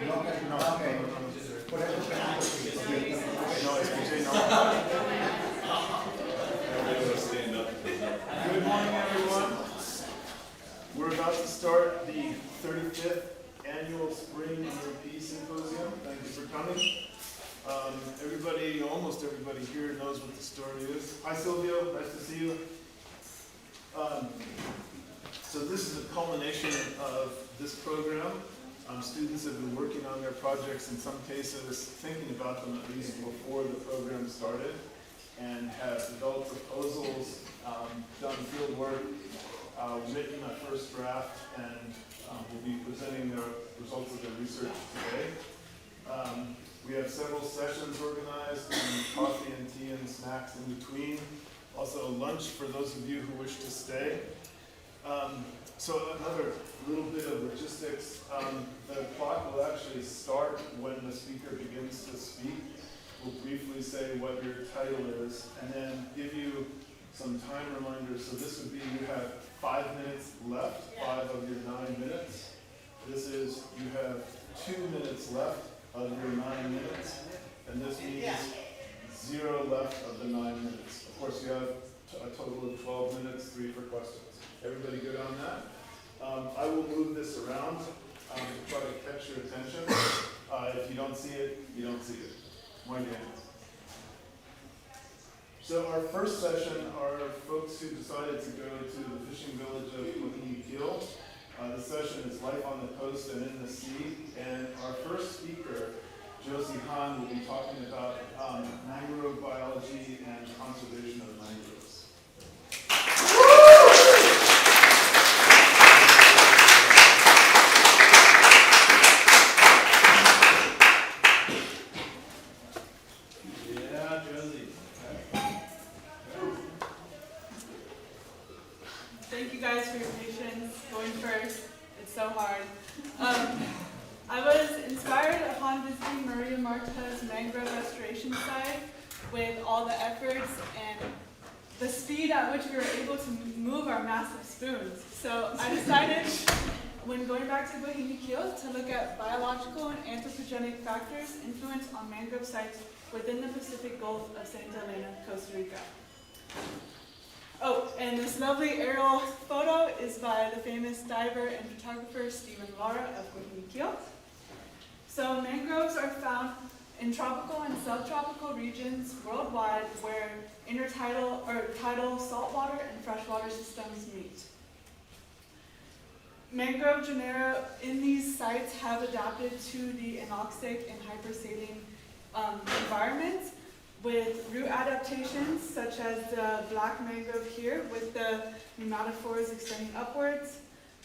No, okay. Por eso No, escuché, no. Good morning, everyone. We're about to start the 35th annual Spring ERP Symposium. Thank you for coming. Almost everybody here knows what the story is. Hi, Silvio. Nice to see you. So this is a culmination of this program. Students have been working on their projects, in some cases thinking about them at least before the program started, and have developed proposals, done field work, written a first draft, and will be presenting the results of their research today. We have several sessions organized, and coffee and tea and snacks in between. Also lunch for those of you who wish to stay. So another little bit of logistics. The clock will actually start when the speaker begins to speak. We'll briefly say what your title is, and then give you some time reminders. So this would be, you have 5 minutes left, 5 of your 9 minutes. This is, you have 2 minutes left of your 9 minutes, and this means 0 left of the 9 minutes. Of course, you have a total of 12 minutes, 3 for questions. Everybody good on that? I will move this around to try to catch your attention. If you don't see it, you don't see it. Muy bien. So our first session are folks who decided to go to the fishing village of Guayaquil. The session is Life on the Coast and in the Sea. And our first speaker, Josie Han, will be talking about mangrove biology and conservation of mangroves. Thank you guys for your patience. Going first, it's so hard. I was inspired upon visiting Maria Marta's mangrove restoration site with all the efforts and the speed at which we were able to move our massive spoons. So I decided, when going back to Guayaquil, to look at biological and anthropogenic factors influence on mangrove sites within the Pacific Gulf of Santa Elena, Costa Rica. Oh, and this lovely aerial photo is by the famous diver and photographer Stephen Lara of Guayaquil. So mangroves are found in tropical and subtropical regions worldwide where intertidal or tidal saltwater and freshwater systems meet. Mangrove genera in these sites have adapted to the anoxic and hypersaline environments with root adaptations such as the black mangrove here with the pneumatophores extending upwards,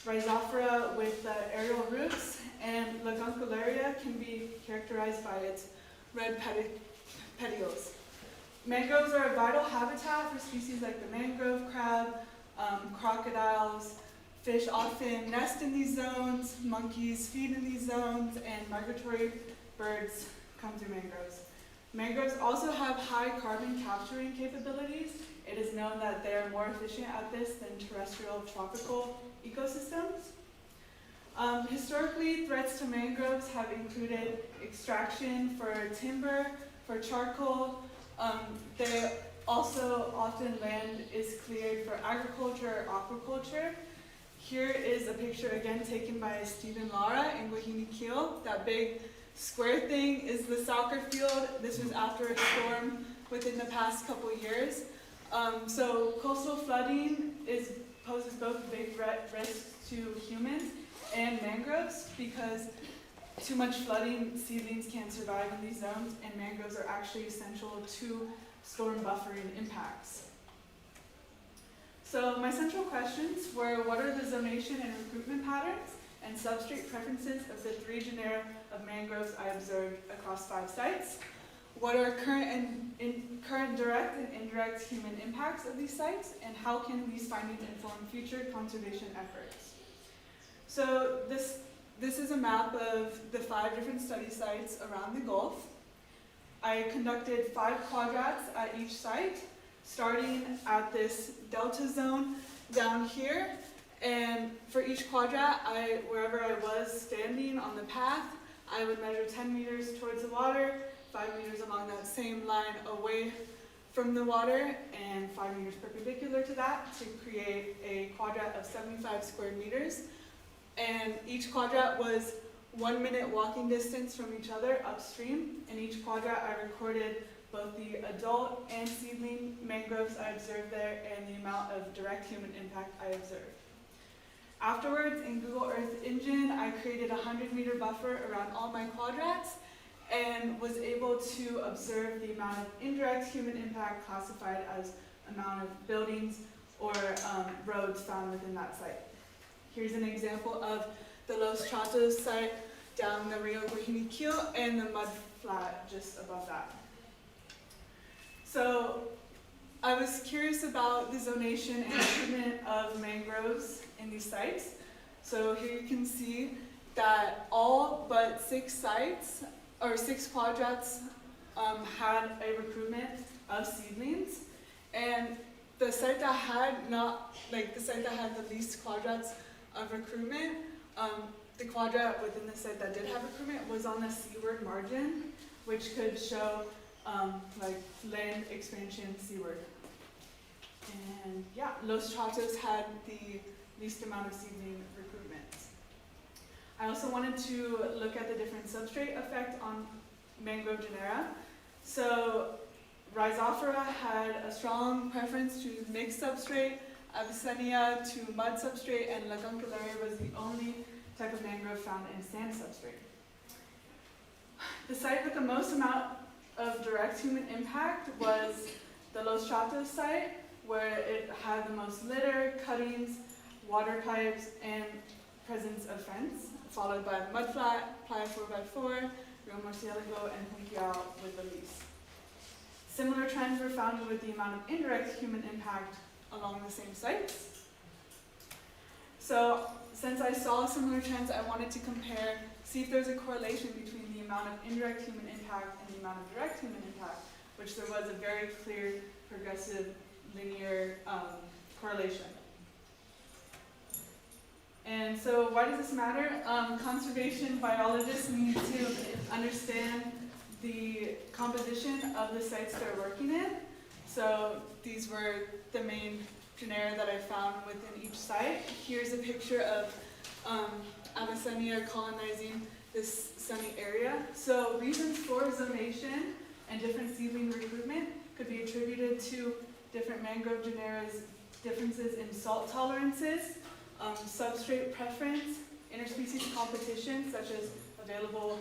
Rhizophora with aerial roots, and Laguncularia can be characterized by its red petioles. Mangroves are a vital habitat for species like the mangrove crab, crocodiles. Fish often nest in these zones, monkeys feed in these zones, and migratory birds come through mangroves. Mangroves also have high carbon capturing capabilities. It is known that they are more efficient at this than terrestrial tropical ecosystems. Historically, threats to mangroves have included extraction for timber, for charcoal. They also often land is cleared for agriculture or aquaculture. Here is a picture again taken by Stephen Lara in Guayaquil. That big square thing is the soccer field. This was after a storm within the past couple years. So coastal flooding poses both big risks to humans and mangroves because too much flooding, seedlings can't survive in these zones, and mangroves are actually essential to storm buffering impacts. So my central questions were, what are the zonation and recruitment patterns and substrate preferences of the 3 genera of mangroves I observed across 5 sites? What are current direct and indirect human impacts of these sites, and how can these findings inform future conservation efforts? So this is a map of the 5 different study sites around the Gulf. I conducted 5 quadrats at each site, starting at this delta zone down here. And for each quadrat, wherever I was standing on the path, I would measure 10 meters towards the water, 5 meters along that same line away from the water, and 5 meters perpendicular to that to create a quadrat of 75 square meters. And each quadrat was 1 minute walking distance from each other upstream. In each quadrat, I recorded both the adult and seedling mangroves I observed there and the amount of direct human impact I observed. Afterwards, in Google Earth Engine, I created a 100-meter buffer around all my quadrats and was able to observe the amount of indirect human impact classified as amount of buildings or roads found within that site. Here's an example of the Los Chatos site down the Rio Guajiniquil and the mud flat just above that. So I was curious about the zonation and treatment of mangroves in these sites. So here you can see that all but 6 sites, or 6 quadrats, had a recruitment of seedlings. And the site that had the least quadrats of recruitment, the quadrat within the site that did have recruitment was on the seaward margin, which could show land expansion seaward. And yeah, Los Chatos had the least amount of seedling recruitments. I also wanted to look at the different substrate effect on mangrove genera. So Rhizophora had a strong preference to mixed substrate, Avicennia to mud substrate, and Laguncularia was the only type of mangrove found in sand substrate. The site with the most amount of direct human impact was the Los Chatos site, where it had the most litter, cuttings, water pipes, and presence of fence, followed by the mudflat, Playa 4x4, Rio Murcielago, and Junquiao with the least. Similar trends were found with the amount of indirect human impact along the same sites. So since I saw similar trends, I wanted to compare, see if there's a correlation between the amount of indirect human impact and the amount of direct human impact, which there was a very clear, progressive, linear correlation. And so why does this matter? Conservation biologists need to understand the composition of the sites they're working in. So these were the main genera that I found within each site. Here's a picture of Avicennia colonizing this sunny area. So reasons for zonation and different seedling recruitment could be attributed to different mangrove genera's differences in salt tolerances, substrate preference, interspecies competition, such as available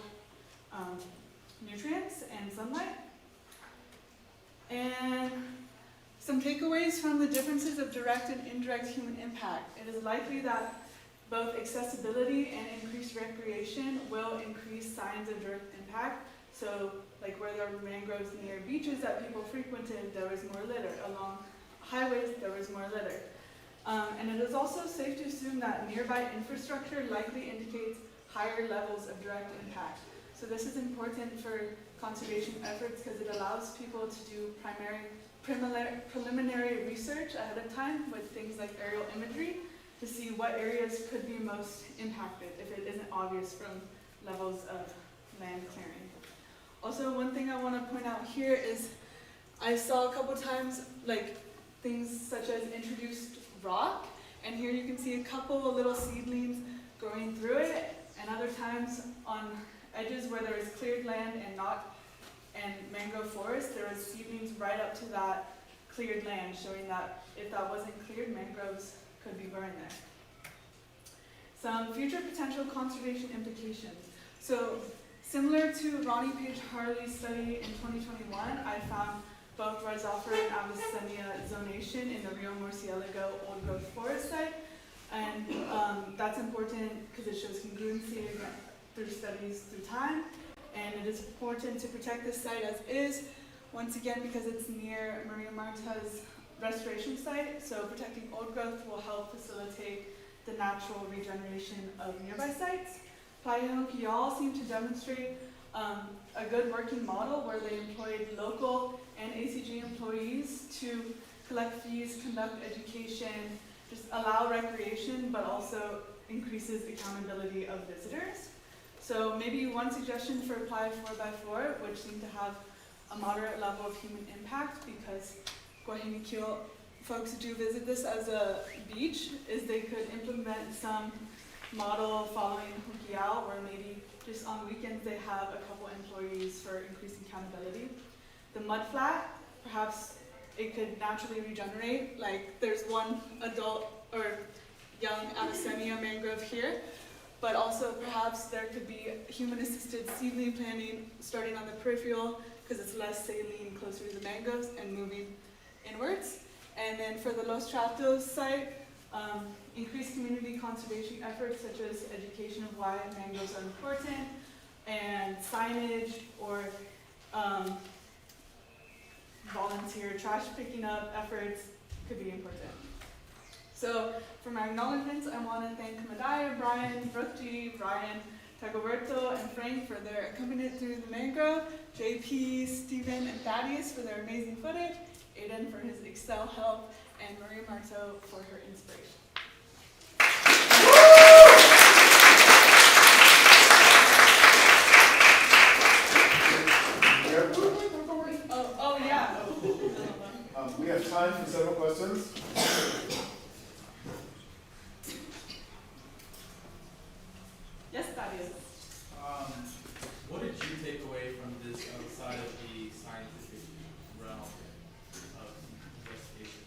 nutrients and sunlight. And some takeaways from the differences of direct and indirect human impact. It is likely that both accessibility and increased recreation will increase signs of direct impact. So like where there were mangroves near beaches that people frequented, there was more litter. Along highways, there was more litter. And it is also safe to assume that nearby infrastructure likely indicates higher levels of direct impact. So this is important for conservation efforts because it allows people to do preliminary research ahead of time with things like aerial imagery to see what areas could be most impacted if it isn't obvious from levels of land clearing. Also, one thing I want to point out here is I saw a couple times things such as introduced rock, and here you can see a couple of little seedlings growing through it, and other times on edges where there is cleared land and mangrove forest, there was seedlings right up to that cleared land, showing that if that wasn't cleared, mangroves could be growing there. Some future potential conservation implications. So similar to Ronnie Page Harley's study in 2021, I found both Rhizophora and Avicennia zonation in the Rio Murcielago old growth forest site. And that's important because it shows congruency through studies through time. And it is important to protect this site as is, once again because it's near Maria Marta's restoration site. So protecting old growth will help facilitate the natural regeneration of nearby sites. Playa Junquiao seemed to demonstrate a good working model where they employed local and ACG employees to collect fees, conduct education, just allow recreation, but also increases accountability of visitors. So maybe one suggestion for apply 4x4, which seem to have a moderate level of human impact, because Guajimaquil folks do visit this as a beach, is they could implement some model following Hukiao, where maybe just on weekends they have a couple employees for increasing accountability. The mud flat, perhaps it could naturally regenerate. Like there's one adult or young Avicennia mangrove here, but also perhaps there could be human-assisted seedling planting starting on the peripheral, because it's less saline closer to the mangroves and moving inwards. And then for the Los Tratos site, increased community conservation efforts such as education of why mangroves are important, and signage or volunteer trash picking up efforts could be important. So for my acknowledgements, I want to thank Madaya, Brian, Brookie, Ryan, Tagoberto, and Frank for their accompaniment through the mangrove, JP, Stephen, and Thaddeus for their amazing footage, Aiden for his Excel help, and Maria Marteau for her inspiration. Oh yeah. We have time for several questions. Yes, Thaddeus. What did you take away from this outside of the scientific realm of investigation?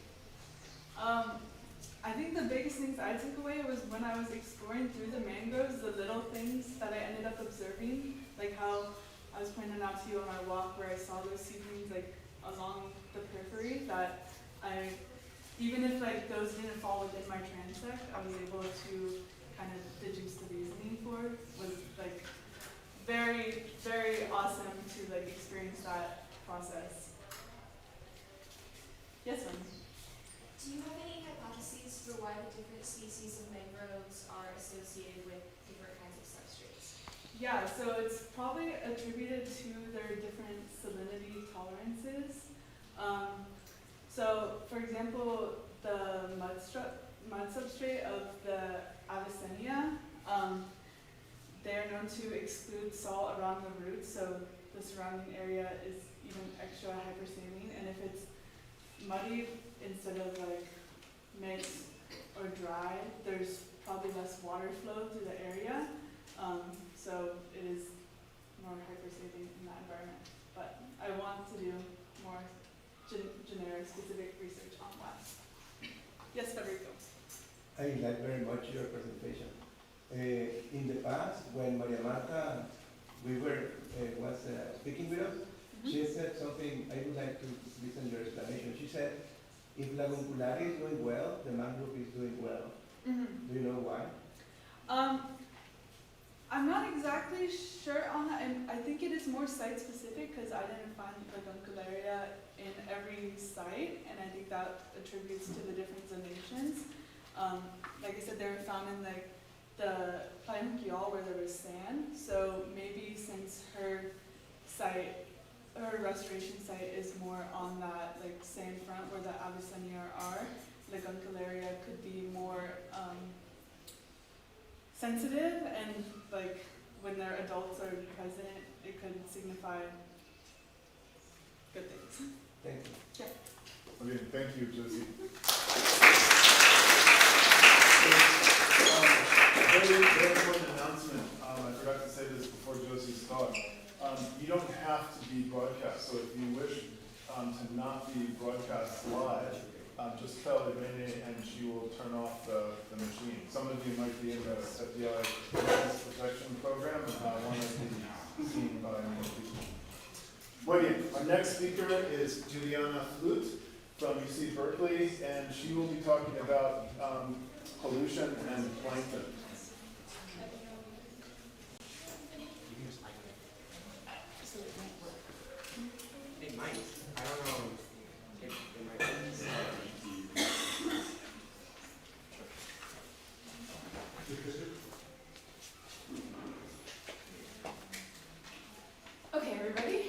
I think the biggest things I took away was when I was exploring through the mangroves, the little things that I ended up observing, like how I was pointing out to you on my walk where I saw those seedlings like along the periphery, that I, even if like those didn't fall within my transect, I was able to kind of deduce the reasoning for, was like very, very awesome to like experience that process. Yes, ma'am. Do you have any hypotheses for why the different species of mangroves are associated with different kinds of substrates? Yeah, so it's probably attributed to their different salinity tolerances. So, for example, the mud substrate of the Avicennia, they're known to exclude salt around the roots, so the surrounding area is even extra hypersaline, and if it's muddy instead of like mixed or dry, there's probably less water flow through the area, so it is more hypersaline in that environment. But I want to do more generic specific research on that. Yes, Federico. I like very much your presentation. In the past, when Maria Marta, was speaking with us, she said something, I would like to listen to your explanation. She said, if Laguncularia is doing well, the mangrove is doing well. Mm-hmm. Do you know why? I'm not exactly sure on that, and I think it is more site specific because I didn't find Laguncularia in every site, and I think that attributes to the different zonations. Like I said, they were found in like the Paimkial where there was sand, so maybe since her site, her restoration site is more on that like sand front where the Avicennia are, Laguncularia could be more sensitive, and like when their adults are present, it could signify good things. Thank you. Yeah. Okay, thank you, Josie. Very, very important announcement. I forgot to say this before Josie's talk. You don't have to be broadcast, so if you wish to not be broadcast live, just tell Irene and she will turn off the machine. Some of you might be in the FBI Witness Protection Program and want to be seen by more people. Muy bien. Our next speaker is Juliana Flute from UC Berkeley, and she will be talking about pollution and plankton. It might. I don't know if it might. Okay, everybody.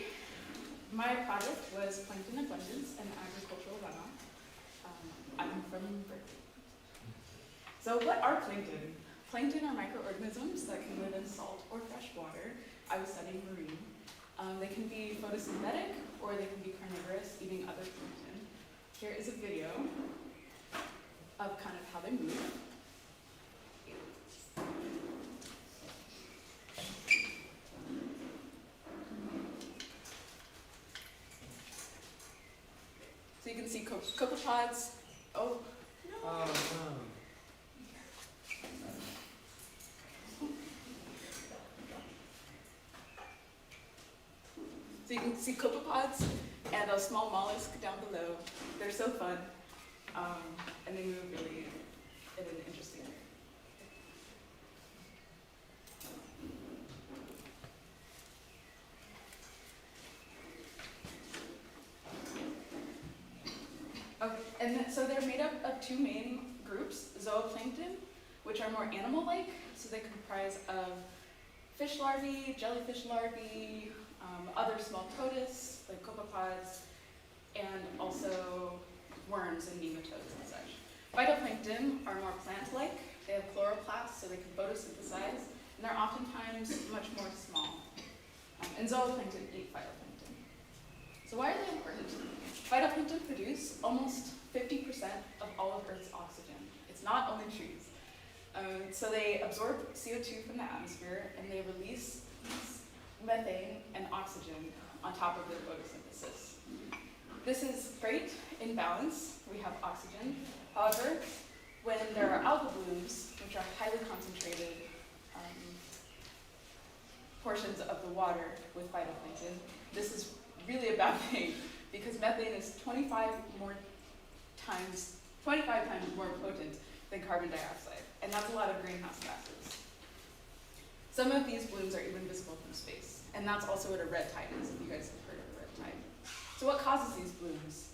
My project was plankton abundance and agricultural runoff. I'm from Berkeley. So what are plankton? Plankton are microorganisms that can live in salt or fresh water. I was studying marine. They can be photosynthetic or they can be carnivorous, eating other plankton. Here is a video of kind of how they move. So you can see copepods. Oh, Oh, no. so you can see copepods and a small mollusk down below. They're so fun, and they move really in an interesting way. Okay, and so they're made up of two main groups: zooplankton, which are more animal-like, so they comprise of fish larvae, jellyfish larvae, other small protists like copepods, and also worms and nematodes and such. Phytoplankton are more plant-like. They have chloroplasts, so they can photosynthesize, and they're oftentimes much more small. And zooplankton eat phytoplankton. So why are they important? Phytoplankton produce almost 50% of all of Earth's oxygen. It's not only trees. So they absorb CO2 from the atmosphere, and they release methane and oxygen on top of their photosynthesis. This is great in balance. We have oxygen. However, when there are algal blooms, which are highly concentrated portions of the water with phytoplankton, this is really a bad thing because methane is 25 times more potent than carbon dioxide, and that's a lot of greenhouse gases. Some of these blooms are even visible from space, and that's also what a red tide is, if you guys have heard of a red tide. So what causes these blooms?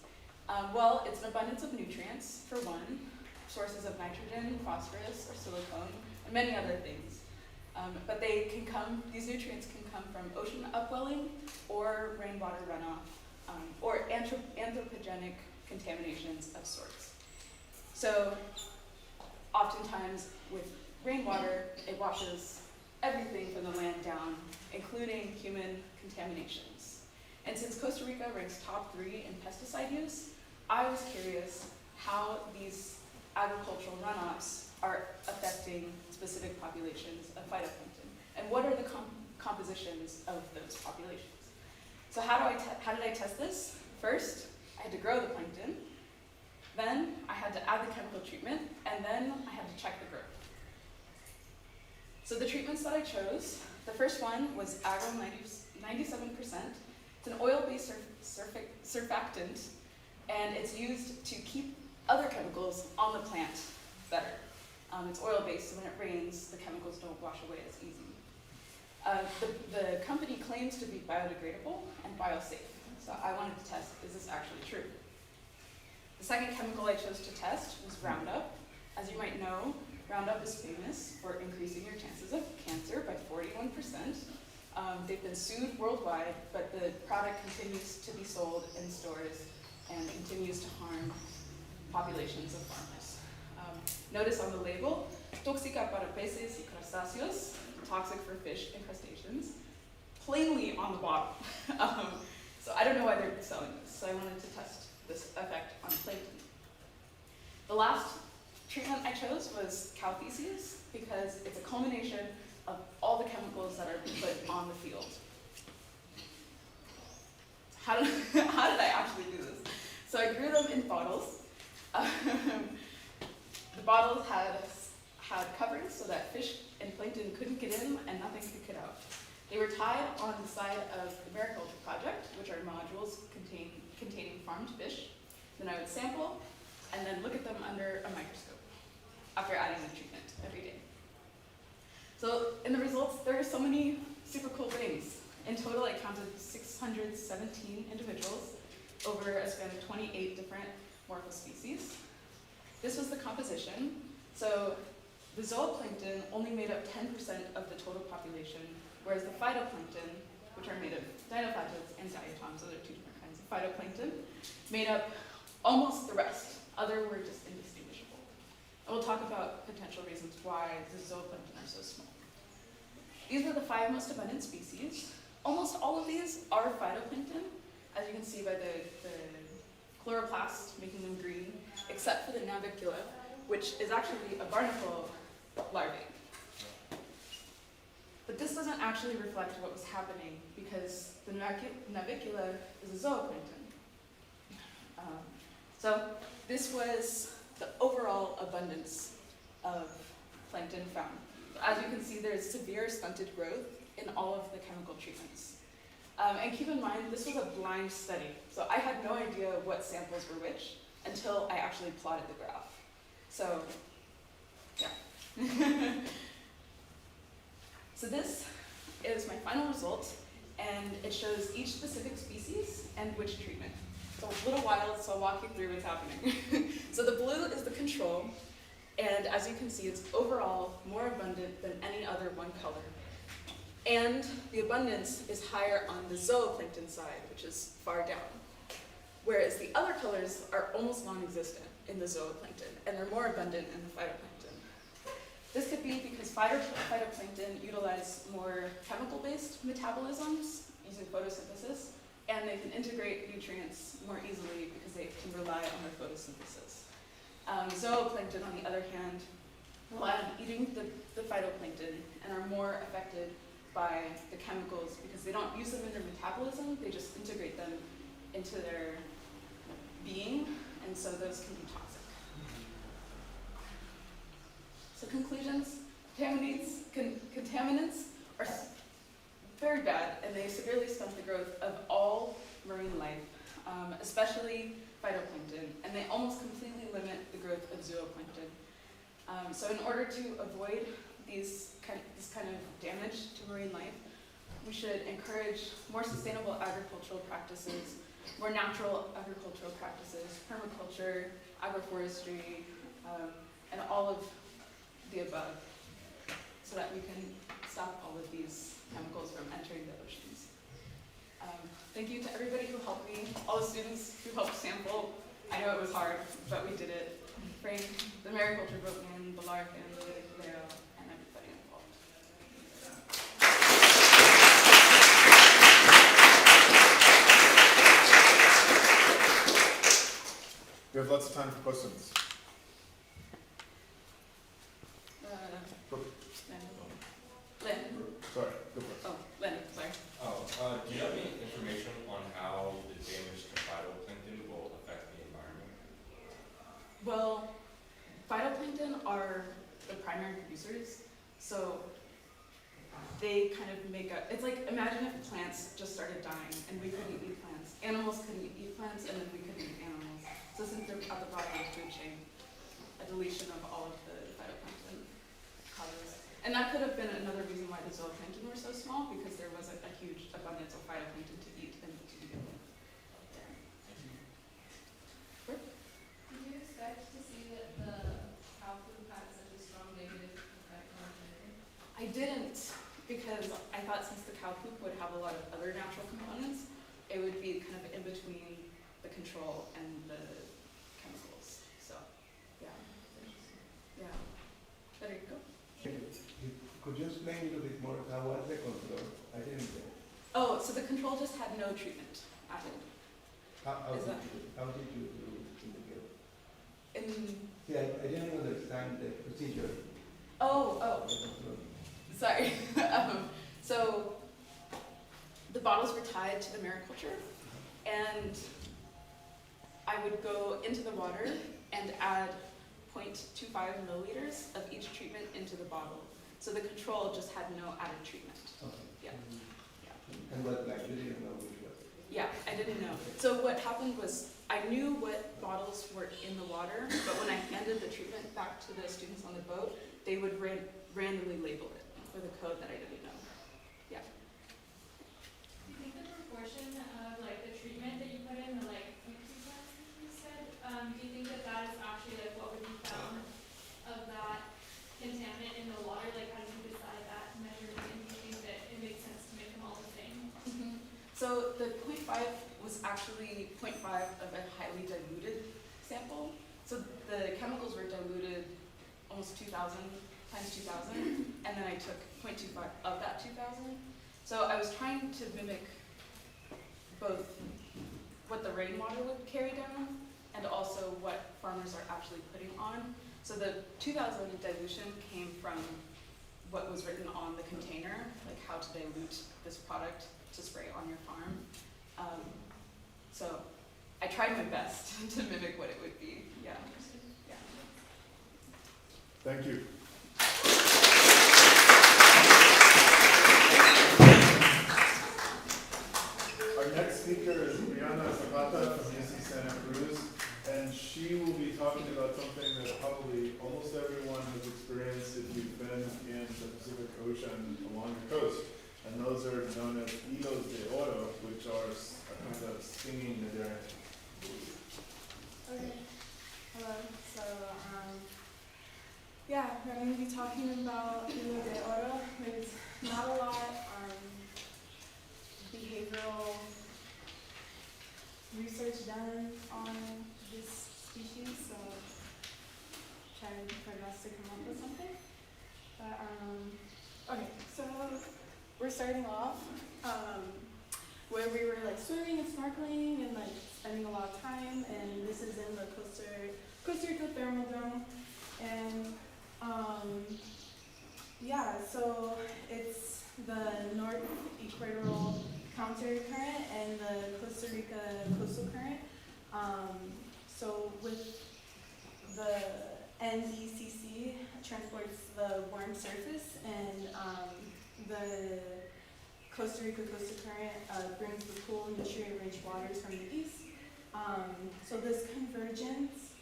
Well, it's an abundance of nutrients, for one, sources of nitrogen, phosphorus, or silicone, and many other things. But these nutrients can come from ocean upwelling or rainwater runoff, or anthropogenic contaminations of sorts. So oftentimes with rainwater, it washes everything from the land down, including human contaminations. And since Costa Rica ranks top 3 in pesticide use, I was curious how these agricultural runoffs are affecting specific populations of phytoplankton, and what are the compositions of those populations. So how did I test this? First, I had to grow the plankton, then I had to add the chemical treatment, and then I had to check the growth. So the treatments that I chose, the first one was agro 97%. It's an oil-based surfactant, and it's used to keep other chemicals on the plant better. It's oil-based, so when it rains, the chemicals don't wash away as easy. The company claims to be biodegradable and biosafe, so I wanted to test, is this actually true? The second chemical I chose to test was Roundup. As you might know, Roundup is famous for increasing your chances of cancer by 41%. They've been sued worldwide, but the product continues to be sold in stores and continues to harm populations of farmers. Notice on the label, tóxica para peces y crustáceos, toxic for fish and crustaceans, plainly on the bottle. So I don't know why they're selling this, so I wanted to test this effect on plankton. The last treatment I chose was cow feces because it's a culmination of all the chemicals that are put on the field. How did I actually do this? So I grew them in bottles. The bottles had coverings so that fish and plankton couldn't get in and nothing could get out. They were tied on the side of the Mariculture project, which are modules containing farmed fish. Then I would sample and then look at them under a microscope after adding the treatment every day. So in the results, there are so many super cool things. In total, I counted 617 individuals over a span of 28 different morphospecies. This was the composition. So the zooplankton only made up 10% of the total population, whereas the phytoplankton, which are made of dinoflagellates and diatoms, those are two different kinds of phytoplankton, made up almost the rest. Other were just indistinguishable. we'll talk about potential reasons why the zooplankton are so small. These are the 5 most abundant species. Almost all of these are phytoplankton, as you can see by the chloroplast making them green, except for the navicula, which is actually a barnacle larvae. But this doesn't actually reflect what was happening because the navicula is a zooplankton. So this was the overall abundance of plankton found. As you can see, there's severe stunted growth in all of the chemical treatments. And keep in mind, this was a blind study, so I had no idea what samples were which until I actually plotted the graph. So, yeah. So this is my final result, and it shows each specific species and which treatment. So it's a little wild, so I'll walk you through what's happening. So the blue is the control, and as you can see, it's overall more abundant than any other one color. And the abundance is higher on the zooplankton side, which is far down. Whereas the other colors are almost non-existent in the zooplankton, and they're more abundant in the phytoplankton. This could be because phytoplankton utilize more chemical-based metabolisms using photosynthesis, and they can integrate nutrients more easily because they can rely on their photosynthesis. Zooplankton, on the other hand, rely on eating the phytoplankton and are more affected by the chemicals because they don't use them in their metabolism, they just integrate them into their being, and so those can be toxic. So conclusions, contaminants are very bad, and they severely stunt the growth of all marine life, especially phytoplankton, and they almost completely limit the growth of zooplankton. So in order to avoid this kind of damage to marine life, we should encourage more sustainable agricultural practices, more natural agricultural practices, permaculture, agroforestry, and all of the above, so that we can stop all of these chemicals from entering the oceans. Thank you to everybody who helped me, all the students who helped sample. I know it was hard, but we did it. Frank, the mariculture boatman, Balar family, Leo, and everybody involved. We have lots of time for questions. Lynn. Sorry, go for it. Oh, Lynn, sorry. Do you have any information on how the damage to phytoplankton will affect the environment? Well, phytoplankton are the primary producers, so they kind of make up, it's like, imagine if plants just started dying and we couldn't eat plants. Animals couldn't eat plants and then we couldn't eat animals. So since they're at the bottom of the food chain, a deletion of all of the phytoplankton causes. And that could have been another reason why the zooplankton were so small, because there wasn't a huge abundance of phytoplankton to eat and to begin with. Did you expect to see that the cow poop had such a strong negative effect on humanity? I didn't, because I thought since the cow poop would have a lot of other natural components, it would be kind of in between the control and the chemicals. So, yeah. Yeah. There you go. Could you explain a little bit more how was the control? I didn't get it. Oh, so the control just had no treatment added. How Is did that- you do in the field? In, See, I didn't understand the procedure. oh, of the control. sorry. So the bottles were tied to the mariculture, and I would go into the water and add 0.25 milliliters of each treatment into the bottle. So the control just had no added treatment. Okay. Yeah. And what, like, you didn't know which was? Yeah, I didn't know. So what happened was I knew what bottles were in the water, but when I handed the treatment back to the students on the boat, they would randomly label it with a code that I didn't know. Yeah. Do you think the proportion of like the treatment that you put in, the like 50 cents you said, do you think that that is actually like what would be found of that contaminant in the water? Like how did you decide that measurement? And do you think that it makes sense to make them all the same? So the 0.5 was actually 0.5 of a highly diluted sample. So the chemicals were diluted almost 2,000 times 2,000, and then I took 0.25 of that 2,000. So I was trying to mimic both what the rainwater would carry down and also what farmers are actually putting on. So the 2,000 dilution came from what was written on the container, like how to dilute this product to spray on your farm. So I tried my best to mimic what it would be. Yeah. Yeah. Thank you. Our next speaker is Brianna Zapata from UC Santa Cruz, and she will be talking about something that probably almost everyone has experienced if you've been in the Pacific Ocean along the coast. And those are known as hilos de oro, which are a kind of stinging nidarian. Okay. Hello. So, yeah, I'm going to be talking about hilo de oro. There's not a lot behavioral research done on this species, so trying my best to come up with something. But okay, so we're starting off where we were like swimming and snorkeling and like spending a lot of time, and this is in the Costa Rica Thermal Dome, and yeah, so it's the North Equatorial Counter Current and the Costa Rica Coastal Current. So with the NECC transports the warm surface, and the Costa Rica Coastal Current brings the cool, nutrient-rich waters from the east. So this convergence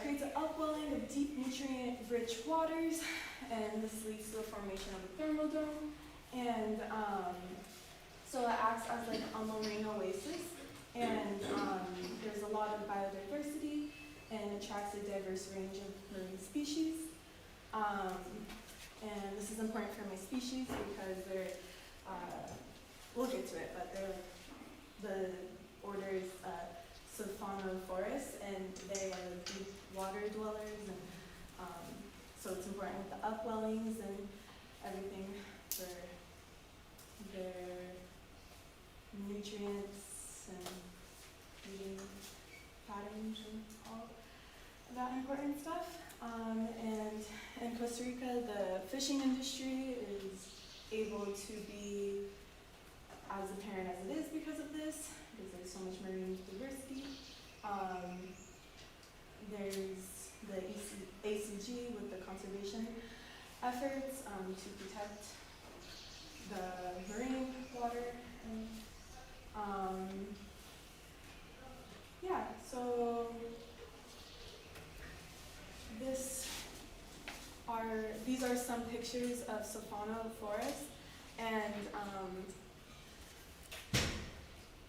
creates an upwelling of deep, nutrient-rich waters, and this leads to the formation of a thermal dome. And so it acts as like a marine oasis, and there's a lot of biodiversity and attracts a diverse range of marine species. And this is important for my species because they're, we'll get to it, but the order is Symphonophoros, and they are deep water dwellers, and so it's important with the upwellings and everything for their nutrients and feeding patterns and all that important stuff. And in Costa Rica, the fishing industry is able to be as apparent as it is because of this, because there's so much marine diversity. There's the ACG with the conservation efforts to protect the marine water. And, yeah, so these are some pictures of Symphonophoros, and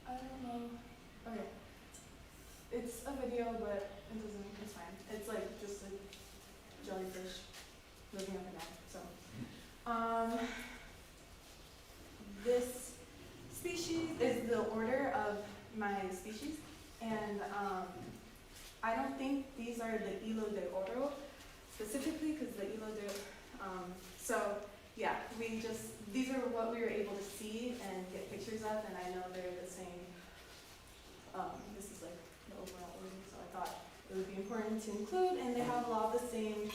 I don't know. Okay, it's a video, but it's fine. It's like just a jellyfish living up and down. So this species is the order of my species, and I don't think these are the hilo de oro specifically, because the hilo de so yeah, these are what we were able to see and get pictures of, and I know they're the same. This is like the overall order, so I thought it would be important to include, and they have a lot of the same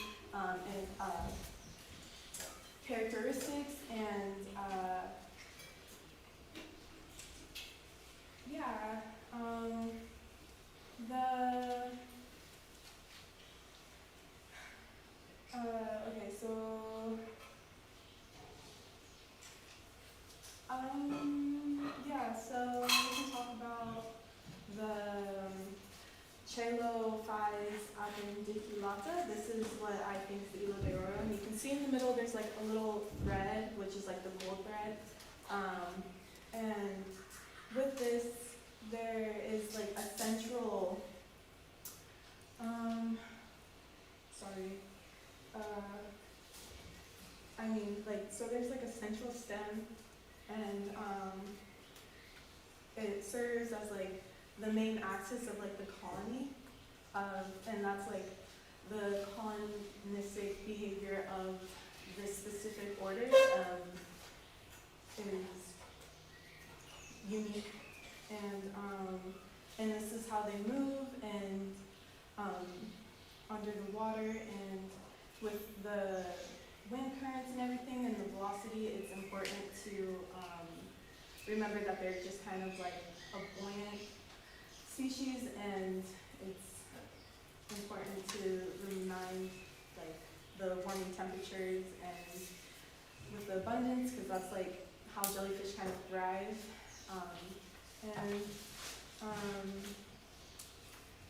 characteristics, and yeah, okay, so yeah, so we can talk about the Cello Phys appendiculata. This is what I think is the hilo de oro. And you can see in the middle there's like a little thread, which is like the gold thread. And with this, there is like a central, so there's like a central stem, and it serves as like the main axis of like the colony, and that's like the colonistic behavior of this specific order is unique, and this is how they move and under the water, and with the wind currents and everything and the velocity, it's important to remember that they're just kind of like a buoyant species, and it's important to remind like the warming temperatures and with the abundance, because that's like how jellyfish kind of thrive.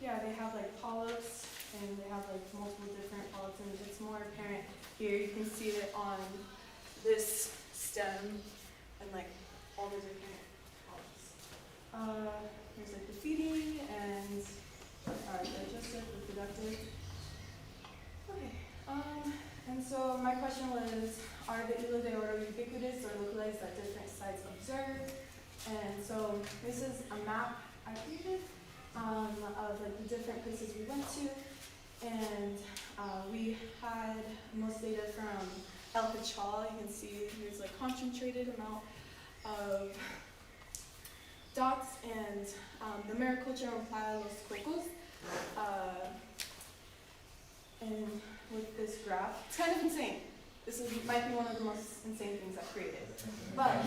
Yeah, they have like polyps, and they have like multiple different polyps, and it's more apparent here. You can see it on this stem and like all the different polyps. There's like the feeding and digestive, reproductive. Okay. And so my question was, are the Isla de Oro ubiquitous or localized at different sites observed? And so this is a map I created of like the different places we went to, and we had most data from El Hachal. You can see there's like concentrated amount of dots, and the mariculture on Playa Los Cocos. And with this graph, it's kind of insane. Might be one of the most insane things I've created. But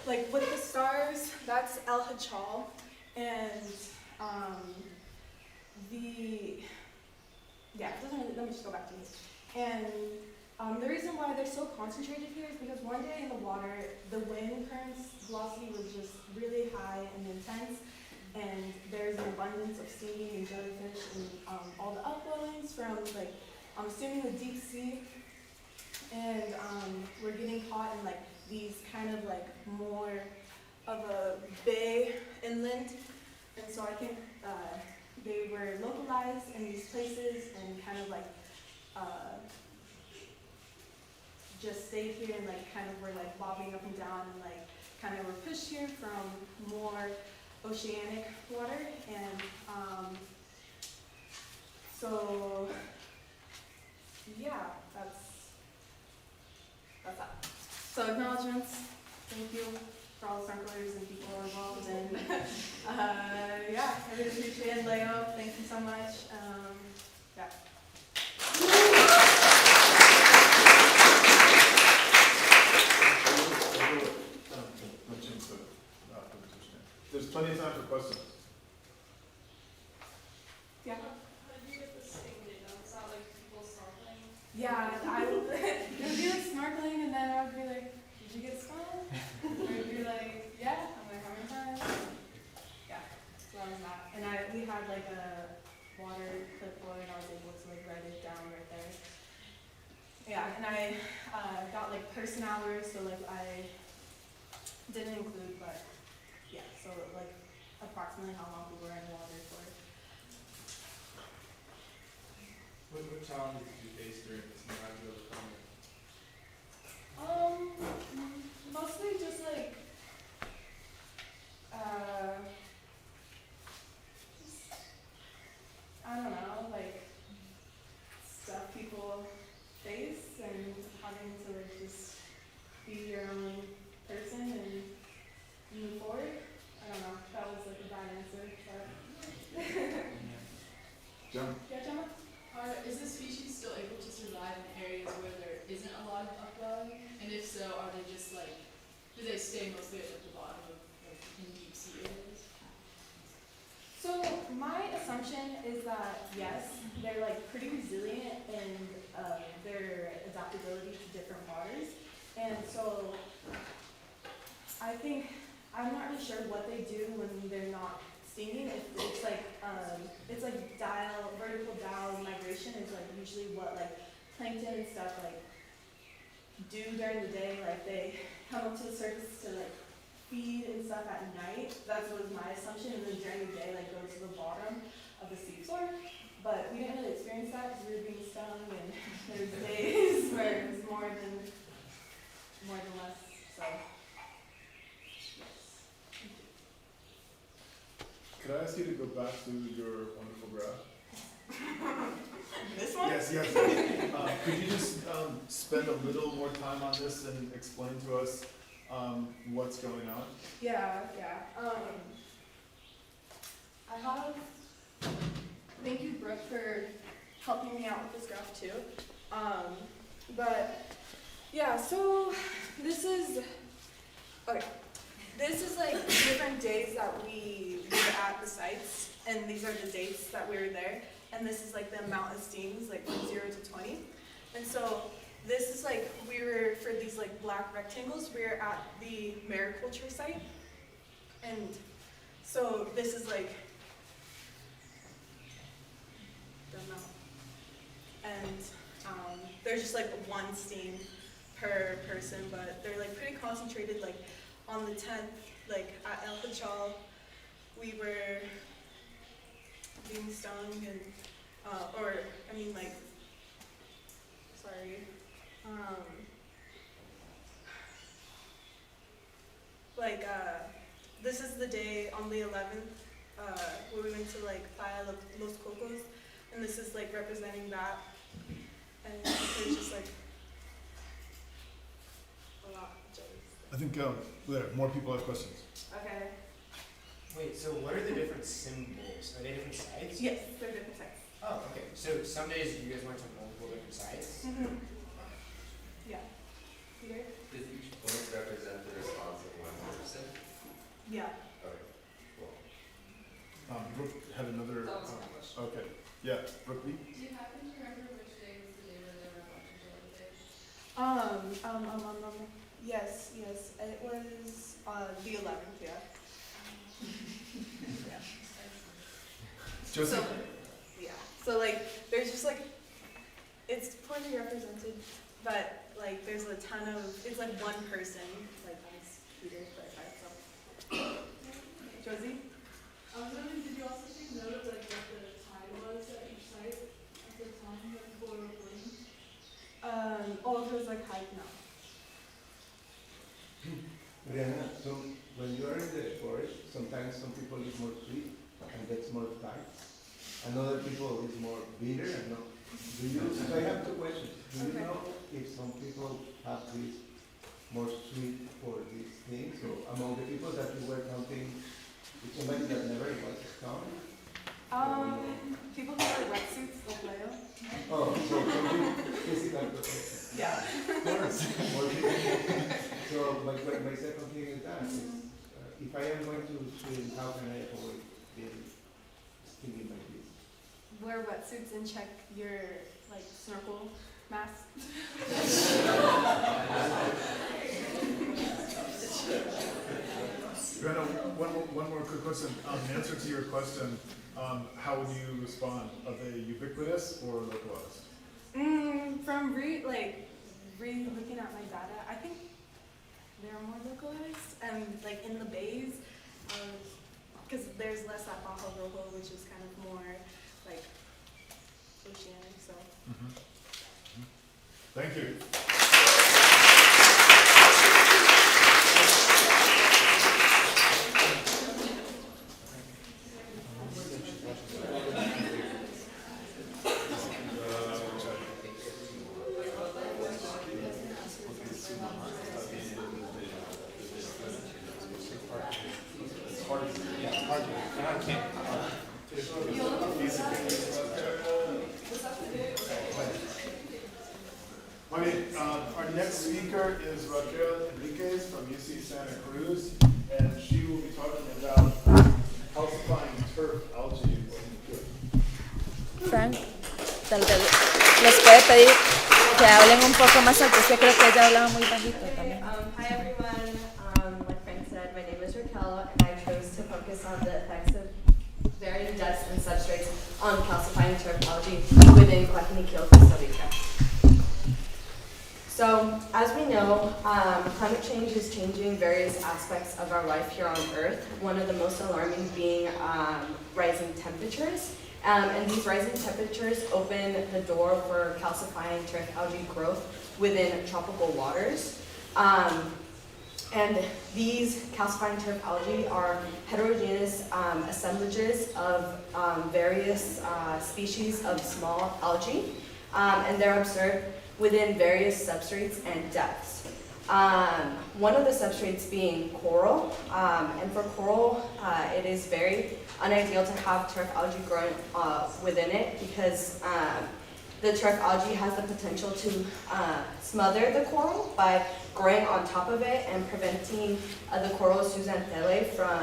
like with the stars, that's El Hachal, and it doesn't really, let me just go back to this. And the reason why they're so concentrated here is because one day in the water, the wind current's velocity was just really high and intense, and there's an abundance of stinging and jellyfish and all the upwellings from, like, I'm assuming the deep sea, and we're getting caught in like these kind of like more of a bay inland, and so I think they were localized in these places and kind of like just stayed here and like kind of were like bobbing up and down and like kind of were pushed here from more oceanic water, and so yeah, that's that. So acknowledgements, thank you for all the snorkelers and people involved, and yeah, I really appreciate it. Leo, thank you so much. Yeah. There's plenty of time for questions. Yeah. How did you get the sting data? Is that like people snorkeling? Yeah, it would be like snorkeling, and then I would be like, did you get stung? Or it would be like, yeah. I'm like, how many times? Yeah, so that was that. And we had like a water clipboard, and I was able to like write it down right there. Yeah, and I got like person hours, so like I didn't include, but yeah, so like approximately how long we were in water for. What challenges did you face during this, and how did you overcome it? Mostly just like I don't know, like stuff people face and having to like just be your own person and move forward. I don't know, that was like a bad answer, but John? yeah, Gemma? Is this species still able to survive in areas where there isn't a lot of upwelling? And if so, are they just like, do they stay mostly at the bottom of like in deep sea areas? So my assumption is that yes, they're like pretty resilient in their adaptability to different waters, and so I think I'm not really sure what they do when they're not stinging. It's like vertical dial migration is like usually what like plankton and stuff like do during the day. Like they come up to the surface to like feed and stuff at night. That was my assumption, and then during the day like go to the bottom of the seafloor. But we didn't really experience that because we were being stung, and there's days where it was more than less. So yes. Thank you. Could I ask you to go back to your wonderful graph? This one? Yes, yes. Could you just spend a little more time on this and explain to us what's going on? Yeah. I have, thank you, Brooke, for helping me out with this graph too. But yeah, so this is like different days that we were at the sites, and these are the dates that we were there. And this is like the amount of steams, like from 0 to 20. And so this is like, we were, for these like black rectangles, we were at the mariculture site. And so this is like the amount. And there's just like one steam per person, but they're like pretty concentrated. Like on the 10th, like at El Pachal, we were being stung and, this is the day on the 11th, where we went to like Playa Los Cocos, and this is like representing that, and there's just like a lot of jokes. I think more people have questions. Okay. Wait, so what are the different symbols? Are they different sites? Yes, they're different types. Oh, okay. So some days you guys went to multiple different sites? Mm-hmm. Yeah. Peter? Does each point represent the response of one person? Yeah. Okay, cool. Brooke had another. That was my question. Okay. Yeah, Brooke Lee? Do you happen to remember which day was the day where there were a bunch of jellyfish? Yes, it was, the 11th, yeah. Yeah. Josie? So, yeah, so like, there's just like, it's poorly represented, but like, there's a ton of, it's like one person, like, that's Peter, but so. Josie? I was wondering, did you also take note of like what the tide was at each site at the time that people were reporting? If it was like high, no. Mariana, so when you are in the forest, sometimes some people is more sweet and gets more tight, and other people is more bitter and not. Do you? So I have two questions. Do you Okay. know if some people have this more sweet for these things? So among the people that you were counting, it's somebody that never was stung? People who wear wetsuits, like Leo. Oh, so something physical protection. Yeah. Of course. More people. So my second thing is that is, if I am going to swim, how can I avoid being stinging like this? Wear wetsuits and check your like snorkel mask. Joanna, one more quick question. In answer to your question, how would you respond? Are they ubiquitous or localized? From looking at my data, I think they're more localized and like in the bays, because there's less at Bajo Rojo, which is kind of more like oceanic. So. Thank you. Our next speaker is Raquel Enriquez from UC Santa Cruz, and she will be talking about calcifying turf algae. Frank, tal vez les puede pedir que hablen un poco más alto, es que creo que ella hablaba muy bajito también. Hi everyone, like Frank said, my name is Raquel, and I chose to focus on the effects of varying depths and substrates on calcifying turf algae within Coahuila, Costa Rica. So, as we know, climate change is changing various aspects of our life here on Earth, one of the most alarming being rising temperatures. And these rising temperatures open the door for calcifying turf algae growth within tropical waters. And these calcifying turf algae are heterogeneous assemblages of various species of small algae, and they're observed within various substrates and depths. One of the substrates being coral, and for coral, it is very unideal to have turf algae growing within it because the turf algae has the potential to smother the coral by growing on top of it and preventing the coral zooxanthellae from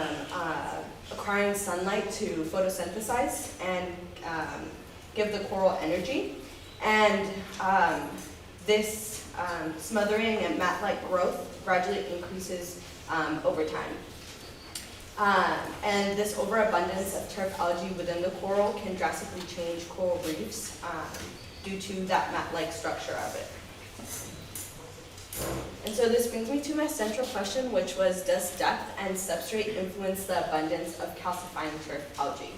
acquiring sunlight to photosynthesize and give the coral energy. And this smothering and mat-like growth gradually increases over time. And this overabundance of turf algae within the coral can drastically change coral reefs due to that mat-like structure of it. And so this brings me to my central question, which was, does depth and substrate influence the abundance of calcifying turf algae?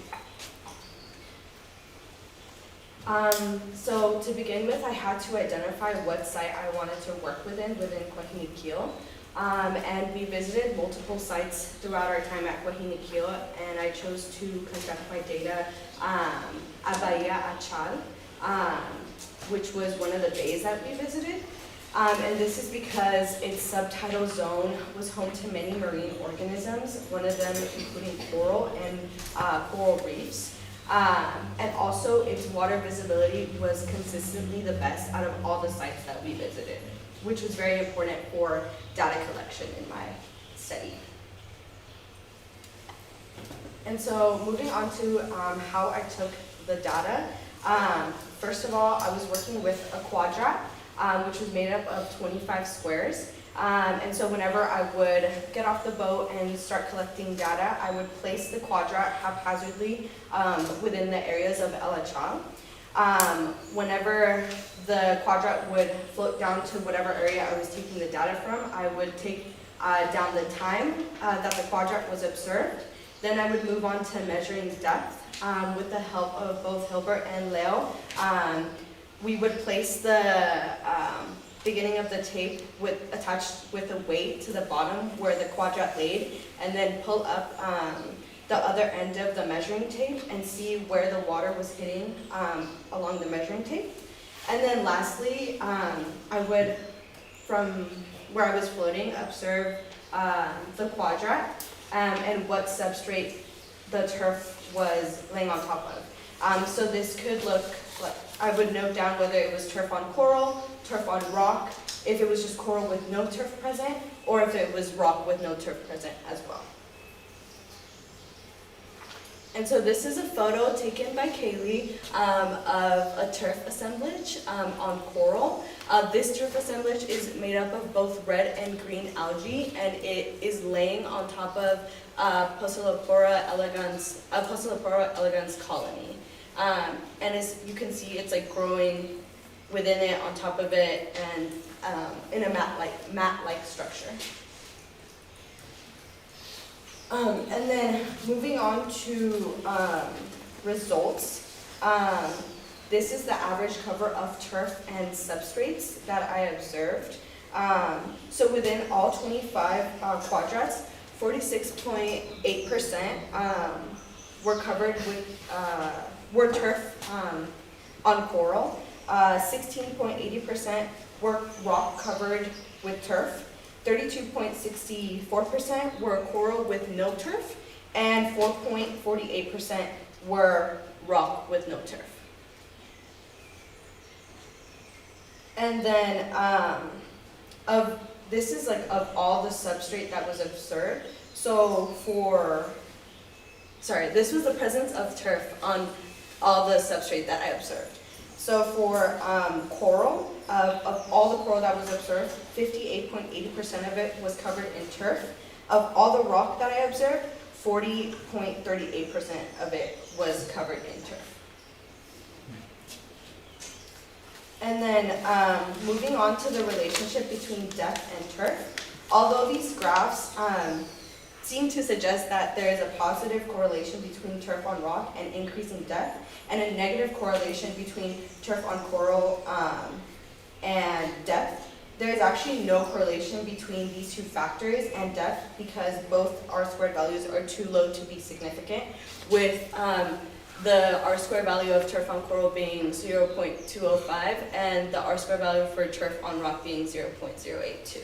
So to begin with, I had to identify what site I wanted to work within Coajiniquillo. And we visited multiple sites throughout our time at Coajiniquillo, and I chose to conduct my data at Bahia Achal, which was one of the bays that we visited. And this is because its subtidal zone was home to many marine organisms, one of them including coral and coral reefs. And also its water visibility was consistently the best out of all the sites that we visited, which was very important for data collection in my study. And so moving on to how I took the data. First of all, I was working with a quadrat, which was made up of 25 squares. And so whenever I would get off the boat and start collecting data, I would place the quadrat haphazardly within the areas of El Achal. Whenever the quadrat would float down to whatever area I was taking the data from, I would take down the time that the quadrat was observed. Then I would move on to measuring depth with the help of both Hilbert and Leo. We would place the beginning of the tape attached with a weight to the bottom where the quadrat laid, and then pull up the other end of the measuring tape and see where the water was hitting along the measuring tape. And then lastly, I would, from where I was floating, observe the quadrat and what substrate the turf was laying on top of. So this could look like, I would note down whether it was turf on coral, turf on rock, if it was just coral with no turf present, or if it was rock with no turf present as well. And so this is a photo taken by Kaylee of a turf assemblage on coral. This turf assemblage is made up of both red and green algae, and it is laying on top of Poecilophora elegans colony. And as you can see, it's like growing within it, on top of it, and in a mat-like structure. And then moving on to results. This is the average cover of turf and substrates that I observed. So within all 25 quadrats, 46.8% were covered with were turf on coral. 16.80% were rock covered with turf. 32.64% were coral with no turf, and 4.48% were rock with no turf. And then this is like of all the substrate that was observed. So this was the presence of turf on all the substrate that I observed. So for coral, of all the coral that was observed, 58.80% of it was covered in turf. Of all the rock that I observed, 40.38% of it was covered in turf. And then moving on to the relationship between depth and turf, although these graphs seem to suggest that there is a positive correlation between turf on rock and increasing depth, and a negative correlation between turf on coral and depth. there is actually no correlation between these two factors and depth because both R-squared values are too low to be significant, with the R-squared value of turf on coral being 0.205 and the R-squared value for turf on rock being 0.082.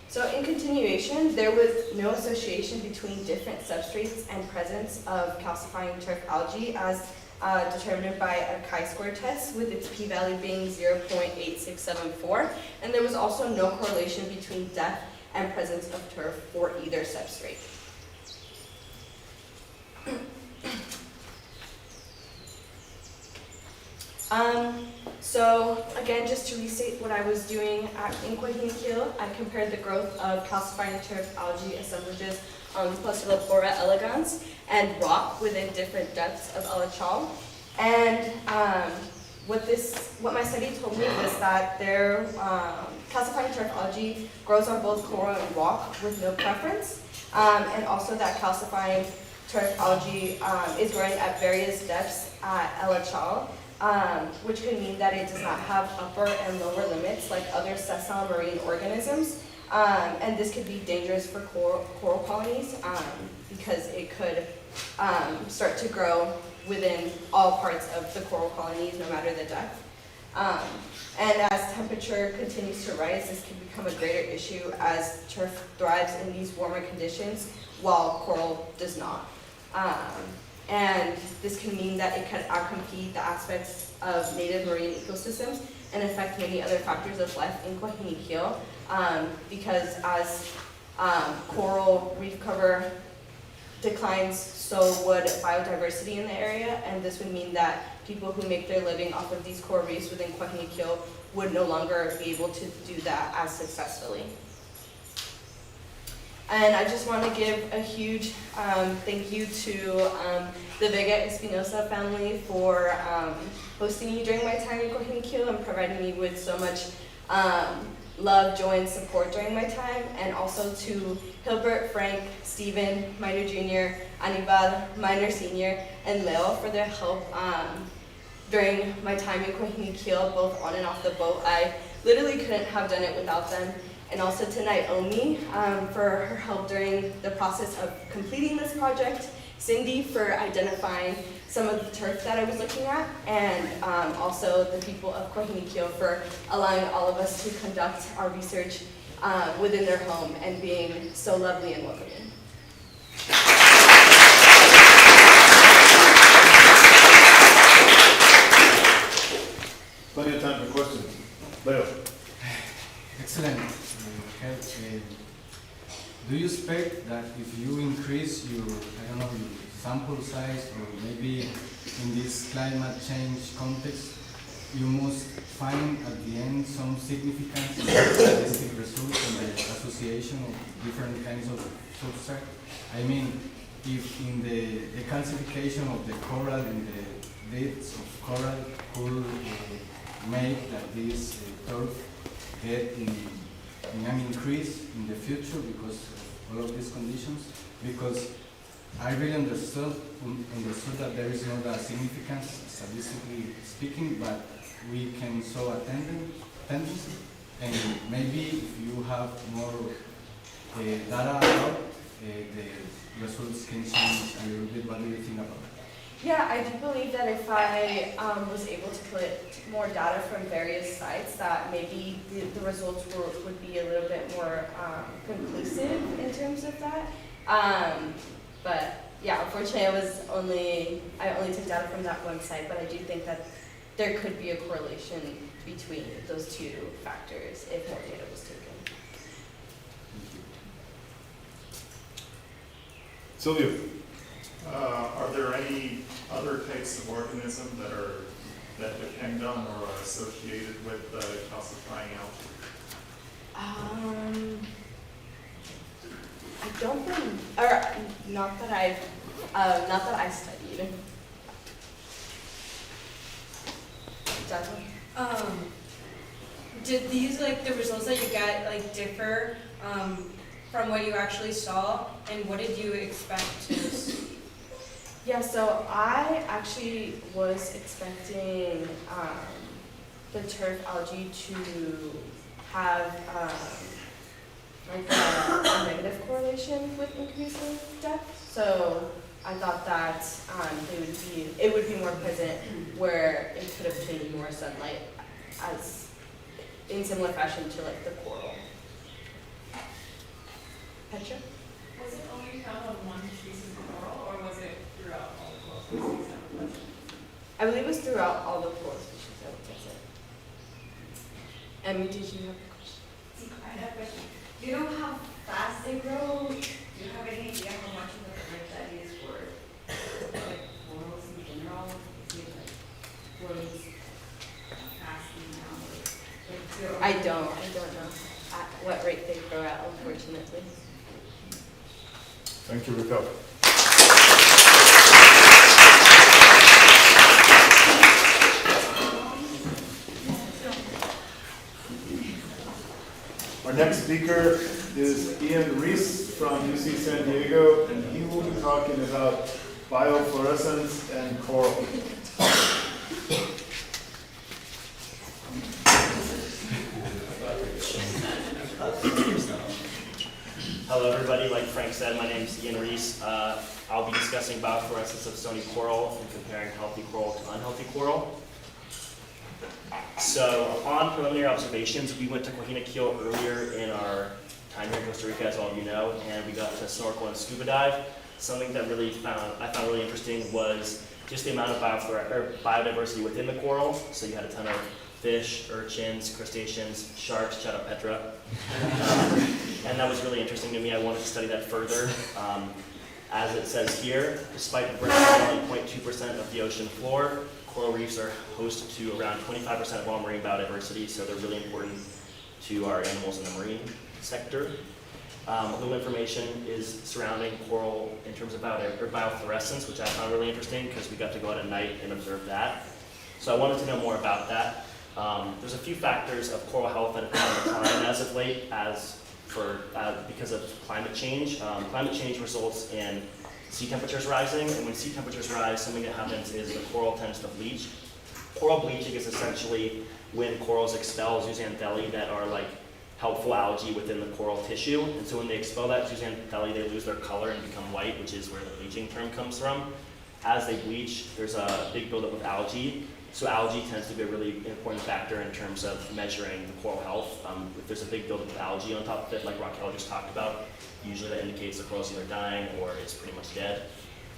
So in continuation, there was no association between different substrates and presence of calcifying turf algae as determined by a chi-square test, with its p-value being 0.8674, and there was also no correlation between depth and presence of turf for either substrate. So again, just to restate what I was doing in Coahuila, I compared the growth of calcifying turf algae assemblages on Placellopora elegans and rock within different depths of Elachal. And what my study told me was that their calcifying turf algae grows on both coral and rock with no preference, and also that calcifying turf algae is growing at various depths at Elachal, which could mean that it does not have upper and lower limits like other sessile marine organisms. And this could be dangerous for coral colonies because it could start to grow within all parts of the coral colonies, no matter the depth. And as temperature continues to rise, this can become a greater issue as turf thrives in these warmer conditions while coral does not. And this can mean that it can outcompete the aspects of native marine ecosystems and affect many other factors of life in Coahuila, because as coral reef cover declines, so would biodiversity in the area, and this would mean that people who make their living off of these coral reefs within Coahuila would no longer be able to do that as successfully. And I just want to give a huge thank you to the Vega Espinosa family for hosting me during my time in Coahuila and providing me with so much love, joy, and support during my time, and also to Hilbert, Frank, Steven, minor junior, Anibal, minor senior, and Leo for their help during my time in Coahuila, both on and off the boat. I literally couldn't have done it without them. And also to Naomi for her help during the process of completing this project, Cindy for identifying some of the turf that I was looking at, and also the people of Coahuila for allowing all of us to conduct our research within their home and being so lovely and welcoming. Plenty of time for questions. Leo. Excellent. Do you expect that if you increase your, your sample size, or maybe in this climate change context, you must find at the end some significance in statistic results and the association of different kinds of substrate? I mean, if in the calcification of the coral in the beds of coral could make that this turf get in an increase in the future because of all of these conditions, because I really understood that there is not a significance statistically speaking, but we can show a tendency, and maybe if you have more data about the results can change a little bit. What do you think about that? Yeah, I do believe that if I was able to collect more data from various sites, that maybe the results would be a little bit more conclusive in terms of that. But yeah, unfortunately, I only took data from that one site, but I do think that there could be a correlation between those two factors if more data was taken. Sylvia. Are there any other types of organisms that depend on or are associated with calcifying algae? I don't think, or not that I studied. Did these, the results that you get, differ from what you actually saw, and what did you expect to see? Yeah, so I actually was expecting the turf algae to have like a negative correlation with increasing depth. So I thought that it would be more present where it could obtain more sunlight, as in similar fashion to like the coral. Petra? Was it only found on one species of coral, or was it throughout all the coral species that were present? I believe it was throughout all the coral species that were present. Emmy, did you have a question? I have a question. Do you know how fast they grow? Do you have any idea how much of a threat that is for like corals in general? Is it like grows fast now? Like I don't know at what rate they grow at, unfortunately. Thank you, Rico. Our next speaker is Ian Reese from UC San Diego, and he will be talking about biofluorescence and coral. Hello everybody, like Frank said, my name is Ian Reese. I'll be discussing biofluorescence of stony coral and comparing healthy coral to unhealthy coral. So upon preliminary observations, we went to Cohina Keel earlier in our time here in Costa Rica, as all of you know, and we got to snorkel and scuba dive. Something that I found really interesting was just the amount of biodiversity within the coral. So you had a ton of fish, urchins, crustaceans, sharks, shout out Petra. And that was really interesting to me. I wanted to study that further. As it says here, despite representing only 0.2% of the ocean floor, coral reefs are host to around 25% of all marine biodiversity, so they're really important to our animals in the marine sector. A little information is surrounding coral in terms of biofluorescence, which I found really interesting because we got to go out at night and observe that. So I wanted to know more about that. There's a few factors of coral health that have come on decline as of late because of climate change. Climate change results in sea temperatures rising, and when sea temperatures rise, something that happens is the coral tends to bleach. Coral bleaching is essentially when corals expel zooxanthellae that are like helpful algae within the coral tissue, and so when they expel that zooxanthellae, they lose their color and become white, which is where the bleaching term comes from. As they bleach, there's a big buildup of algae. So algae tends to be a really important factor in terms of measuring the coral health. If there's a big buildup of algae on top of it, like Raquel just talked about, usually that indicates the coral's either dying or it's pretty much dead.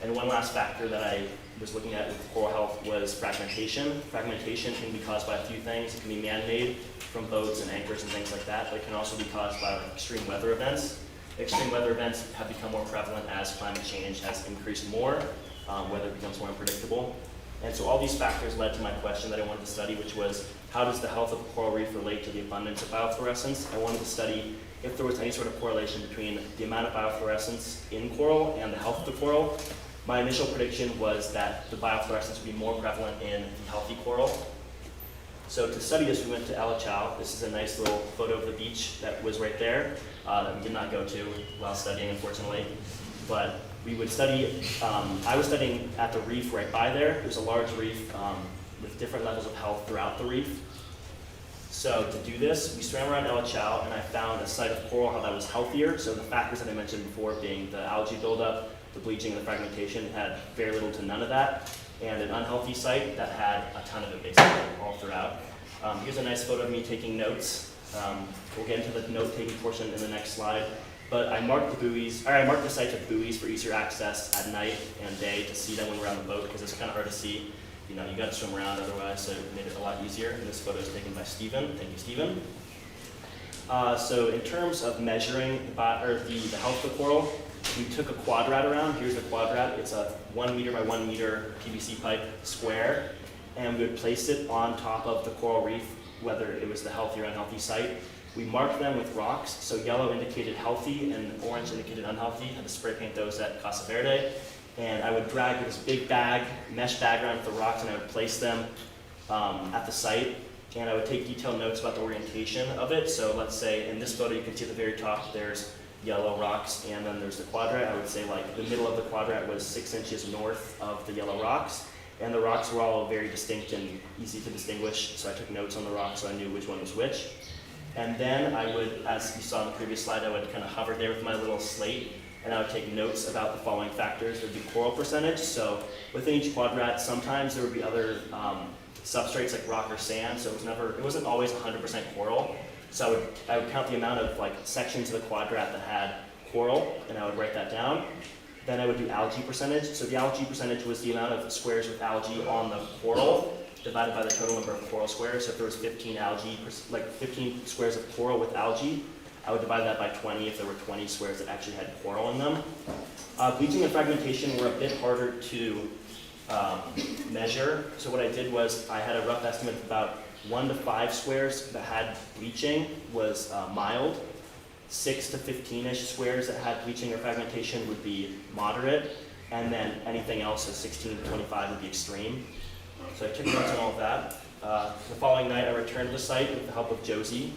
And one last factor that I was looking at with coral health was fragmentation. Fragmentation can be caused by a few things. It can be man-made from boats and anchors and things like that, but it can also be caused by extreme weather events. Extreme weather events have become more prevalent as climate change has increased more, weather becomes more unpredictable. And so all these factors led to my question that I wanted to study, which was, how does the health of a coral reef relate to the abundance of biofluorescence? I wanted to study if there was any sort of correlation between the amount of biofluorescence in coral and the health of the coral. My initial prediction was that the biofluorescence would be more prevalent in the healthy coral. So to study this, we went to El Chao. This is a nice little photo of the beach that was right there, that we did not go to while studying, unfortunately. But we would study, I was studying at the reef right by there. It was a large reef with different levels of health throughout the reef. So to do this, we swam around El Chao, and I found a site of coral how that was healthier. So the factors that I mentioned before being the algae buildup, the bleaching, and the fragmentation had very little to none of that. And an unhealthy site that had a ton of it basically all throughout. Here's a nice photo of me taking notes. We'll get into the note-taking portion in the next slide. But I marked the sites with buoys for easier access at night and day to see them when we're on the boat, because it's kind of hard to see. You know, you got to swim around otherwise, so it made it a lot easier. And this photo is taken by Stephen. Thank you, Stephen. So in terms of measuring the health of the coral, we took a quadrat around. Here's the quadrat. It's a 1 meter by 1 meter PVC pipe square, and we would place it on top of the coral reef, whether it was the healthy or unhealthy site. We marked them with rocks, so yellow indicated healthy and orange indicated unhealthy. I had to spray paint those at Casa Verde. And I would drag this big bag, mesh bag around with the rocks, and I would place them at the site. And I would take detailed notes about the orientation of it. So let's say in this photo, you can see at the very top, there's yellow rocks, and then there's the quadrat. I would say like the middle of the quadrat was 6 inches north of the yellow rocks. And the rocks were all very distinct and easy to distinguish, so I took notes on the rocks so I knew which one was which. And then I would, as you saw in the previous slide, I would kind of hover there with my little slate, and I would take notes about the following factors. There would be coral percentage, so within each quadrat, sometimes there would be other substrates like rock or sand, so it wasn't always 100% coral. So I would count the amount of like sections of the quadrat that had coral, and I would write that down. Then I would do algae percentage. So the algae percentage was the amount of squares with algae on the coral divided by the total number of coral squares. So if there was 15 squares of coral with algae, I would divide that by 20 if there were 20 squares that actually had coral in them. Bleaching and fragmentation were a bit harder to measure. So what I did was I had a rough estimate of about 1 to 5 squares that had bleaching was mild. 6 to 15-ish squares that had bleaching or fragmentation would be moderate, and then anything else, so 16 to 25 would be extreme. So I took notes on all of that. The following night I returned to the site with the help of Josie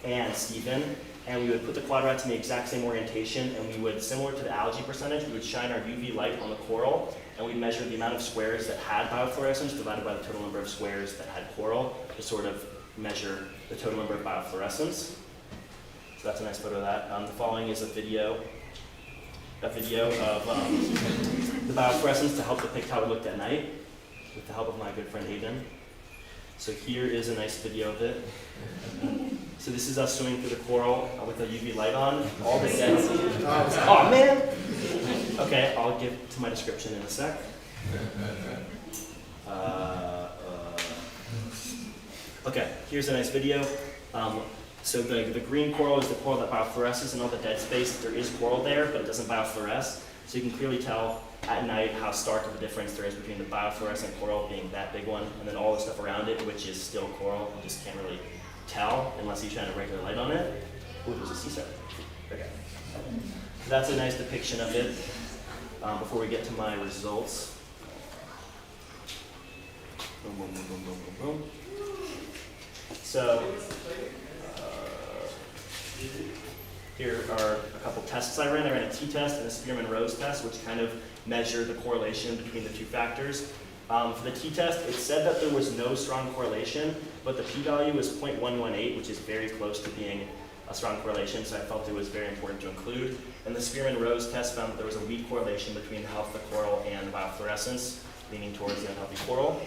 and Stephen, and we would put the quadrats in the exact same orientation, and we would, similar to the algae percentage, we would shine our UV light on the coral, and we'd measure the amount of squares that had biofluorescence divided by the total number of squares that had coral to sort of measure the total number of biofluorescence. So that's a nice photo of that. The following is a video of the biofluorescence to help depict how it looked at night with the help of my good friend Aiden. So here is a nice video of it. So this is us swimming through the coral with a UV light on. All the dead sea. Oh man! Okay, I'll get to my description in a sec. Okay, here's a nice video. So the green coral is the coral that biofluoresces in all the dead space. There is coral there, but it doesn't biofluoresce. So you can clearly tell at night how stark of a difference there is between the biofluorescent coral being that big one and then all the stuff around it, which is still coral. You just can't really tell unless you shine a regular light on it. Ooh, there's a sea star. Okay. So that's a nice depiction of it before we get to my results. Boom, boom, boom, boom, boom, boom, boom. So, here are a couple tests I ran. I ran a t-test and a Spearman-Rose test, which kind of measure the correlation between the two factors. For the t-test, it said that there was no strong correlation, but the p-value was 0.118, which is very close to being a strong correlation, so I felt it was very important to include. And the Spearman-Rose test found that there was a weak correlation between the health of the coral and biofluorescence, leaning towards the unhealthy coral.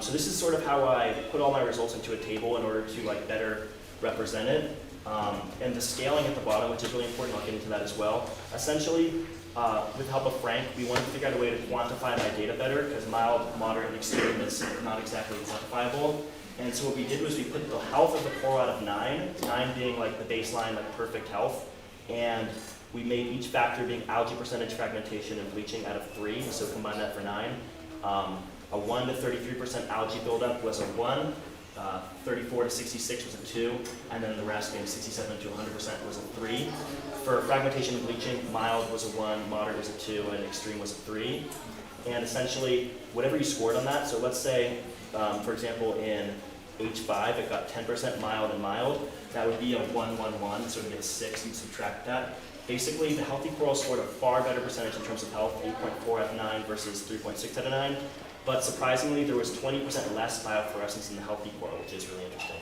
So this is sort of how I put all my results into a table in order to better represent it. And the scaling at the bottom, which is really important, I'll get into that as well. Essentially, with the help of Frank, we wanted to figure out a way to quantify my data better, because mild, moderate, and extreme is not exactly quantifiable. And so what we did was we put the health of the coral out of 9, 9 being the baseline, perfect health, and we made each factor being algae percentage, fragmentation, and bleaching out of 3, so combine that for 9. A 1 to 33% algae buildup was a 1, 34 to 66 was a 2, and then the rest being 67 to 100% was a 3. For fragmentation and bleaching, mild was a 1, moderate was a 2, and extreme was a 3. And essentially, whatever you scored on that, so let's say, for example, in H5, it got 10% mild and mild, that would be a 1, 1, 1, so it would get a 6, you'd subtract that. Basically, the healthy coral scored a far better percentage in terms of health, 8.4 out of 9 versus 3.6 out of 9. But surprisingly, there was 20% less biofluorescence in the healthy coral, which is really interesting.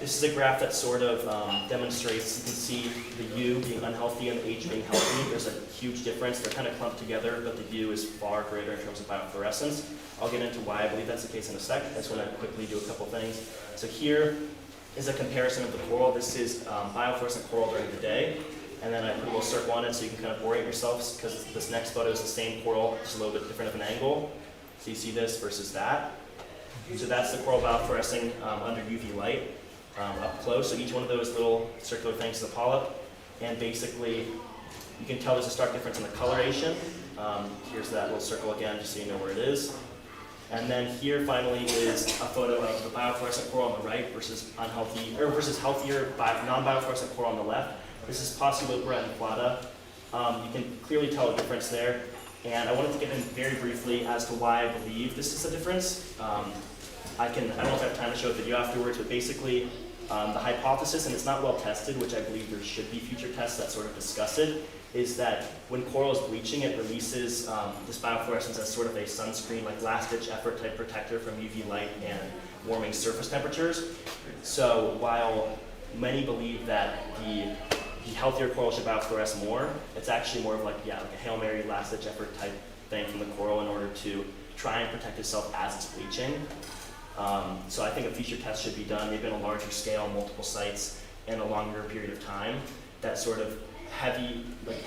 This is a graph that sort of demonstrates, you can see the U being unhealthy and the H being healthy. There's a huge difference. They're kind of clumped together, but the U is far greater in terms of biofluorescence. I'll get into why I believe that's the case in a sec. I just want to quickly do a couple things. So here is a comparison of the coral. This is biofluorescent coral during the day. And then I put a little circle on it so you can kind of orient yourselves, because this next photo is the same coral, just a little bit different of an angle. So you see this versus that. So that's the coral biofluorescing under UV light up close. So each one of those little circular things is a polyp. And basically, you can tell there's a stark difference in the coloration. Here's that little circle again, just so you know where it is. And then here finally is a photo of the biofluorescent coral on the right versus unhealthy, or versus healthier non-biofluorescent coral on the left. This is Passilopera and Plata. You can clearly tell a difference there. And I wanted to get in very briefly as to why I believe this is a difference. I don't know if I have time to show a video afterwards, but basically The hypothesis, and it's not well tested, which I believe there should be future tests that sort of discuss it, is that when coral is bleaching, it releases this biofluorescence as sort of a sunscreen, like last-ditch effort type protector from UV light and warming surface temperatures. So while many believe that the healthier coral should biofluoresce more, it's actually more of like a Hail Mary last-ditch effort type thing from the coral in order to try and protect itself as it's bleaching. So I think a future test should be done, maybe on a larger scale, multiple sites, in a longer period of time. That sort of heavy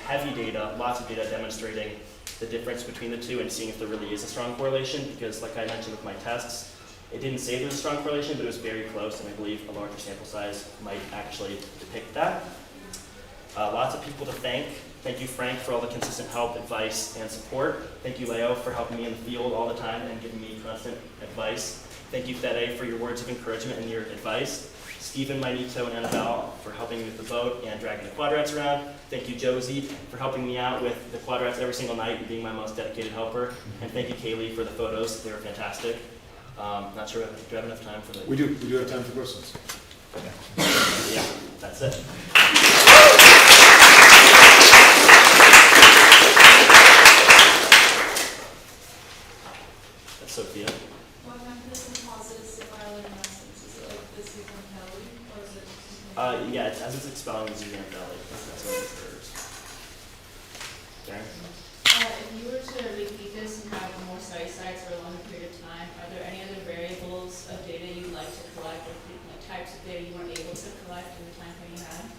data, lots of data demonstrating the difference between the two and seeing if there really is a strong correlation. Because, like I mentioned with my tests, it didn't say there was a strong correlation, but it was very close, and I believe a larger sample size might actually depict that. Lots of people to thank. Thank you, Frank, for all the consistent help, advice, and support. Thank you, Leo, for helping me in the field all the time and giving me constant advice. Thank you, Fede, for your words of encouragement and your advice. Stephen, Maynito, and Annabelle for helping me with the boat and dragging the quadrats around. Thank you, Josie, for helping me out with the quadrats every single night and being my most dedicated helper. And thank you, Kaylee, for the photos. They were fantastic. Not sure, do we have enough time for that? We do have time for questions. Okay. Yeah, that's it. That's Sophia. What mechanism causes bioluminescence? Is it like this is on Kelly, or is it something? Yeah, as it's expelling the Suzanne Valley, that's what it occurs. Karen? If you were to repeat this and have more study sites for a longer period of time, are there any other variables of data you'd like to collect, or like types of data you weren't able to collect in the time frame you had?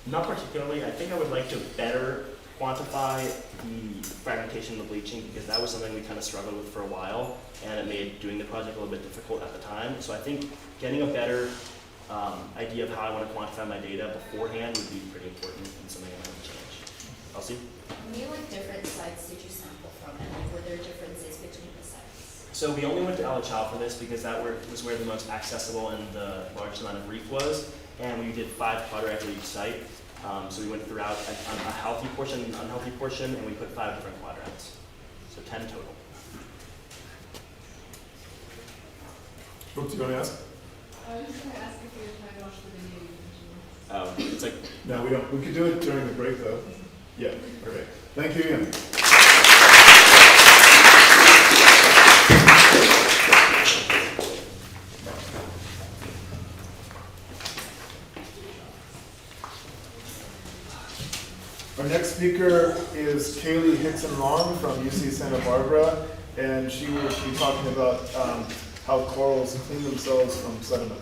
Not particularly. I think I would like to better quantify the fragmentation and the bleaching, because that was something we kind of struggled with for a while, and it made doing the project a little bit difficult at the time. So I think getting a better idea of how I want to quantify my data beforehand would be pretty important and something I want to change. Elsie? How many different sites did you sample from, and were there differences between the sites? So we only went to El Chao for this because that was where the most accessible and the largest amount of reef was, and we did 5 quadrats at each site. So we went throughout a healthy portion and an unhealthy portion, and we put 5 different quadrats. So 10 total. Brooke, do you want to ask? I was just going to ask if you were trying to watch the video. It's like... No, we don't. We could do it during the break, though. Yeah, okay. Thank you again. Our next speaker is Kaylee Hickson-Long from UC Santa Barbara, and she will be talking about how corals clean themselves from sediment.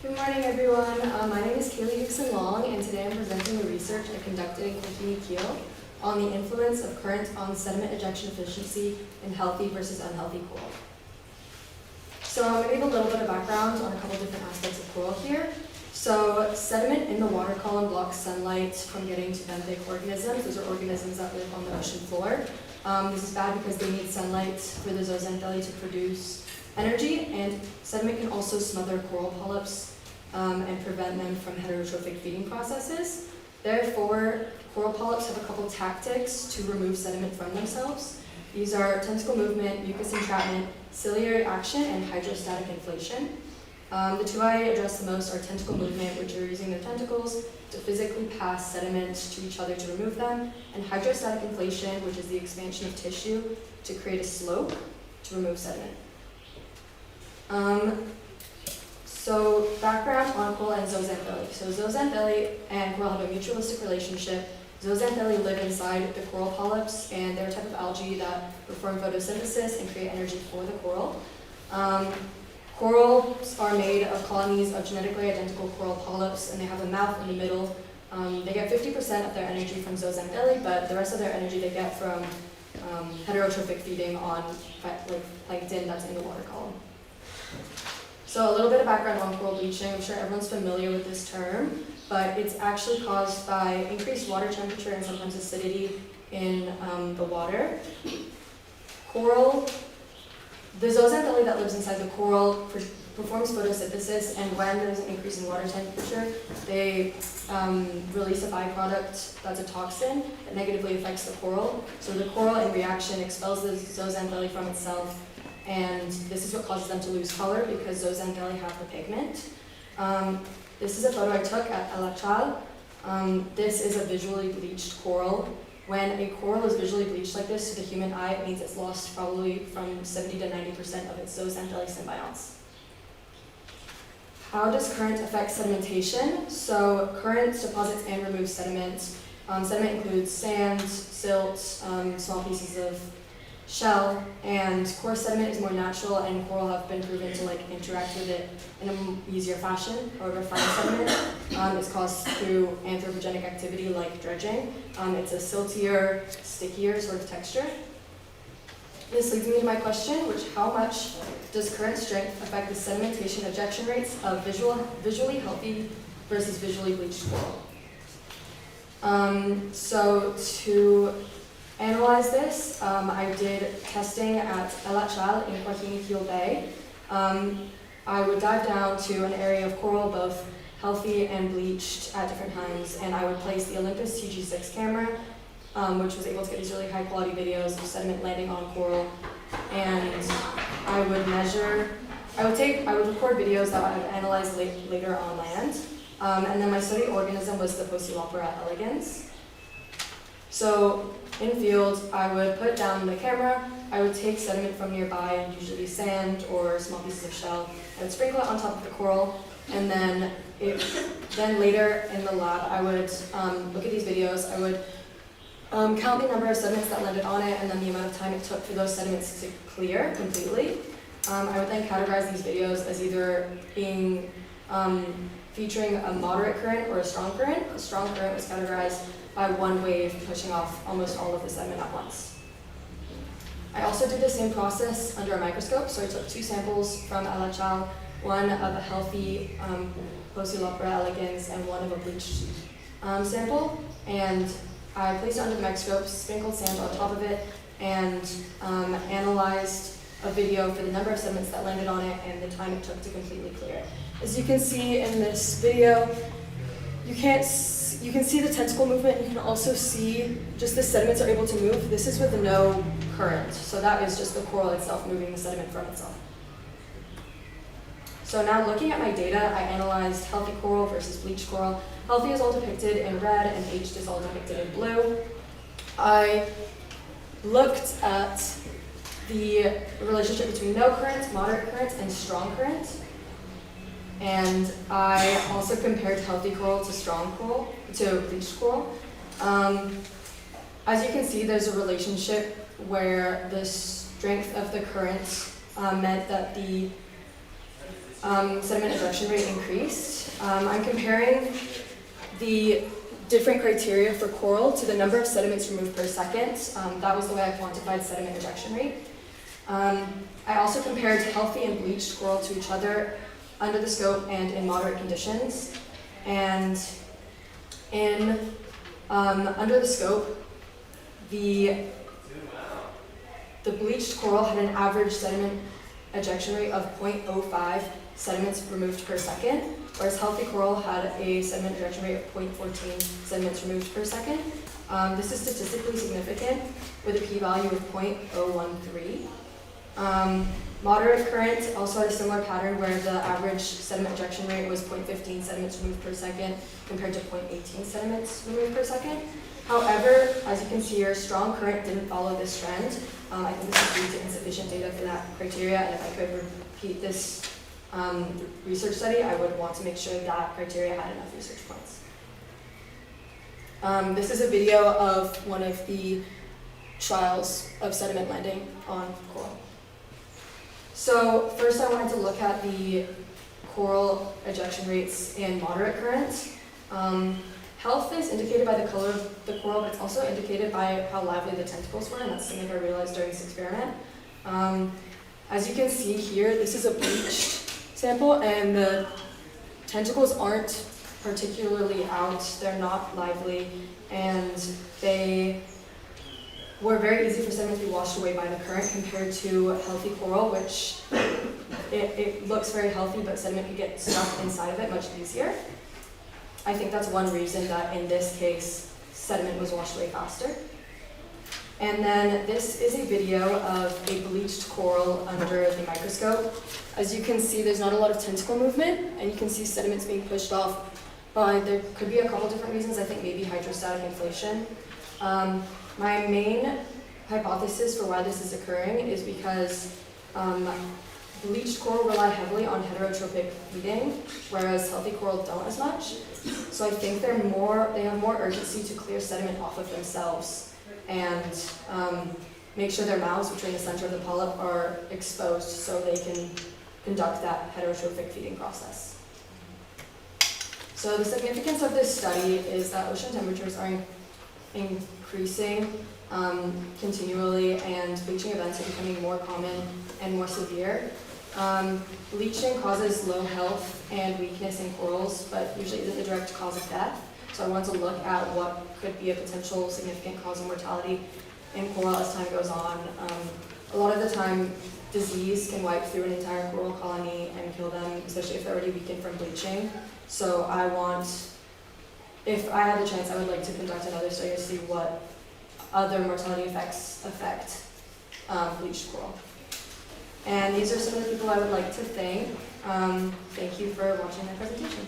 Good morning, everyone. My name is Kaylee Hickson-Long, and today I'm presenting the research I conducted in Kahini Keel on the influence of current on sediment ejection efficiency in healthy versus unhealthy coral. So I'm going to give a little bit of background on a couple different aspects of coral here. So sediment in the water column blocks sunlight from getting to benthic organisms. Those are organisms that live on the ocean floor. This is bad because they need sunlight for the zooxanthellae to produce energy, and sediment can also smother coral polyps and prevent them from heterotrophic feeding processes. Therefore, coral polyps have a couple tactics to remove sediment from themselves. These are tentacle movement, mucus entrapment, ciliary action, and hydrostatic inflation. The two I address the most are tentacle movement, which are using their tentacles to physically pass sediment to each other to remove them, and hydrostatic inflation, which is the expansion of tissue to create a slope to remove sediment. So background on coral and zooxanthellae. So zooxanthellae and coral have a mutualistic relationship. Zooxanthellae live inside the coral polyps, and they're a type of algae that perform photosynthesis and create energy for the coral. Corals are made of colonies of genetically identical coral polyps, and they have a mouth in the middle. They get 50% of their energy from zooxanthellae, but the rest of their energy they get from heterotrophic feeding on plankton that's in the water column. So a little bit of background on coral bleaching. I'm sure everyone's familiar with this term, but it's actually caused by increased water temperature and sometimes acidity in the water. The zooxanthellae that lives inside the coral performs photosynthesis, and when there's an increase in water temperature, they release a byproduct that's a toxin that negatively affects the coral. So the coral, in reaction, expels the zooxanthellae from itself and this is what causes them to lose color because zooxanthellae have the pigment. This is a photo I took at El Achal. This is a visually bleached coral. When a coral is visually bleached like this to the human eye, it means it's lost probably from 70 to 90% of its zooxanthellae symbionts. How does current affect sedimentation? So current deposits and removes sediment. Sediment includes sand, silt, small pieces of shell, and coarse sediment is more natural, and coral have been proven to interact with it in an easier fashion. However, fine sediment is caused through anthropogenic activity like dredging. It's a siltier, stickier sort of texture. This leads me to my question, how much does current strength affect the sedimentation ejection rates of visually healthy versus visually bleached coral? So to analyze this, I did testing at El Achal in Guajiniquil Bay. I would dive down to an area of coral, both healthy and bleached at different times, and I would place the Olympus TG6 camera, which was able to get these really high quality videos of sediment landing on coral, and I would record videos that I would analyze later on land, and then my study organism was the Posilophora elegans. So in field, I would put down the camera, I would take sediment from nearby, usually sand or small pieces of shell, I would sprinkle it on top of the coral, and then later in the lab, I would look at these videos, I would count the number of sediments that landed on it, and then the amount of time it took for those sediments to clear completely. I would then categorize these videos as either being featuring a moderate current or a strong current. A strong current was categorized by one wave pushing off almost all of the sediment at once. I also did the same process under a microscope, so I took 2 samples from El Achal, one of a healthy Posilophora elegans and one of a bleached sample, and I placed it under the microscope, sprinkled sand on top of it, and analyzed a video for the number of sediments that landed on it and the time it took to completely clear it. As you can see in this video, you can see the tentacle movement. You can also see just the sediments are able to move. This is with no current, so that is just the coral itself moving the sediment from itself. So now looking at my data, I analyzed healthy coral versus bleached coral. Healthy is all depicted in red and aged is all depicted in blue. I looked at the relationship between no current, moderate current, and strong current. And I also compared healthy coral to strong coral, to bleached coral. As you can see, there's a relationship where the strength of the current meant that the sediment ejection rate increased. I'm comparing the different criteria for coral to the number of sediments removed per second. That was the way I quantified sediment ejection rate. I also compared healthy and bleached coral to each other under the scope and in moderate conditions. And in under the scope, the bleached coral had an average sediment ejection rate of 0.05 sediments removed per second, whereas healthy coral had a sediment ejection rate of 0.14 sediments removed per second. This is statistically significant with a p-value of 0.013. Moderate current also had a similar pattern where the average sediment ejection rate was 0.15 sediments removed per second compared to 0.18 sediments removed per second. However, as you can see here, strong current didn't follow this trend. I think this is due to insufficient data for that criteria, and if I could repeat this research study, I would want to make sure that criteria had enough research points. This is a video of one of the trials of sediment landing on coral. So first I wanted to look at the coral ejection rates in moderate current. Health is indicated by the color of the coral, but it's also indicated by how lively the tentacles were, and that's something I realized during this experiment. As you can see here, this is a bleached sample, and the tentacles aren't particularly out, they're not lively, and they were very easy for sediment to be washed away by the current compared to healthy coral, which it looks very healthy, but sediment could get stuck inside of it much easier. I think that's one reason that in this case, sediment was washed away faster. And then this is a video of a bleached coral under the microscope. As you can see, there's not a lot of tentacle movement, and you can see sediments being pushed off by, there could be a couple different reasons. I think maybe hydrostatic inflation. My main hypothesis for why this is occurring is because bleached coral rely heavily on heterotrophic feeding, whereas healthy coral don't as much. So I think they have more urgency to clear sediment off of themselves and make sure their mouths, which are in the center of the polyp, are exposed so they can conduct that heterotrophic feeding process. So the significance of this study is that ocean temperatures are increasing continually, and bleaching events are becoming more common and more severe. Bleaching causes low health and weakness in corals, but usually isn't the direct cause of death. So I wanted to look at what could be a potential significant cause of mortality in coral as time goes on. A lot of the time, disease can wipe through an entire coral colony and kill them, especially if they're already weakened from bleaching. So if I had the chance, I would like to conduct another study to see what other mortality effects affect bleached coral. And these are some of the people I would like to thank. Thank you for watching my presentation.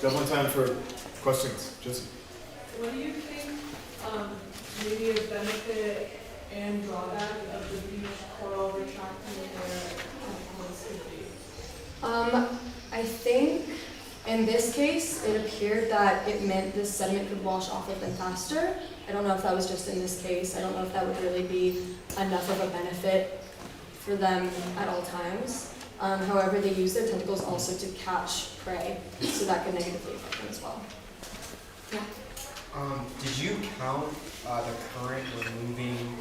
Definitely time for questions. Josie. What do you think maybe a benefit and drawback of the bleached coral retracting their tentacles could be? I think in this case, it appeared that it meant the sediment could wash off of them faster. I don't know if that was just in this case. I don't know if that would really be enough of a benefit for them at all times. However, they use their tentacles also to catch prey, so that could negatively affect them as well. Yeah. Did you count the current removing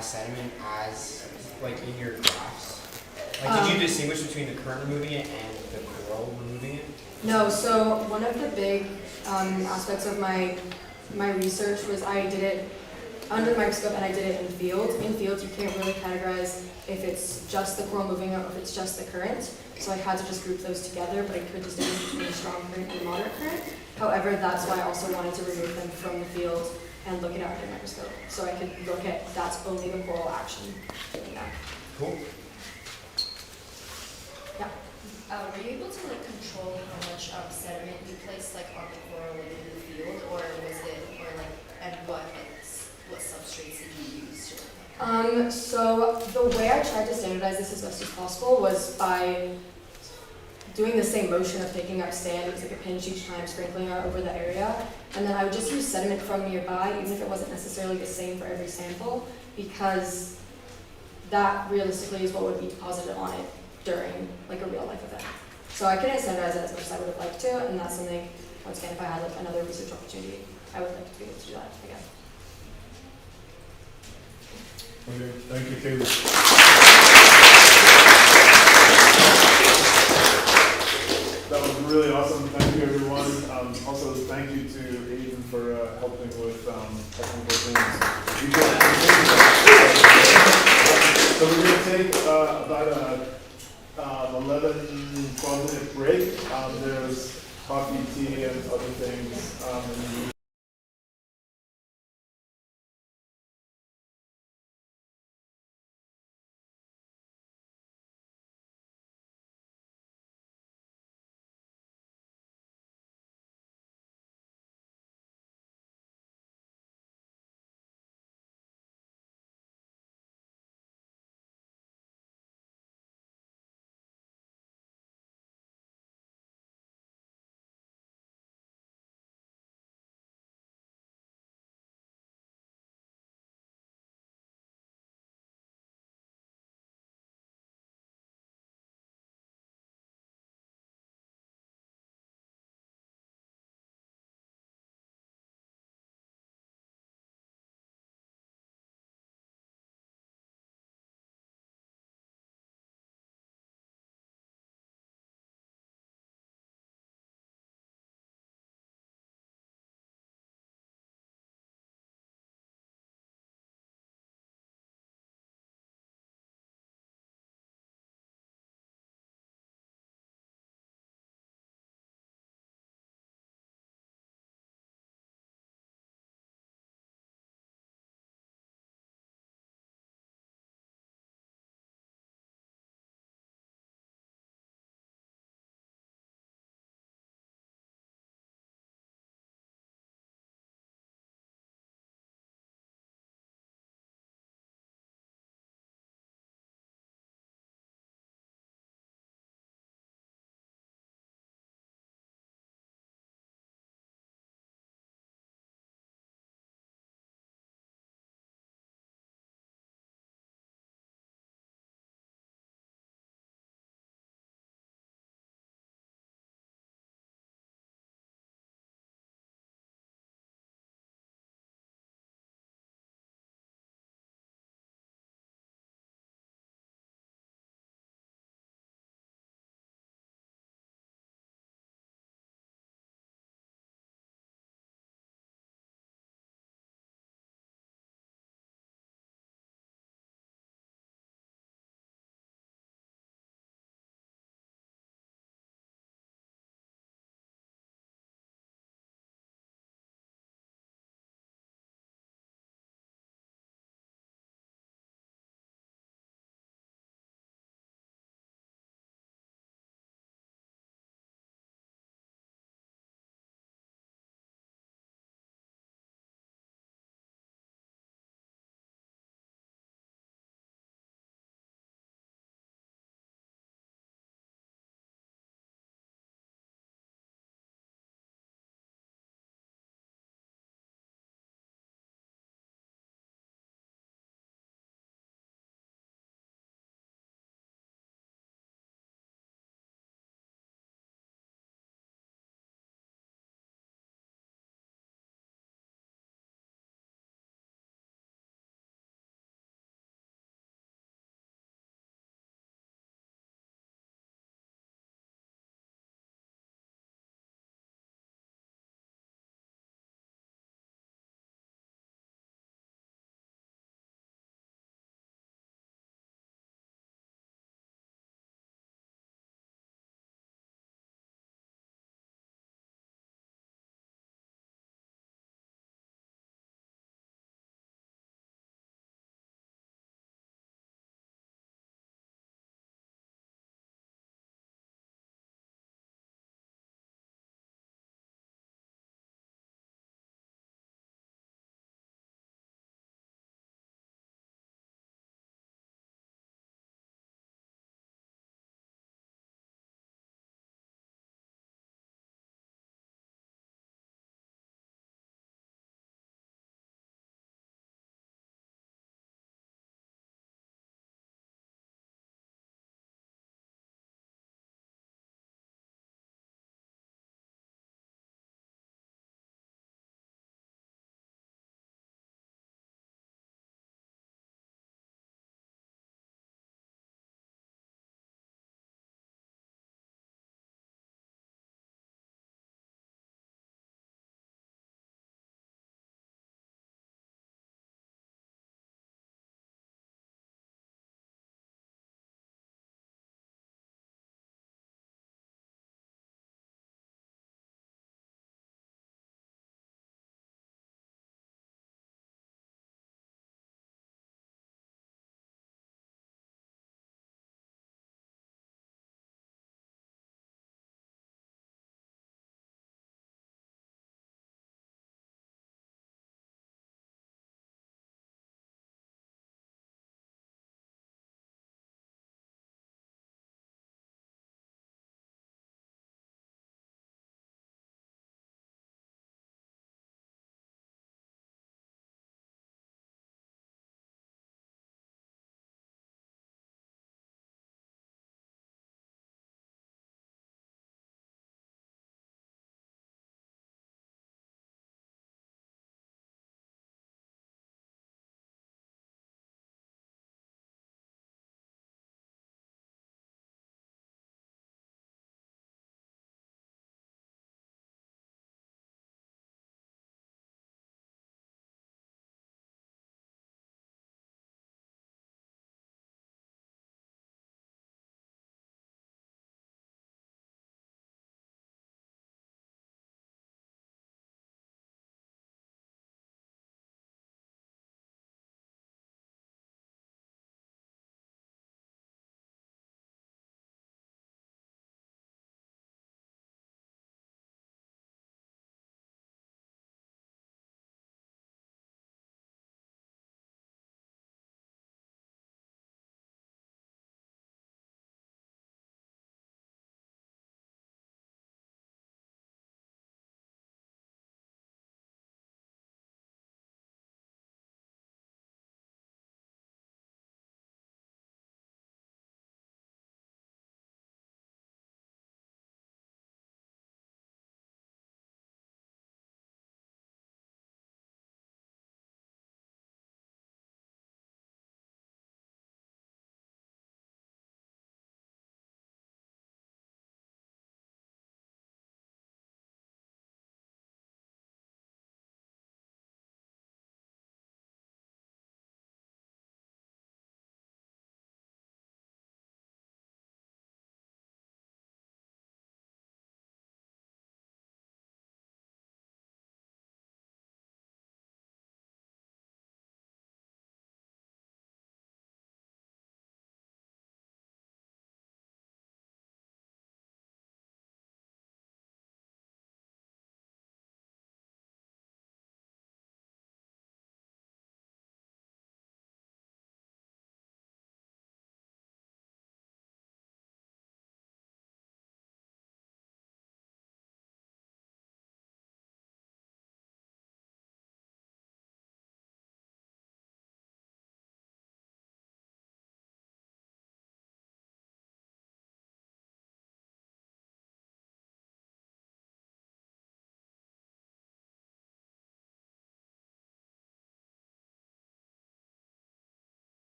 sediment as, like, in your graphs? Like, did you distinguish between the current removing it and the coral removing it? No, so one of the big aspects of my research was I did it under the microscope and I did it in field. In field, you can't really categorize if it's just the coral moving or if it's just the current. So I had to just group those together, but I could distinguish between strong current and moderate current. However, that's why I also wanted to remove them from the field and look at it under the microscope. So I could look at that's only the coral action doing that. Cool. Yeah. Were you able to like control how much sediment you placed like on the coral like, in the field, or was it, or like, and what substrates did you use to? So the way I tried to standardize this as best as possible was by doing the same motion of picking up sand. It was like a pinch each time, sprinkling it over the area, and then I would just use sediment from nearby, even if it wasn't necessarily the same for every sample, because that realistically is what would be deposited on it during like a real life event. So I couldn't standardize it as much as I would have liked to, and that's something, once again, if I had like another research opportunity, I would like to be able to do that again. Okay, thank you, Caleb. That was really awesome. Thank you, everyone. Also, thank you to Aiden for helping with technical things. So we're going to take about a 11, 12-minute break. There's coffee, tea, and other things.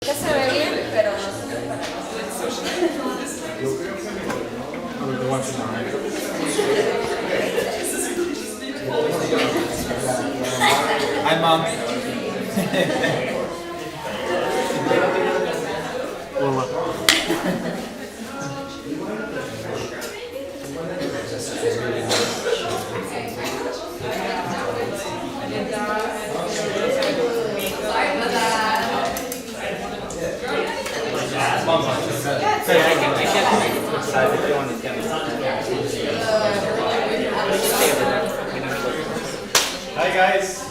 Que se ve bien, pero no sé para Hi, Mom. Hi guys.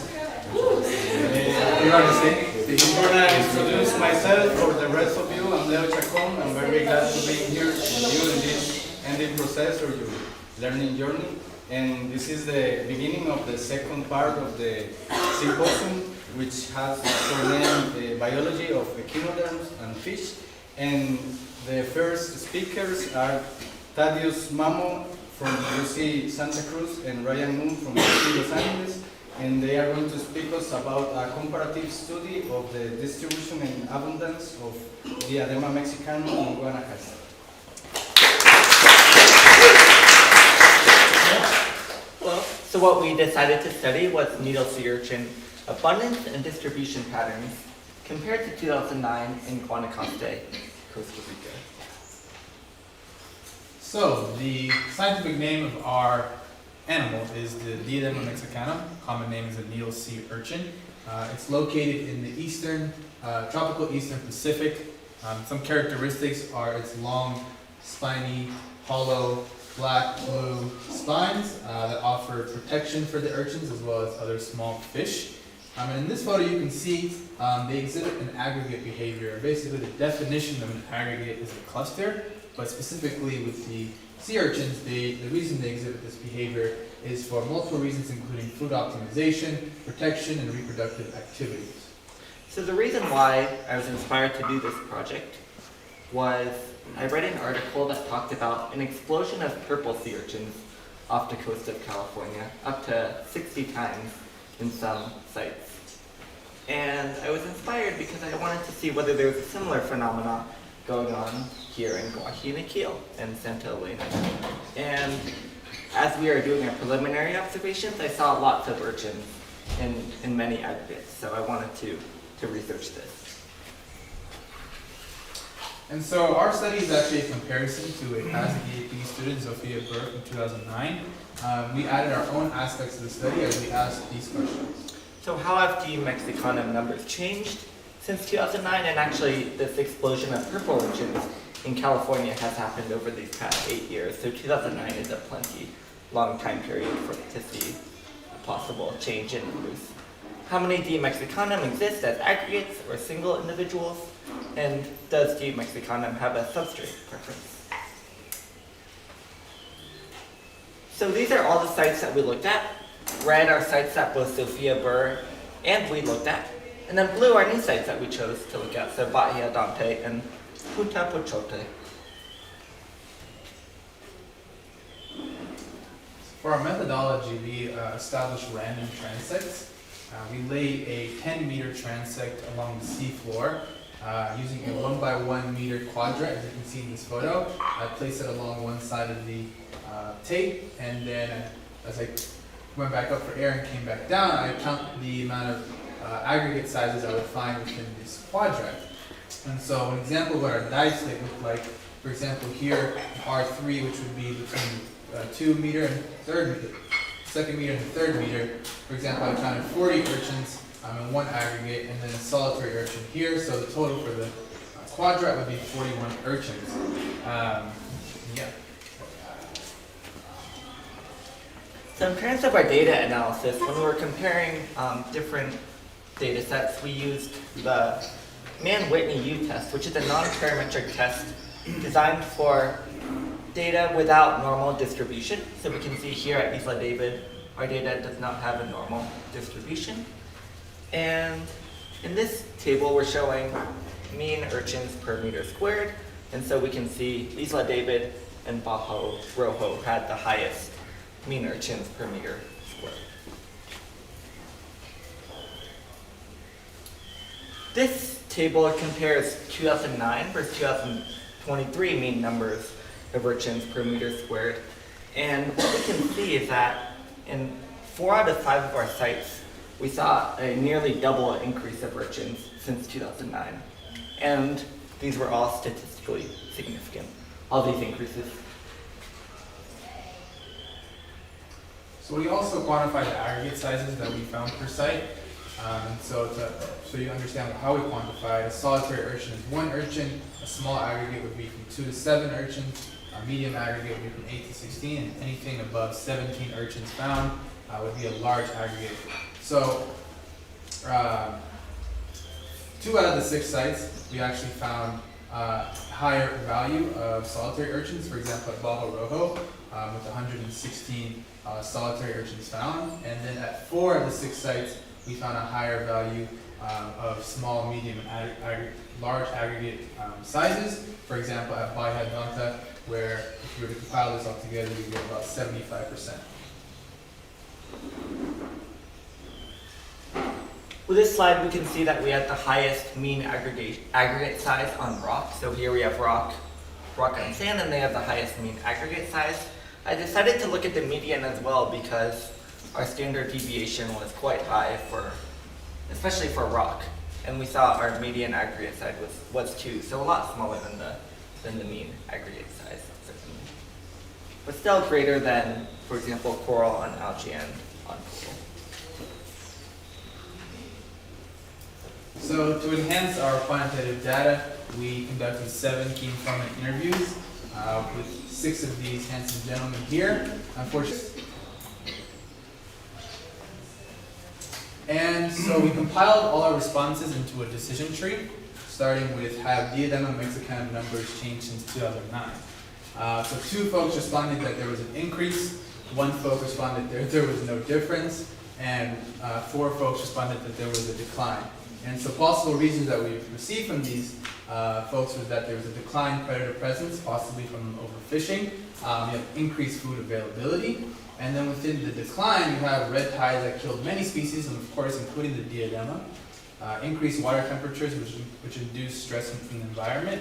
Before I introduce myself for the rest of you, I'm Leo Chacon. I'm very glad to be here with you in this ending process or your learning journey. And this is the beginning of the second part of the symposium, which has for name the biology of echinoderms and fish. And the first speakers are Thaddeus Mamo from UC Santa Cruz and Ryan Moon from UC Los Angeles. And they are going to speak us about a comparative study of the distribution and abundance of Diadema mexicanum in Guanacaste. Well, so what we decided to study was needle sea urchin abundance and distribution patterns compared to 2009 in Guanacaste, Costa Rica. So, the scientific name of our animal is the Diadema mexicanum. Common name is the needle sea urchin. It's located in the eastern, tropical eastern Pacific. Some characteristics are its long, spiny, hollow, black, blue spines that offer protection for the urchins as well as other small fish. And in this photo you can see they exhibit an aggregate behavior. Basically the definition of an aggregate is a cluster, but specifically with the sea urchins, the reason they exhibit this behavior is for multiple reasons, including food optimization, protection, and reproductive activities. So the reason why I was inspired to do this project was I read an article that talked about an explosion of purple sea urchins off the coast of California, up to 60 times in some sites. And I was inspired because I wanted to see whether there was a similar phenomenon going on here in Guayaquil and Santa Elena. And as we are doing our preliminary observations, I saw lots of urchins in many aggregates, so I wanted to research this. And so our study is actually a comparison to a past DAP student, Sophia Burr, from 2009. We added our own aspects of the study as we asked these questions. So how have D. mexicanum numbers changed since 2009? And actually this explosion of purple urchins in California has happened over these past 8 years. So 2009 is a plenty long time period to see a possible change in numbers. How many D. mexicanum exist as aggregates or single individuals? And does D. mexicanum have a substrate preference? So these are all the sites that we looked at. Red are sites that both Sophia Burr and we looked at. And then blue are new sites that we chose to look at, so Bahia Dante and Punta Pochote. For our methodology, we established random transects. We laid a 10-meter transect along the seafloor using a 1 by 1 meter quadrant, as you can see in this photo. I placed it along one side of the tape, and then as I went back up for air and came back down, I count the amount of aggregate sizes I would find within this quadrant. And so an example of what our dive slate looked like, for example here, R3, which would be between 2 meter and second meter and third meter. For example, I counted 40 urchins in one aggregate and then a solitary urchin here. So the total for the quadrant would be 41 urchins. Yeah. So in terms of our data analysis, when we were comparing different data sets, we used the Mann-Whitney U-test, which is a non-parametric test designed for data without normal distribution. So we can see here at Isla David, our data does not have a normal distribution. And in this table, we're showing mean urchins per meter squared. And so we can see Isla David and Bajo Rojo had the highest mean urchins per meter squared. This table compares 2009 versus 2023 mean numbers of urchins per meter squared. And what we can see is that in 4 out of 5 of our sites, we saw a nearly double increase of urchins since 2009. And these were all statistically significant, all these increases. So we also quantify the aggregate sizes that we found per site. So you understand how we quantify, a solitary urchin is 1 urchin, a small aggregate would be from 2 to 7 urchins, a medium aggregate would be from 8 to 16, and anything above 17 urchins found would be a large aggregate. So 2 out of the 6 sites, we actually found higher value of solitary urchins, for example at Baba Rojo, with 116 solitary urchins found. And then at 4 of the 6 sites, we found a higher value of small, medium, and large aggregate sizes. For example, at Baja Donta, where if you were to compile this all together, you get about 75%. With this slide, we can see that we had the highest mean aggregate size on rock. So here we have rock and sand, and they have the highest mean aggregate size. I decided to look at the median as well because our standard deviation was quite high especially for rock. And we saw our median aggregate size was 2, so a lot smaller than the mean aggregate size, certainly. But still greater than, for example, coral on algae and on coral. So to enhance our quantitative data, we conducted 7 key informant interviews with 6 of these handsome gentlemen here. Unfortunately. And so we compiled all our responses into a decision tree, starting with have Diadema mexicana numbers changed since 2009. So 2 folks responded that there was an increase, 1 folk responded there was no difference, and 4 folks responded that there was a decline. And so possible reasons that we received from these folks was that there was a decline in predator presence, possibly from overfishing. You have increased food availability. And then within the decline, you have red tides that killed many species, and of course, including the Diadema. Increased water temperatures, which induce stress from the environment.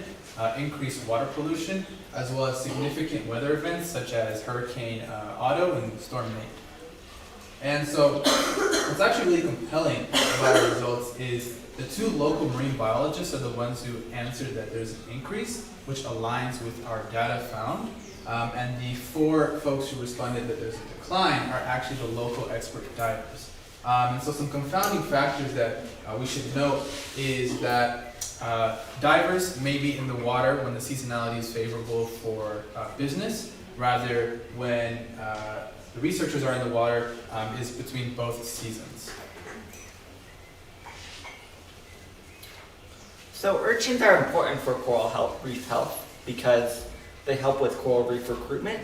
Increased water pollution, as well as significant weather events such as Hurricane Otto and Storm Nate. And so what's actually really compelling about our results is the 2 local marine biologists are the ones who answered that there's an increase, which aligns with our data found. And the 4 folks who responded that there's a decline are actually the local expert divers. And so some confounding factors that we should note is that divers may be in the water when the seasonality is favorable for business, rather when the researchers are in the water is between both seasons. So urchins are important for coral reef health because they help with coral reef recruitment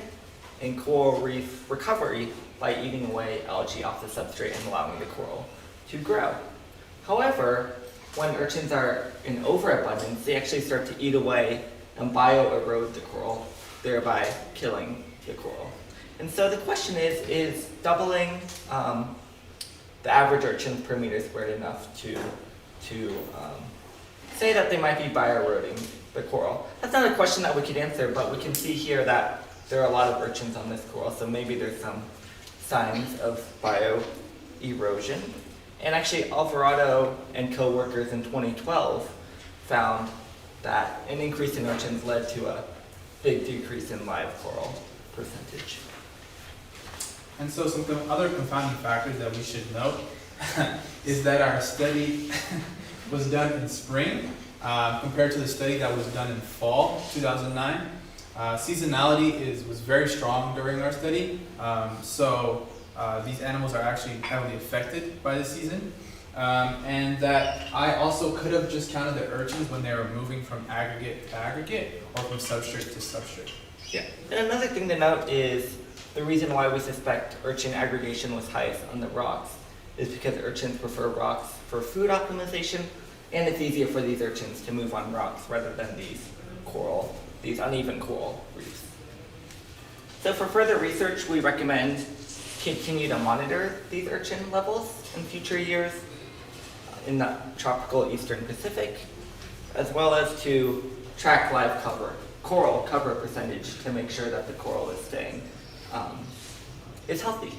and coral reef recovery by eating away algae off the substrate and allowing the coral to grow. However, when urchins are in overabundance, they actually start to eat away and bio-erode the coral, thereby killing the coral. And so the question is doubling the average urchins per meter squared enough to say that they might be bio-eroding the coral? That's not a question that we could answer, but we can see here that there are a lot of urchins on this coral, so maybe there's some signs of bio-erosion. And actually, Alvarado and co-workers in 2012 found that an increase in urchins led to a big decrease in live coral percentage. And so some other confounding factors that we should note is that our study was done in spring compared to the study that was done in fall 2009. Seasonality was very strong during our study, so these animals are actually heavily affected by the season. And that I also could have just counted the urchins when they were moving from aggregate to aggregate or from substrate to substrate. Yeah, and another thing to note is the reason why we suspect urchin aggregation was highest on the rocks is because urchins prefer rocks for food optimization, and it's easier for these urchins to move on rocks rather than these uneven coral reefs. So for further research, we recommend continue to monitor these urchin levels in future years in the tropical Eastern Pacific, as well as to track live coral cover percentage to make sure that the coral is staying, is healthy.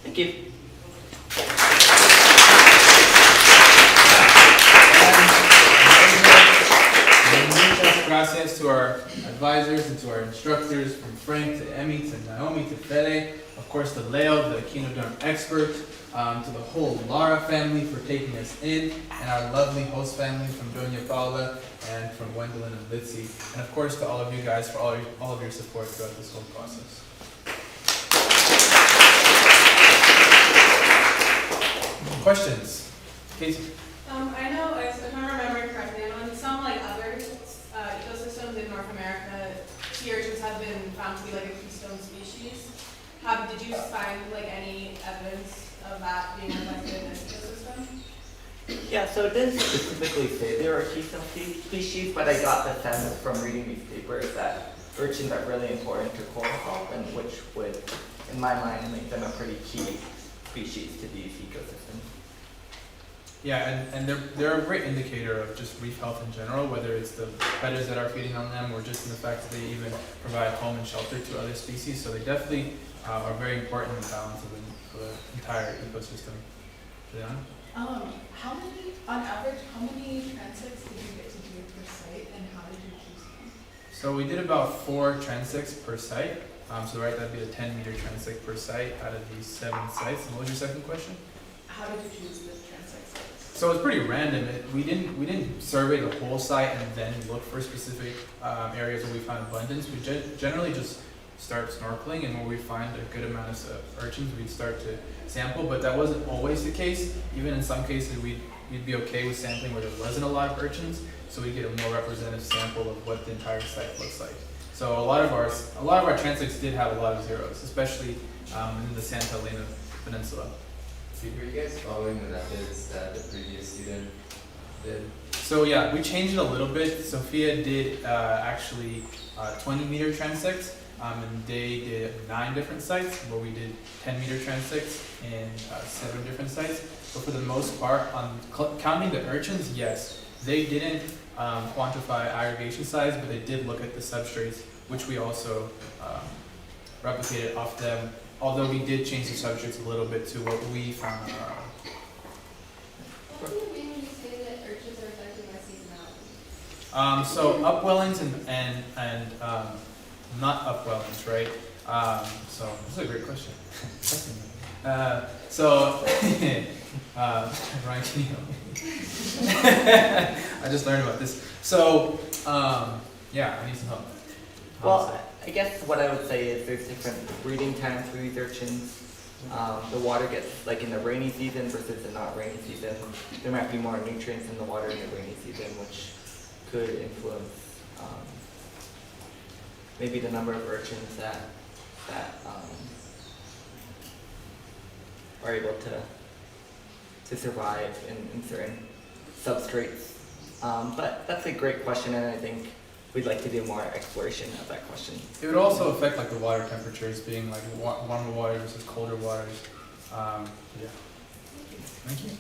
Thank you. Muchas gracias to our advisors and to our instructors, from Frank to Emmy to Naomi to Fede, of course to Leo, the echinoderm expert, to the whole Lara family for taking us in, and our lovely host family from Doña Paula and from Gwendolyn and Litzy, and of course to all of you guys for all of your support throughout this whole process. Questions? Casey? I know, if I remember correctly, on some like other ecosystems in North America, sea urchins have been found to be like a keystone species. Did you find like any evidence of that being reflected in this ecosystem? Yeah, so it didn't specifically say they were a keystone species, but I got the sense from reading these papers that urchins are really important to coral health, and which would, in my mind, make them a pretty key species to these ecosystems. Yeah, and they're a great indicator of just reef health in general, whether it's the predators that are feeding on them or just in the fact that they even provide home and shelter to other species. So they definitely are very important in the balance of the entire ecosystem. Leon? On average, how many transects did you get to do per site, and how did you choose them? So we did about 4 transects per site. So right, that'd be a 10-meter transect per site out of these 7 sites. And what was your second question? How did you choose the transect sites? So it's pretty random. We didn't survey the whole site and then look for specific areas where we found abundance. We generally just start snorkeling, and when we find a good amount of urchins, we'd start to sample. But that wasn't always the case. Even in some cases, we'd be okay with sampling where there wasn't a lot of urchins, so we get a more representative sample of what the entire site looks like. So a lot of our transects did have a lot of zeros, especially in the Santa Elena Peninsula. Were you guys following the methods that the previous student did? So yeah, we changed it a little bit. Sophia did actually 20-meter transects, and they did 9 different sites, where we did 10-meter transects in 7 different sites. But for the most part, on counting the urchins, yes, they didn't quantify aggregation size, but they did look at the substrates, which we also replicated off them. Although we did change the substrates a little bit to what we found on our own. What do you mean when you say that urchins are affected by seasonality? So upwellings and not upwellings, right? So this is a great question. Ryan, can you help me? I just learned about this. So yeah, I need some help. Well, I guess what I would say is there's different breeding times for these urchins. The water gets, like in the rainy season versus the not rainy season, there might be more nutrients in the water in the rainy season, which could influence maybe the number of urchins that are able to survive in certain substrates. But that's a great question, and I think we'd like to do more exploration of that question. It would also affect like the water temperatures, being like warmer water versus colder waters. Yeah. Thank you.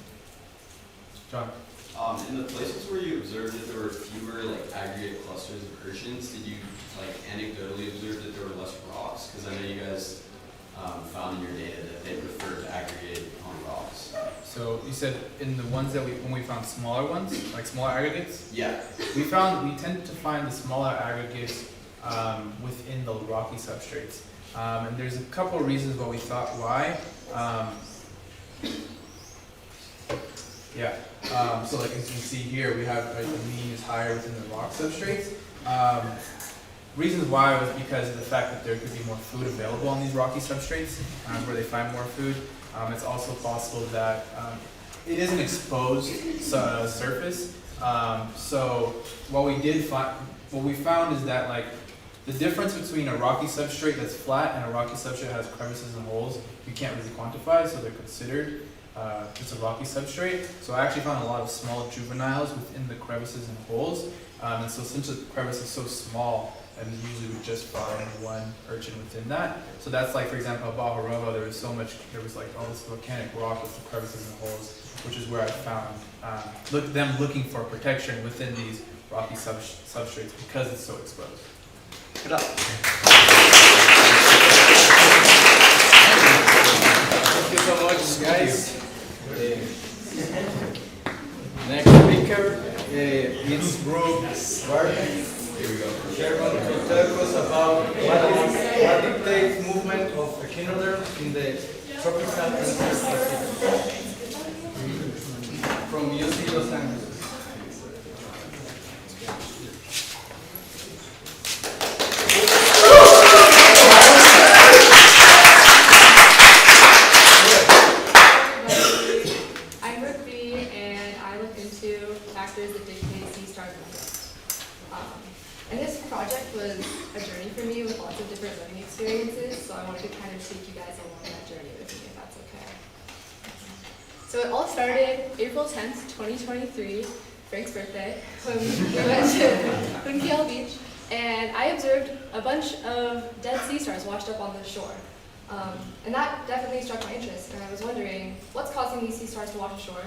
John. In the places where you observed that there were fewer like aggregate clusters of urchins, did you like anecdotally observe that there were less rocks? Because I know you guys found in your data that they prefer to aggregate on rocks. So you said in the ones that when we found smaller ones, like smaller aggregates? Yeah. We tended to find the smaller aggregates within the rocky substrates. And there's a couple of reasons why we thought why. So like as you can see here, we have the mean is higher within the rock substrates. Reasons why was because of the fact that there could be more food available on these rocky substrates, where they find more food. It's also possible that it is an exposed surface. So what we found is that like the difference between a rocky substrate that's flat and a rocky substrate that has crevices and holes, you can't really quantify, so they're considered just a rocky substrate. So I actually found a lot of small juveniles within the crevices and holes. And so since the crevice is so small, and usually we just find one urchin within that. So that's like, for example, Baharova, there was like all this volcanic rock with the crevices and holes, which is where I found them looking for protection within these rocky substrates because it's so exposed. Good up. Thank you so much, guys. Next speaker is Brooke Barton. They're going to tell us about what dictates movement of echinoderms in the tropical and Pacific. From UC Los Angeles. Factors that dictate sea star movement. And this project was a journey for me with lots of different learning experiences, so I wanted to kind of take you guys along that journey with me, if that's okay. So it all started April 10th, 2023, Frank's birthday, when we went to Punkiel Beach, and I observed a bunch of dead sea stars washed up on the shore. And that definitely struck my interest, and I was wondering what's causing these sea stars to wash ashore.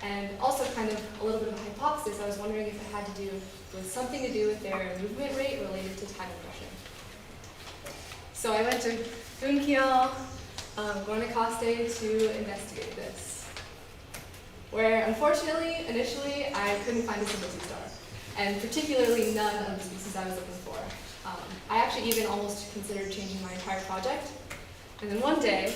And also kind of a little bit of a hypothesis, I was wondering if it had to do with something to do with their movement rate related to tidal motion. So I went to Punkiel, Guanacaste to investigate this, where unfortunately, initially, I couldn't find a single sea star, and particularly none of the species I was looking for. I actually even almost considered changing my entire project, and then one day,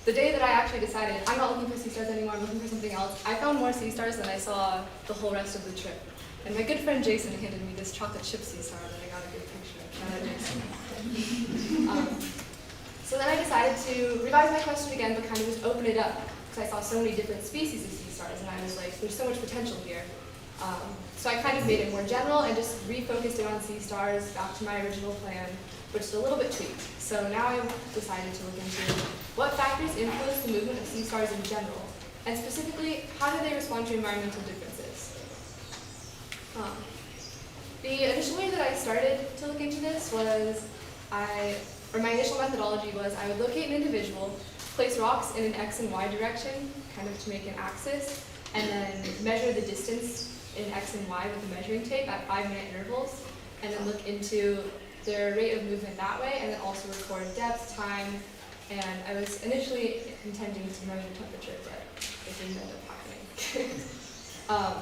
the day that I actually decided, I'm not looking for sea stars anymore, I'm looking for something else, I found more sea stars than I saw the whole rest of the trip. And my good friend Jason handed me this chocolate chip sea star that I got a good picture of. Shout out Jason. So then I decided to revise my question again, but kind of just open it up, because I saw so many different species of sea stars, and I was like, there's so much potential here. So I kind of made it more general and just refocused it on sea stars, back to my original plan, which is a little bit tweaked. So now I've decided to look into what factors influence the movement of sea stars in general, and specifically, how do they respond to environmental differences? The initial way that I started to look into this was, my initial methodology was I would locate an individual, place rocks in an X and Y direction, kind of to make an axis, and then measure the distance in X and Y with a measuring tape at 5-minute intervals, and then look into their rate of movement that way, and then also record depth, time, and I was initially intending to measure temperature, but it didn't end up happening.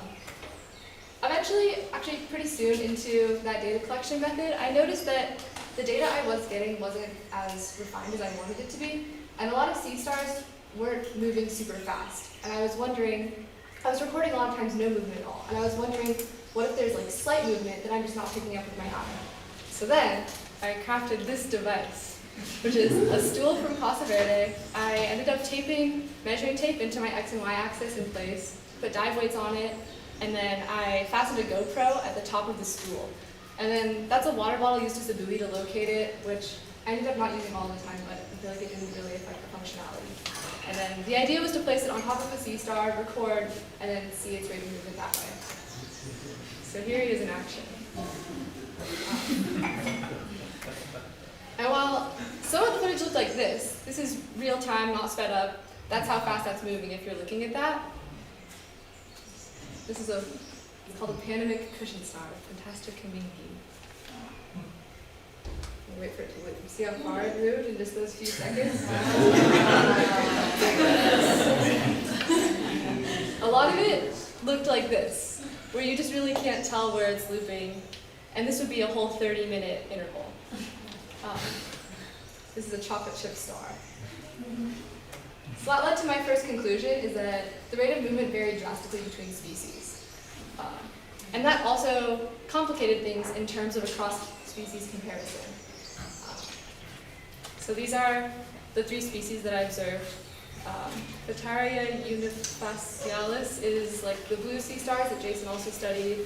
Eventually, actually pretty soon into that data collection method, I noticed that the data I was getting wasn't as refined as I wanted it to be, and a lot of sea stars weren't moving super fast. And I was wondering, I was recording a lot of times no movement at all, and I was wondering, what if there's like slight movement that I'm just not picking up with my eye? So then, I crafted this device, which is a stool from Casa Verde. I ended up taping measuring tape into my X and Y axis in place, put dive weights on it, and then I fastened a GoPro at the top of the stool. And then that's a water bottle used as a buoy to locate it, which I ended up not using all the time, but I feel like it didn't really affect the functionality. And then the idea was to place it on top of a sea star, record, and then see its rate of movement that way. So here he is in action. And while some of the footage looked like this is real time, not sped up. That's how fast that's moving if you're looking at that. This is it's called a Panamic cushion star, Fantastic Kamingi. Wait for it to move. See how far it moved in just those few seconds? A lot of it looked like this, where you just really can't tell where it's looping. And this would be a whole 30-minute interval. This is a chocolate chip star. So that led to my first conclusion, is that the rate of movement varied drastically between species. And that also complicated things in terms of a cross-species comparison. So these are the 3 species that I observed. Vitaria unifacialis is like the blue sea stars that Jason also studied.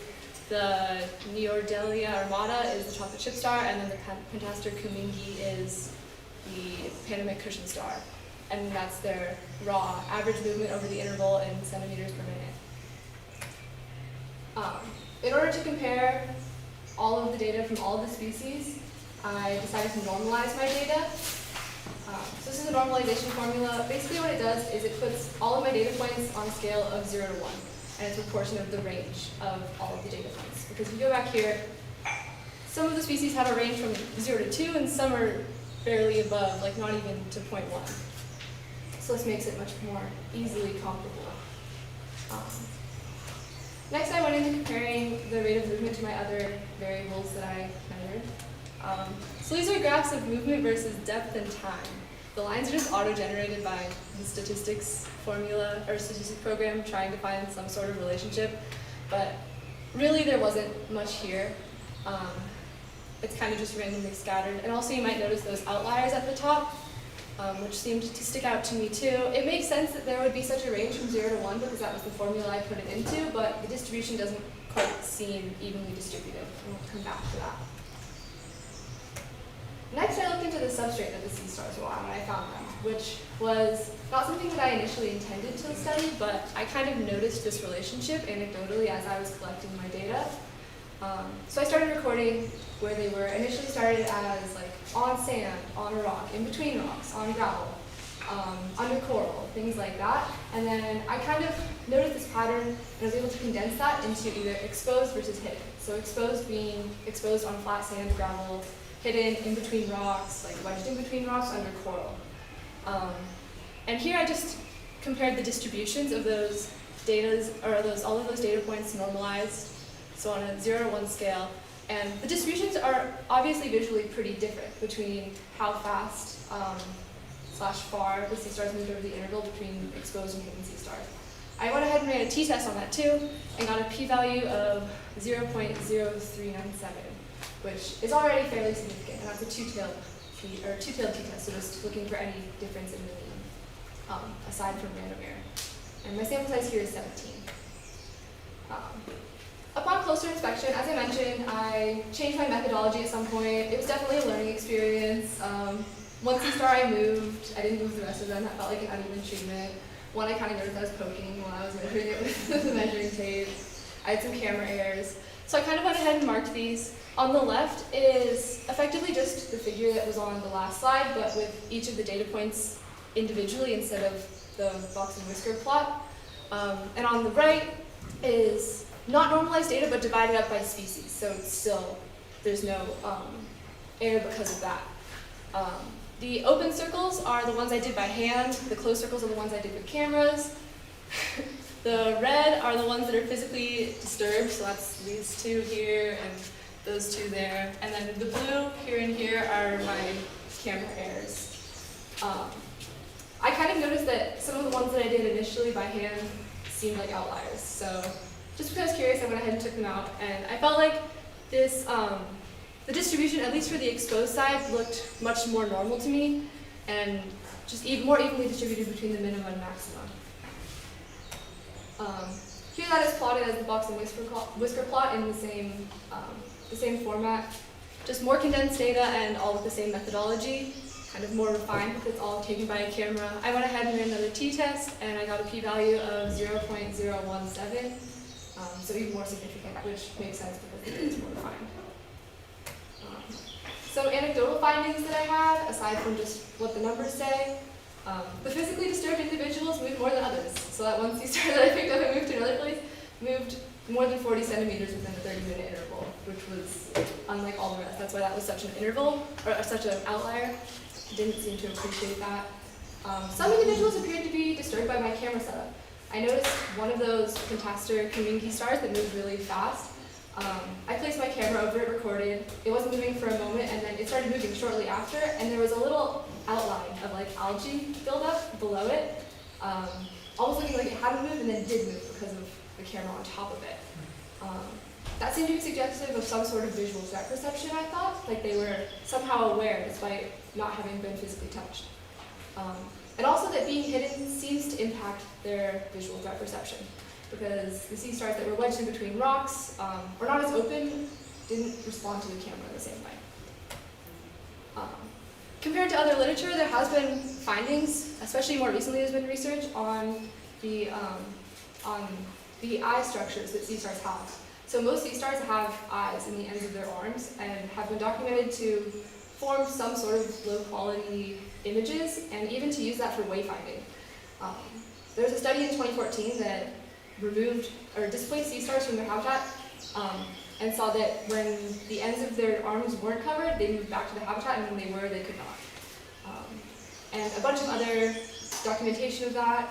The Neordelia armata is the chocolate chip star, and then the Pentastor Kamingi is the Panamic cushion star. And that's their raw average movement over the interval in centimeters per minute. In order to compare all of the data from all of the species, I decided to normalize my data. So this is a normalization formula. Basically what it does is it puts all of my data points on a scale of 0 to 1, and it's a proportion of the range of all of the data points. Because if you go back here, some of the species have a range from 0 to 2, and some are barely above, like not even to 0.1. So this makes it much more easily comparable. Next, I went into comparing the rate of movement to my other variables that I measured. So these are graphs of movement versus depth and time. The lines are just auto-generated by the statistics formula or statistics program trying to find some sort of relationship, but really there wasn't much here. It's kind of just randomly scattered. And also you might notice those outliers at the top, which seemed to stick out to me too. It makes sense that there would be such a range from 0 to 1 because that was the formula I put it into, but the distribution doesn't quite seem evenly distributed. And we'll come back to that. Next, I looked into the substrate that the sea stars were on, and I found them, which was not something that I initially intended to study, but I kind of noticed this relationship anecdotally as I was collecting my data. So I started recording where they were. Initially started as like on sand, on a rock, in between rocks, on gravel, under coral, things like that. And then I kind of noticed this pattern and I was able to condense that into either exposed versus hidden. So exposed being exposed on flat sand, gravel, hidden in between rocks, like wedged in between rocks under coral. And here I just compared the distributions of those data, or all of those data points normalized, so on a 0 to 1 scale. And the distributions are obviously visually pretty different between how fast / far the sea stars moved over the interval between exposed and hidden sea stars. I went ahead and ran a t-test on that too, and got a p-value of 0.0397. Which is already fairly significant, and that's a two-tailed t-test, so just looking for any difference in the mean, aside from random error. And my sample size here is 17. Upon closer inspection, as I mentioned, I changed my methodology at some point. It was definitely a learning experience. One sea star I moved, I didn't move the rest of them. That felt like an uneven treatment. One I kind of noticed I was poking while I was measuring it with the measuring tape. I had some camera errors. So I kind of went ahead and marked these. On the left is effectively just the figure that was on the last slide, but with each of the data points individually instead of the box and whisker plot. And on the right is not normalized data, but divided up by species. So it's still, there's no error because of that. The open circles are the ones I did by hand. The closed circles are the ones I did with cameras. The red are the ones that are physically disturbed, so that's these two here and those two there. And then the blue here and here are my camera errors. I kind of noticed that some of the ones that I did initially by hand seemed like outliers. So just because I was curious, I went ahead and took them out. And I felt like this, the distribution, at least for the exposed side, looked much more normal to me and just more evenly distributed between the minimum and maximum. Here that is plotted as the box and whisker plot in the same format. Just more condensed data and all with the same methodology, kind of more refined because it's all taken by a camera. I went ahead and ran another t-test and I got a p-value of 0.017, so even more significant, which makes sense because it's more refined. Some anecdotal findings that I had, aside from just what the numbers say. The physically disturbed individuals moved more than others. So that one sea star that I picked up and moved to another place moved more than 40 centimeters within a 30-minute interval, which was unlike all the rest. That's why that was such an interval, or such an outlier. I didn't seem to appreciate that. Some individuals appeared to be disturbed by my camera setup. I noticed one of those Pentastor Kamingi stars that moved really fast. I placed my camera over it, recorded. It wasn't moving for a moment, and then it started moving shortly after, and there was a little outline of like algae buildup below it, almost looking like it hadn't moved and then did move because of the camera on top of it. That seemed to be suggestive of some sort of visual threat perception, I thought, like they were somehow aware despite not having been physically touched. And also that being hidden seems to impact their visual threat perception, because the sea stars that were wedged in between rocks, or not as open, didn't respond to the camera in the same way. Compared to other literature, there has been findings, especially more recently there's been research on the eye structures that sea stars have. So most sea stars have eyes in the ends of their arms and have been documented to form some sort of low quality images and even to use that for wayfinding. There was a study in 2014 that removed or displaced sea stars from their habitat and saw that when the ends of their arms weren't covered, they moved back to the habitat, and when they were, they could not. And a bunch of other documentation of that,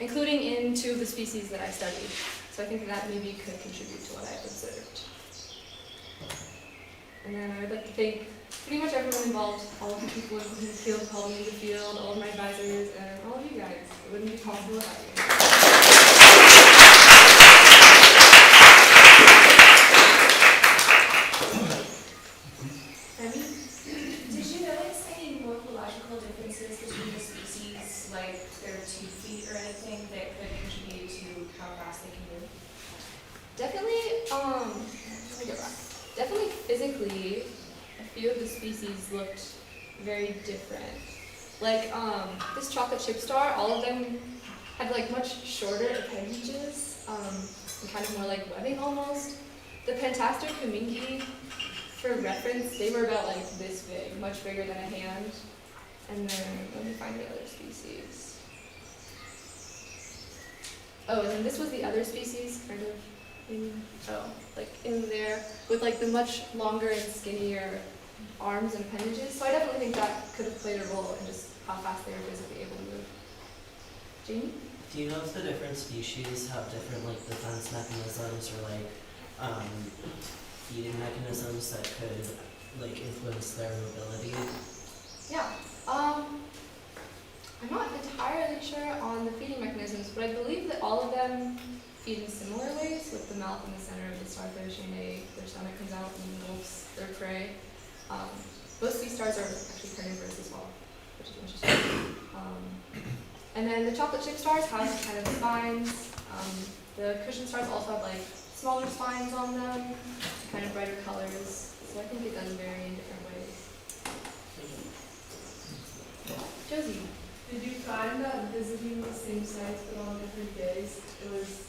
including in 2 of the species that I studied. So I think that maybe could contribute to what I've observed. And then I would like to thank pretty much everyone involved, all of the people in the field, helping me in the field, all of my advisors, and all of you guys. It wouldn't be possible without you. Did you notice any morphological differences between the species, like their 2 feet or anything, that could contribute to how fast they can move? Definitely, let me go back. Definitely physically, a few of the species looked very different. Like this chocolate chip star, all of them had like much shorter appendages, and kind of more like webbing almost. The Pentaster Kumingi, for reference, they were about like this big, much bigger than a hand. And then, let me find the other species. Oh, and then this was the other species, kind of in there, with like the much longer and skinnier arms and appendages. So I definitely think that could have played a role in just how fast they were physically able to move. Jamie? Do you know if the different species have different like defense mechanisms or like feeding mechanisms that could like influence their mobility? Yeah. I'm not entirely sure on the feeding mechanisms, but I believe that all of them feed in similar ways, with the mouth in the center of the starfish, and their stomach comes out and engulfs their prey. Most sea stars are actually carnivorous as well, which is interesting. And then the chocolate chip stars have kind of spines. The cushion stars also have like smaller spines on them, kind of brighter colors. So I think it does vary in different ways. Josie? Did you find that visiting the same sites but on different days, it was,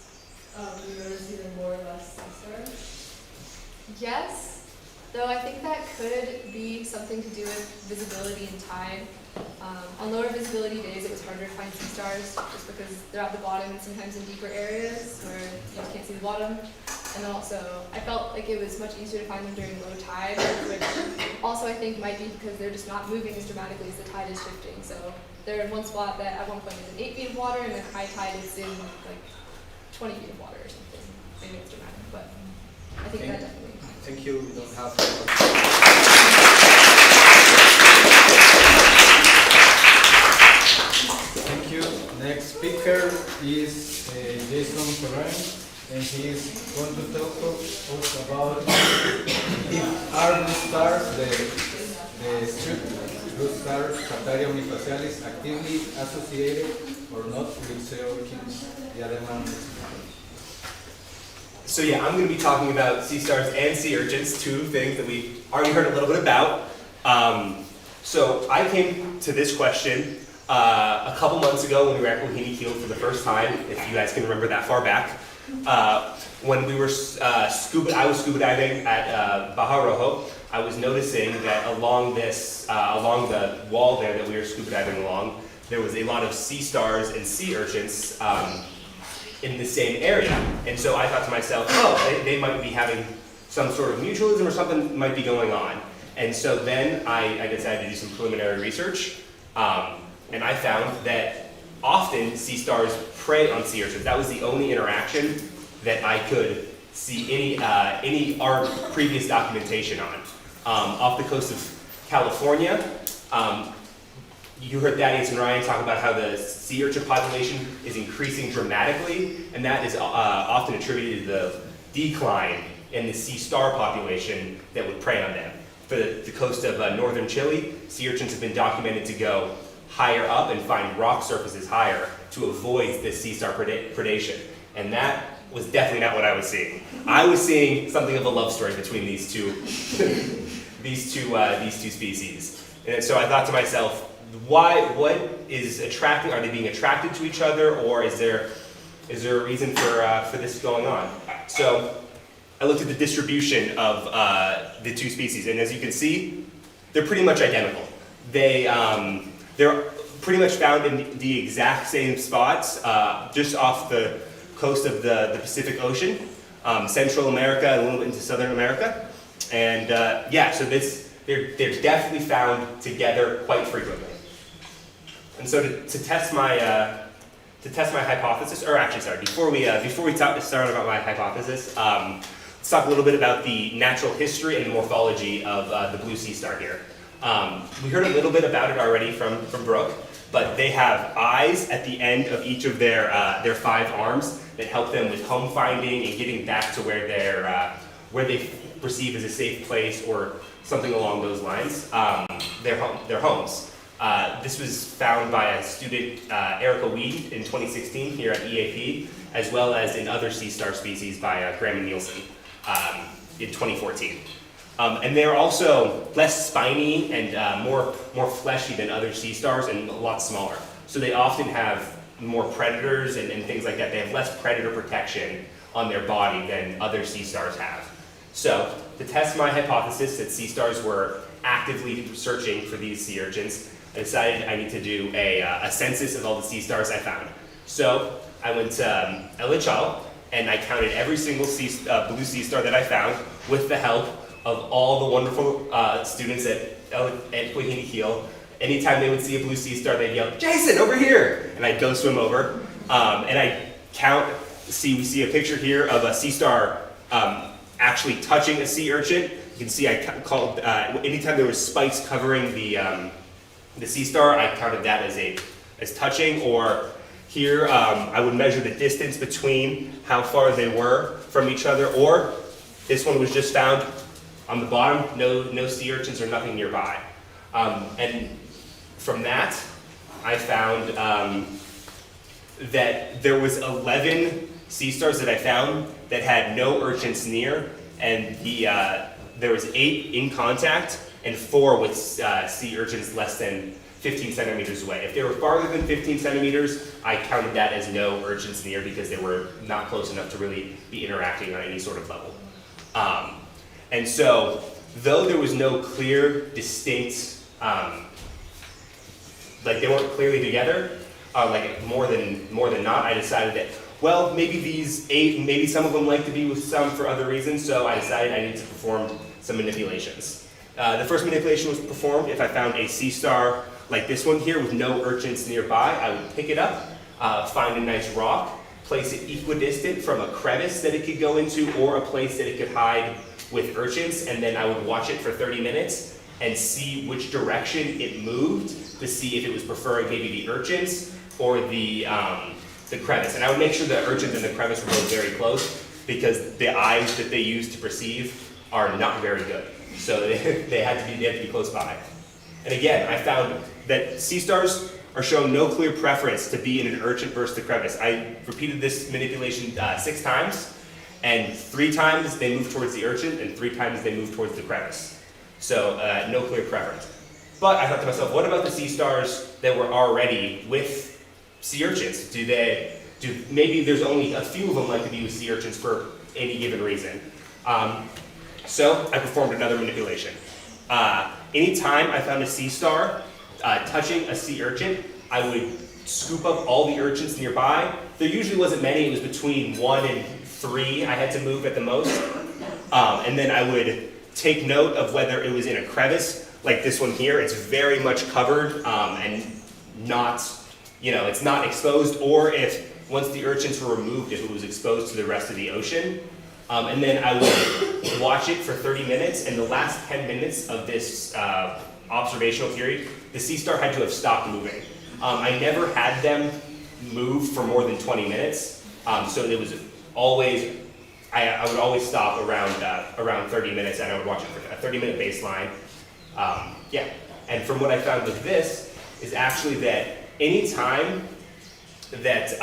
you noticed either more or less sea stars? Yes, though I think that could be something to do with visibility and tide. On lower visibility days, it was harder to find sea stars just because they're at the bottom and sometimes in deeper areas where you just can't see the bottom. And then also, I felt like it was much easier to find them during low tide, which also I think might be because they're just not moving as dramatically as the tide is shifting. So they're in one spot that at one point is in 8 feet of water, and then high tide is in like 20 feet of water or something. Maybe it's dramatic, but I think that definitely. Thank you. We don't have Thank you. Next speaker is Jason Ferrand, and he is going to talk to us about if are blue stars, the strip blue stars, Captaria unifacialis, actively associated or not with sea urchins. So yeah, I'm going to be talking about sea stars and sea urchins, 2 things that we've already heard a little bit about. So I came to this question a couple months ago when we were at Kohini Keel for the first time, if you guys can remember that far back. When we were I was scuba diving at Baja Rojo, I was noticing that along the wall there that we were scuba diving along, there was a lot of sea stars and sea urchins in the same area. And so I thought to myself, oh, they might be having some sort of mutualism or something might be going on. And so then I decided to do some preliminary research, and I found that often sea stars prey on sea urchins. That was the only interaction that I could see any our previous documentation on. Off the coast of California, you heard Thaddeus and Ryan talk about how the sea urchin population is increasing dramatically, and that is often attributed to the decline in the sea star population that would prey on them. For the coast of northern Chile, sea urchins have been documented to go higher up and find rock surfaces higher to avoid this sea star predation. And that was definitely not what I was seeing. I was seeing something of a love story between these two, these two species. And so I thought to myself, what is attracting? Are they being attracted to each other, or is there a reason for this going on? So I looked at the distribution of the two species, and as you can see, they're pretty much identical. They're pretty much found in the exact same spots, just off the coast of the Pacific Ocean, Central America, and a little bit into Southern America. And yeah, so they're definitely found together quite frequently. And so to test my hypothesis, or actually, sorry, before we start about my hypothesis, let's talk a little bit about the natural history and morphology of the blue sea star here. We heard a little bit about it already from Brooke, but they have eyes at the end of each of their 5 arms that help them with home finding and getting back to where they perceive as a safe place or something along those lines. Their homes. This was found by a student, Erica Weed, in 2016 here at EAP, as well as in other sea star species by Graham and Nielsen in 2014. And they're also less spiny and more fleshy than other sea stars and a lot smaller. So they often have more predators and things like that. They have less predator protection on their body than other sea stars have. So to test my hypothesis that sea stars were actively searching for these sea urchins, I decided I need to do a census of all the sea stars I found. So I went to LHL and I counted every single blue sea star that I found with the help of all the wonderful students at Quahini Keel. Anytime they would see a blue sea star, they'd yell, "Jason, over here!" And I'd go swim over. And I'd count, we see a picture here of a sea star actually touching a sea urchin. You can see I called, anytime there was spikes covering the sea star, I counted that as touching, or here I would measure the distance between how far they were from each other, or this one was just found on the bottom, no sea urchins or nothing nearby. And from that, I found that there was 11 sea stars that I found that had no urchins near, and there was 8 in contact and 4 with sea urchins less than 15 centimeters away. If they were farther than 15 centimeters, I counted that as no urchins near because they were not close enough to really be interacting on any sort of level. And so, though there was no clear, distinct, like they weren't clearly together, like more than not, I decided that, well, maybe these 8, maybe some of them like to be with some for other reasons, so I decided I needed to perform some manipulations. The first manipulation was performed if I found a sea star like this one here with no urchins nearby. I would pick it up, find a nice rock, place it equidistant from a crevice that it could go into or a place that it could hide with urchins, and then I would watch it for 30 minutes and see which direction it moved to see if it was preferring maybe the urchins or the crevice. And I would make sure the urchins and the crevice were both very close because the eyes that they use to perceive are not very good. So they had to be close by. And again, I found that sea stars are showing no clear preference to be in an urchin versus the crevice. I repeated this manipulation 6 times, and 3 times they moved towards the urchin, and 3 times they moved towards the crevice. So no clear preference. But I thought to myself, what about the sea stars that were already with sea urchins? Maybe there's only a few of them like to be with sea urchins for any given reason. So I performed another manipulation. Anytime I found a sea star touching a sea urchin, I would scoop up all the urchins nearby. There usually wasn't many, it was between 1 and 3 I had to move at the most. And then I would take note of whether it was in a crevice, like this one here. It's very much covered and not, it's not exposed, or if once the urchins were removed, if it was exposed to the rest of the ocean. And then I would watch it for 30 minutes, and the last 10 minutes of this observational period, the sea star had to have stopped moving. I never had them move for more than 20 minutes, so it was always, I would always stop around 30 minutes, and I would watch it for a 30-minute baseline. Yeah, and from what I found with this, is actually that any time that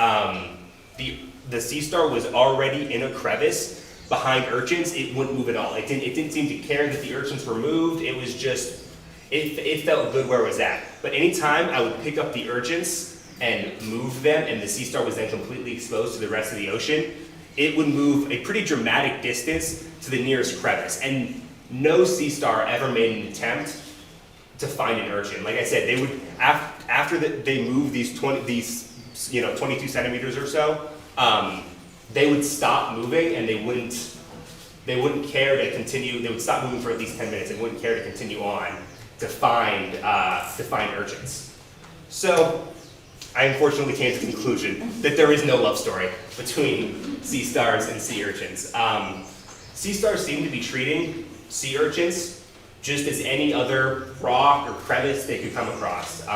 the sea star was already in a crevice behind urchins, it wouldn't move at all. It didn't seem to care that the urchins were moved. It was just, it felt good where it was at. But anytime I would pick up the urchins and move them, and the sea star was then completely exposed to the rest of the ocean, it would move a pretty dramatic distance to the nearest crevice. And no sea star ever made an attempt to find an urchin. Like I said, they would, after they moved these 22 centimeters or so, they would stop moving and they wouldn't care to continue. They would stop moving for at least 10 minutes and wouldn't care to continue on to find urchins. So I unfortunately came to the conclusion that there is no love story between sea stars and sea urchins. Sea stars seem to be treating sea urchins just as any other rock or crevice they could come across.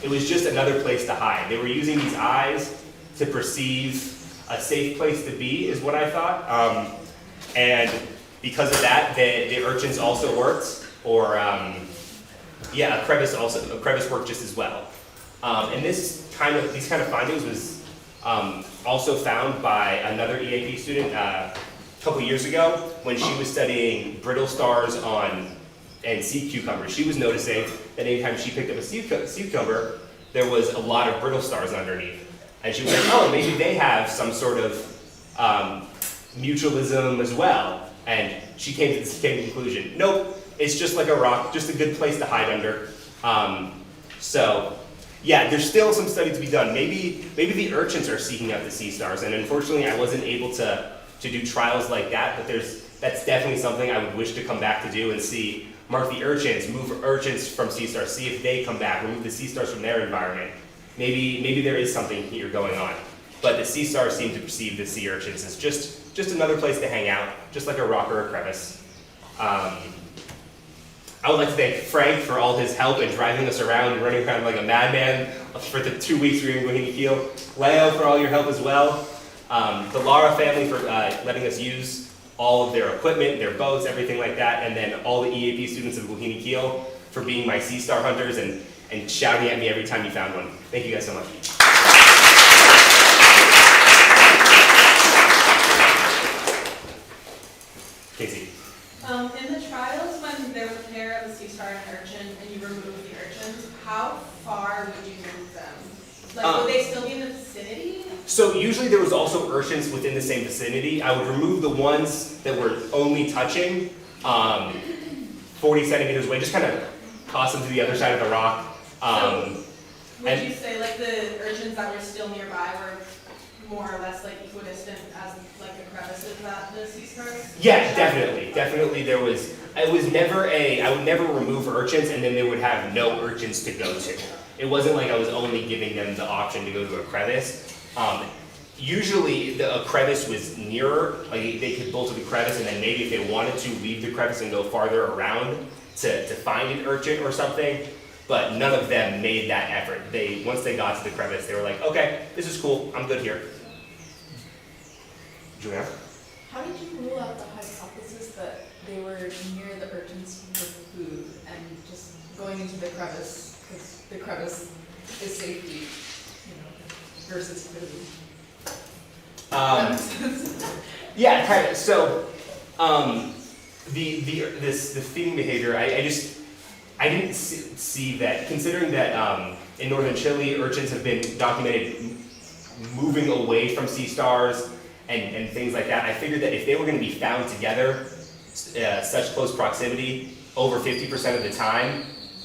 It was just another place to hide. They were using these eyes to perceive a safe place to be, is what I thought. And because of that, the urchins also worked, or a crevice worked just as well. And these kind of findings was also found by another EAP student a couple years ago when she was studying brittle stars and sea cucumbers. She was noticing that anytime she picked up a sea cucumber, there was a lot of brittle stars underneath. And she was like, oh, maybe they have some sort of mutualism as well. And she came to the same conclusion. Nope, it's just like a rock, just a good place to hide under. So yeah, there's still some study to be done. Maybe the urchins are seeking out the sea stars, and unfortunately I wasn't able to do trials like that, but that's definitely something I would wish to come back to do and see. Mark the urchins, move urchins from sea stars, see if they come back, remove the sea stars from their environment. Maybe there is something here going on. But the sea stars seem to perceive the sea urchins as just another place to hang out, just like a rock or a crevice. I would like to thank Frank for all his help in driving us around and running around like a madman for the 2 weeks we were in Bohini Keel. Leo for all your help as well. The Lara family for letting us use all of their equipment, their boats, everything like that. And then all the EAP students of Bohini Keel for being my sea star hunters and shouting at me every time you found one. Thank you guys so much. Casey. In the trials, when there was a pair of a sea star and urchin, and you removed the urchins, how far would you move them? Like, would they still be in the vicinity? So usually there was also urchins within the same vicinity. I would remove the ones that were only touching 40 centimeters away, just kind of toss them to the other side of the rock. Would you say like the urchins that were still nearby were more or less like equidistant as like the crevices that the sea stars? Yeah, definitely there was, I would never remove urchins and then they would have no urchins to go to. It wasn't like I was only giving them the option to go to a crevice. Usually a crevice was nearer, like they could bolt to the crevice and then maybe if they wanted to leave the crevice and go farther around to find an urchin or something, but none of them made that effort. Once they got to the crevice, they were like, okay, this is cool, I'm good here. Julia? How did you rule out the hypothesis that they were near the urchins for food and just going into the crevice, because the crevice is safety, versus food? Yeah, kind of. So, the feeding behavior, I didn't see that. Considering that in northern Chile, urchins have been documented moving away from sea stars and things like that, I figured that if they were going to be found together, such close proximity, over 50% of the time,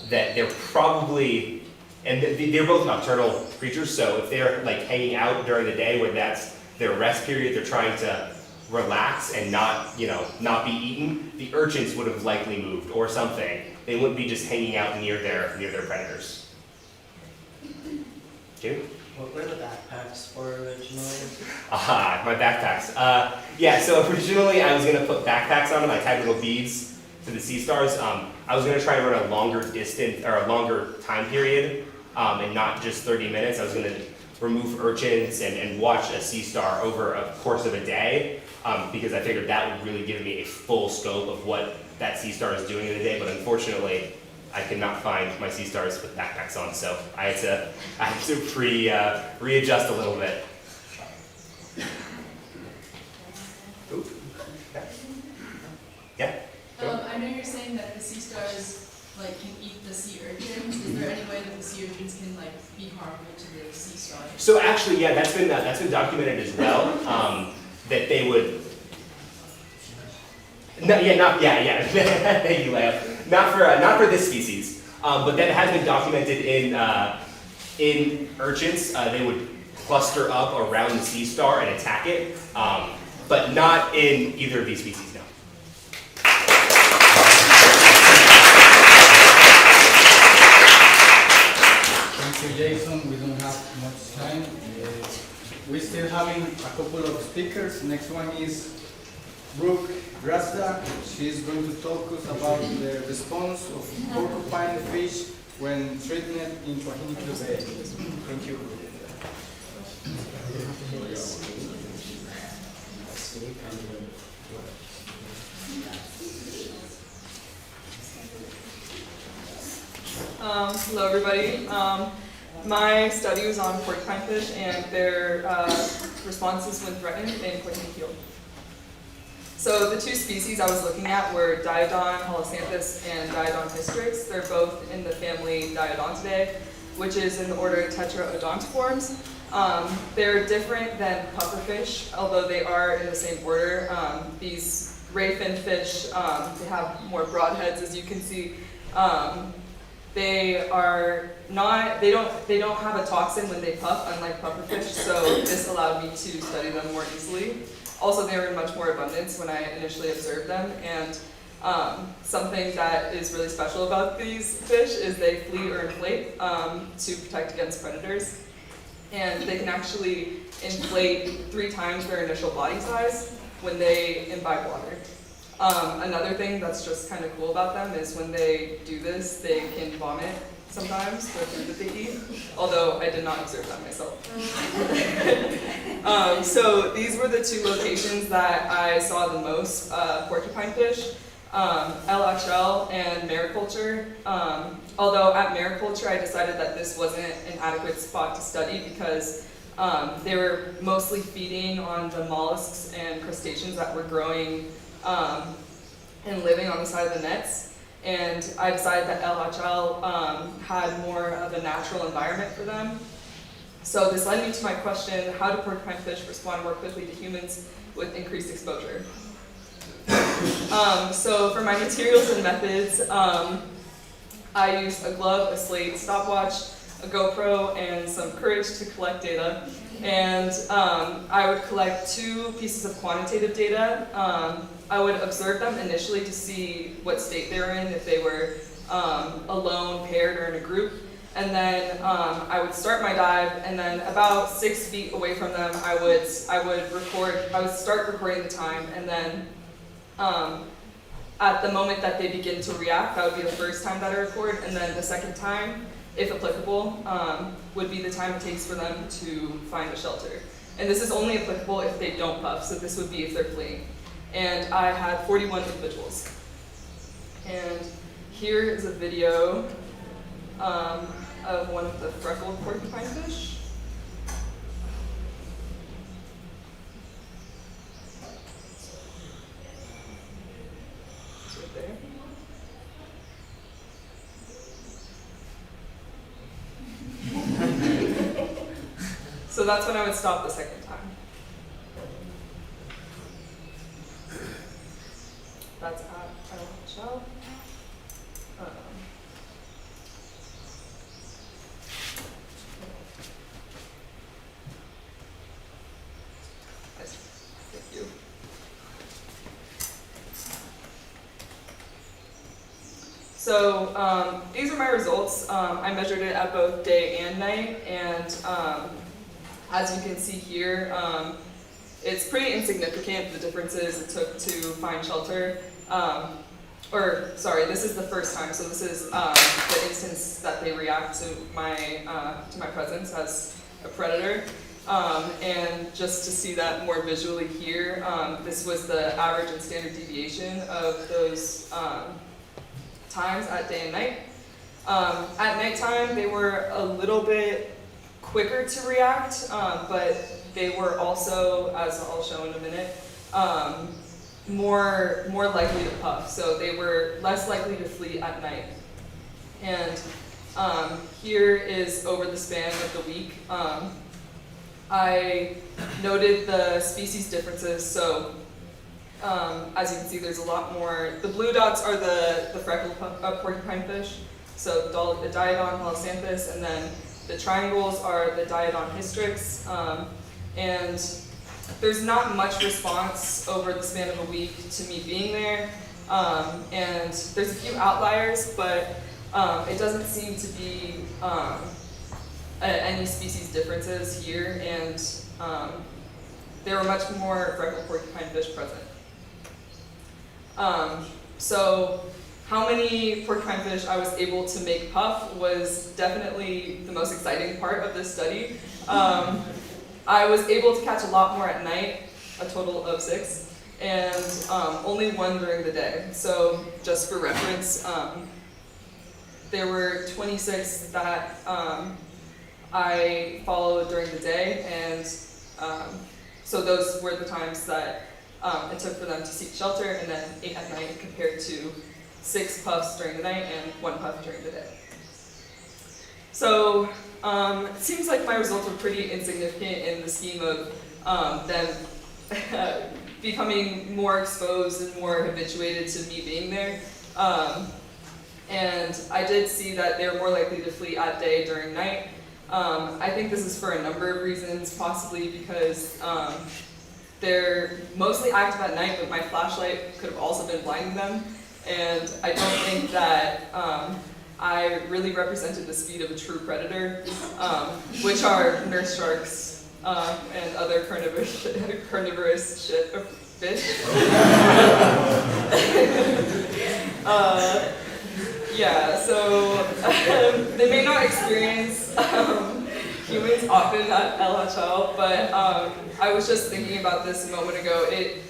that they're probably, and they're both nocturnal creatures, so if they're like hanging out during the day where that's their rest period, they're trying to relax and not be eaten, the urchins would have likely moved or something. They wouldn't be just hanging out near their predators. Okay? What were the backpacks for originally? My backpacks. Yeah, so originally I was going to put backpacks on them. I tied little beads to the sea stars. I was going to try to run a longer distance, or a longer time period, and not just 30 minutes. I was going to remove urchins and watch a sea star over a course of a day, because I figured that would really give me a full scope of what that sea star is doing in a day, but unfortunately, I could not find my sea stars with backpacks on, so I had to readjust a little bit. Ooh. Yeah. I know you're saying that the sea stars can eat the sea urchins. Is there any way that the sea urchins can be harmful to the sea stars? So actually, yeah, that's been documented as well. that they would. No, yeah. Thank you, Leo. Not for this species, but that has been documented in urchins. They would cluster up around the sea star and attack it, but not in either of these species. No. Thank you, Jason. We don't have much time. We're still having a couple of speakers. Next one is Brooke Drasda. She's going to talk us about the response of porcupine fish when treated in Coajinicchio Bay. Thank you. Hello everybody. My study was on porcupine fish and their responses when threatened in Coajinicchio. So the two species I was looking at were Diodon holosanthus and Diodon hystrix. They're both in the family Diodontidae, which is in the order Tetraodontiformes. They're different than pufferfish, although they are in the same order. These rayfin fish, they have more broad heads, as you can see. They don't have a toxin when they puff, unlike pufferfish, so this allowed me to study them more easily. Also, they were in much more abundance when I initially observed them, and something that is really special about these fish is they flee or inflate to protect against predators. And they can actually inflate 3 times their initial body size when they imbibe water. Another thing that's just kind of cool about them is when they do this, they can vomit sometimes, the food that they eat, although I did not observe that myself. So these were the 2 locations that I saw the most porcupine fish, LHL and mariculture. Although at mariculture I decided that this wasn't an adequate spot to study because they were mostly feeding on the mollusks and crustaceans that were growing and living on the side of the nets. And I decided that LHL had more of a natural environment for them. So this led me to my question, how do porcupine fish respond more quickly to humans with increased exposure? So for my materials and methods, I used a glove, a slate, stopwatch, a GoPro, and some courage to collect data. And I would collect 2 pieces of quantitative data. I would observe them initially to see what state they were in, if they were alone, paired, or in a group. And then I would start my dive, and then about 6 feet away from them, I would start recording the time, and then at the moment that they begin to react, that would be the first time that I record, and then the second time, if applicable, would be the time it takes for them to find a shelter. And this is only applicable if they don't puff, so this would be if they're fleeing. And I had 41 individuals. And here is a video of one of the freckled porcupine fish. It's right there. So that's when I would stop the second time. That's at LHL. Thank you. So these are my results. I measured it at both day and night, and as you can see here, it's pretty insignificant, the differences it took to find shelter. This is the first time, so this is the instance that they react to my presence as a predator. And just to see that more visually here, this was the average and standard deviation of those times at day and night. At nighttime, they were a little bit quicker to react, but they were also, as I'll show in a minute, more likely to puff. So they were less likely to flee at night. And here is over the span of the week. I noted the species differences. So as you can see, there's a lot more. The blue dots are the freckled porcupine fish. So the Diodon helicanthus, and then the triangles are the Diodon hystrix. And there's not much response over the span of a week to me being there. And there's a few outliers, but it doesn't seem to be any species differences here, and there were much more freckled porcupine fish present. So how many porcupine fish I was able to make puff was definitely the most exciting part of this study. I was able to catch a lot more at night, a total of 6, and only 1 during the day. So just for reference, there were 26 that I followed during the day, and so those were the times that it took for them to seek shelter, and then 8 at night compared to 6 puffs during the night and 1 puff during the day. So it seems like my results were pretty insignificant in the scheme of them becoming more exposed and more habituated to me being there. And I did see that they're more likely to flee at day during night. I think this is for a number of reasons, possibly because they're mostly active at night, but my flashlight could have also been blinding them. And I don't think that I really represented the speed of a true predator, which are nurse sharks and other carnivorous fish. Yeah, so they may not experience humans often at LHL, but I was just thinking about this a moment ago. It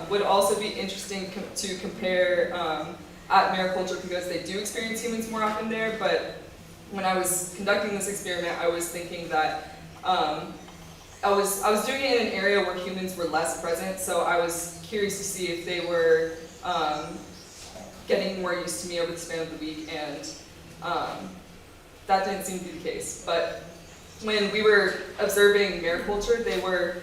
would also be interesting to compare at mariculture because they do experience humans more often there, but when I was conducting this experiment, I was thinking that I was doing it in an area where humans were less present, so I was curious to see if they were getting more used to me over the span of the week, and that didn't seem to be the case. But when we were observing mariculture, they were,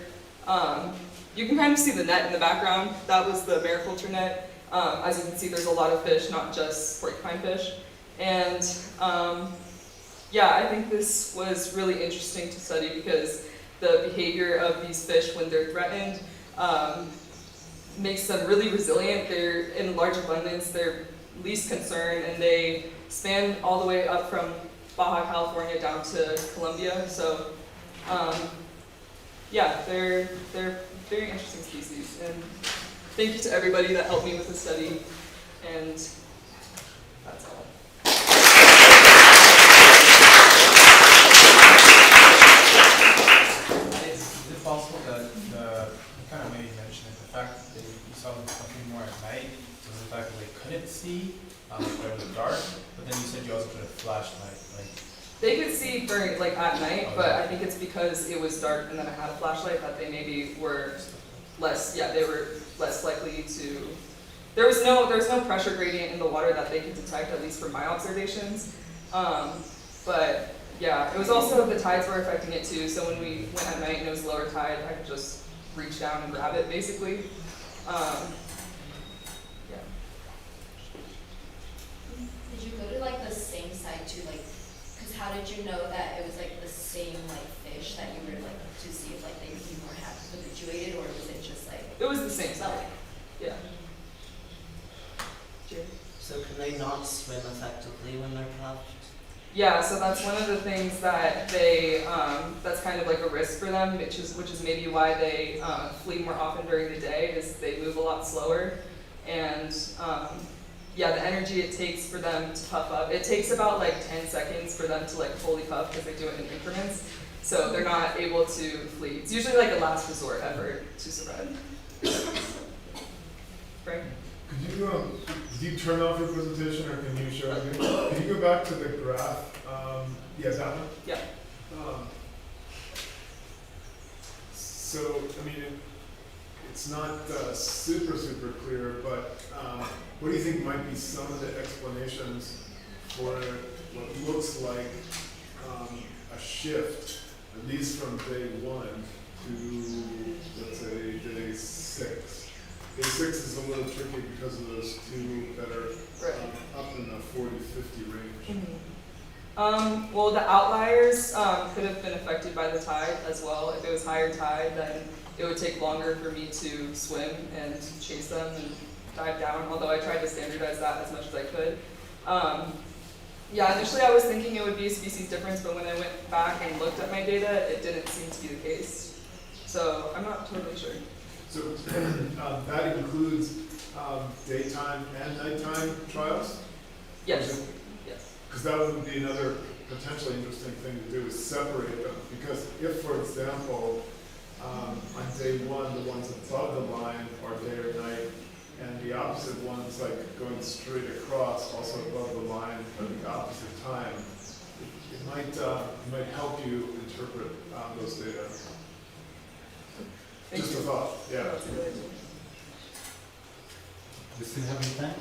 you can kind of see the net in the background. That was the mariculture net. As you can see, there's a lot of fish, not just porcupine fish. And yeah, I think this was really interesting to study because the behavior of these fish when they're threatened makes them really resilient. They're in large abundance, they're least concerned, and they span all the way up from Baja California down to Colombia. So yeah, they're very interesting species. And thank you to everybody that helped me with the study. And that's all. Is it possible that you kind of maybe mentioned the fact that you saw them something more at night, so the fact that they couldn't see, like it was dark, but then you said you also put a flashlight, like. They could see during, like at night, but I think it's because it was dark and then I had a flashlight that they maybe were less, yeah, they were less likely to, there was no pressure gradient in the water that they could detect, at least from my observations. But yeah, it was also the tides were affecting it too, so when we went at night and it was lower tide, I could just reach down and grab it basically. Yeah. Did you go to like the same site too, like, because how did you know that it was like the same like fish that you were like to see if like they would be more habituated, or was it just like? It was the same site. Yeah. So can they not swim effectively when they're puffed? Yeah, so that's one of the things that they, that's kind of like a risk for them, which is maybe why they flee more often during the day, is they move a lot slower. And yeah, the energy it takes for them to puff up, it takes about like 10 seconds for them to like fully puff because they do it in increments. So they're not able to flee. It's usually like a last resort effort to survive. Frank? Could you, did you turn off your presentation, or can you show it again? Can you go back to the graph? Yeah, that one? Yeah. So, I mean, it's not super clear, but what do you think might be some of the explanations for what looks like a shift, at least from day 1 to, let's say, day 6. Day 6 is a little tricky because of those two that are up in the 40-50 range. Well, the outliers could have been affected by the tide as well. If it was higher tide, then it would take longer for me to swim and chase them and dive down, although I tried to standardize that as much as I could. Yeah, initially I was thinking it would be a species difference, but when I went back and looked at my data, it didn't seem to be the case. So I'm not totally sure. So that includes daytime and nighttime trials? Yes. Yes. Because that would be another potentially interesting thing to do, is separate them. Because if, for example, on day 1, the ones above the line are day or night, and the opposite ones, like going straight across, also above the line, but the opposite time, it might help you interpret those data. Just a thought, yeah. We still have any time?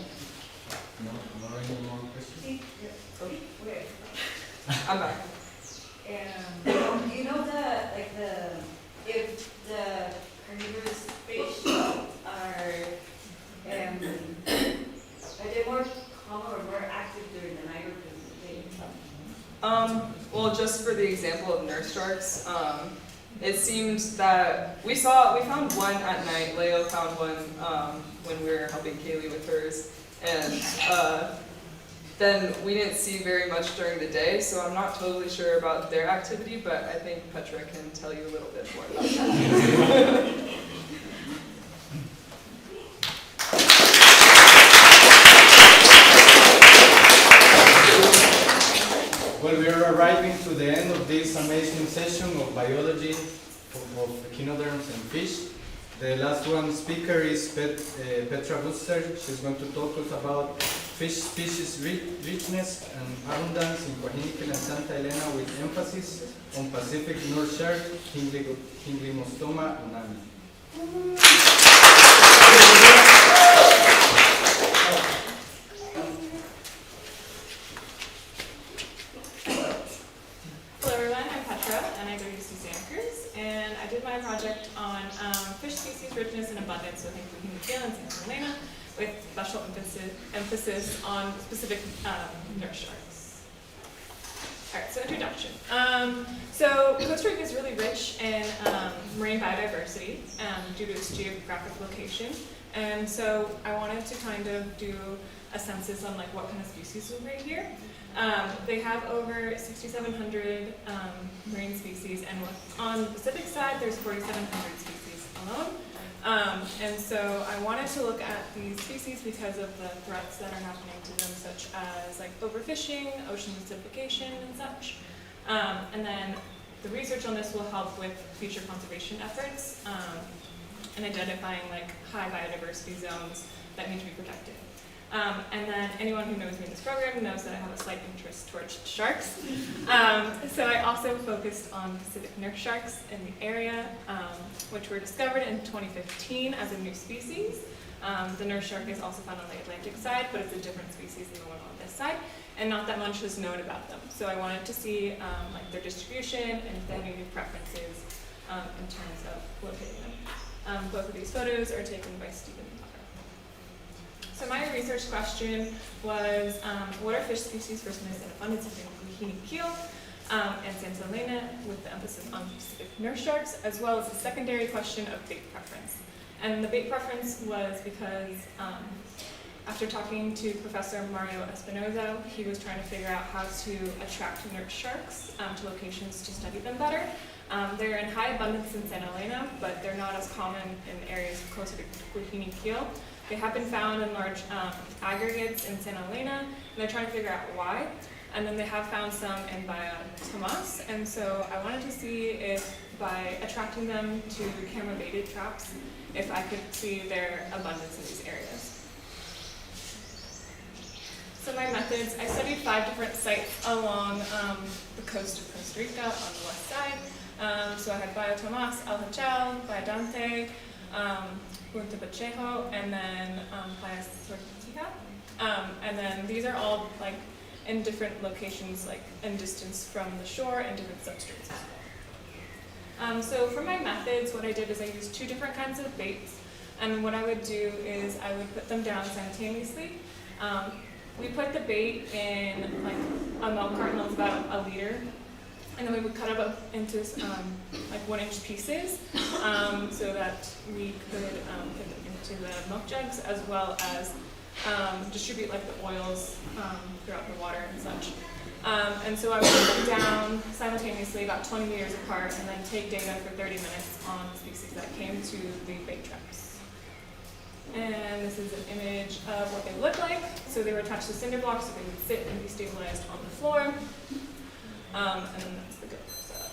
No, any more questions? I'm back. You know if the carnivorous fish are they more common or more active during the night or during the day? Well, just for the example of nurse sharks, it seemed that we found one at night. Leo found one when we were helping Kaylee with hers, and then we didn't see very much during the day. So I'm not totally sure about their activity, but I think Petra can tell you a little bit more about that. Well, we are arriving to the end of this amazing session of biology of echinoderms and fish. The last one speaker is Petra Buster. She's going to talk to us about fish species richness and abundance in Coajiniquil and Santa Elena, with emphasis on Pacific North Shark, Hinglymostoma unami. Hello everyone, I'm Petra and I go to UC Santa Cruz, and I did my project on fish species richness and abundance within Coajiniquil and Santa Elena, with special emphasis on specific nurse sharks. Alright, so introduction. So Costa Rica is really rich in marine biodiversity due to its geographic location, and so I wanted to kind of do a census on like what kind of species are right here. They have over 6,700 marine species, and on the Pacific side, there's 4,700 species alone. And so I wanted to look at these species because of the threats that are happening to them, such as like overfishing, ocean acidification, and such. And then the research on this will help with future conservation efforts and identifying like high biodiversity zones that need to be protected. And then anyone who knows me in this program knows that I have a slight interest towards sharks. So I also focused on Pacific nurse sharks in the area, which were discovered in 2015 as a new species. The nurse shark is also found on the Atlantic side, but it's a different species than the one on this side, and not that much is known about them. So I wanted to see like their distribution and if they had any preferences in terms of locating them. Both of these photos are taken by Stephen. So my research question was, what are fish species richness and abundance in Coajiniquil and Santa Elena, with the emphasis on Pacific nurse sharks, as well as the secondary question of bait preference. And the bait preference was because after talking to Professor Mario Espinoza, he was trying to figure out how to attract nurse sharks to locations to study them better. They're in high abundance in Santa Elena, but they're not as common in areas closer to Coajiniquil. They have been found in large aggregates in Santa Elena, and they're trying to figure out why. And then they have found some in Bahia Tomas, and so I wanted to see if by attracting them to camera-baited traps, if I could see their abundance in these areas. So my methods, I studied 5 different sites along the coast of Costa Rica on the west side. So I had Bahia Tomas, El Hachal, Bahia Dante, Punta Pacheco, and then Playa Sortica. And then these are all like in different locations, like in distance from the shore and different substrates as well. So for my methods, what I did is I used 2 different kinds of baits, and what I would do is I would put them down simultaneously. We put the bait in like a milk carton that was about a liter, and then we would cut it up into like 1-inch pieces, so that we could put them into the milk jugs, as well as distribute like the oils throughout the water and such. And so I would put them down simultaneously, about 20 meters apart, and then take data for 30 minutes on the species that came to the bait traps. And this is an image of what they look like. So they were attached to cinder blocks, so they would sit and be stabilized on the floor. And then that's the go setup.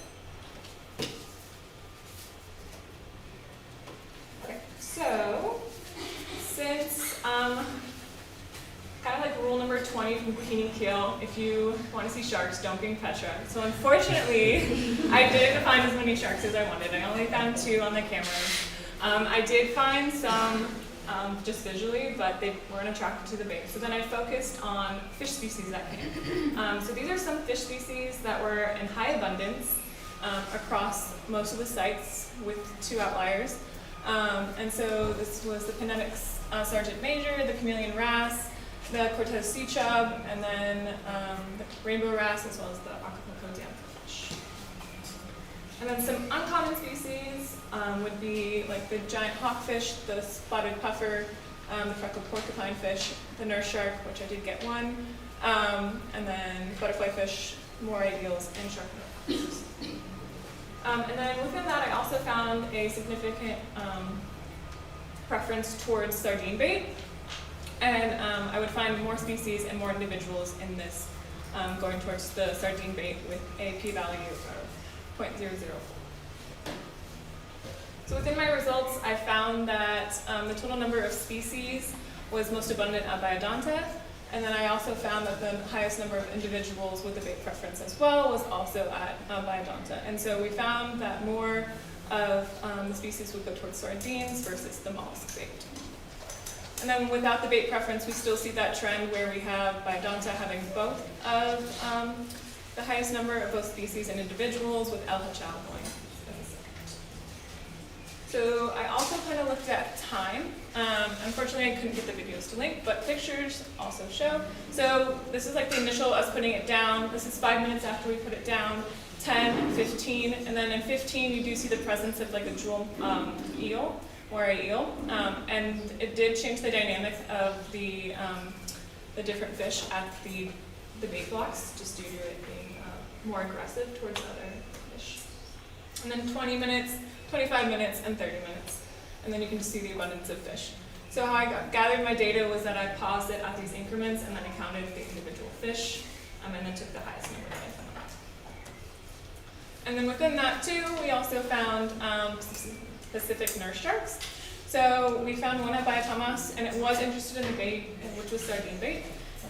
Okay, so since kind of like rule number 20 from Queen Kill, if you want to see sharks, don't bring Petra. So unfortunately, I didn't find as many sharks as I wanted. I only found 2 on the cameras. I did find some just visually, but they weren't attracted to the bait. So then I focused on fish species that came. So these are some fish species that were in high abundance across most of the sites, with 2 outliers. And so this was the Penetics Sargent Major, the chameleon wrasse, the Cortez sea chub, and then the rainbow wrasse, as well as the Acapulco damselfish. And then some uncommon species would be like the giant hawkfish, the spotted puffer, the freckled porcupine fish, the nurse shark, which I did get 1, and then butterfly fish, moray eels, and sharknado. And then within that, I also found a significant preference towards sardine bait. And I would find more species and more individuals in this, going towards the sardine bait with a p-value of 0.004. So within my results, I found that the total number of species was most abundant at Biodonta, and then I also found that the highest number of individuals with a bait preference as well was also at Biodonta. And so we found that more of the species would go towards sardines versus the mollusk bait. And then without the bait preference, we still see that trend where we have Biodonta having both of the highest number of both species and individuals, with El Hachal going as a second. So I also kind of looked at time. Unfortunately, I couldn't get the videos to link, but pictures also show. So this is like the initial us putting it down. This is 5 minutes after we put it down, 10, 15, and then in 15 you do see the presence of like a jewel eel, or a eel, and it did change the dynamics of the different fish at the bait blocks, just due to it being more aggressive towards other fish. And then 20 minutes, 25 minutes, and 30 minutes. And then you can see the abundance of fish. So how I gathered my data was that I paused it at these increments and then I counted the individual fish, and then took the highest number that I found. And then within that too, we also found specific nurse sharks. So we found one at Biotomas, and it was interested in the bait, which was sardine bait.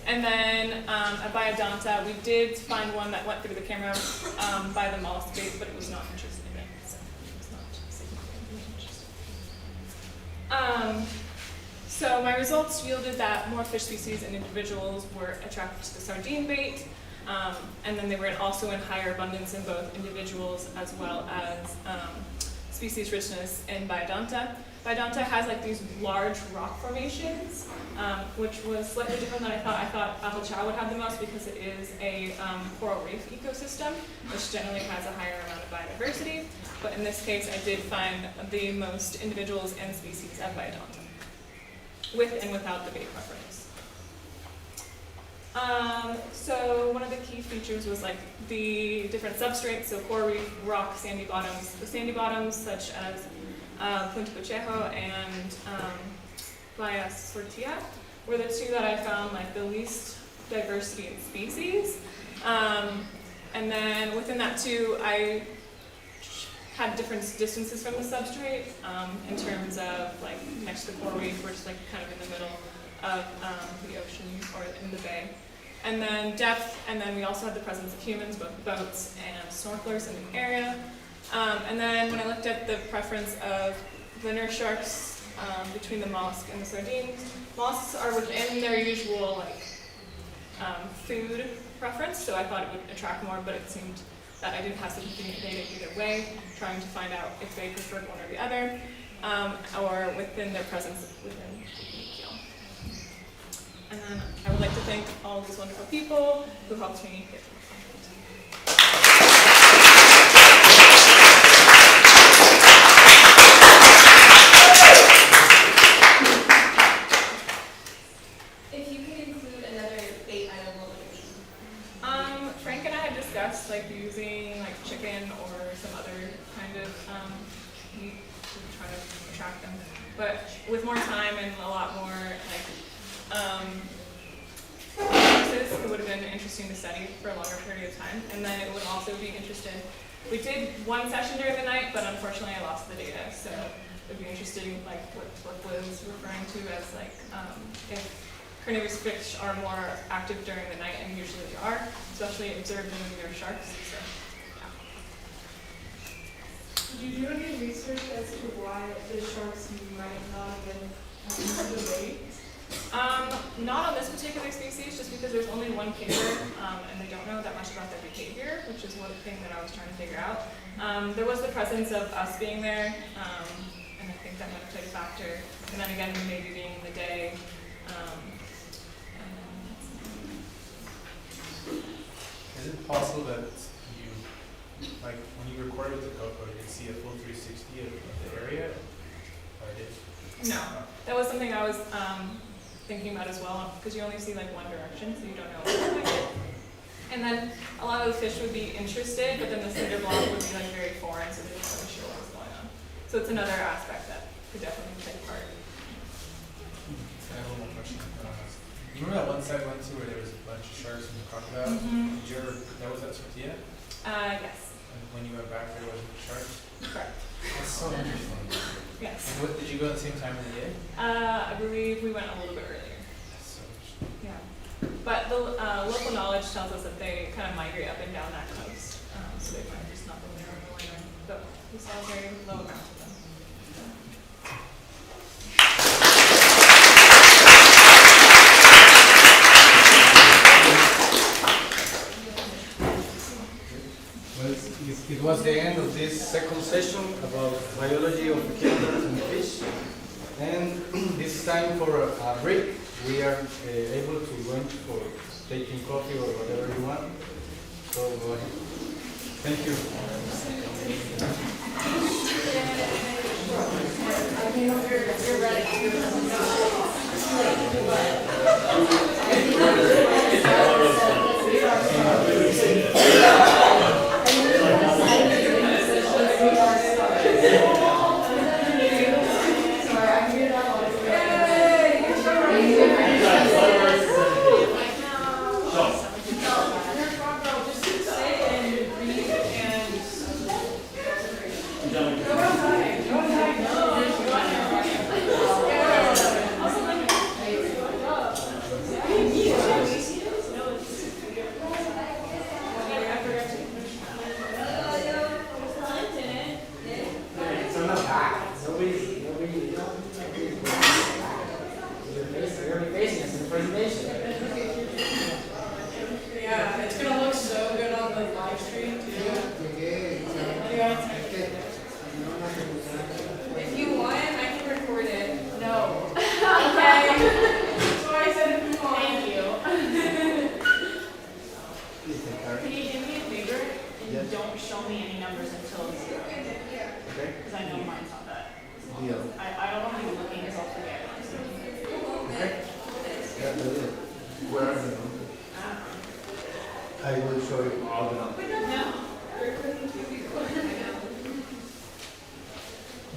And then at Biodonta, we did find one that went through the camera by the mollusk bait, but it was not interested in it, so it was not significantly interested. So my results yielded that more fish species and individuals were attracted to the sardine bait, and then they were also in higher abundance in both individuals as well as species richness in Biodonta. Biodonta has like these large rock formations, which was slightly different than I thought. I thought El Hachal would have the most because it is a coral reef ecosystem, which generally has a higher amount of biodiversity. But in this case, I did find the most individuals and species at Biodonta, with and without the bait preference. So one of the key features was like the different substrates, so coral reef, rock, sandy bottoms. The sandy bottoms, such as Punta Pacheco and Playa Sortilla, were the 2 that I found like the least diversity in species. And then within that too, I had different distances from the substrate in terms of like next to the coral reef, we're just like kind of in the middle of the ocean or in the bay. And then depth, and then we also had the presence of humans, both boats and snorkelers in the area. And then when I looked at the preference of the nurse sharks between the mollusk and the sardines, mollusks are within their usual like food preference, so I thought it would attract more, but it seemed that I didn't have significant data either way. trying to find out if they preferred one or the other, or within their presence within the keel. And then I would like to thank all these wonderful people who helped me get to this point. If you could include another bait item, what would it be? Frank and I had discussed like using like chicken or some other kind of meat to try to attract them, but with more time and a lot more like resources, it would have been interesting to study for a longer period of time. And then it would also be interesting. We did one session during the night, but unfortunately I lost the data, so it would be interesting like what was referring to as like if carnivorous fish are more active during the night, and usually they are, especially observed in your sharks. So, Did you do any research as to why the sharks might not have been into the bait? Not on this particular species, just because there's only one paper, and they don't know that much about their behavior, which is one thing that I was trying to figure out. There was the presence of us being there, and I think that might have played a factor. And then again, maybe being in the day. Is it possible that you, like, when you recorded with the GoPro, you could see a full 360 of the area? Or did? No, that was something I was thinking about as well, because you only see like one direction, so you don't know what's going on. And then a lot of the fish would be interested, but then the cinder block would be like very foreign, so they weren't really sure what was going on. So it's another aspect that could definitely play a part. I have one more question. You remember that one site we went to where there was a bunch of sharks and crocodiles? Mm-hmm. Did you ever, that was at Sortilla? Yes. And when you went back there wasn't sharks? Correct. That's so interesting. Yes. And what, did you go at the same time of the day? I believe we went a little bit earlier. That's so interesting. Yeah. But the local knowledge tells us that they kind of migrate up and down that coast. So they might have just not been there on the way. But we saw a very low amount of them. Well, it was the end of this second session about biology of killers and fish. And this is time for a break. We are able to go in for taking coffee or whatever you want. So go ahead. Thank you. Yeah, it's gonna look so good on the live stream too. If you want, I can record it. No. Okay. So I said if you want. Thank you. Can you do me a favor and don't show me any numbers until it's zero? Because I know mine's not that. I don't want to be looking until I forget. Where are the numbers? I will show you all the numbers.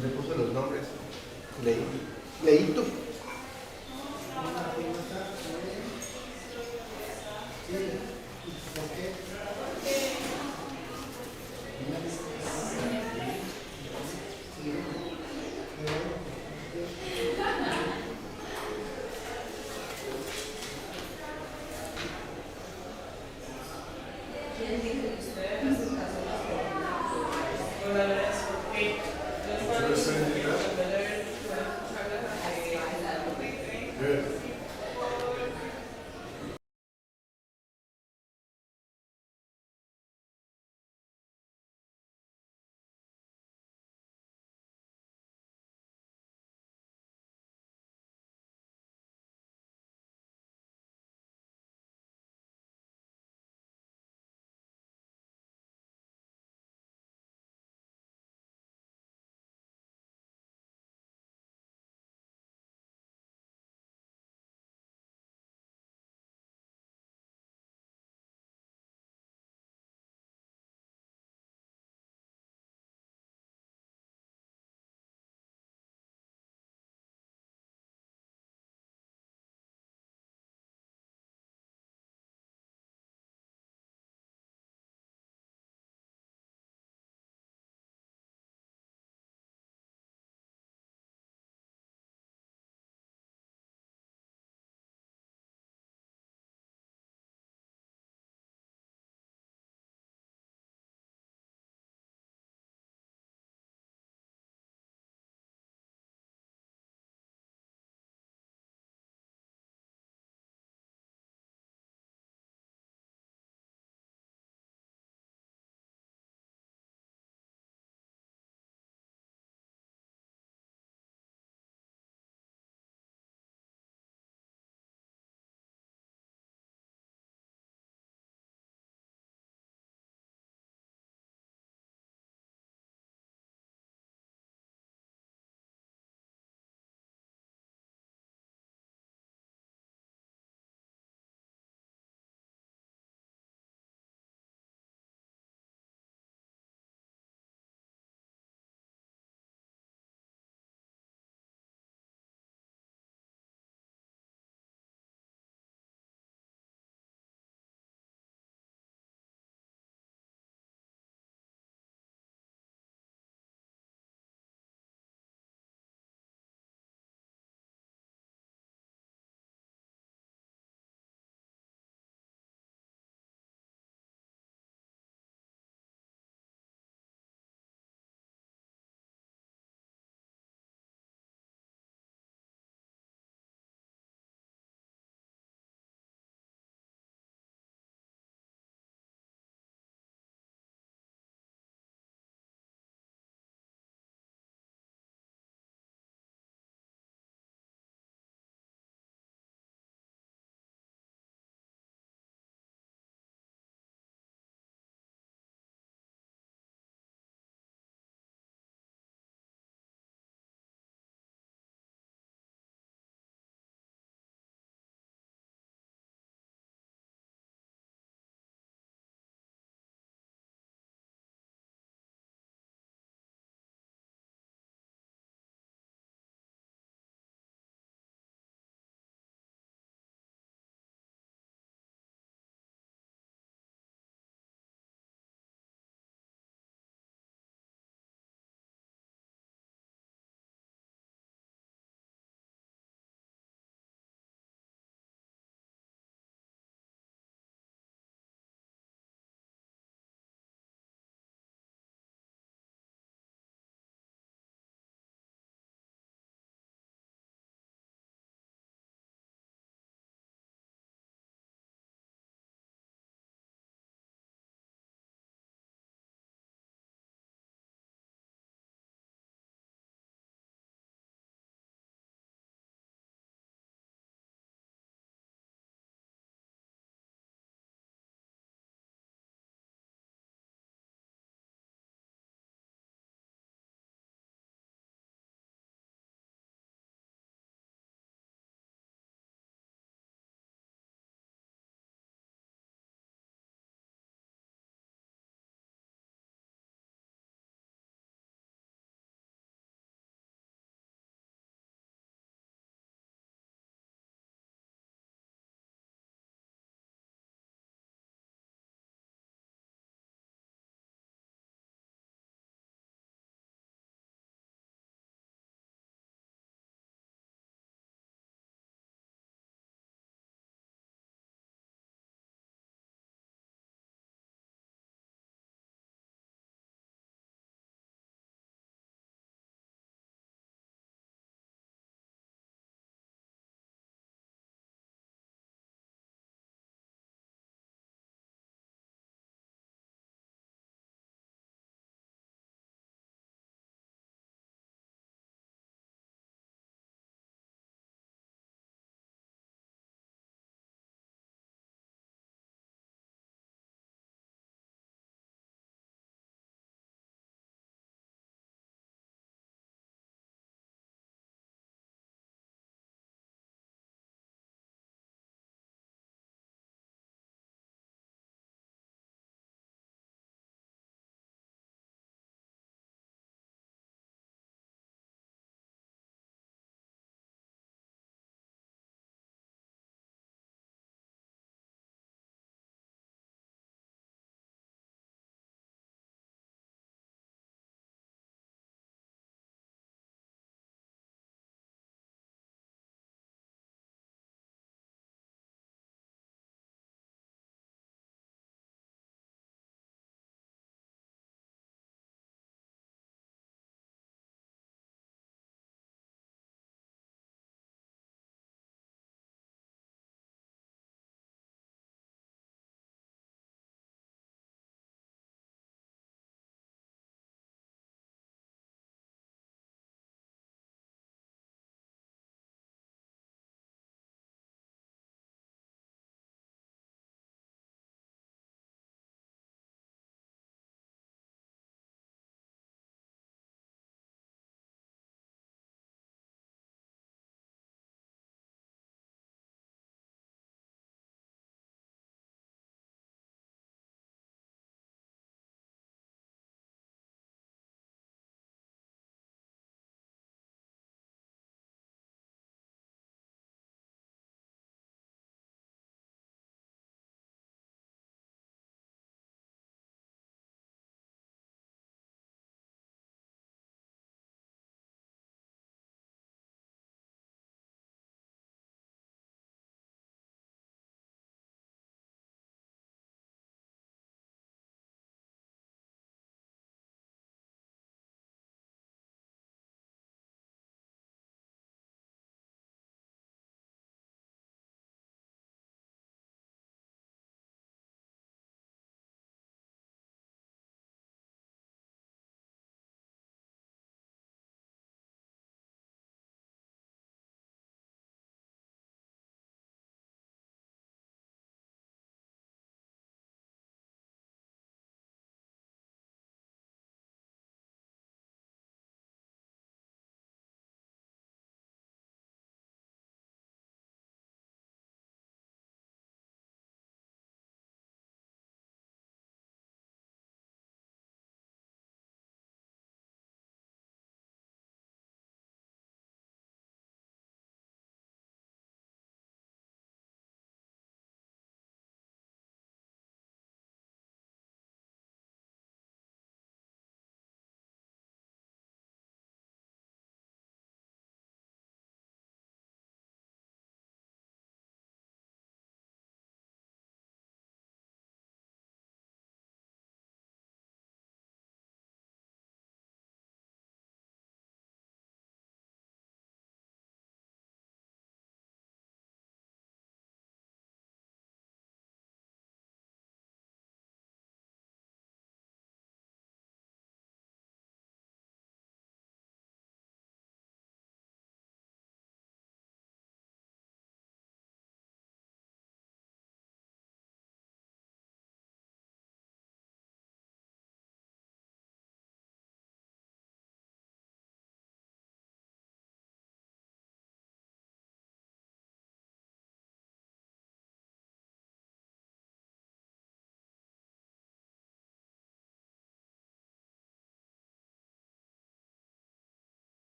Le puse los nombres. Leí tú.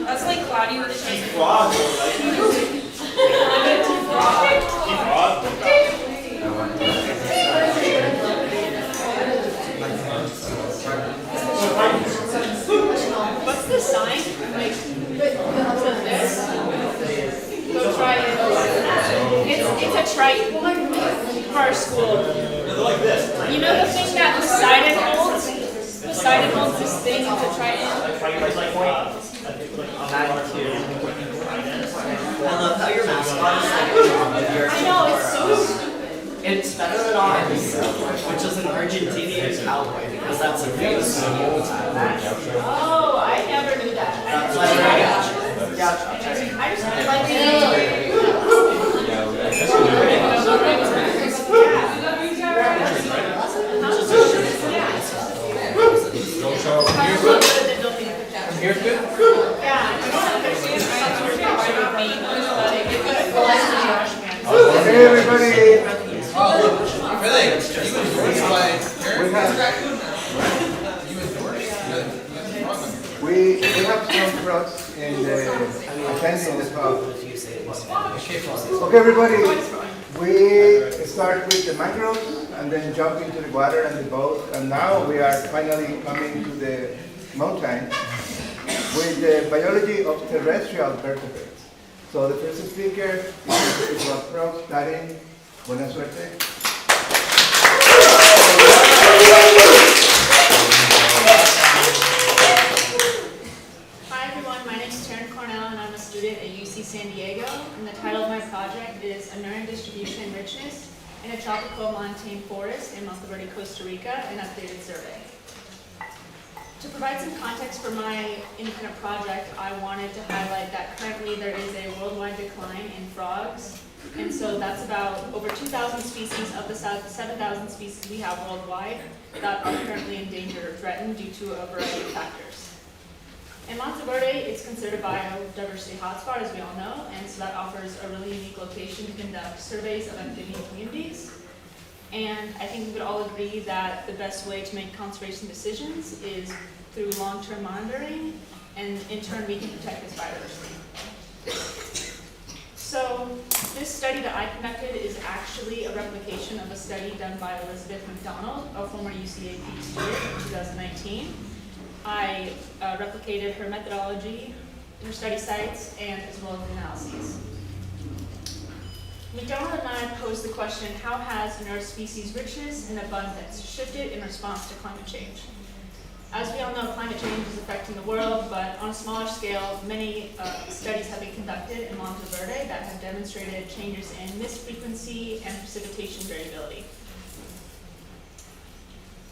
That's like cloudy with a chance of Frog, What's the sign? Like, says this? Go try it. It's a trite for our school. like this. You know the thing that Poseidon holds? Poseidon holds this thing into triton. I love how your mascot is like of your I know, it's so stupid. It's better than ours, which is an Argentinian cowboy, because that's a real symbol. Oh, I never knew that. That's why I got you. Gotcha. I just like Here's good? Hey everybody! Oh, really? You endorsed by We have some frogs in the attending the talk. Okay, everybody. We start with the mangroves and then jump into the water and the boat, and now we are finally coming to the mountain with the biology of terrestrial vertebrates. So the first speaker is Rob Frog, Darren. Buena suerte. Hi everyone, my name is Taryn Cornell and I'm a student at UC San Diego, and the title of my project is Aneurin Distribution and Richness in a Tropical Montane Forest in Monteverde, Costa Rica, an updated survey. To provide some context for my independent project, I wanted to highlight that currently there is a worldwide decline in frogs, and so that's about over 2,000 species of the 7,000 species we have worldwide that are currently endangered or threatened due to a variety of factors. In Monteverde, it's considered a biodiversity hotspot, as we all know, and so that offers a really unique location to conduct surveys of amphibian communities. And I think we would all agree that the best way to make conservation decisions is through long-term monitoring, and in turn we can protect this biodiversity. So this study that I conducted is actually a replication of a study done by Elizabeth McDonald, a former UCAP student in 2019. I replicated her methodology, her study sites, and as well as analyses. McDonald and I posed the question, how has interspecies richness and abundance shifted in response to climate change? As we all know, climate change is affecting the world, but on a smaller scale, many studies have been conducted in Monteverde that have demonstrated changes in mist frequency and precipitation variability.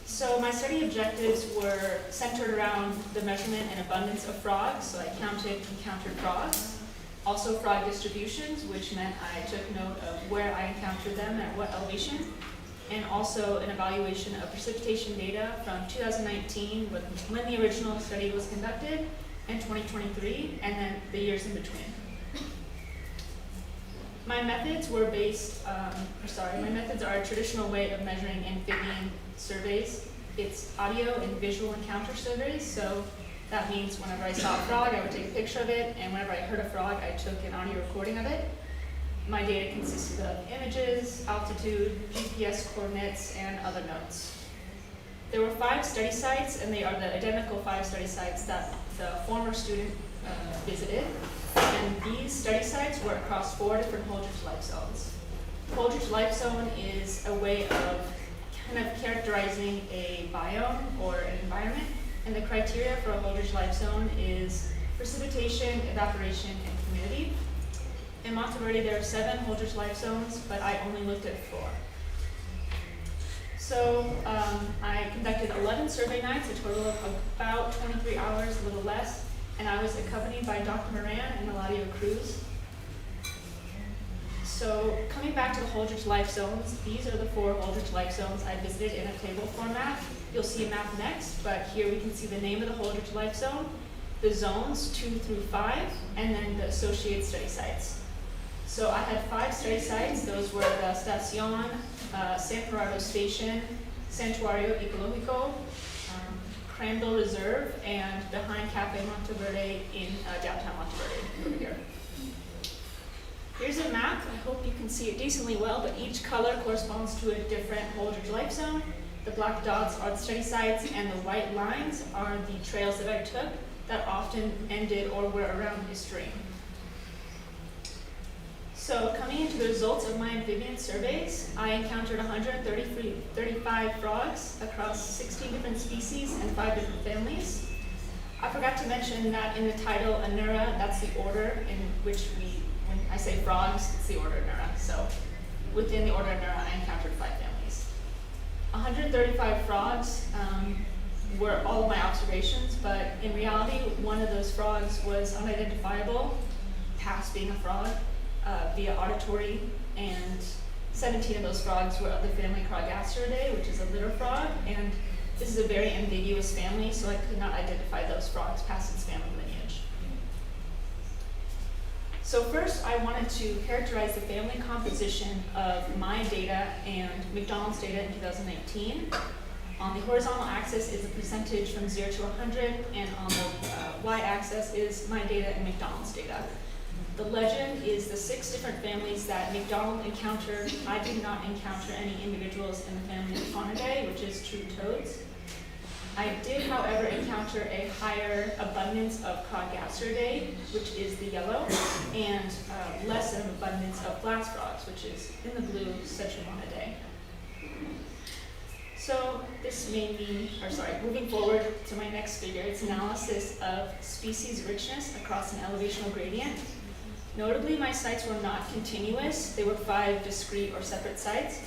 So my study objectives were centered around the measurement and abundance of frogs, so I counted encountered frogs. Also frog distributions, which meant I took note of where I encountered them at what elevation, and also an evaluation of precipitation data from 2019, when the original study was conducted, and 2023, and then the years in between. My methods were my methods are a traditional way of measuring amphibian surveys. It's audio and visual encounter surveys, so that means whenever I saw a frog, I would take a picture of it, and whenever I heard a frog, I took an audio recording of it. My data consisted of images, altitude, GPS coordinates, and other notes. There were 5 study sites, and they are the identical 5 study sites that the former student visited. And these study sites were across 4 different Holdridge life zones. Holdridge life zone is a way of kind of characterizing a biome or an environment. And the criteria for a Holdridge life zone is precipitation, evaporation, and humidity. In Monteverde, there are 7 Holdridge life zones, but I only looked at 4. So I conducted 11 survey nights, a total of about 23 hours, a little less, and I was accompanied by Dr. Moran and Eladio Cruz. So coming back to the Holdridge life zones, these are the 4 Holdridge life zones I visited in a table format. You'll see a map next, but here we can see the name of the Holdridge life zone, the zones 2 through 5, and then the associated study sites. So I had 5 study sites. Those were the Estación, San Gerardo Station, Santuario Ecológico, Cranville Reserve and behind Cafe Monteverde in downtown Monteverde over here. Here's a map. I hope you can see it decently well, but each color corresponds to a different Holdridge life zone. The black dots are the study sites, and the white lines are the trails that I took that often ended or were around the stream. So coming into the results of my amphibian surveys, I encountered 135 frogs across 16 different species and 5 different families. I forgot to mention that in the title Anura, that's the order in which when I say frogs, it's the order Anura. So within the order Anura, I encountered 5 families. 135 frogs were all of my observations, but in reality, one of those frogs was unidentifiable, past being a frog, via auditory, and 17 of those frogs were of the family Crogasturidae, which is a litter frog, and this is a very ambiguous family, so I could not identify those frogs past its family lineage. So first, I wanted to characterize the family composition of my data and McDonald's data in 2019. On the horizontal axis is the percentage from 0 to 100, and on the y-axis is my data and McDonald's data. The legend is the 6 different families that McDonald encountered. I did not encounter any individuals in the family Faunidae, which is true toads. I did, however, encounter a higher abundance of Crogasturidae, which is the yellow, and less of an abundance of glass frogs, which is in the blue, Cetramonidae. So this made me, moving forward to my next figure, it's analysis of species richness across an elevational gradient. Notably, my sites were not continuous. They were 5 discrete or separate sites,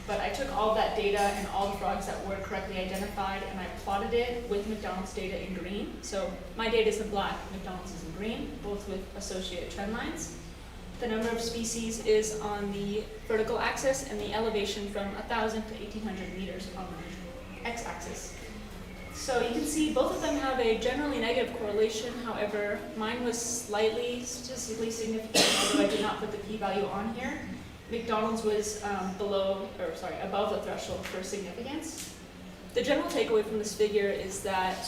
but I took all of that data and all the frogs that were correctly identified, and I plotted it with McDonald's data in green. So my data is in black, McDonald's is in green, both with associated trend lines. The number of species is on the vertical axis, and the elevation from 1,000 to 1,800 meters on the x-axis. So you can see both of them have a generally negative correlation. However, mine was slightly statistically significant, although I did not put the p-value on here. McDonald's was above the threshold for significance. The general takeaway from this figure is that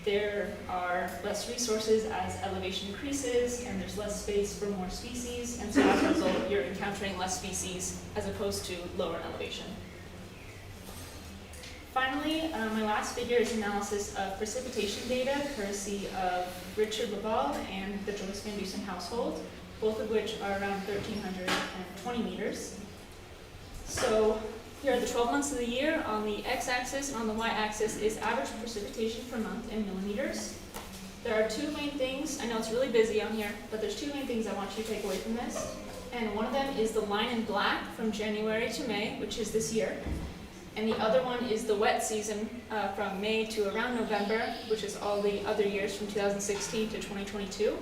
there are less resources as elevation increases, and there's less space for more species, and so as a result, you're encountering less species as opposed to lower elevation. Finally, my last figure is analysis of precipitation data, courtesy of Richard Laval and the Joyce Van Dusen household, both of which are around 1,320 meters. So here are the 12 months of the year. On the x-axis and on the y-axis is average precipitation per month in millimeters. There are 2 main things. I know it's really busy on here, but there's 2 main things I want you to take away from this. And one of them is the line in black from January to May, which is this year. And the other one is the wet season from May to around November, which is all the other years from 2016 to 2022.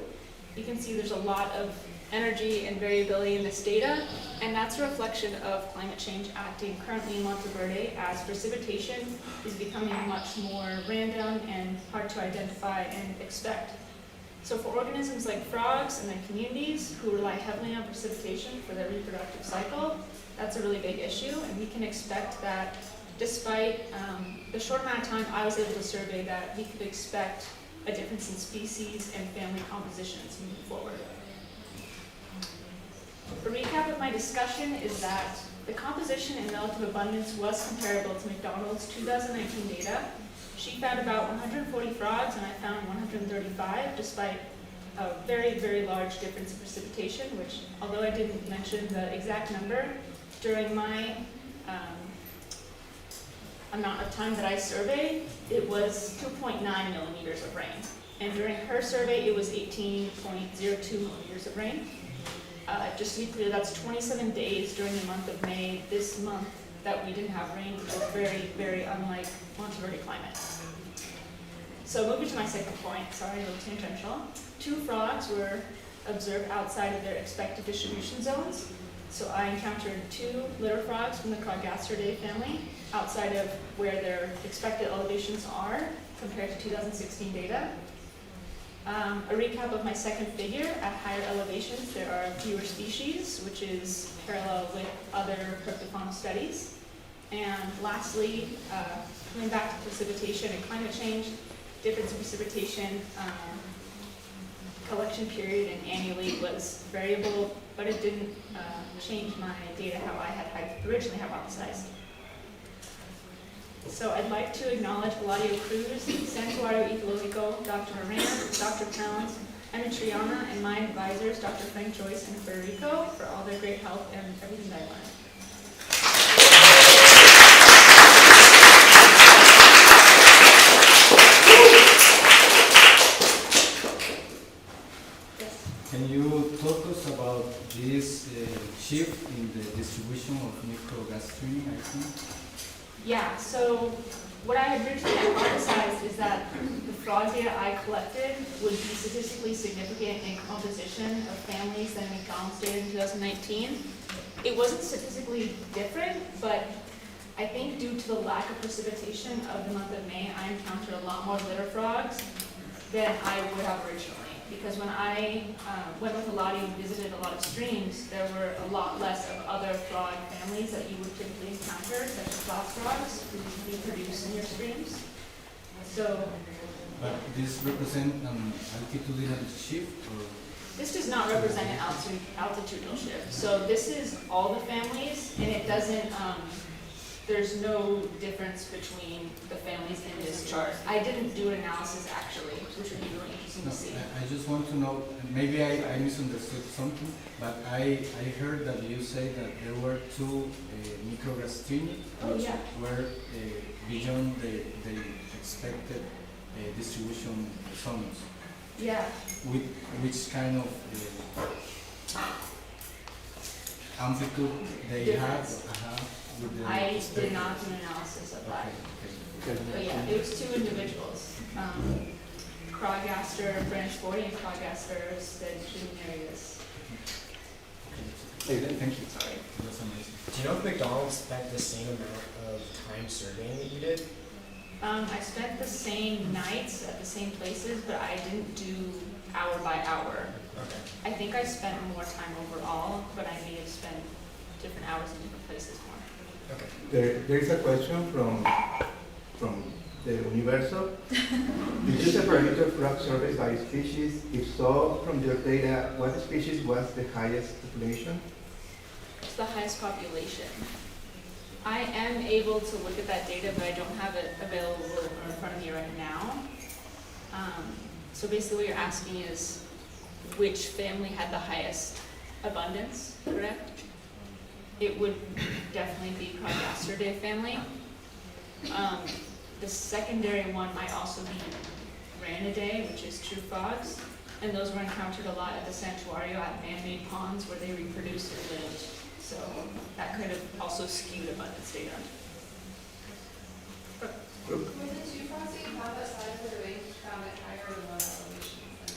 You can see there's a lot of energy and variability in this data, and that's a reflection of climate change acting currently in Monteverde as precipitation is becoming much more random and hard to identify and expect. So for organisms like frogs and their communities who rely heavily on precipitation for their reproductive cycle, that's a really big issue, and we can expect that despite the short amount of time I was able to survey, that we could expect a difference in species and family compositions moving forward. A recap of my discussion is that the composition and relative abundance was comparable to McDonald's 2019 data. She found about 140 frogs, and I found 135, despite a very, very large difference in precipitation, which, although I didn't mention the exact number, during my amount of time that I surveyed, it was 2.9 millimeters of rain. And during her survey, it was 18.02 millimeters of rain. Just to be clear, that's 27 days during the month of May, this month, that we didn't have rain, which is very, very unlike Monteverde climate. So moving to my second point, sorry, a little tangential. 2 frogs were observed outside of their expected distribution zones. So I encountered 2 litter frogs from the Crogasturidae family outside of where their expected elevations are compared to 2016 data. A recap of my second figure, at higher elevations there are fewer species, which is parallel with other cryptofauna studies. And lastly, coming back to precipitation and climate change, difference in precipitation, collection period and annually was variable, but it didn't change my data how I had originally hypothesized. So I'd like to acknowledge Eladio Cruz, Santuario Ecologico, Dr. Moreno, Dr. Pounds, Emma Triana, and my advisors, Dr. Frank Joyce and Federico, for all their great help and everything that I learned. Can you talk us about this shift in the distribution of microgastrin, I think? Yeah, so what I had originally hypothesized is that the frog data I collected would be statistically significant in composition of families than McDonald's data in 2019. It wasn't statistically different, but I think due to the lack of precipitation of the month of May, I encountered a lot more litter frogs than I would have originally. Because when I went with Eladio and visited a lot of streams, there were a lot less of other frog families that you would typically encounter, such as glass frogs, who reproduce in your streams. So, But this represents an altitudinal shift, or? This does not represent an altitudinal shift. So this is all the families, and it doesn't, there's no difference between the families in this chart. I didn't do an analysis actually, which would be really interesting to see. I just want to know, maybe I misunderstood something, but I heard that you say that there were two microgastrini which were beyond the expected distribution zones. Yeah. With which kind of amplitude they had? I did not do an analysis of that. But yeah, it was two individuals. Crowgaster, Branch 40, and Crowgaster said areas. Thank you. Sorry. That's amazing. Do you know if McDonald's spent the same amount of time surveying that you did? I spent the same nights at the same places, but I didn't do hour by hour. Okay. I think I spent more time overall, but I may have spent different hours in different places more. Okay. There is a question from the Universo. Did you separate your frog survey by species? If so, from your data, what species was the highest population? It's the highest population. I am able to look at that data, but I don't have it available in front of me right now. So basically what you're asking is which family had the highest abundance, correct? It would definitely be Crowgaster family. The secondary one might also be Ranidae, which is true frogs, and those were encountered a lot at the Santuario at man-made ponds where they reproduced and lived. So that could have also skewed abundance data. Were the two frogs that you have outside of the range found at higher or lower elevations than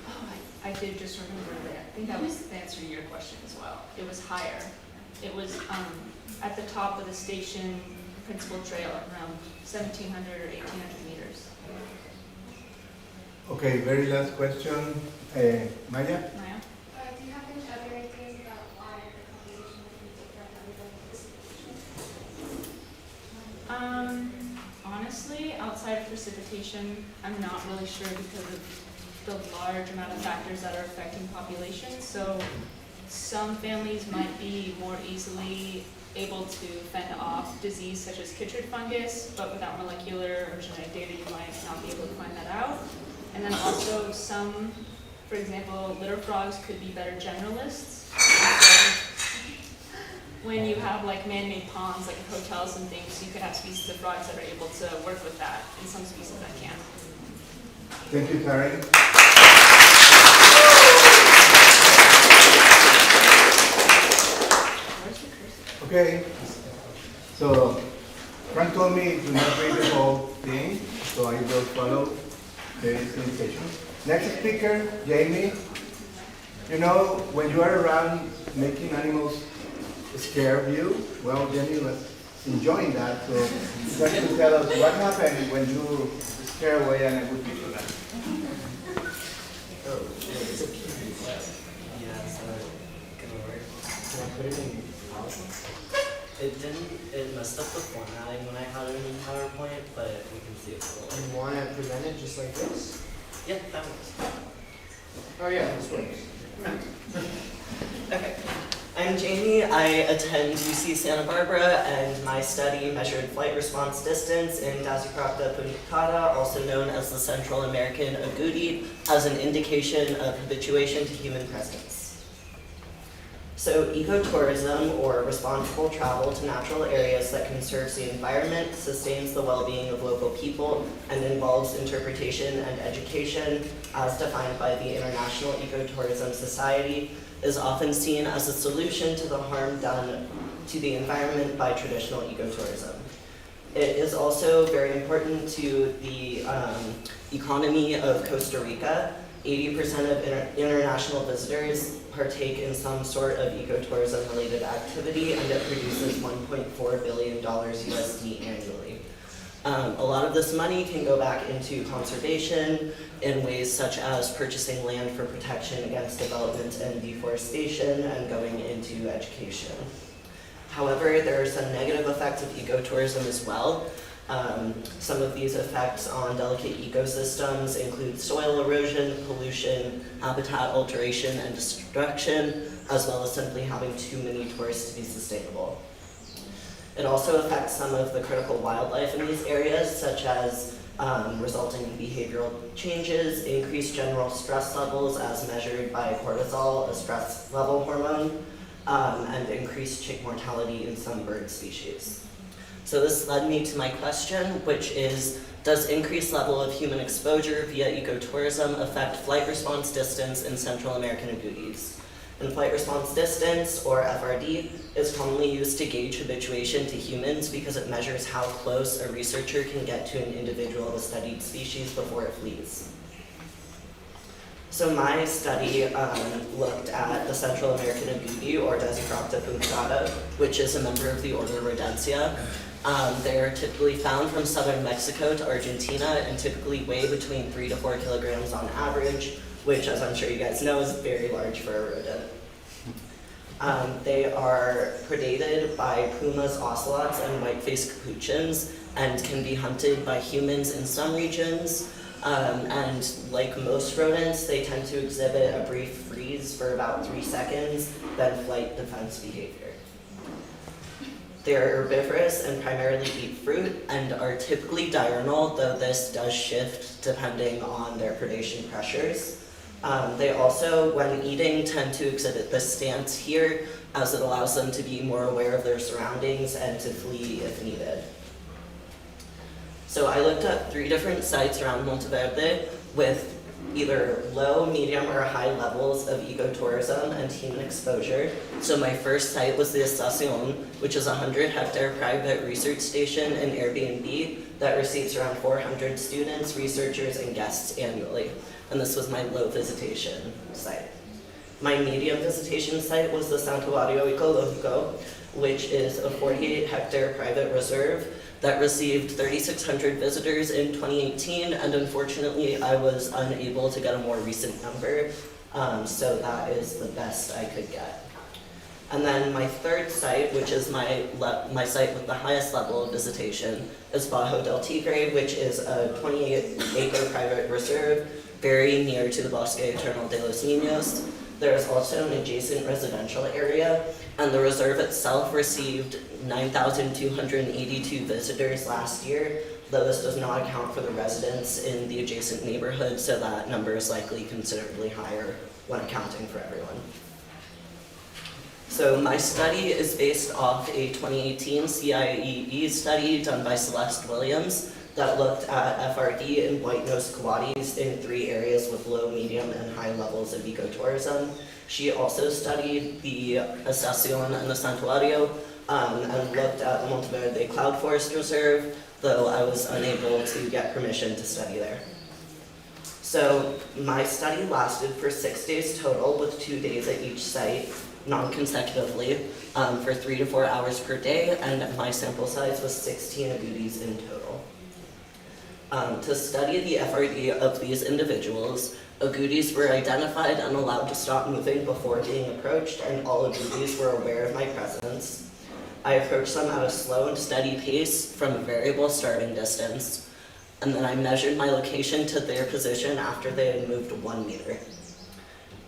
Oh, I did just remember that. I think that was the answer to your question as well. It was higher. It was at the top of the station principal trail around 1,700 or 1,800 meters. Okay, very last question. Maya? Maya? Do you happen to have any ideas about why the composition would be different other than precipitation? Honestly, outside of precipitation, I'm not really sure because of the large amount of factors that are affecting populations. So some families might be more easily able to fend off disease such as chytrid fungus, but without molecular or genetic data, you might not be able to find that out. And then also some, for example, litter frogs could be better generalists. So when you have like man-made ponds, like hotels and things, you could have species of frogs that are able to work with that, and some species that can't. Thank you, Karen. Okay, so Frank told me to not read the whole thing, so I will follow the invitation. Next speaker, Jamie. You know, when you are around making animals scare you, well, Jamie was enjoying that, so just to tell us what happened when you scare away an good people. Oh, yeah, so gonna work. Can I put it in PowerPoint? It messed up the formatting when I had it in PowerPoint, but we can see it's a little. You want to present it just like this? Yeah, that works. Oh yeah, this works. Okay. I'm Jamie. I attend UC Santa Barbara, and my study measured flight response distance in Dasycrocta punctata, also known as the Central American agouti, as an indication of habituation to human presence. So ecotourism, or responsible travel to natural areas that conserves the environment, sustains the well-being of local people, and involves interpretation and education, as defined by the International Ecotourism Society, is often seen as a solution to the harm done to the environment by traditional ecotourism. It is also very important to the economy of Costa Rica. 80% of international visitors partake in some sort of ecotourism related activity, and it produces $1.4 billion USD annually. A lot of this money can go back into conservation in ways such as purchasing land for protection against development and deforestation, and going into education. However, there are some negative effects of ecotourism as well. Some of these effects on delicate ecosystems include soil erosion, pollution, habitat alteration and destruction, as well as simply having too many tourists to be sustainable. It also affects some of the critical wildlife in these areas, such as resulting in behavioral changes, increased general stress levels as measured by cortisol, a stress level hormone, and increased chick mortality in some bird species. So this led me to my question, which is, does increased level of human exposure via ecotourism affect flight response distance in Central American agoutis? And flight response distance, or FRD, is commonly used to gauge habituation to humans because it measures how close a researcher can get to an individual of a studied species before it flees. So my study looked at the Central American agouti, or Dasycrocta punctata, which is a member of the order Rodentia. They're typically found from southern Mexico to Argentina and typically weigh between 3 to 4 kilograms on average, which, as I'm sure you guys know, is very large for a rodent. They are predated by pumas, ocelots, and white-faced capuchins, and can be hunted by humans in some regions. And like most rodents, they tend to exhibit a brief freeze for about 3 seconds, then flight defense behavior. They're herbivorous and primarily eat fruit, and are typically diurnal, though this does shift depending on their predation pressures. They also, when eating, tend to exhibit this stance here, as it allows them to be more aware of their surroundings and to flee if needed. So I looked at 3 different sites around Monteverde with either low, medium, or high levels of ecotourism and human exposure. So my first site was the Estacion, which is a 100-hectare private research station and Airbnb that receives around 400 students, researchers, and guests annually. And this was my low visitation site. My medium visitation site was the Santuario Ecológico, which is a 48-hectare private reserve that received 3,600 visitors in 2018, and unfortunately I was unable to get a more recent number, so that is the best I could get. And then my third site, which is my site with the highest level of visitation, is Bajo del Tigre, which is a 28-acre private reserve very near to the Bosque Eternal de los Niños. There is also an adjacent residential area, and the reserve itself received 9,282 visitors last year, though this does not account for the residents in the adjacent neighborhood, so that number is likely considerably higher when accounting for everyone. So my study is based off a 2018 CIEE study done by Celeste Williams that looked at FRD and white-nosed coatis in 3 areas with low, medium, and high levels of ecotourism. She also studied the Estacion and the Santuario, and looked at the Monteverde Cloud Forest Reserve, though I was unable to get permission to study there. So my study lasted for 6 days total, with 2 days at each site, non-consecutively, for 3 to 4 hours per day, and my sample size was 16 agoutis in total. To study the FRD of these individuals, agoutis were identified and allowed to stop moving before being approached, and all agoutis were aware of my presence. I approached them at a slow and steady pace from a variable starting distance, and then I measured my location to their position after they had moved 1 meter.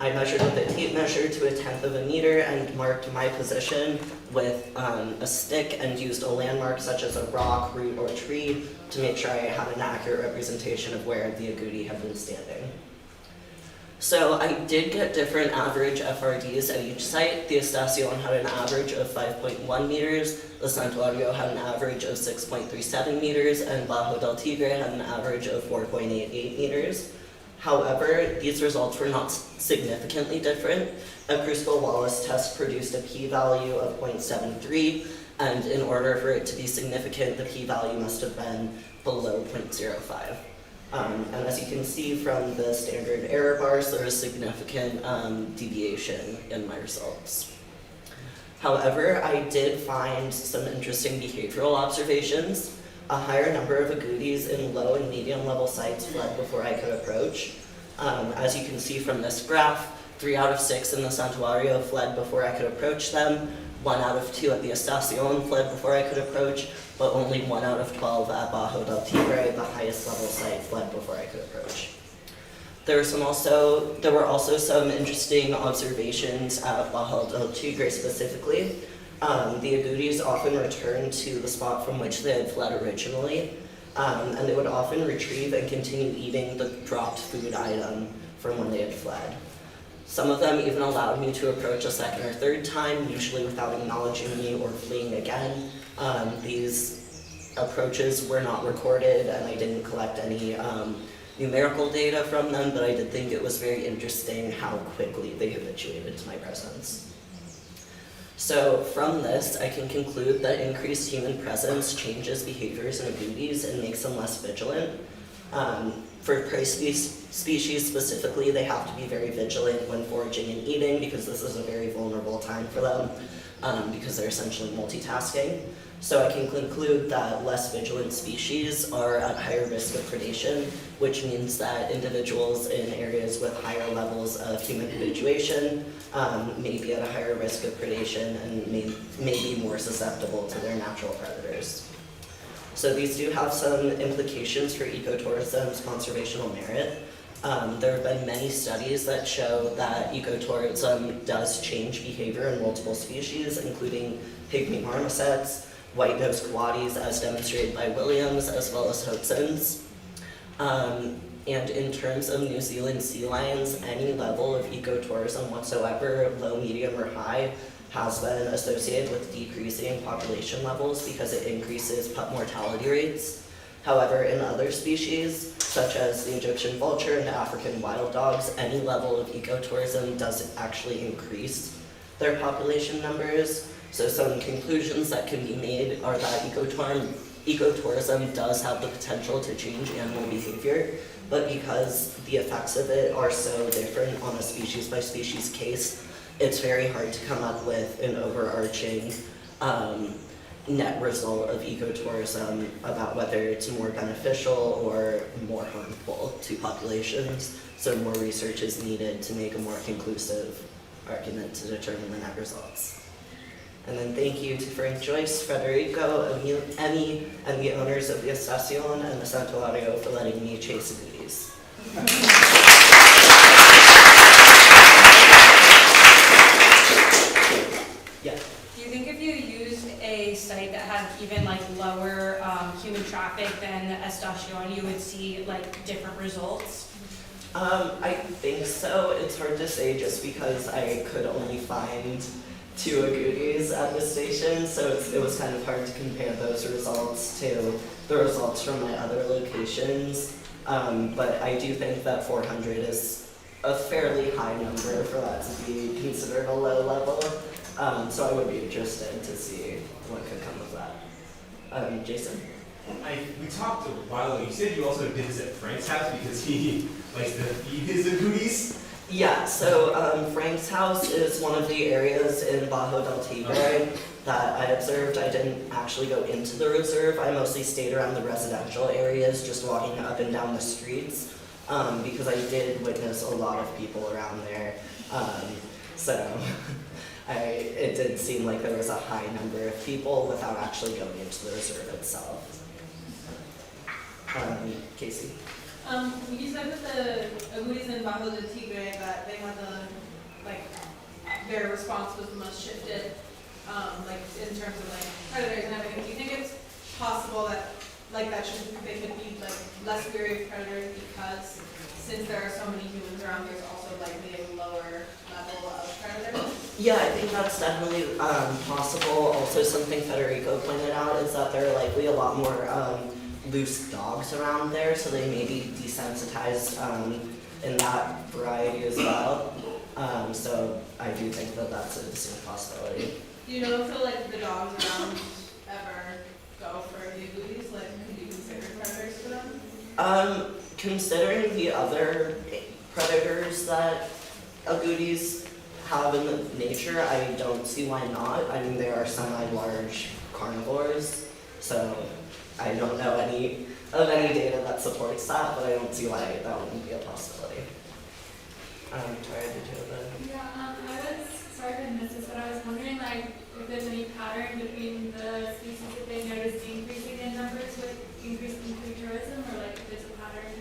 I measured with a tape measure to 1/10 of a meter and marked my position with a stick and used a landmark such as a rock, root, or tree to make sure I had an accurate representation of where the agouti had been standing. So I did get different average FRDs at each site. The Estacion had an average of 5.1 meters, the Santuario had an average of 6.37 meters, and Bajo del Tigre had an average of 4.88 meters. However, these results were not significantly different. A Cruzco-Wallace test produced a p-value of 0.73, and in order for it to be significant, the p-value must have been below 0.05. And as you can see from the standard error bars, there is significant deviation in my results. However, I did find some interesting behavioral observations. A higher number of agoutis in low and medium level sites fled before I could approach. As you can see from this graph, 3 out of 6 in the Santuario fled before I could approach them, 1 out of 2 at the Estacion fled before I could approach, but only 1 out of 12 at Bajo del Tigre, the highest level site, fled before I could approach. There were also some interesting observations at Bajo del Tigre specifically. The agoutis often returned to the spot from which they had fled originally, and they would often retrieve and continue eating the dropped food item from when they had fled. Some of them even allowed me to approach a second or third time, usually without acknowledging me or fleeing again. These approaches were not recorded, and I didn't collect any numerical data from them, but I did think it was very interesting how quickly they habituated to my presence. So from this, I can conclude that increased human presence changes behaviors in agoutis and makes them less vigilant. For prey species specifically, they have to be very vigilant when foraging and eating because this is a very vulnerable time for them because they're essentially multitasking. So I can conclude that less vigilant species are at higher risk of predation, which means that individuals in areas with higher levels of human habituation may be at a higher risk of predation and may be more susceptible to their natural predators. So these do have some implications for ecotourism's conservational merit. There have been many studies that show that ecotourism does change behavior in multiple species, including pygmy marmosets, white-nosed coatis, as demonstrated by Williams, as well as hoatzins. And in terms of New Zealand sea lions, any level of ecotourism whatsoever, low, medium, or high, has been associated with decreasing population levels because it increases pup mortality rates. However, in other species, such as the Egyptian vulture and African wild dogs, any level of ecotourism does actually increase their population numbers. So some conclusions that can be made are that ecotourism does have the potential to change animal behavior, but because the effects of it are so different on a species by species case, it's very hard to come up with an overarching net result of ecotourism about whether it's more beneficial or more harmful to populations. So more research is needed to make a more conclusive argument to determine the net results. And then thank you to Frank Joyce, Federico, Emmy, and the owners of the Estacion and the Santuario for letting me chase agoutis. Yeah. Do you think if you used a site that had even like lower human traffic than the Estacion, you would see like different results? I think so. It's hard to say just because I could only find 2 agoutis at the station, so it was kind of hard to compare those results to the results from my other locations. But I do think that 400 is a fairly high number for that to be considered a low level. So I would be interested to see what could come of that. Jason? We talked a while ago. You said you also did this at Frank's house because he likes to feed his agoutis? Yeah, so Frank's house is one of the areas in Bajo del Tigre that I observed. I didn't actually go into the reserve. I mostly stayed around the residential areas, just walking up and down the streets, because I did witness a lot of people around there. So it did seem like there was a high number of people without actually going into the reserve itself. Casey? You said with the agoutis in Bajo del Tigre that they had their response was the most shifted, in terms of predators and everything. Do you think it's possible that they could be less wary of predators because since there are so many humans around, there's also likely a lower level of predators? Yeah, I think that's definitely possible. Also, something Federico pointed out is that there are likely a lot more loose dogs around there, so they may be desensitized in that variety as well. So I do think that that's a distinct possibility. Do you know if the dogs around ever go for the agoutis? Could you consider predators for them? Considering the other predators that agoutis have in the nature, I don't see why not. I mean, they are semi-large carnivores, so I don't know any data that supports that, but I don't see why that wouldn't be a possibility. Tara, did you have a... Yeah, sorry if I missed this, but I was wondering if there's any pattern between the species that they noticed increasing in numbers with increasing food tourism, or if there's a pattern?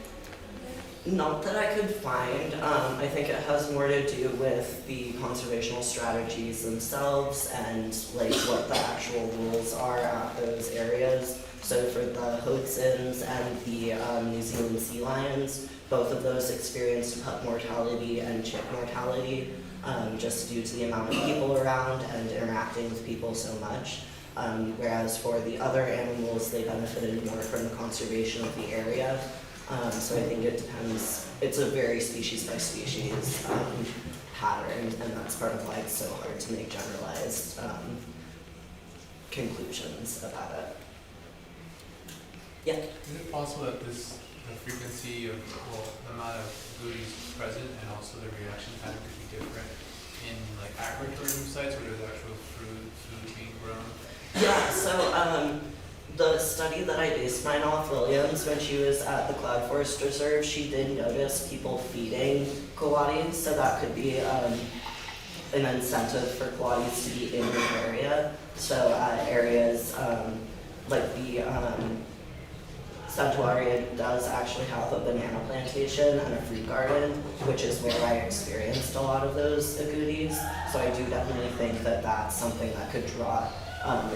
Not that I could find. I think it has more to do with the conservational strategies themselves and what the actual rules are at those areas. So for the Hoatzins and the New Zealand sea lions, both of those experienced pup mortality and chick mortality just due to the amount of people around and interacting with people so much. Whereas for the other animals, they benefited more from the conservation of the area. So I think it depends. It's a very species by species pattern, and that's part of why it's so hard to make generalized conclusions about it. Yeah. Is it possible that the frequency of, the amount of agoutis present and also the reaction pattern could be different in agritourism sites where there's actual food being grown? Yeah, so the study that I based mine off, Williams, when she was at the Cloud Forest Reserve, she did notice people feeding coatis, so that could be an incentive for coatis to be in the area. So areas like the Santuaria does actually have a banana plantation and a fruit garden, which is where I experienced a lot of those agoutis. So I do definitely think that that's something that could draw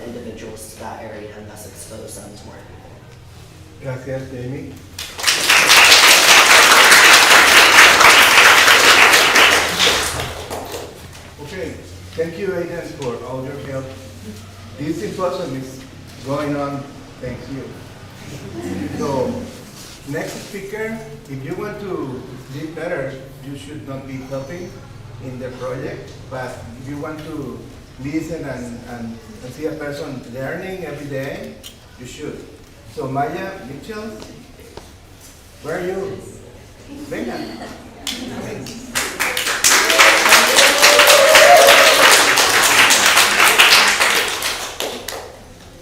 individuals to that area and thus expose them to more people. Gracias, Jamie. Okay, thank you, Aidan, for all your help. This symposium is going on thanks to you. So, next speaker, if you want to live better, you should not be helping in the project, but if you want to listen and see a person learning every day, you should. So Maya Mitchell, where are you? Venga.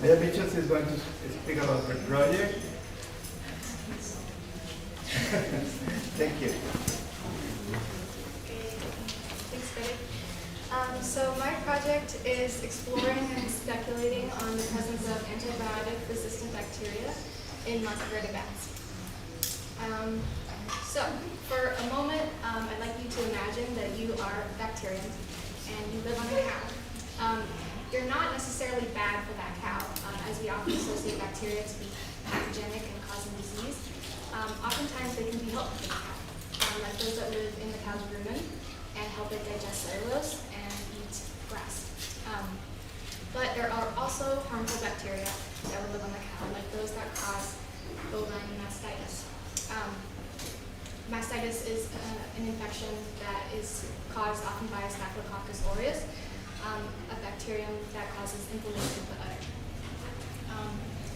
Maya Mitchell is going to speak about her project. Thank you. Thanks, Greg. So my project is exploring and speculating on the presence of antibiotic-resistant bacteria in Monteverde bats. So for a moment, I'd like you to imagine that you are a bacterium and you live on a cow. You're not necessarily bad for that cow, as we often associate bacteria to be pathogenic and causing disease. Oftentimes they can be helpful for the cow, like those that live in the cow's rumen and help it digest cellulose and eat grass. But there are also harmful bacteria that will live on the cow, like those that cause bovine mastitis. Mastitis is an infection that is caused often by a Staphylococcus aureus, a bacterium that causes inflammation of the udder.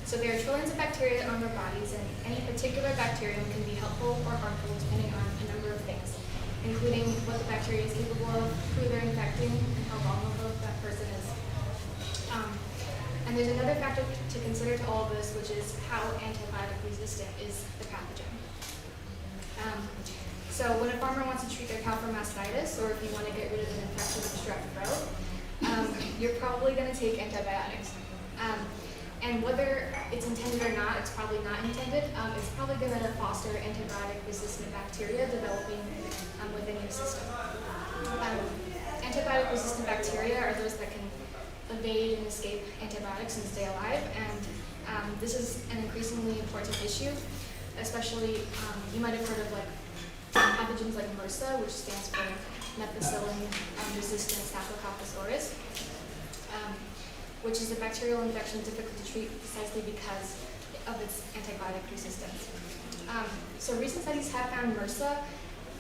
So there are trillions of bacteria on our bodies, and any particular bacterium can be helpful or harmful depending on a number of things, including what the bacteria is capable of, who they're infecting, and how vulnerable that person is. And there's another factor to consider to all of this, which is how antibiotic resistant is the pathogen. So when a farmer wants to treat their cow for mastitis, or if you want to get rid of an infection of the strep throat, you're probably going to take antibiotics. And whether it's intended or not, it's probably not intended. It's probably going to foster antibiotic-resistant bacteria developing within your system. Antibiotic-resistant bacteria are those that can evade and escape antibiotics and stay alive. And this is an increasingly important issue, especially you might have heard of like pathogens like MRSA, which stands for methicillin-resistant Staphylococcus aureus, which is a bacterial infection difficult to treat precisely because of its antibiotic resistance. So recent studies have found MRSA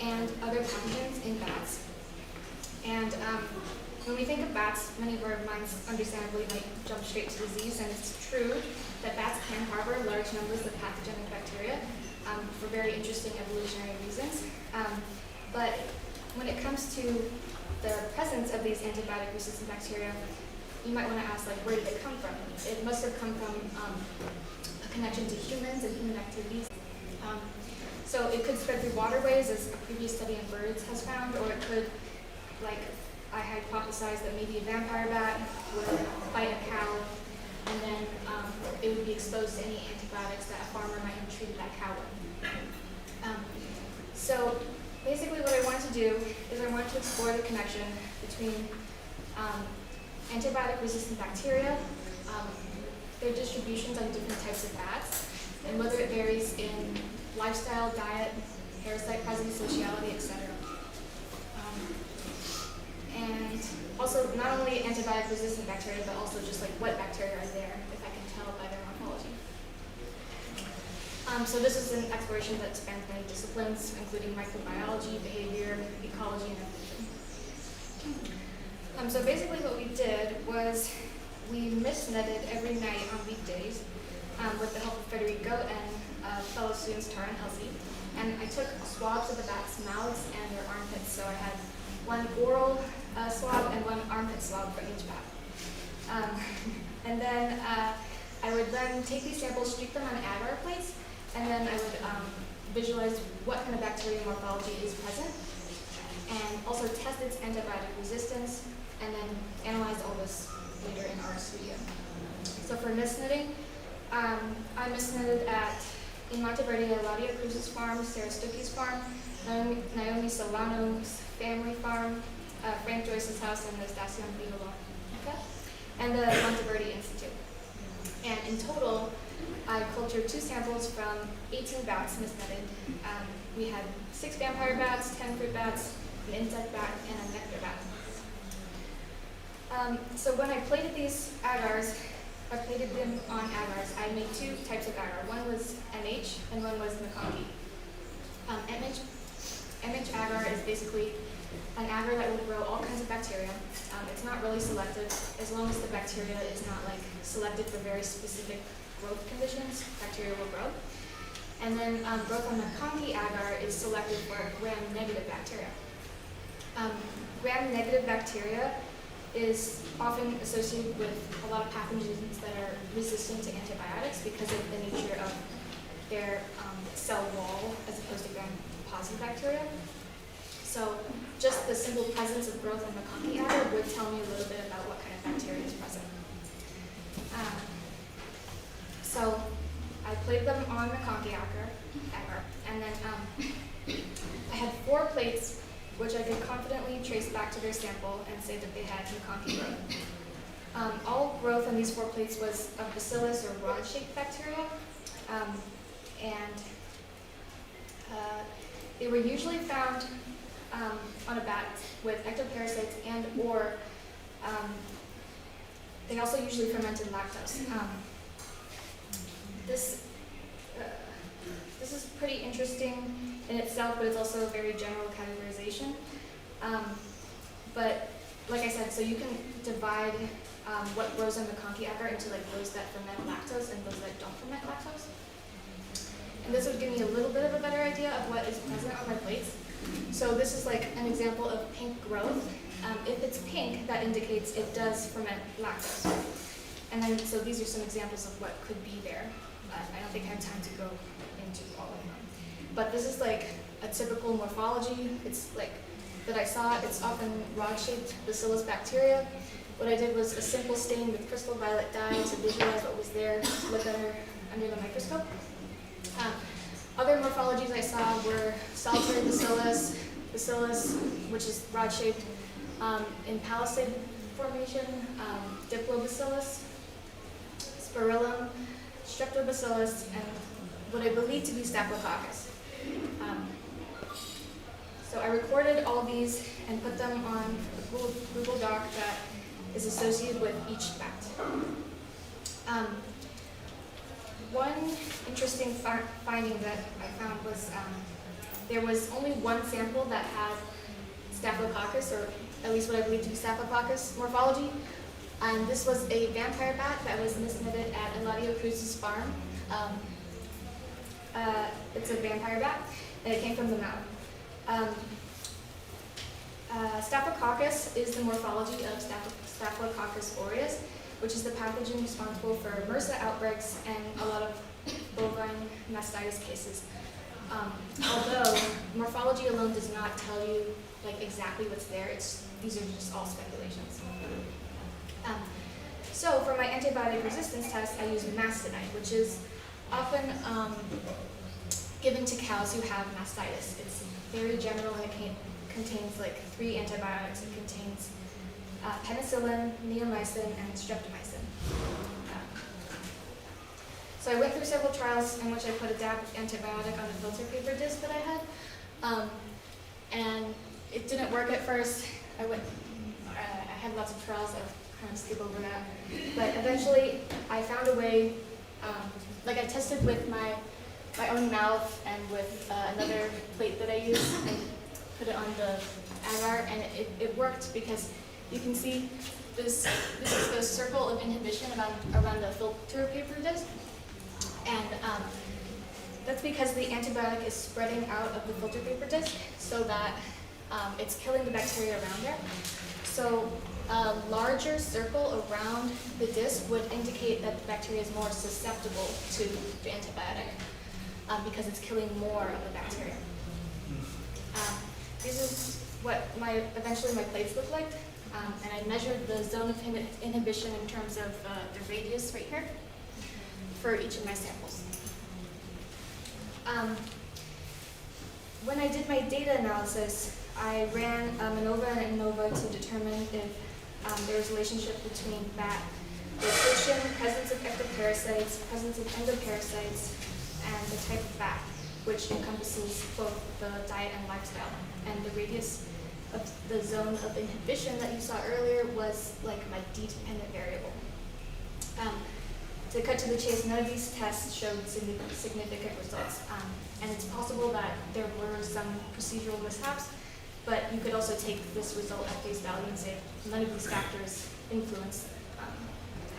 and other pathogens in bats. And when we think of bats, many of our minds understandably might jump straight to disease, and it's true that bats can harbor large numbers of pathogenic bacteria for very interesting evolutionary reasons. But when it comes to the presence of these antibiotic-resistant bacteria, you might want to ask, like, where did it come from? It must have come from a connection to humans and human activities. So it could spread through waterways, as a previous study on birds has found, or it could, like, I hypothesized that maybe a vampire bat would bite a cow, and then it would be exposed to any antibiotics that a farmer might have treated that cow with. So basically what I wanted to do is I wanted to explore the connection between antibiotic-resistant bacteria, their distributions on different types of bats, and whether it varies in lifestyle, diet, parasite presence, sociality, etc. And also not only antibiotic-resistant bacteria, but also just like what bacteria are there, if I can tell by their morphology. So this is an exploration that spans many disciplines, including microbiology, behavior, ecology, and evolution. So basically what we did was we misnetted every night on weekdays with the help of Federico and fellow students Tara and Elsie. And I took swabs of the bats' mouths and their armpits, so I had one oral swab and one armpit swab for each bat. And then I would then take these samples, streak them on agar plates, and then I would visualize what kind of bacterial morphology is present, and also test its antibiotic resistance, and then analyze all this later in our studio. So for misnetting, I misnetted in Monteverde, Ladia Cruz's farm, Sarah Stuckey's farm, Naomi Solano's family farm, Frank Joyce's house, and the Estacion Vigaloa, okay? And the Monteverde Institute. And in total, I cultured 2 samples from 18 bats misnetted. We had 6 vampire bats, 10 fruit bats, an insect bat, and a nectar bat. So when I plated these agars, I plated them on agars. I made 2 types of agar. One was MH and one was McConkey. MH agar is basically an agar that will grow all kinds of bacteria. It's not really selective. As long as the bacteria is not like selected for very specific growth conditions, bacteria will grow. And then growth on McConkey agar is selected for gram-negative bacteria. Gram-negative bacteria is often associated with a lot of pathogens that are resistant to antibiotics because of the nature of their cell wall as opposed to gram-positive bacteria. So just the simple presence of growth on McConkey agar would tell me a little bit about what kind of bacteria is present. So I plated them on McConkey agar, and then I had 4 plates which I could confidently trace back to their sample and say that they had McConkey growth. All growth on these 4 plates was of bacillus or rod-shaped bacteria, and they were usually found on a bat with ectoparasites and or they also usually fermented lactose. This is pretty interesting in itself, but it's also a very general categorization. But like I said, so you can divide what grows on McConkey agar into like those that ferment lactose and those that don't ferment lactose. And this would give me a little bit of a better idea of what is present on my plates. So this is like an example of pink growth. If it's pink, that indicates it does ferment lactose. And then, so these are some examples of what could be there. I don't think I have time to go into all of them. But this is like a typical morphology. It's like that I saw. It's often rod-shaped bacillus bacteria. what I did was a simple stain with crystal violet dye to visualize what was there, look under the microscope. Other morphologies I saw were solitary bacillus, which is rod-shaped in palisade formation, diplobacillus, spirillum, streptobacillus, and what I believe to be staphylococcus. So I recorded all these and put them on a Google Doc that is associated with each fact. One interesting finding that I found was there was only one sample that had staphylococcus, or at least what I believe to be staphylococcus morphology. And this was a vampire bat that was misnetted at Eladio Cruz's farm. It's a vampire bat, and it came from the mountain. Staphylococcus is the morphology of Staphylococcus aureus, which is the pathogen responsible for MRSA outbreaks and a lot of bovine mastitis cases. Although morphology alone does not tell you like exactly what's there, these are just all speculations. So for my antibiotic resistance test, I use mastodite, which is often given to cows who have mastitis. It's very general and it contains like 3 antibiotics. It contains penicillin, neomycin, and streptomycin. So I went through several trials in which I put a dab of antibiotic on the filter paper disc that I had, and it didn't work at first. I had lots of trials. I'll kind of skip over that, but eventually I found a way. Like I tested with my own mouth and with another plate that I used and put it on the agar, and it worked because you can see this is the circle of inhibition around the filter paper disc, and that's because the antibiotic is spreading out of the filter paper disc so that it's killing the bacteria around there. So a larger circle around the disc would indicate that the bacteria is more susceptible to the antibiotic because it's killing more of the bacteria. This is what eventually my plates look like, and I measured the zone of inhibition in terms of the radius right here for each of my samples. When I did my data analysis, I ran ANOVA and ANOVA to determine if there was a relationship between bat location, presence of ectoparasites, presence of endoparasites, and the type of bat, which encompasses both the diet and lifestyle. And the radius of the zone of inhibition that you saw earlier was like my D-dependent variable. To cut to the chase, none of these tests showed significant results. And it's possible that there were some procedural mishaps, but you could also take this result at face value and say none of these factors influence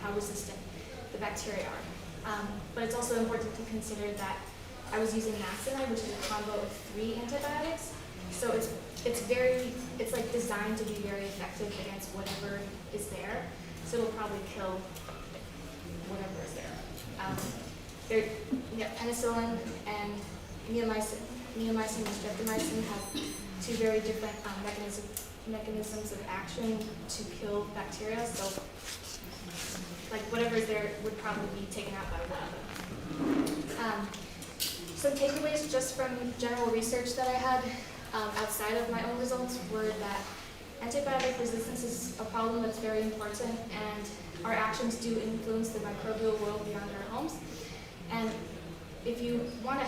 how resistant the bacteria are. But it's also important to consider that I was using mastodite, which is a combo of 3 antibiotics. So it's like designed to be very effective against whatever is there. So it'll probably kill whatever is there. Penicillin and neomycin and streptomycin have 2 very different mechanisms of action to kill bacteria. So like whatever is there would probably be taken out by one of them. Some takeaways just from general research that I had outside of my own results were that antibiotic resistance is a problem that's very important, and our actions do influence the microbial world beyond our homes. And if you want to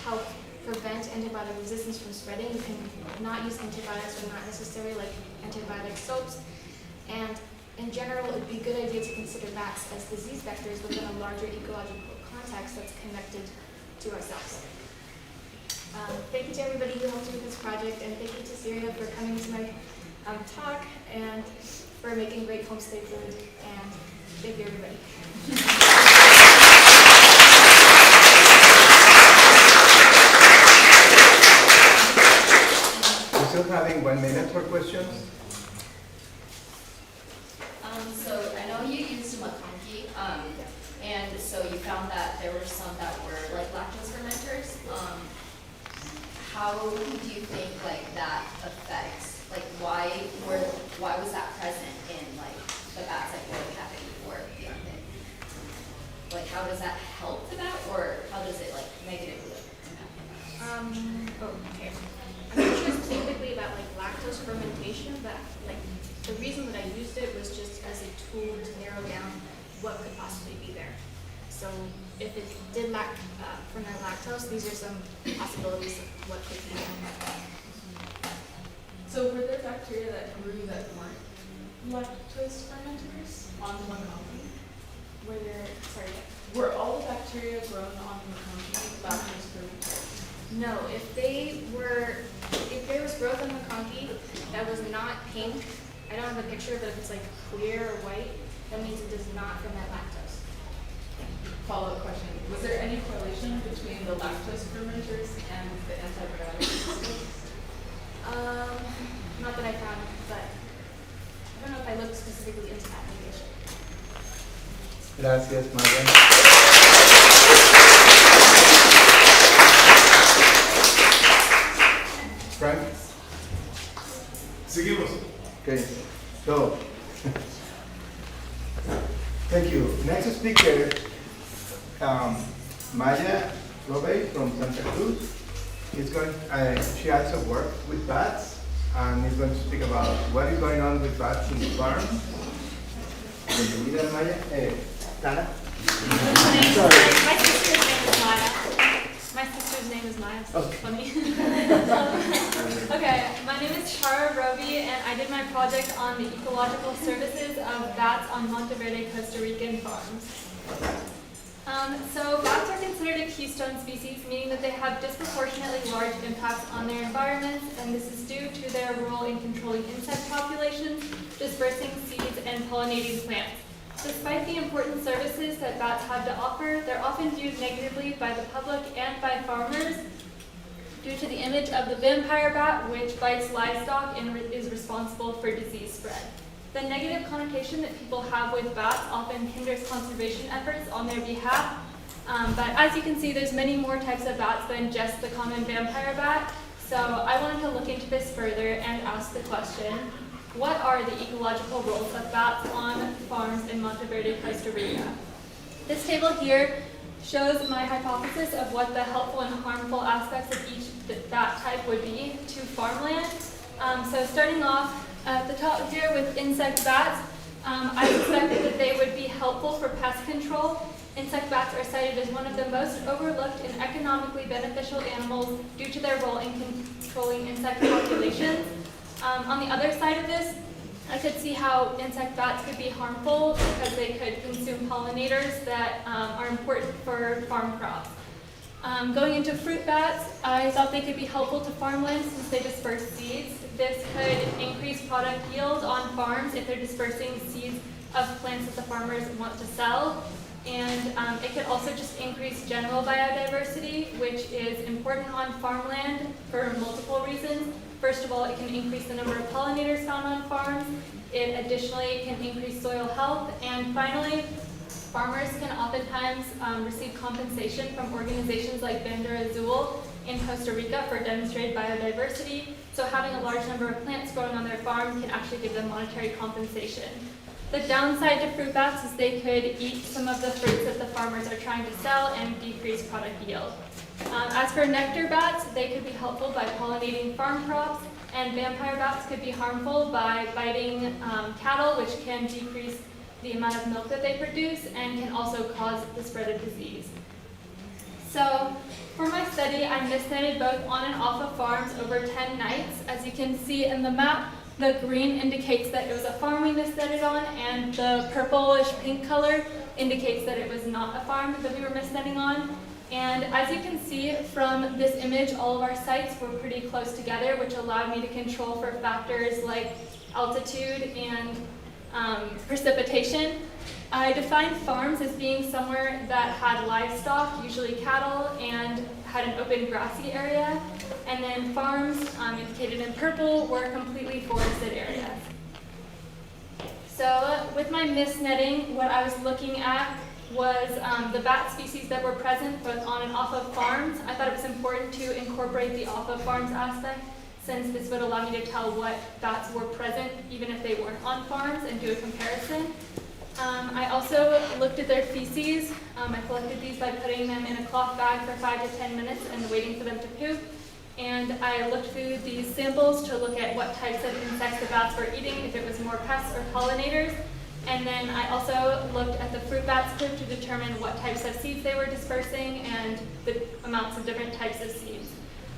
help prevent antibiotic resistance from spreading, you can not use antibiotics when not necessary, like antibiotic soaps. And in general, it would be a good idea to consider bats as disease vectors within a larger ecological context that's connected to ourselves. Thank you to everybody who helped me with this project, and thank you to Syria for coming to my talk and for making great homestay food, and thank you everybody. We're still having 1 minute for questions. So I know you used makanki, and so you found that there were some that were like lactose fermenters. How do you think like that affects, like why was that present in like how does that help to that, or how does it like negatively impact? Okay. I'm not sure specifically about like lactose fermentation, but like the reason that I used it was just as a tool to narrow down what could possibly be there. So if it did ferment lactose, these are some possibilities of what could be there. So were there bacteria that grew that weren't lactose fermenters on the Macombi? Were all the bacteria grown on the Macombi lactose fermenters? No, if there was growth on the conky that was not pink, I don't have a picture, but if it's like clear or white, that means it does not ferment lactose. Follow-up question. Was there any correlation between the lactose fermenters and the antibiotic resistance? Not that I found, but I don't know if I looked specifically into that maybe I should. Gracias, Maya. Frank? Seguimos. Okay, so, thank you. Next speaker, Maya Robe from Santa Cruz. She also works with bats and is going to speak about what is going on with bats in the farm. Bienvenida, Maya. Tana? Sorry. My sister's name is Maya. My sister's name is Maya, so it's funny. Okay, my name is Chara Roby, and I did my project on the ecological services of bats on Monteverde, Costa Rican farms. So bats are considered a keystone species, meaning that they have disproportionately large impacts on their environments, and this is due to their role in controlling insect populations, dispersing seeds, and pollinating plants. Despite the important services that bats have to offer, they're often viewed negatively by the public and by farmers due to the image of the vampire bat, which bites livestock and is responsible for disease spread. The negative connotation that people have with bats often hinders conservation efforts on their behalf. But as you can see, there's many more types of bats than just the common vampire bat. So I wanted to look into this further and ask the question, what are the ecological roles of bats on farms in Monteverde, Costa Rica? This table here shows my hypothesis of what the helpful and harmful aspects of each bat type would be to farmland. So starting off at the top here with insect bats, I suspected that they would be helpful for pest control. Insect bats are cited as one of the most overlooked and economically beneficial animals due to their role in controlling insect populations. On the other side of this, I could see how insect bats could be harmful because they could consume pollinators that are important for farm crops. Going into fruit bats, I thought they could be helpful to farmland since they disperse seeds. This could increase product yield on farms if they're dispersing seeds of plants that the farmers want to sell. And it could also just increase general biodiversity, which is important on farmland for multiple reasons. First of all, it can increase the number of pollinators found on farms. It additionally can increase soil health. And finally, farmers can oftentimes receive compensation from organizations like Bandera Azul in Costa Rica for demonstrated biodiversity. So having a large number of plants growing on their farm can actually give them monetary compensation. The downside to fruit bats is they could eat some of the fruits that the farmers are trying to sell and decrease product yield. As for nectar bats, they could be helpful by pollinating farm crops, and vampire bats could be harmful by biting cattle, which can decrease the amount of milk that they produce and can also cause the spread of disease. So for my study, I misnetted both on and off of farms over 10 nights. As you can see in the map, the green indicates that it was a farm we misnetted on, and the purplish pink color indicates that it was not a farm that we were misnetting on. And as you can see from this image, all of our sites were pretty close together, which allowed me to control for factors like altitude and precipitation. I defined farms as being somewhere that had livestock, usually cattle, and had an open grassy area. And then farms, indicated in purple, were completely forested areas. So with my misnetting, what I was looking at was the bat species that were present both on and off of farms. I thought it was important to incorporate the off of farms aspect, since this would allow me to tell what bats were present even if they weren't on farms and do a comparison. I also looked at their feces. I collected these by putting them in a cloth bag for 5 to 10 minutes and waiting for them to poop. And I looked through these samples to look at what types of insects the bats were eating, if it was more pests or pollinators. And then I also looked at the fruit bats poop to determine what types of seeds they were dispersing and the amounts of different types of seeds.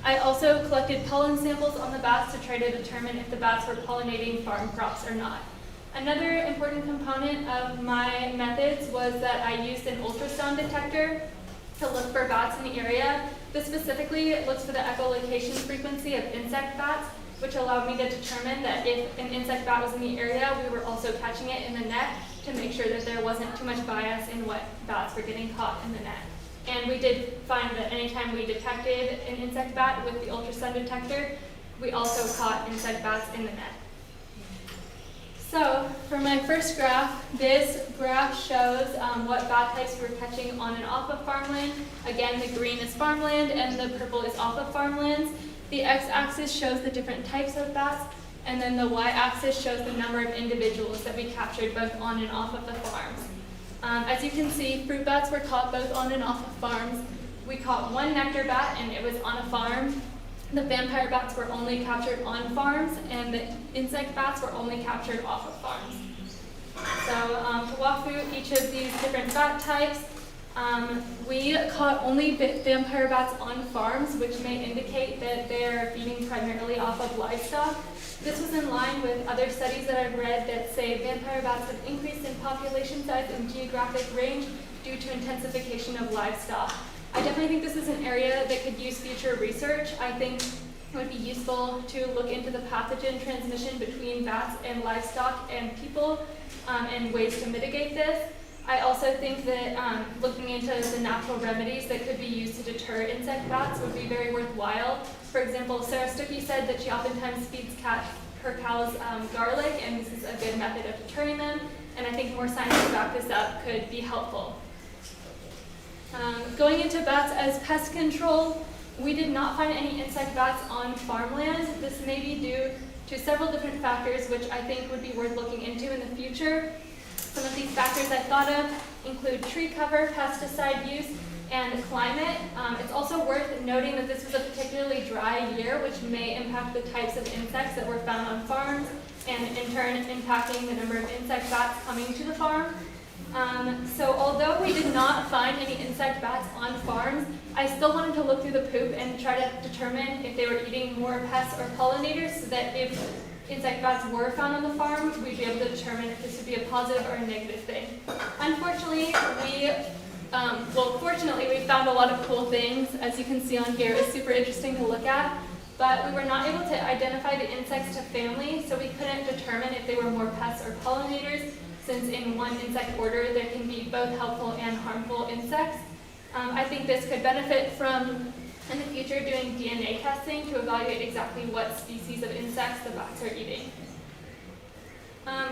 I also collected pollen samples on the bats to try to determine if the bats were pollinating farm crops or not. Another important component of my methods was that I used an ultrasound detector to look for bats in the area. This specifically looks for the echolocation frequency of insect bats, which allowed me to determine that if an insect bat was in the area, we were also catching it in the net to make sure that there wasn't too much bias in what bats were getting caught in the net. And we did find that anytime we detected an insect bat with the ultrasound detector, we also caught insect bats in the net. So for my first graph, this graph shows what bat types we were catching on and off of farmland. Again, the green is farmland and the purple is off of farmlands. The x-axis shows the different types of bats, and then the y-axis shows the number of individuals that we captured both on and off of the farms. As you can see, fruit bats were caught both on and off of farms. We caught one nectar bat and it was on a farm. The vampire bats were only captured on farms, and the insect bats were only captured off of farms. So to walk through each of these different bat types, we caught only vampire bats on farms, which may indicate that they're feeding primarily off of livestock. This was in line with other studies that I've read that say vampire bats have increased in population size and geographic range due to intensification of livestock. I definitely think this is an area that could use future research. I think it would be useful to look into the pathogen transmission between bats and livestock and people and ways to mitigate this. I also think that looking into the natural remedies that could be used to deter insect bats would be very worthwhile. For example, Sarah Stuckey said that she oftentimes feeds her cows garlic, and this is a good method of deterring them. And I think more science to back this up could be helpful. Going into bats as pest control, we did not find any insect bats on farmland. This may be due to several different factors, which I think would be worth looking into in the future. Some of these factors I thought of include tree cover, pesticide use, and climate. It's also worth noting that this was a particularly dry year, which may impact the types of insects that were found on farms, and in turn impacting the number of insect bats coming to the farm. So although we did not find any insect bats on farms, I still wanted to look through the poop and try to determine if they were eating more pests or pollinators, so that if insect bats were found on the farm, we'd be able to determine if this would be a positive or a negative thing. Unfortunately, fortunately, we found a lot of cool things. As you can see on here, it was super interesting to look at. But we were not able to identify the insects to family, so we couldn't determine if they were more pests or pollinators, since in one insect order there can be both helpful and harmful insects. I think this could benefit from, in the future, doing DNA testing to evaluate exactly what species of insects the bats are eating.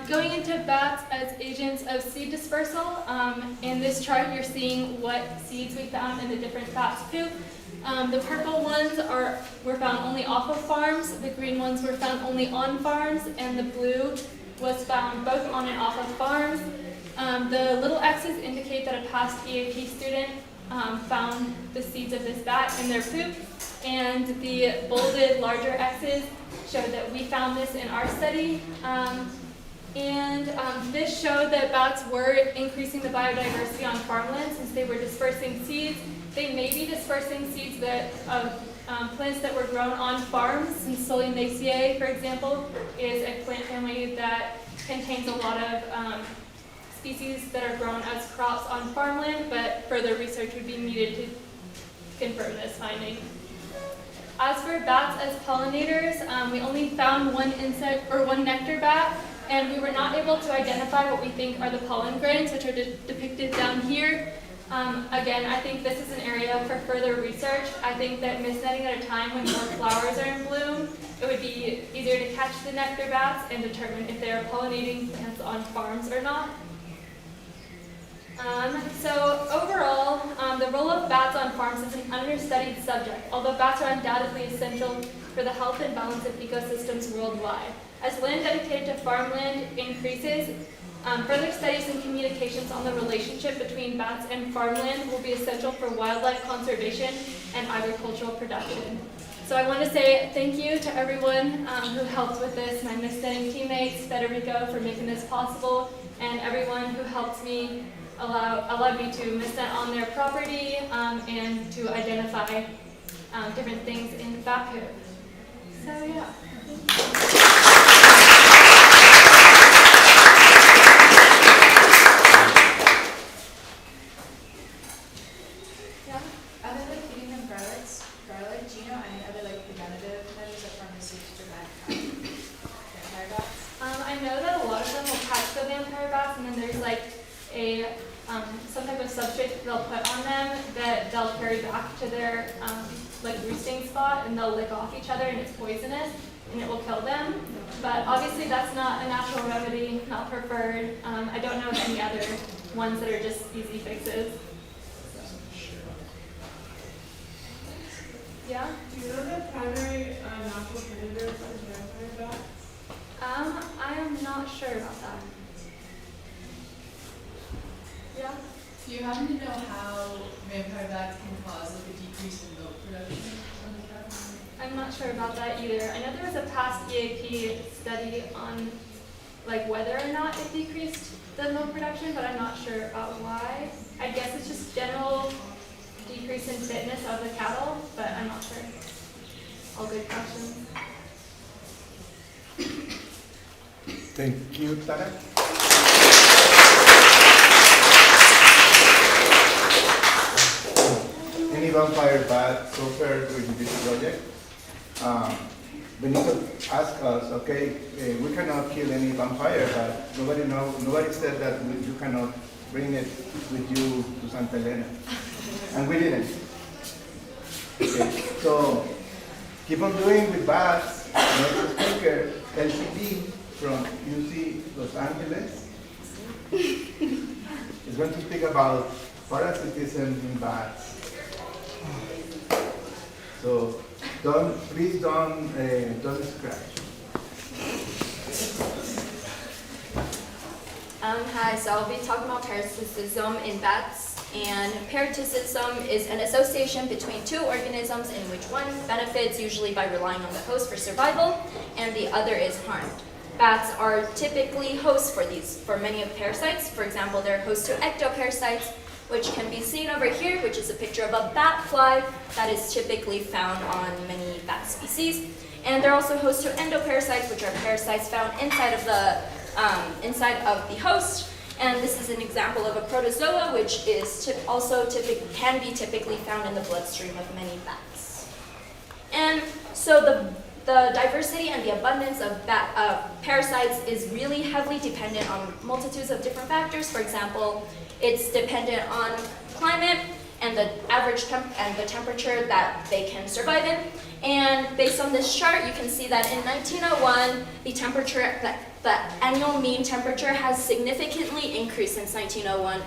Going into bats as agents of seed dispersal, in this chart you're seeing what seeds we found in the different bats' poop. The purple ones were found only off of farms, the green ones were found only on farms, and the blue was found both on and off of farms. The little X's indicate that a past EAP student found the seeds of this bat in their poop, and the bolded larger X's showed that we found this in our study. This showed that bats were increasing the biodiversity on farmland since they were dispersing seeds. They may be dispersing seeds of plants that were grown on farms, since Solanaceae, for example, is a plant family that contains a lot of species that are grown as crops on farmland, but further research would be needed to confirm this finding. As for bats as pollinators, we only found one nectar bat, and we were not able to identify what we think are the pollen grains, which are depicted down here. Again, I think this is an area for further research. I think that misnetting at a time when more flowers are in bloom, it would be easier to catch the nectar bats and determine if they are pollinating plants on farms or not. So overall, the role of bats on farms is an understudied subject, although bats are undoubtedly essential for the health and balance of ecosystems worldwide. As land dedicated to farmland increases, Further studies and communications on the relationship between bats and farmland will be essential for wildlife conservation and agricultural production. So I want to say thank you to everyone who helped with this, my misstudying teammates, Federico for making this possible, and everyone who helped me, allowed me to missent on their property and to identify different things in bat poop. So yeah. Other than feeding them garlic, do you know any other like preventative measures that farmers use to prevent vampire bats? I know that a lot of them will catch the vampire bats, and then there's like a some type of substrate they'll put on them that they'll carry back to their like roosting spot, and they'll lick off each other, and it's poisonous, and it will kill them. But obviously that's not a natural remedy, not preferred. I don't know of any other ones that are just easy fixes. Yeah? Do you know the primary natural predators of vampire bats? I am not sure about that. Yeah? Do you happen to know how vampire bats can cause like a decrease in milk production on the cattle? I'm not sure about that either. I know there was a past EAP study on like whether or not it decreased the milk production, but I'm not sure about why. I guess it's just general decrease in fitness of the cattle, but I'm not sure. All good questions. Thank you, Tara. Any vampire bat so far with this project? Benito asked us, okay, we cannot kill any vampire, but nobody said that you cannot bring it with you to Santa Elena. And we didn't. Okay, so keep on doing with bats. Next speaker, LCD from UC Los Angeles, is going to speak about parasitism in bats. So please don't scratch. Hi, so I'll be talking about parasitism in bats. And parasitism is an association between two organisms in which one benefits, usually by relying on the host for survival, and the other is harmed. Bats are typically hosts for many of parasites. For example, they're hosts to ectoparasites, which can be seen over here, which is a picture of a bat fly that is typically found on many bat species. And they're also hosts to endoparasites, which are parasites found inside of the host. And this is an example of a protozoa, which is can be typically found in the bloodstream of many bats. And so the diversity and the abundance of parasites is really heavily dependent on multitudes of different factors. For example, it's dependent on climate and the average the temperature that they can survive in. And based on this chart, you can see that in 1901, the annual mean temperature has significantly increased since 1901,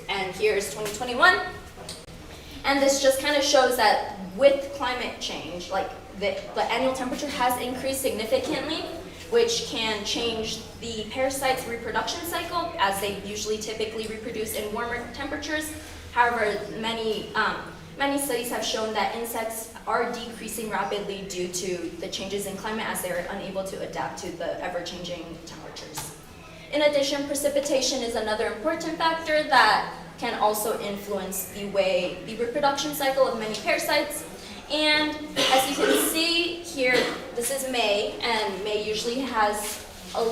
and here's 2021. And this just kind of shows that with climate change, like the annual temperature has increased significantly, which can change the parasite's reproduction cycle, as they typically reproduce in warmer temperatures. However, many studies have shown that insects are decreasing rapidly due to the changes in climate, as they are unable to adapt to the ever-changing temperatures. In addition, precipitation is another important factor that can also influence the reproduction cycle of many parasites. And as you can see here, this is May, and May usually has a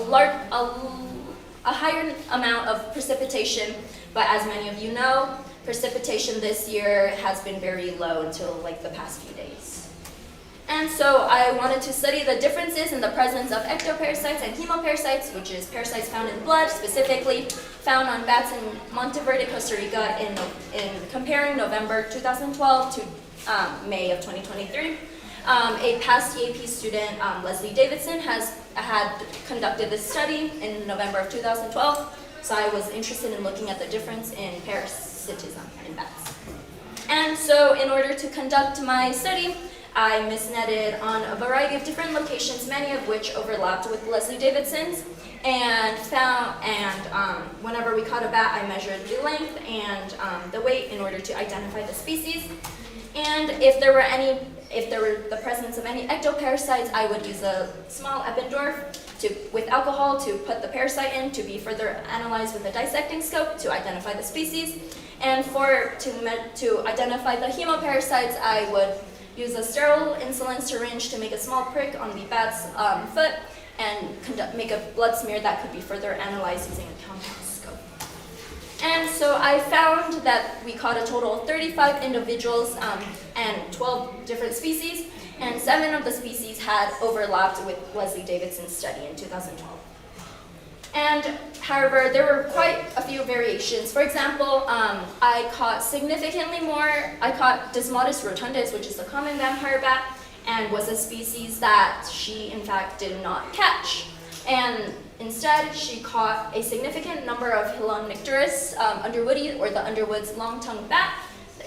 higher amount of precipitation, but as many of you know, precipitation this year has been very low until like the past few days. And so I wanted to study the differences in the presence of ectoparasites and hemoparasites, which is parasites found in blood, specifically found on bats in Monteverde, Costa Rica, in comparing November 2012 to May of 2023. A past EAP student, Leslie Davidson, had conducted this study in November of 2012, so I was interested in looking at the difference in parasitism in bats. And so in order to conduct my study, I misnetted on a variety of different locations, many of which overlapped with Leslie Davidson's, and whenever we caught a bat, I measured the length and the weight in order to identify the species. And if there were the presence of any ectoparasites, I would use a small Eppendorf with alcohol to put the parasite in to be further analyzed with a dissecting scope to identify the species. And to identify the hemoparasites, I would use a sterile insulin syringe to make a small prick on the bat's foot and make a blood smear that could be further analyzed using a compound scope. And so I found that we caught a total of 35 individuals and 12 different species, and 7 of the species had overlapped with Leslie Davidson's study in 2012. And however, there were quite a few variations. For example, I caught significantly more. I caught Desmodus rotundus, which is the common vampire bat, and was a species that she in fact did not catch. And instead, she caught a significant number of Hylonicterus underwoodi, or the underwood's long-tongued bat,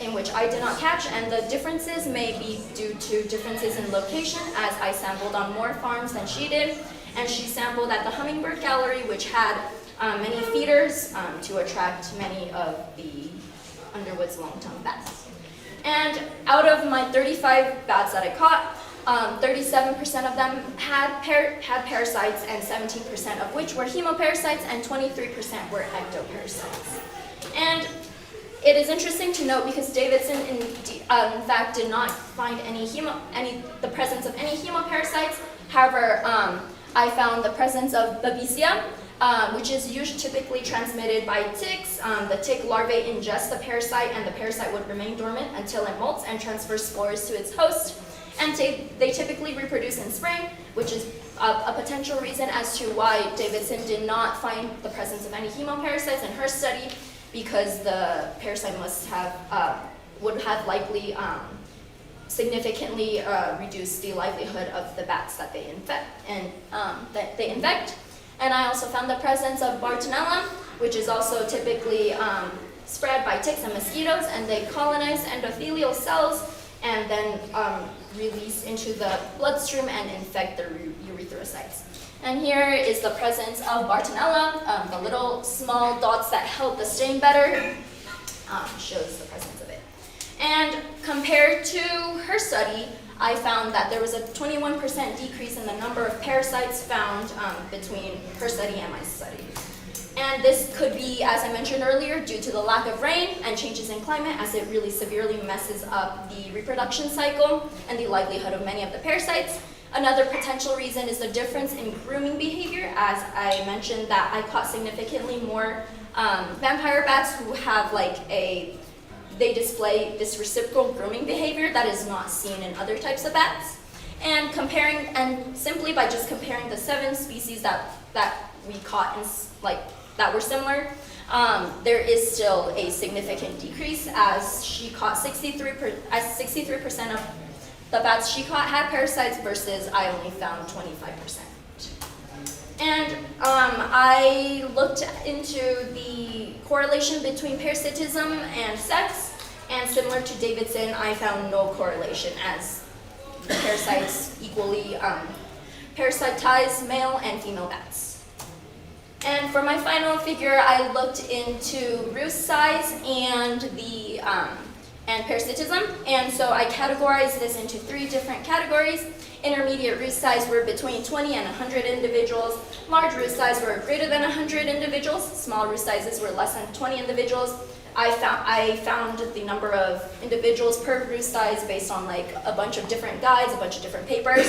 in which I did not catch, and the differences may be due to differences in location, as I sampled on more farms than she did, and she sampled at the Hummingbird Gallery, which had many feeders to attract many of the underwood's long-tongued bats. And out of my 35 bats that I caught, 37% of them had parasites, and 17% of which were hemoparasites, and 23% were ectoparasites. And it is interesting to note because Davidson, in fact, did not find the presence of any hemoparasites. However, I found the presence of Babesia, which is usually typically transmitted by ticks. The tick larvae ingest the parasite, and the parasite would remain dormant until it molts and transfers spores to its host. And they typically reproduce in spring, which is a potential reason as to why Davidson did not find the presence of any hemoparasites in her study, because the parasite would have likely significantly reduced the livelihood of the bats that they infect. And I also found the presence of Bartonella, which is also typically spread by ticks and mosquitoes, and they colonize endothelial cells and then release into the bloodstream and infect the erythrocytes. And here is the presence of Bartonella. The little small dots that help the stain better shows the presence of it. And compared to her study, I found that there was a 21% decrease in the number of parasites found between her study and my study. And this could be, as I mentioned earlier, due to the lack of rain and changes in climate, as it really severely messes up the reproduction cycle and the livelihood of many of the parasites. Another potential reason is the difference in grooming behavior, as I mentioned that I caught significantly more vampire bats who have they display this reciprocal grooming behavior that is not seen in other types of bats. And simply by just comparing the 7 species that we caught that were similar, there is still a significant decrease, as she caught 63% of the bats she caught had parasites versus I only found 25%. And I looked into the correlation between parasitism and sex, and similar to Davidson, I found no correlation, as the parasites equally parasitize male and female bats. And for my final figure, I looked into roost size and and parasitism, and so I categorized this into 3 different categories. Intermediate roost size were between 20 and 100 individuals. Large roost size were greater than 100 individuals. Small roost sizes were less than 20 individuals. I found the number of individuals per roost size based on a bunch of different guides, a bunch of different papers.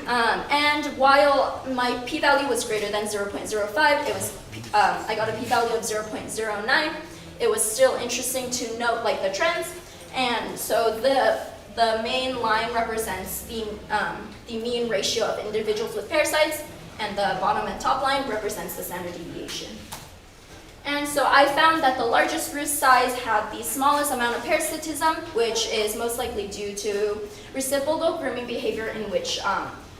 And while my p-value was greater than 0.05, I got a p-value of 0.09. It was still interesting to note the trends. And so the main line represents the mean ratio of individuals with parasites, and the bottom and top line represents the standard deviation. And so I found that the largest roost size had the smallest amount of parasitism, which is most likely due to reciprocal grooming behavior, in which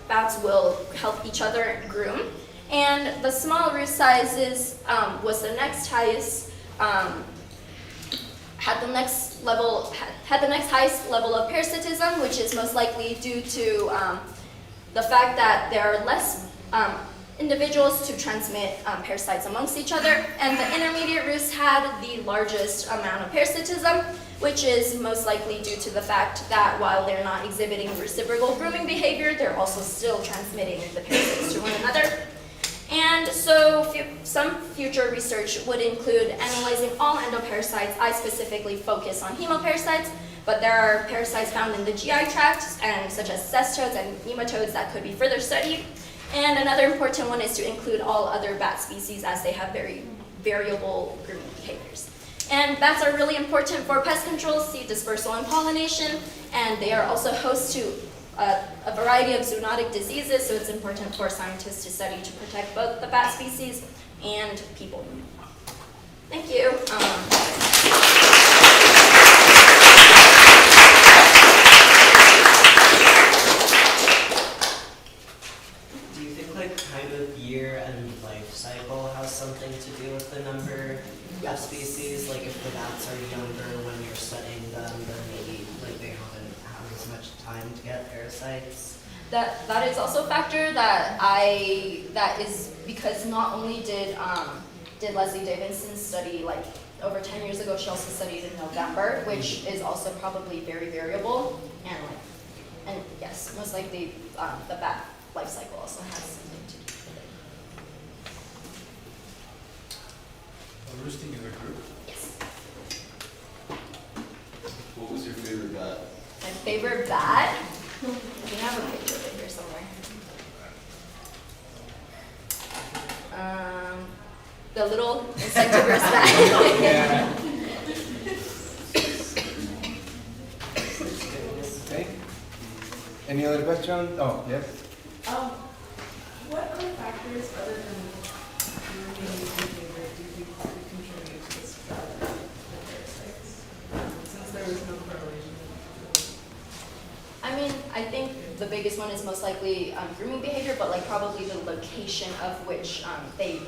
bats will help each other groom. And the small roost sizes was the next highest, had the next had the next highest level of parasitism, which is most likely due to the fact that there are less individuals to transmit parasites amongst each other, and the intermediate roosts had the largest amount of parasitism, which is most likely due to the fact that while they're not exhibiting reciprocal grooming behavior, they're also still transmitting the parasites to one another. And so some future research would include analyzing all endoparasites. I specifically focus on hemoparasites, but there are parasites found in the GI tract, and such as cestodes and nematodes that could be further studied. And another important one is to include all other bat species, as they have very variable grooming behaviors. And bats are really important for pest control, seed dispersal, and pollination, and they are also host to a variety of zoonotic diseases, so it's important for scientists to study to protect both the bat species and people. Thank you. Do you think like kind of year and life cycle has something to do with the number of species? Like if the bats are younger when you're studying them, then maybe like they haven't had as much time to get parasites. That is also a factor that is because not only did Leslie Davidson study like over 10 years ago, she also studied in November, which is also probably very variable, and yes, most likely the bat life cycle also has something to do with it. Roosting in a group? Yes. What was your favorite bat? My favorite bat? We have a picture of it here somewhere. The little insectivorous bat. Okay. Any other question? Oh, yes. What other factors other than grooming behavior do you think could contribute to the spread of the parasites? Since there was no correlation. I mean, I think the biggest one is most likely grooming behavior, but like probably the location of which they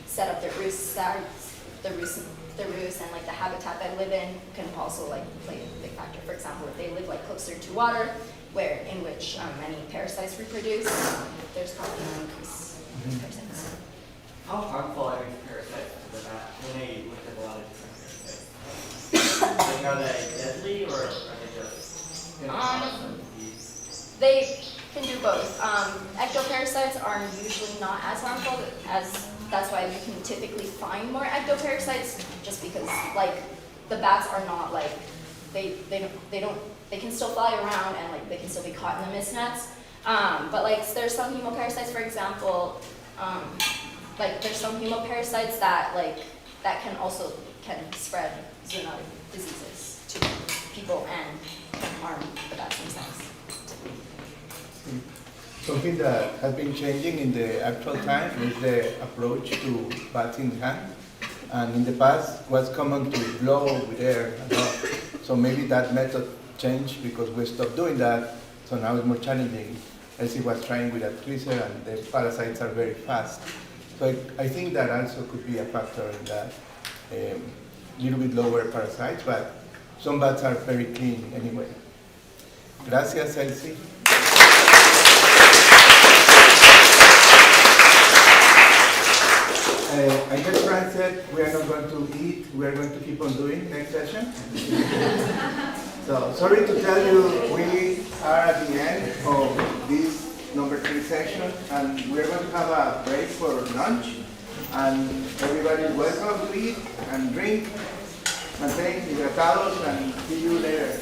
set up their roosts, the roost and like the habitat they live in can also like play a big factor. For example, if they live like closer to water, in which many parasites reproduce, there's probably an increase in parasites. How harmful are these parasites to the bat when they look at a lot of different parasites? Like, are they deadly or are they just They can do both. Ectoparasites are usually not as harmful, that's why you can typically find more ectoparasites, just because like the bats are not like they can still fly around and like they can still be caught in the mist nets. But like there's some hemoparasites, for example, like there's some hemoparasites that can spread zoonotic diseases to people and can harm the bats themselves. Something that has been changing in the actual time is the approach to bats in hand. And in the past, was common to blow with air a lot. So maybe that method changed because we stopped doing that. So now it's more challenging. Elsie was trying with a tweezer, and the parasites are very fast. So I think that also could be a factor in that. Little bit lower parasites, but some bats are very clean anyway. Gracias, Elsie. I guess Frank said we are not going to eat, we are going to keep on doing next session. So sorry to tell you, we are at the end of this number 3 section, and we're going to have a break for lunch. And everybody is welcome to eat and drink, maintain hidratados, and see you later.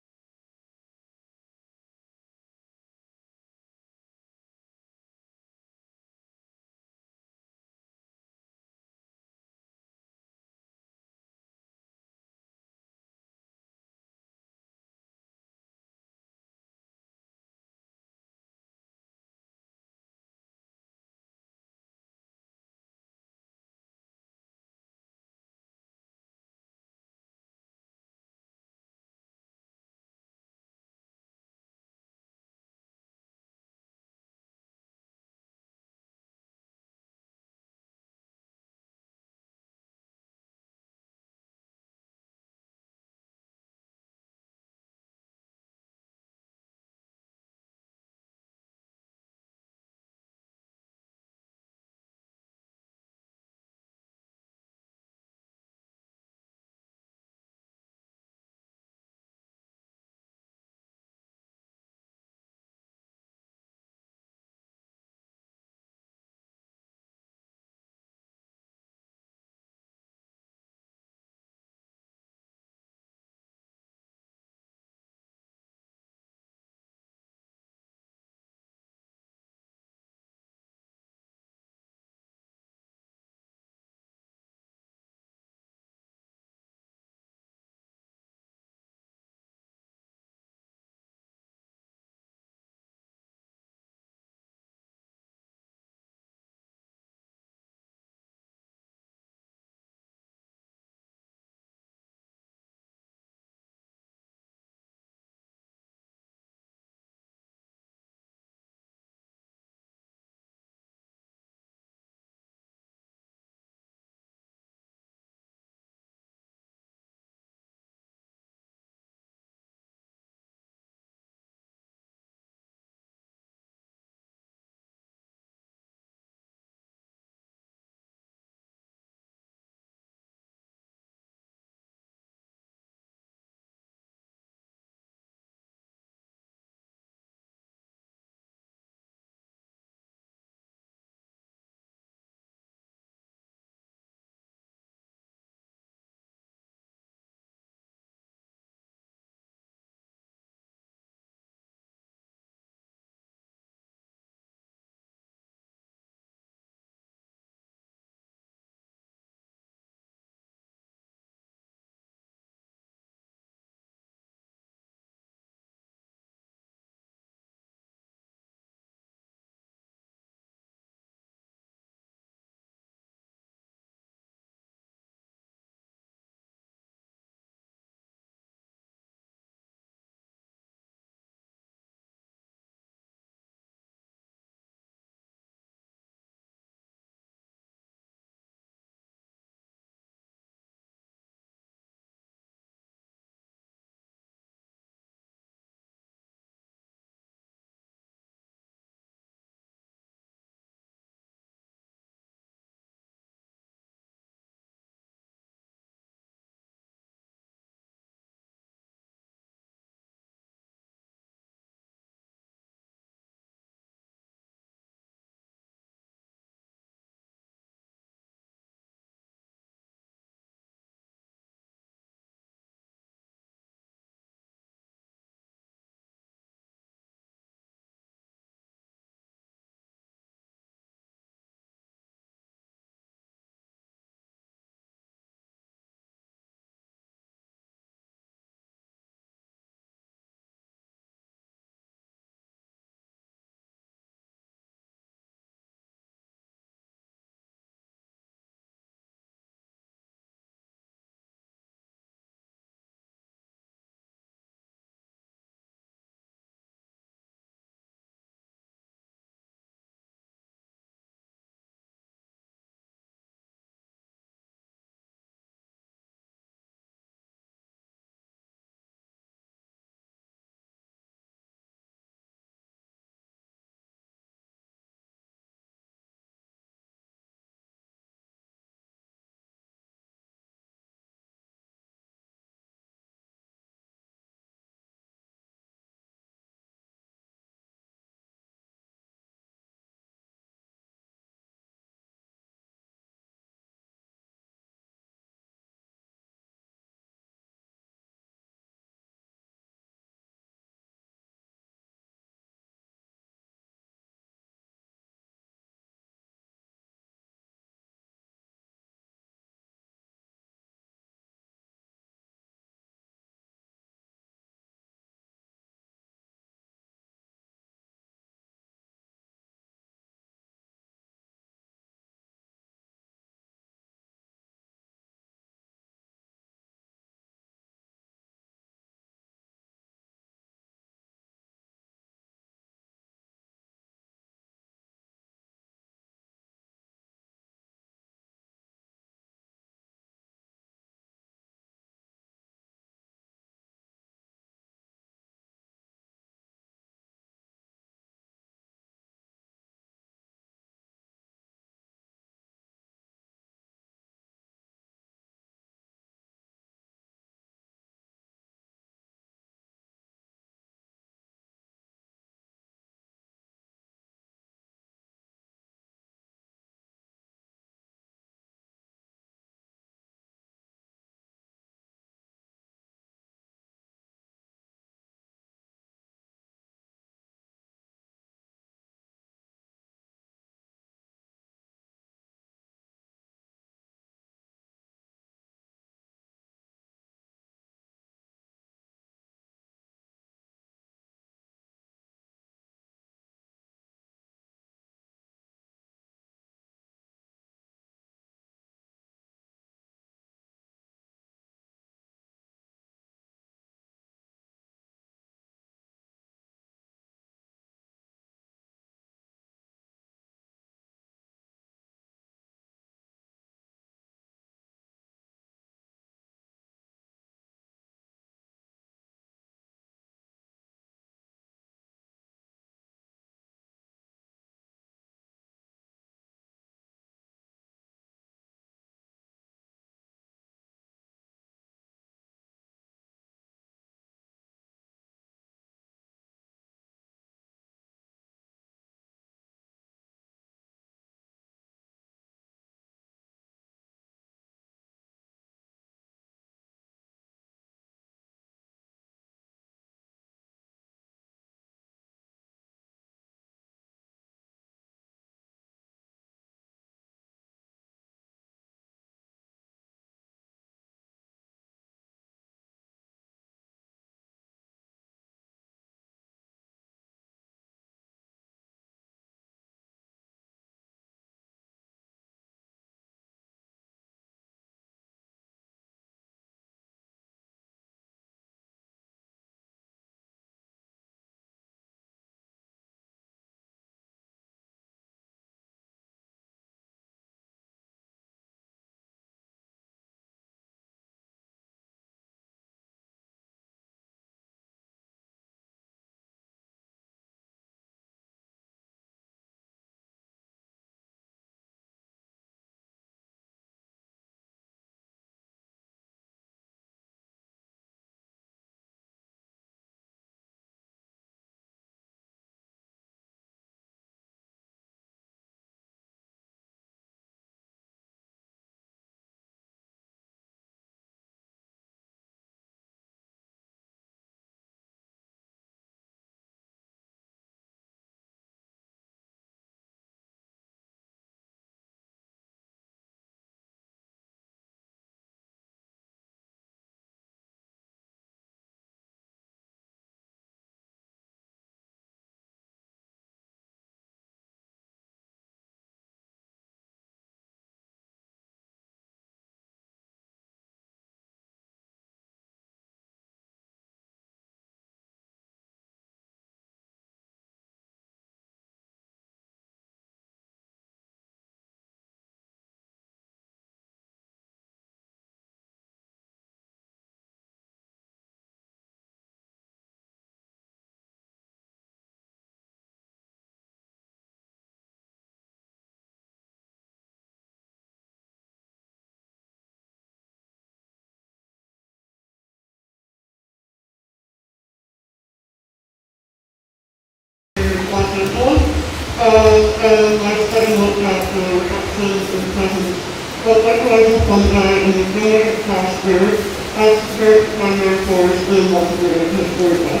change in presence. But mycorrhizal fungi in the greener pasture as compared to primary forest and multigrain historically.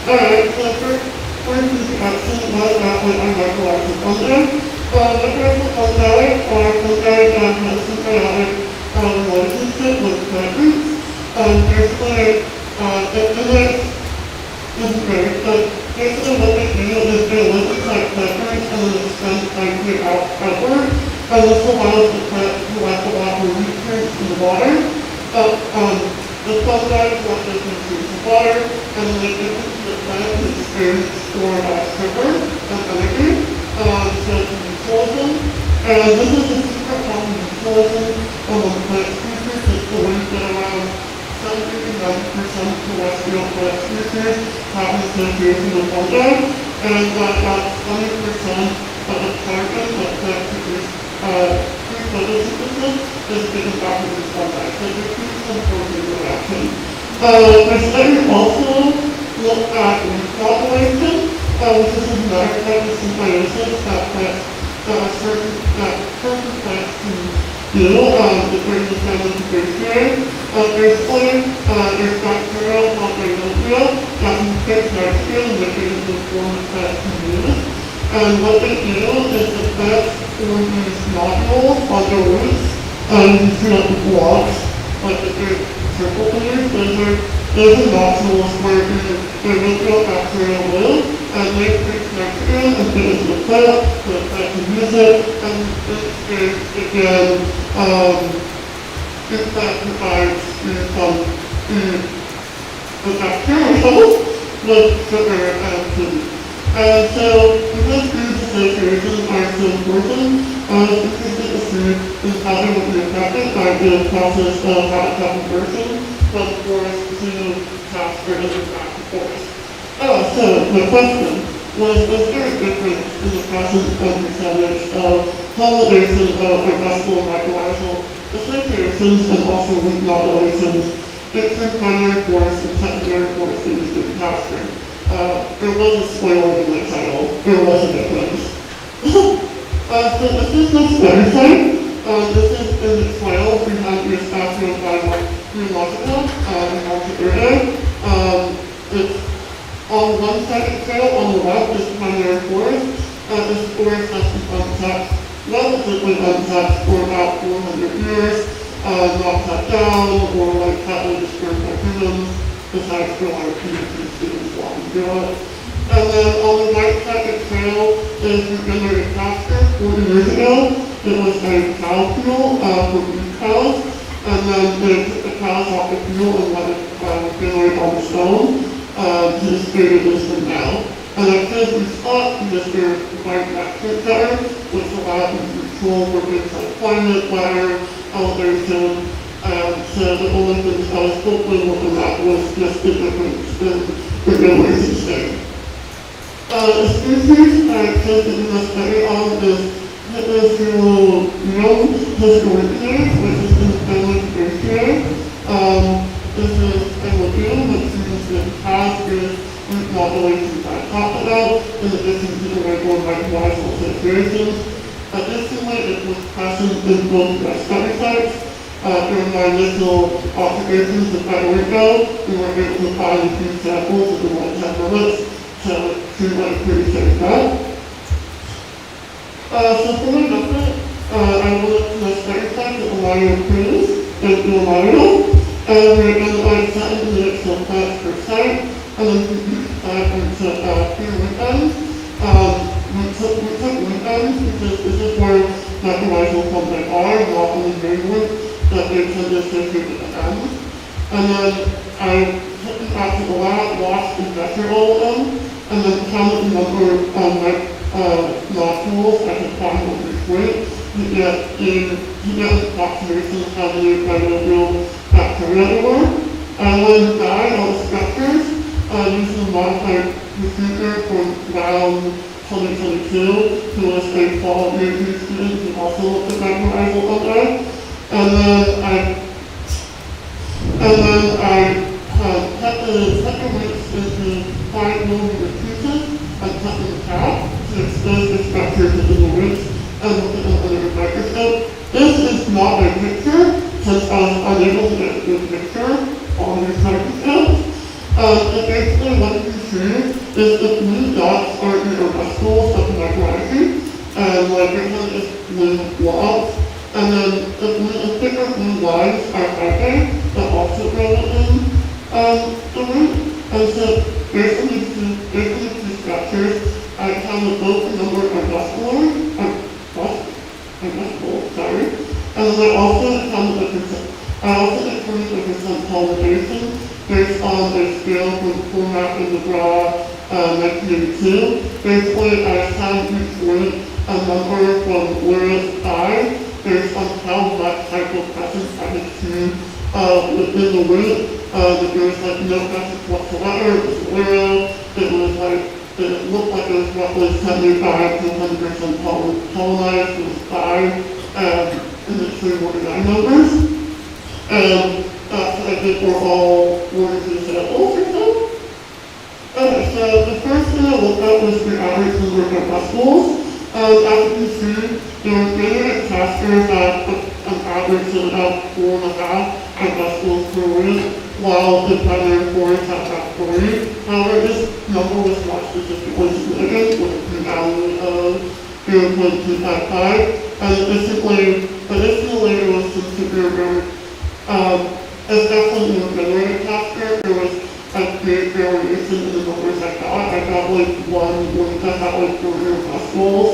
Alright, so first introduction was about what are mycorrhizal fungi. Mycorrhizal fungi are fungi that have symbiotic relationship with plant roots. Basically, basically what they do is they live inside plant roots and then extend slightly outward. And this allows the plant to collect a lot more nutrients in the water. The fungi want to consume the water and then they give it to the plant to store as sugar and energy. So it can be frozen. And this is a secret how to be frozen among plant species. It's believed that around 70 to 90% terrestrial plant species have this association with fungi, and that about 20% of the carbon that plants produce through photosynthesis is given back to these fungi. So there's some protein reaction. The study also looked at repopulation, which is another type of symbiosis that certain plants can do. It brings us down into bacteria. Basically, there's bacteria called rhizosphere that can fix nitrogen and make it into a form that plants can use. And what they do is the plants form these nodules on their roots, and you see like the blobs, like the big circle things. Those are nodules where the rhizosphere live, and they fix nitrogen and get into the plant, so the plant can use it, and this is, again, this plant provides the bacteria with sugar and food. And so, because these associations are so important, it's interesting to see is how they will be affected by the process of habitat conversion from forest to pasture and back to forest. So, the question was there a difference in the process of percentage of pollination of vegetable and mycorrhizal associations and also repopulations between primary forest and secondary forest industry pasture? There was a spoiler in the title. There was a difference. So this is the spider site. This is in the soil. We have your spatio-biological in Montevideo. It's on one side of the trail, on the left is primary forest. This forest has been untapped, relatively untapped for about 400 years. Not cut down or like heavily disturbed by humans, besides for our PhD students walking through it. And then on the right side of the trail is regenerated pasture. 40 years ago, it was a cow field for beef cows, and then they took the cows off the field and let it regenerate on the stone to the state it is in now. And that says we spot because they're right back to each other, which allows them to control for things like climate, weather, elevation. So the only things I was hopefully looking at was just the difference in the regeneration state. The species I tested in this study on is Hypnocereal historically, which is in the family Dracaceae. This is a legume that seems to have this repopulation I talked about, in addition to the regular mycorrhizal associations. Additionally, it was present in both my study sites. During my initial observations in Puerto Rico, we were able to find a few samples of the 110 limits, so it seemed like a pretty safe bet. So for my method, I went to the study site at Alario Cruz in Alario, and we analyzed 7 minutes of plants per site, and then we each site into 3 weekends. We took weekends because this is where mycorrhizal fungi are, not only mainly that they tend to associate with the ends. And then I took them out to the lab, washed and measured all of them, and then counted the number of nodules I could find on each weight to get an approximation of how many microbial bacteria there were. I then dyed all the structures using a modified procedure from around 2022, who was a fall PhD student who also looked at mycorrhizal fungi. And then I cut the roots into 5mm pieces and cut them in half to expose the structures of the roots and look at them under the not a picture, since I was unable to get a good picture on this microscope. And basically what you can see is the blue dots are the corpuscles of the microalgae, and like this one is blue blobs. And then the thicker blue lines are algae that also grow in the root. And so basically two structures, I have both the number of vascular, sorry. And then I also have the percent. I also determine the percent pollination based on a scale from format in the draw 1982. Basically, I assign each weight a number from 0 to 5 based on how much hypopresence I had seen within the weight. That there was like no presence whatsoever, it was 0. It looked like it was roughly 75 to 100% pollinized, it was 5, and the 3 were 9 numbers. And that's what I did for all orders and samples or so. Okay, so the first thing I looked at was the average number of corpuscles. As you can see, there was data testers that an average of about 4.5 corpuscles per week, while the primary forest had about 3. However, this number was not statistically significant with a p-value of 0.255. And additionally, there was some severe especially in the generated tester, there was a big variation in the numbers I got. I got like one week, I got like 4 corpuscles.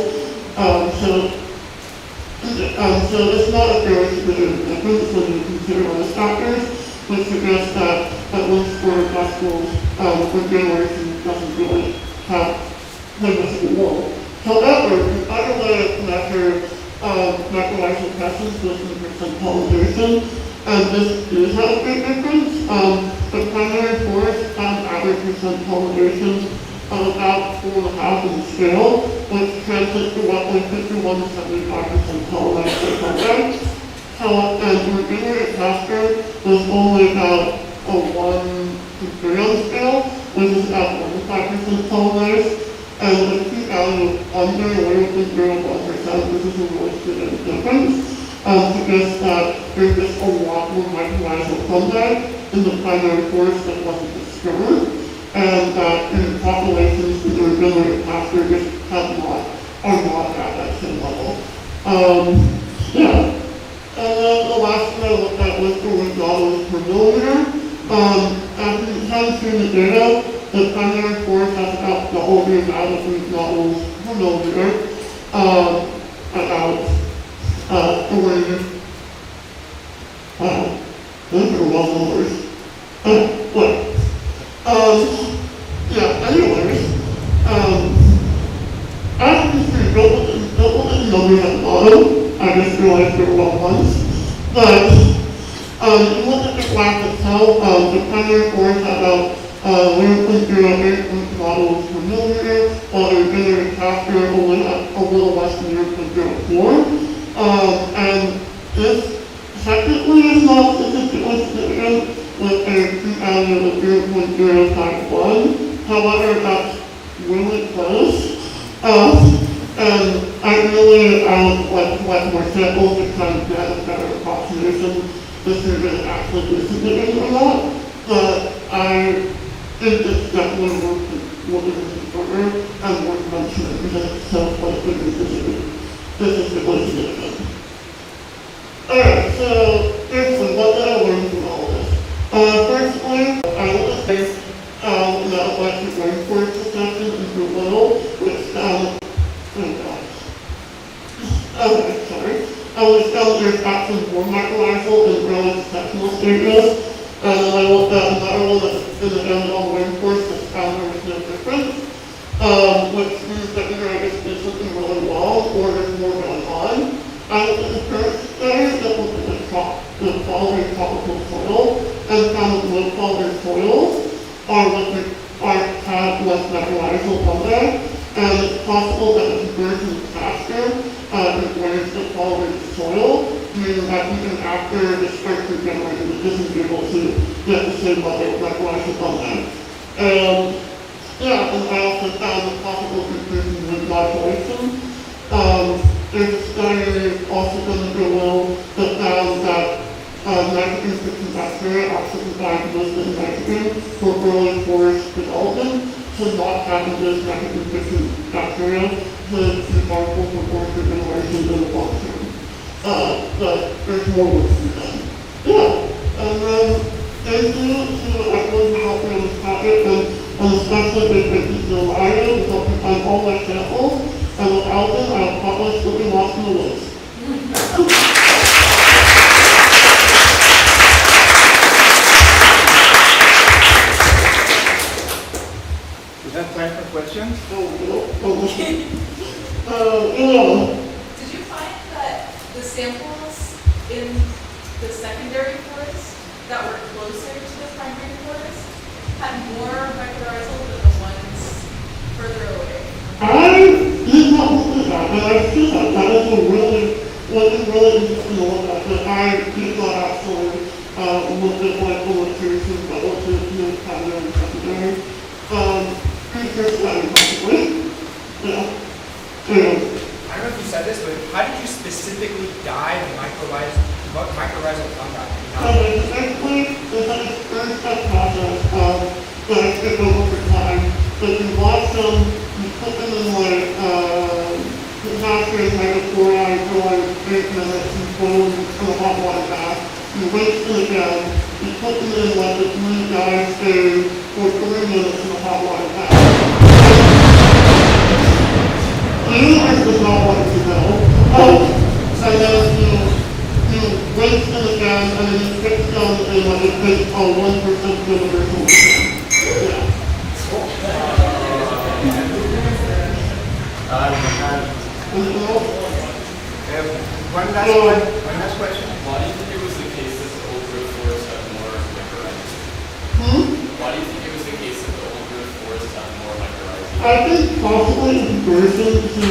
So it's not a very significant difference when you consider risk factors, which suggests that at least 4 corpuscles for generation doesn't really have much role. However, the other way to measure microbial presence was in percent pollination. And this is a big difference. The primary forest has average percent pollination of about 4.5 in the scale, which translates to roughly 51 to 75% pollination per day. And the regenerative pasture was only about a 1 to 3 on the scale, which is about 25% pollinized. And the p-value of under 0.01%, this is a really significant difference. Suggests that there's just a lot more microbial fungi in the primary forest that wasn't discovered, and that in populations in the regenerative pasture just are not at that same level. And then the last thing I looked at was the weight dollars per millimeter. As you can see in the data, the primary forest has about double the amount of weight dollars per millimeter. Those are long numbers. Anyways, as you can see, don't look at the numbers at the bottom. I just realized they were wrong ones. But, you look at the graph itself, the primary forest had about 0.08 models per millimeter, while the regenerative pasture only had a little less than 0.04. And this technically is not statistically significant with a p-value of 0.051. However, that's really close. And I would like to collect more samples to try and get a better approximation to see if it actually is significant or not. But I think it's definitely worth looking into further and worth mentioning because it's so clinically statistically significant. Alright, so basically, what did I learn from all this? Firstly, I looked at this electric rainforest discussion into little, which found, which found there's actually more microbial in early successional stages. And then I looked at another one that's in the Amazon rainforest that found there was no difference, which means that either I just did something really well or there's more going on. I looked at the current studies that looked at the quality of tropical soil and found that low quality soils have less microbial fungi, and it's possible that the conversion of pasture degrades the quality of soil, meaning that even after the structure generated, it isn't able to get the same level of microbial fungi. And I also found the possible conclusion with modulation. There's a study also done in Brazil that Mexican speaking bacteria also provide mostly nitrogen for early forest development, should not have those Mexican speaking bacteria could be harmful for forest regeneration in the long term. But there's more work to be done. Yeah, and then thank you to everyone who helped me on this project, and especially the PCO Area, who helped me find all my samples, and without them, I would probably still be lost in the woods. We have time for questions? Did you find that the samples in the secondary forest that were closer to the primary forest had more mycorrhizal than the ones further away? I did not see that, and I see that is a really interesting to look at, but I did not actually look at like the locations that were to the primary and secondary. Research that possibly. Yeah. I don't know if you said this, but how did you specifically guide what mycorrhizal fungi? Basically, it's like a step process that I took over time. But you watch them, you put them in like potassium hydrochloride for like 8 minutes and throw them in a hot water bath. You rinse them again, you put them in like a green dye stage for 3 minutes in a hot water bath. Universe does not want to know. And then you rinse them again, and then you fix them in like a big 1% vinegar solution. Yeah. One last question. Why do you think it was the case that the old growth forests had more mycorrhizal? Why do you think it was the case that the old growth forests had more mycorrhizal? I think possibly in comparison to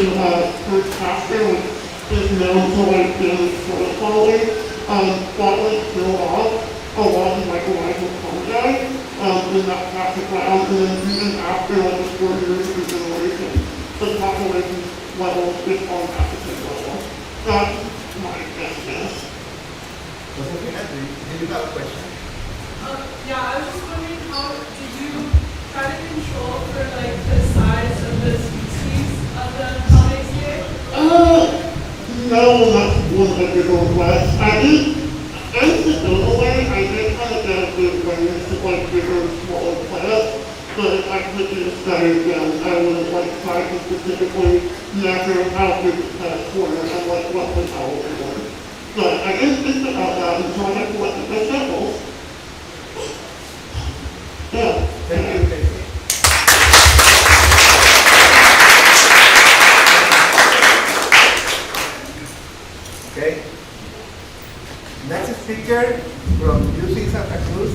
first pasture, which is known to like damage soil quality, that like killed off a lot of mycorrhizal fungi in that pasture ground, and then even after like the 4 years of regeneration, the population level is on at the same level. That's my best guess. Did you have a question? Yeah, I was just wondering how did you try to control for like the size of the species of the polysaccharide? No, that's one of the big old quests. I used to go away, I did kind of get a good range to like bigger, smaller plants, but if I could do this better again, I would like try to specifically measure how big the plants were and like what the power they were. But I didn't think about that until I collected my samples. Yeah. Thank you. Okay. Next speaker from UC Santa Cruz,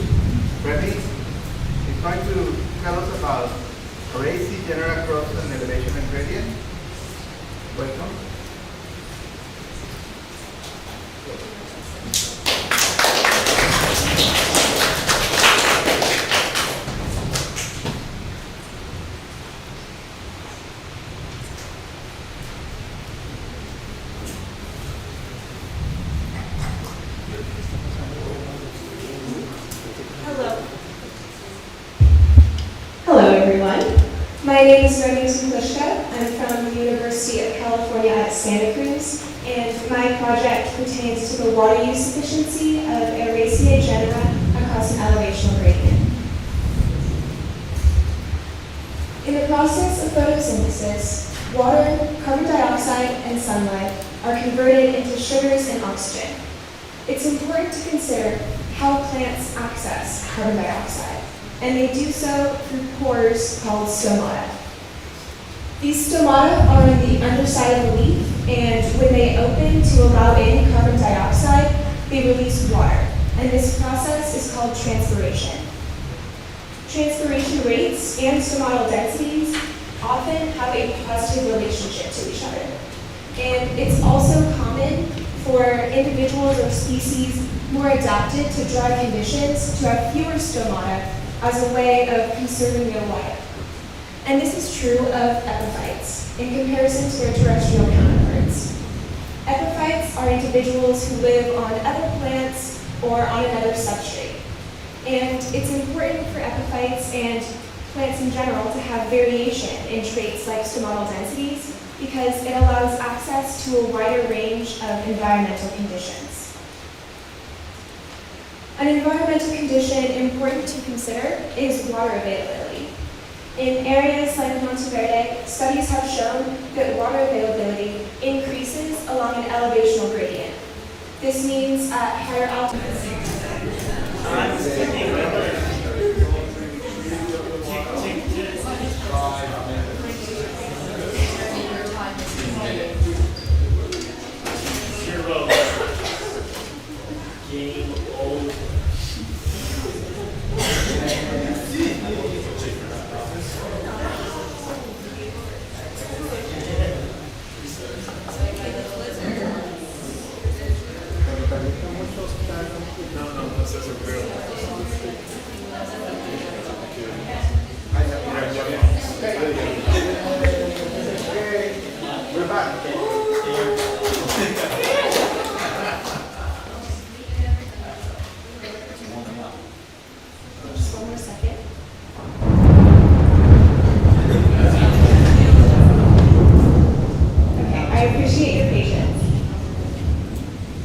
Remy, is going to tell us about crazy general cross and elevation and gradient. Welcome. Hello everyone. My name is Remy Zukushka. I'm from the University of California at Santa Cruz, and my project pertains to the water use efficiency of Aeraceae genera across an elevational gradient. In the process of photosynthesis, water, carbon dioxide, and sunlight are converted into sugars and oxygen. It's important to consider how plants access carbon dioxide, and they do so through pores called stomata. These stomata are on the underside of the leaf, and when they open to allow in carbon dioxide, they release water, and this process is called transpiration. Transpiration rates and stomatal densities often have a positive relationship to each other. And it's also common for individuals or species more adapted to dry conditions to have fewer stomata as a way of conserving their water. And this is true of epiphytes in comparison to their terrestrial counterparts. Epiphytes are individuals who live on other plants or on another substrate. And it's important for epiphytes and plants in general to have variation in traits like stomatal densities because it allows access to a wider range of environmental conditions. An environmental condition important to consider is water availability. In areas like Monteverde, studies have shown that water availability increases along an elevational gradient. This means at higher altitudes. We're back. Just one more second. Okay, I appreciate your patience.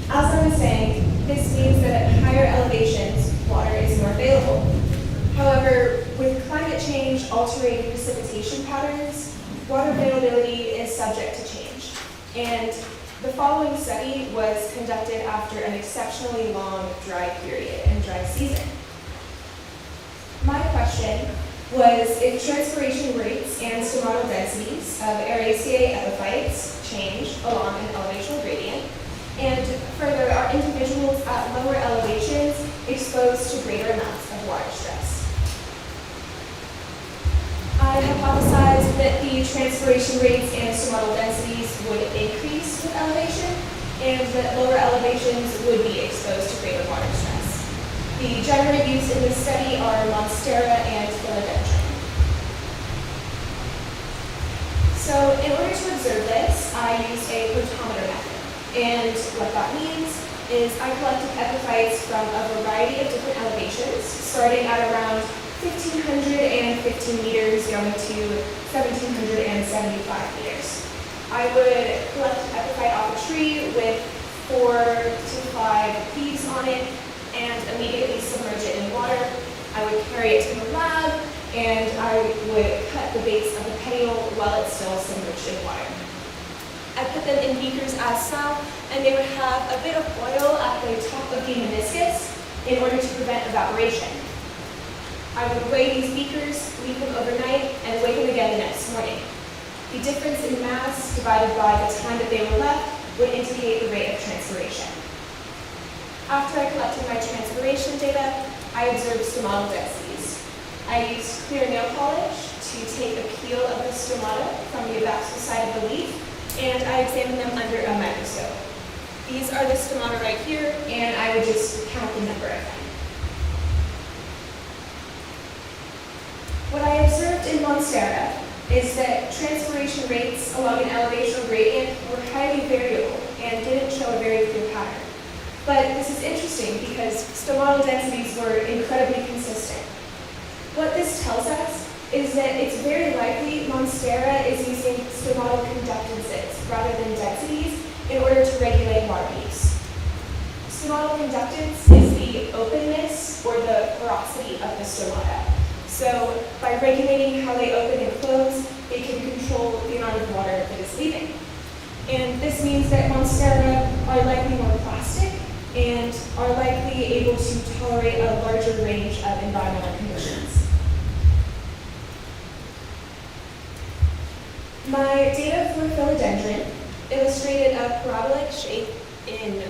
As I was saying, this means that at higher elevations, water is more available. However, with climate change altering precipitation patterns, water availability is subject to change. And the following study was conducted after an exceptionally long dry period and dry season. My question was if transpiration rates and stomatal densities of Araceae epiphytes change along an elevational gradient, and further, are individuals at lower elevations exposed to greater amounts of water stress? I hypothesized that the transpiration rates and stomatal densities would increase with elevation, and that lower elevations would be exposed to greater water stress. The genera used in this study are Monstera and Philodendron. So in order to observe this, I used a photometer method. And what that means is I collected epiphytes from a variety of different elevations, starting at around 1,515 meters going to 1,775 meters. I would collect an epiphyte off a tree with 4 to 5 leaves on it and immediately submerge it in water. I would carry it to the lab and I would cut the base of the petiole while it's still submerged in water. I put them in beakers as so, and they would have a bit of oil at the top of the meniscus in order to prevent evaporation. I would weigh these beakers, leave them overnight, and weigh them again the next morning. The difference in mass divided by the time that they were left would indicate the rate of transpiration. After I collected my transpiration data, I observed stomatal densities. I used clear nail polish to take a peel of the stomata from the abaxal side of the leaf, and I examined them under a microscope. These are the stomata right here, and I would just count the number of them. What I observed in Monstera is that transpiration rates along an elevational gradient were highly variable and didn't show a very clear pattern. But this is interesting because stomatal densities were incredibly consistent. What this tells us is that it's very likely Monstera is using stomatal conductances rather than densities in order to regulate water use. Stomatal conductance is the openness or the porosity of the stomata. So by regulating how they open and close, they can control the amount of water that is leaving. And this means that Monstera are likely more plastic and are likely able to tolerate a larger range of environmental conditions. My data for Philodendron illustrated a parabolic shape in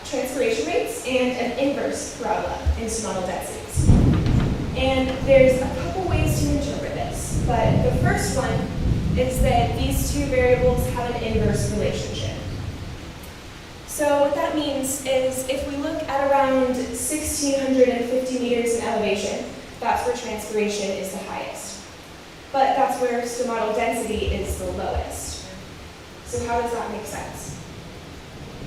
transpiration rates and an inverse parabola in stomatal densities. And there's a couple ways to interpret this, but the first one is that these two variables have an inverse relationship. So what that means is if we look at around 1,650 meters in elevation, that's where transpiration is the highest. But that's where stomatal density is the lowest. So how does that make sense?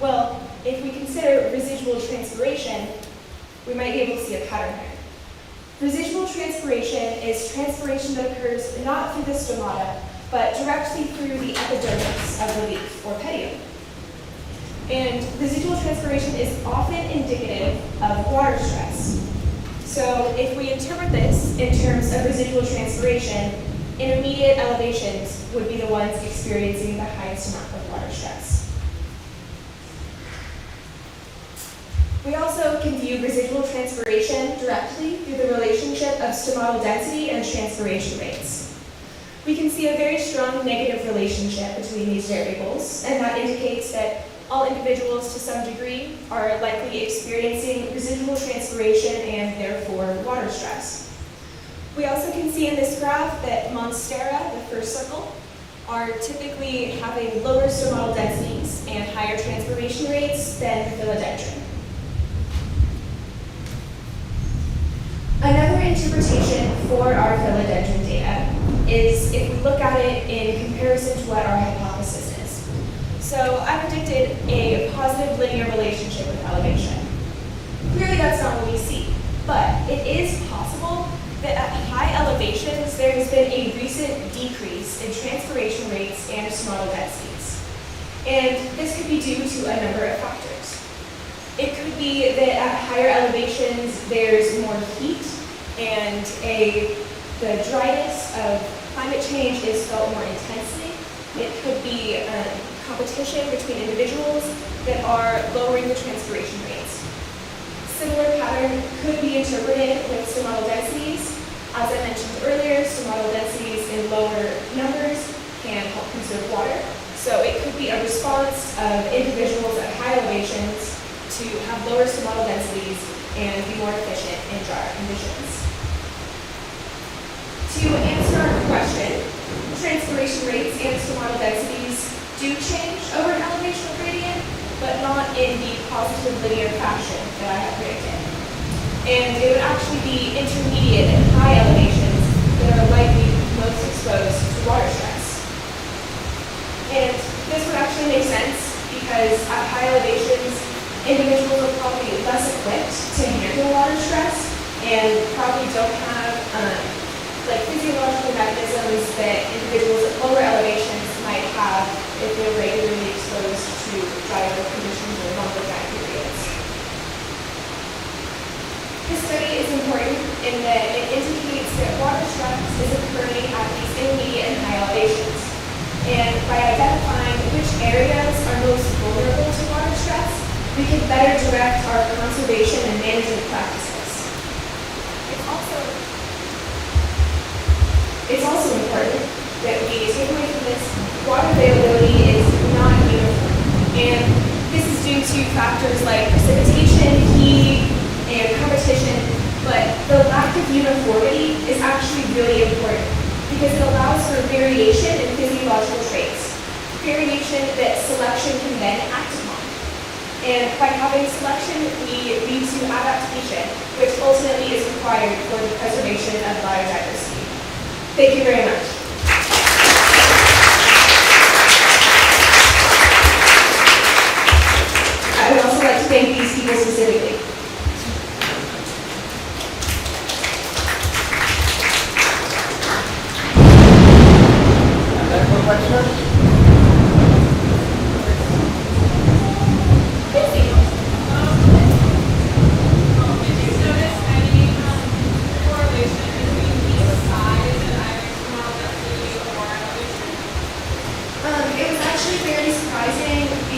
Well, if we consider residual transpiration, we might be able to see a pattern here. Residual transpiration is transpiration that occurs not through the stomata, but directly through the epidermis of the leaf, or petiole. And residual transpiration is often indicative of water stress. So if we interpret this in terms of residual transpiration, intermediate elevations would be the ones experiencing the highest amount of water stress. We also can view residual transpiration directly through the relationship of stomatal density and transpiration rates. We can see a very strong negative relationship between these variables, and that indicates that all individuals to some degree are likely experiencing residual transpiration and therefore water stress. We also can see in this graph that monstera, the first circle, are typically having lower stomatal densities and higher transpiration rates than philodendron. Another interpretation for our philodendron data is if we look at it in comparison to what our hypothesis is. So I predicted a positive linear relationship with elevation. Clearly that's not what we see, but it is possible that at high elevations there has been a recent decrease in transpiration rates and stomatal densities. And this could be due to a number of factors. It could be that at higher elevations there's more heat and the dryness of climate change is felt more intensely. It could be competition between individuals that are lowering the transpiration rates. Similar pattern could be interpreted with stomatal densities. As I mentioned earlier, stomatal densities in lower numbers can help conserve water. So it could be a response of individuals at high elevations to have lower stomatal densities and be more efficient in drier conditions. To answer our question, transpiration rates and stomatal densities do change over an elevational gradient, but not in the positive linear fashion that I have predicted. And it would actually be intermediate and high elevations that are likely most exposed to water stress. And this would actually make sense because at high elevations, individuals are probably less equipped to handle water stress and probably don't have physiological mechanisms that individuals at lower elevations might have if they're regularly exposed to drier conditions or longer dry periods. This study is important in that it indicates that water stress is occurring at these intermediate and high elevations. And by identifying which areas are most vulnerable to water stress, we can better direct our conservation and management practices. It's also important that we take away from this, water availability is not uniform. And this is due to factors like precipitation, heat, and competition, but the lack of uniformity is actually really important because it allows for variation in physiological traits, variation that selection can then act upon. And by having selection, we lead to adaptation, which ultimately is required for the preservation of biodiversity. Thank you very much. I would also like to thank these people specifically. Any more questions?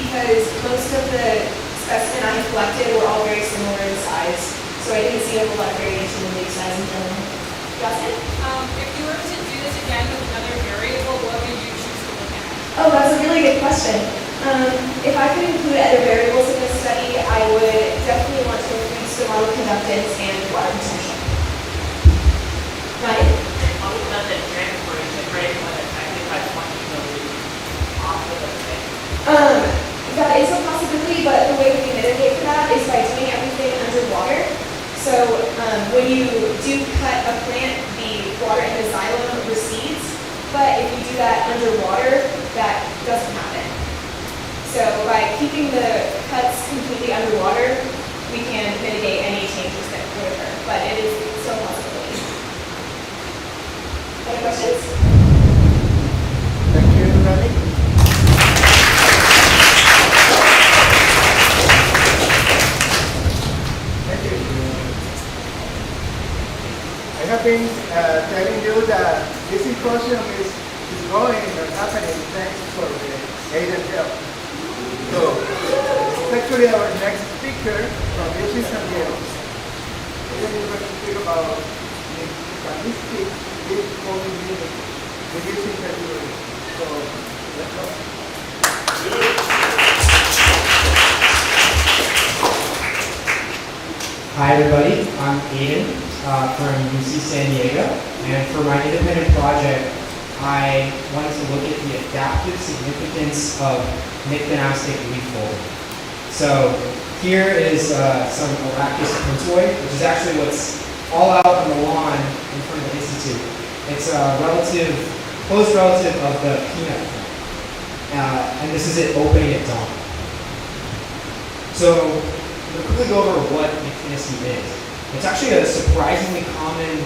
Because most of the specimen I have collected were all very similar in size, so I didn't see a whole lot of variation in leaf size in general. Justin? If you were to do this again with another variable, what would you choose to look at? Oh, that's a really good question. If I could include other variables in this study, I would definitely want to include stomatal conductance and water retention. Ryan? How about the transpiration rate when it's affected by 20 milliliters off of the thing? That is a possibility, but the way that we mitigate for that is by doing everything underwater. So when you do cut a plant, the water in the xylem recedes, but if you do that underwater, that doesn't happen. So by keeping the cuts completely underwater, we can mitigate any changes been telling you that this symposium is going and happening thanks for the aid and help. So, it's actually our next speaker from UC San Diego. We're going to speak about the mechanistic leaf folding unit reducing category. So, let's go. Hi everybody, I'm Aiden from UC San Diego, and for my independent project, I wanted to look at the adaptive significance of mycbanastic leaf folding. So here is some Arachis pentoi, which is actually what's all out on the lawn in front of the Institute. It's a close relative of the peanut plant, and this is it opening at dawn. So we'll quickly go over what myctenicity is. It's actually a surprisingly common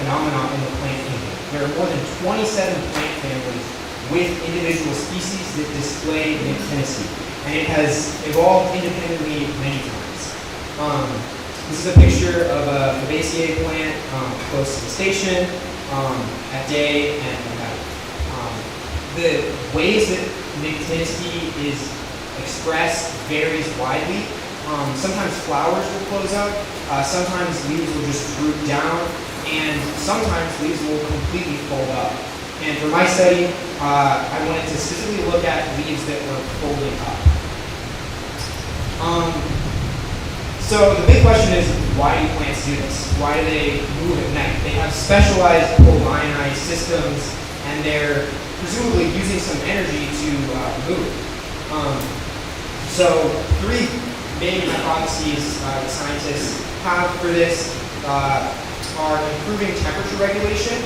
phenomenon in the plant kingdom. There are more than 27 plant families with individual species that display myctenicity, and it has evolved independently many times. This is a picture of a Fabaceae plant close to the station at day and at night. The ways that myctenicity is expressed varies widely. Sometimes flowers will close up, sometimes leaves will just droop down, and sometimes leaves will completely fold up. And for my study, I wanted to specifically look at leaves that were folding up. So the big question is, why do plants do this? Why do they move at night? They have specialized pollionized systems, and they're presumably using some energy to move. So three main hypotheses the scientists have for this are improving temperature regulation.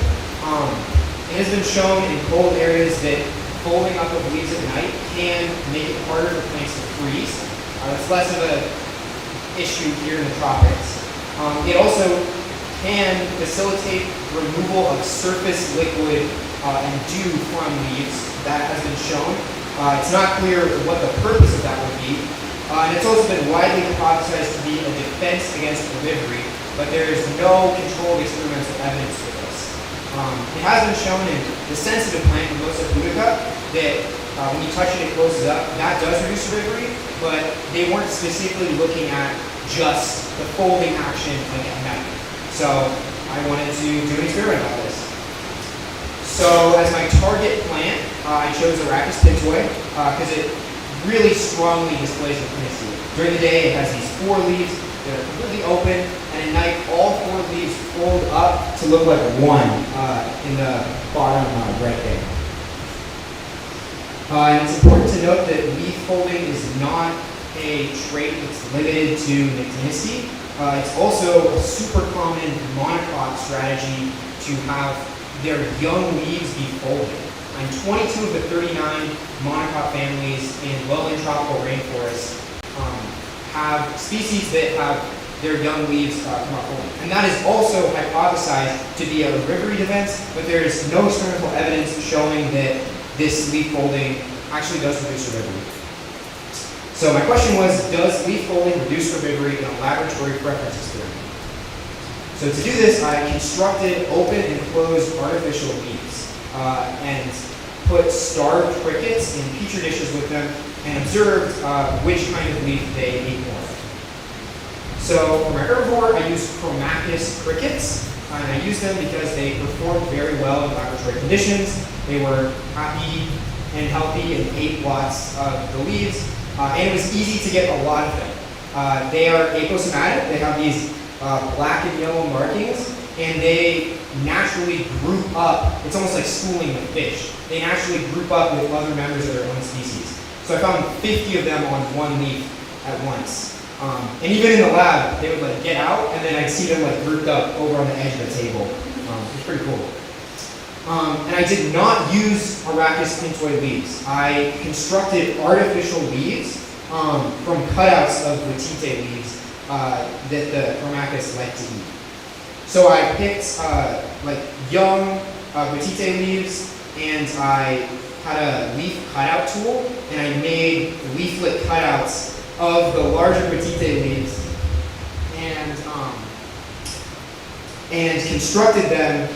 It has been shown in cold areas that folding up of leaves at night can make it harder for plants to freeze. It's less of an issue here in the tropics. It also can facilitate removal of surface liquid and dew from leaves. That has been shown. It's not clear what the purpose of that would be. And it's also been widely hypothesized to be a defense against herbivory, but there is no controlled experimental evidence for this. It has been shown in the sensitive plant, Mimosa pudica, that when you touch it, it closes up. That does reduce herbivory, but they weren't specifically looking at just the folding action like at night. So I wanted to do an experiment on this. So as my target plant, I chose Arachis pentoi because it really strongly displays myctenicity. During the day, it has these 4 leaves that are completely open, and at night, all 4 leaves fold up to look like one in the bottom right there. And it's important to note that leaf folding is not a trait that's limited to myctenicity. It's also a super common monocrop strategy to have their young leaves be folded. And 22 of the 39 monocrop families in lowland tropical rainforests have species that have their young leaves come up folding. And that is also hypothesized to be a herbivory defense, but there is no experimental evidence showing that this leaf folding actually does reduce herbivory. So my question was, does leaf folding reduce herbivory in a laboratory preference experiment? So to do this, I constructed open and closed artificial leaves and put starved crickets in petri dishes with them and observed which kind of leaf they ate more of. So for my herbivore, I used Chromacus crickets, and I used them because they performed very well in laboratory conditions. They were happy and healthy and ate lots of the leaves, and it was easy to get a lot of them. They are aposematic. They have these black and yellow markings, and they naturally group up. It's almost like schooling with fish. They naturally group up with other members of their own species. So I found 50 of them on one leaf at once. And even in the lab, they would like get out, and then I'd see them like grouped up over on the edge of the table. It's pretty cool. And I did not use Arachis pentoi leaves. I constructed artificial leaves from cutouts of Latite leaves that the Chromacus like to eat. So I picked like young Latite leaves, and I had a leaf cutout tool, and I made leaflet cutouts of the larger Latite leaves. And and constructed them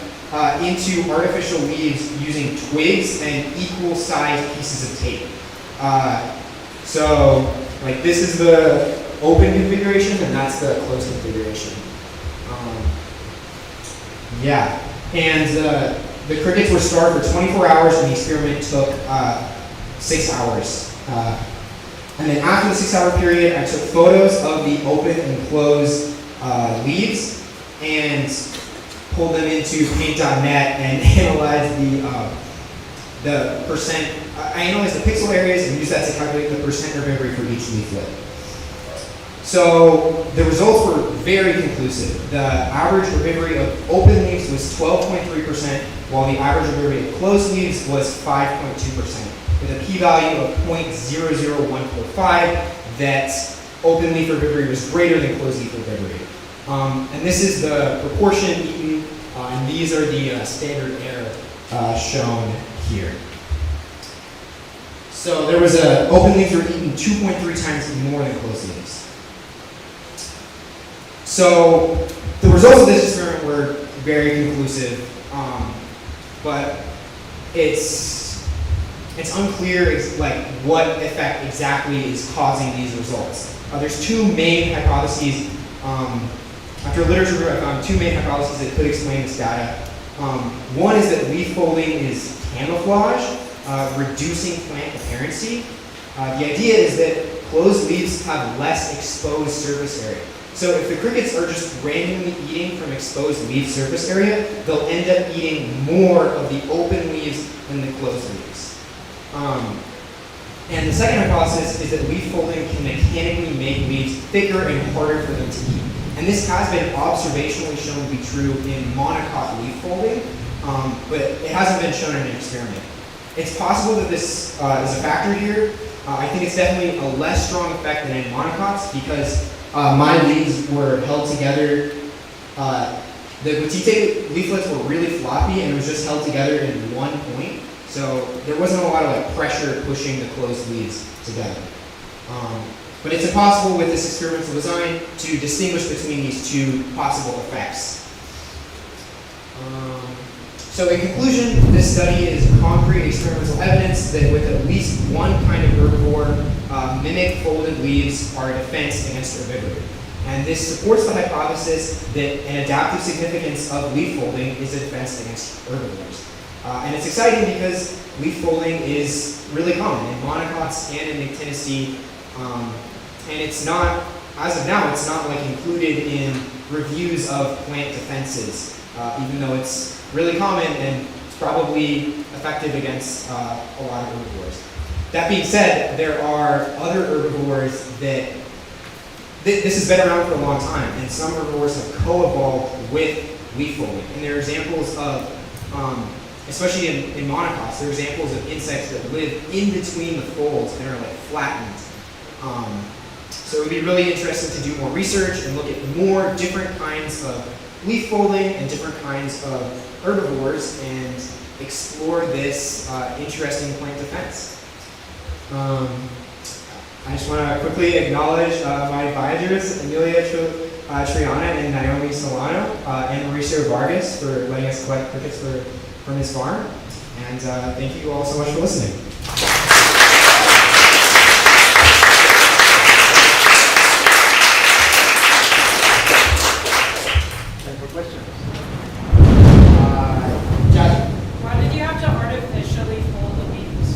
into artificial leaves using twigs and equal-sized pieces of tape. So, like, this is the open configuration, and that's the closed configuration. Yeah, and the crickets were starved for 24 hours, and the experiment took 6 hours. And then after the 6-hour period, I took photos of the open and closed leaves and pulled them into paint.net and analyzed the percent. I analyzed the pixel areas and used that to calculate the percent herbivory for each leaflet. So the results were very conclusive. The average herbivory of open leaves was 12.3%, while the average herbivory of closed leaves was 5.2%, with a p-value of 0.00145 that open leaf herbivory was greater than closed leaf herbivory. And this is the proportion eaten, and these are the standard error shown here. So there was open leaves were eaten 2.3 times more than closed leaves. So the results of this experiment were very conclusive, but it's unclear like what effect exactly is causing these results. There's two main hypotheses. After literature review, I found two main hypotheses that could explain this data. One is that leaf folding is camouflage, reducing plant appearancy. The idea is that closed leaves have less exposed surface area. So if the crickets are just randomly eating from exposed leaf surface area, they'll end up eating more of the open leaves than the closed leaves. And the second hypothesis is that leaf folding can mechanically make leaves thicker and harder for them to eat. And this has been observationally shown to be true in monocot leaf folding, but it hasn't been shown in an experiment. It's possible that this is a factor here. I think it's definitely a less strong effect than in monocots because my leaves were held together. The boutique leaflets were really floppy and it was just held together in one point. So there wasn't a lot of like pressure pushing the closed leaves together. But it's impossible with this experimental design to distinguish between these two possible effects. So in conclusion, this study is concrete experimental evidence that with at least one kind of herbivore, mimic folded leaves are a defense against herbivory. And this supports the hypothesis that an adaptive significance of leaf folding is a defense against herbivores. And it's exciting because leaf folding is really common in monocots and in Nyctinaceae. And it's not, as of now, it's not like included in reviews of plant defenses, even though it's really common and it's probably effective against a lot of herbivores. That being said, there are other herbivores that this has been around for a long time, and some herbivores have co-evolved with leaf folding. And there are examples of, especially in monocots, there are examples of insects that live in between the folds and are like flattened. So it would be really interesting to do more research and look at more different kinds of leaf folding and different kinds of herbivores and explore this interesting plant defense. I just want to quickly acknowledge my advisors, Amelia Triana and Naomi Solano, and Mauricio Vargas for letting us collect crickets from his farm. And thank you all so much for listening. Time for questions. Why did you have to artificially fold the leaves?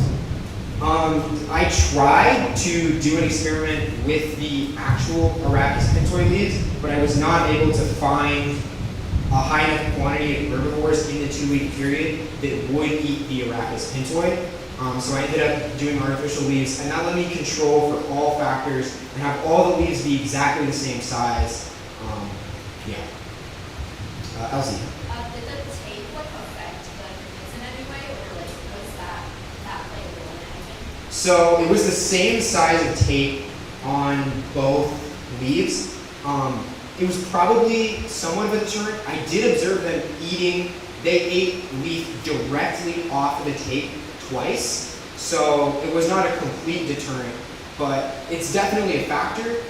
I tried to do an experiment with the actual Arachis pintoi leaves, but I was not able to find a high enough quantity of herbivores in the 2-week period that would eat the Arachis pintoi. So I ended up doing artificial leaves, and that let me control for all factors and have all the leaves be exactly the same size. Elsie. Did the tape affect the crickets in any way, or like was that played a role in anything? So it was the same size of tape on both leaves. It was probably somewhat of a deterrent. I did observe them eating, they ate leaf directly off of the tape twice. So it was not a complete deterrent, but it's definitely a factor.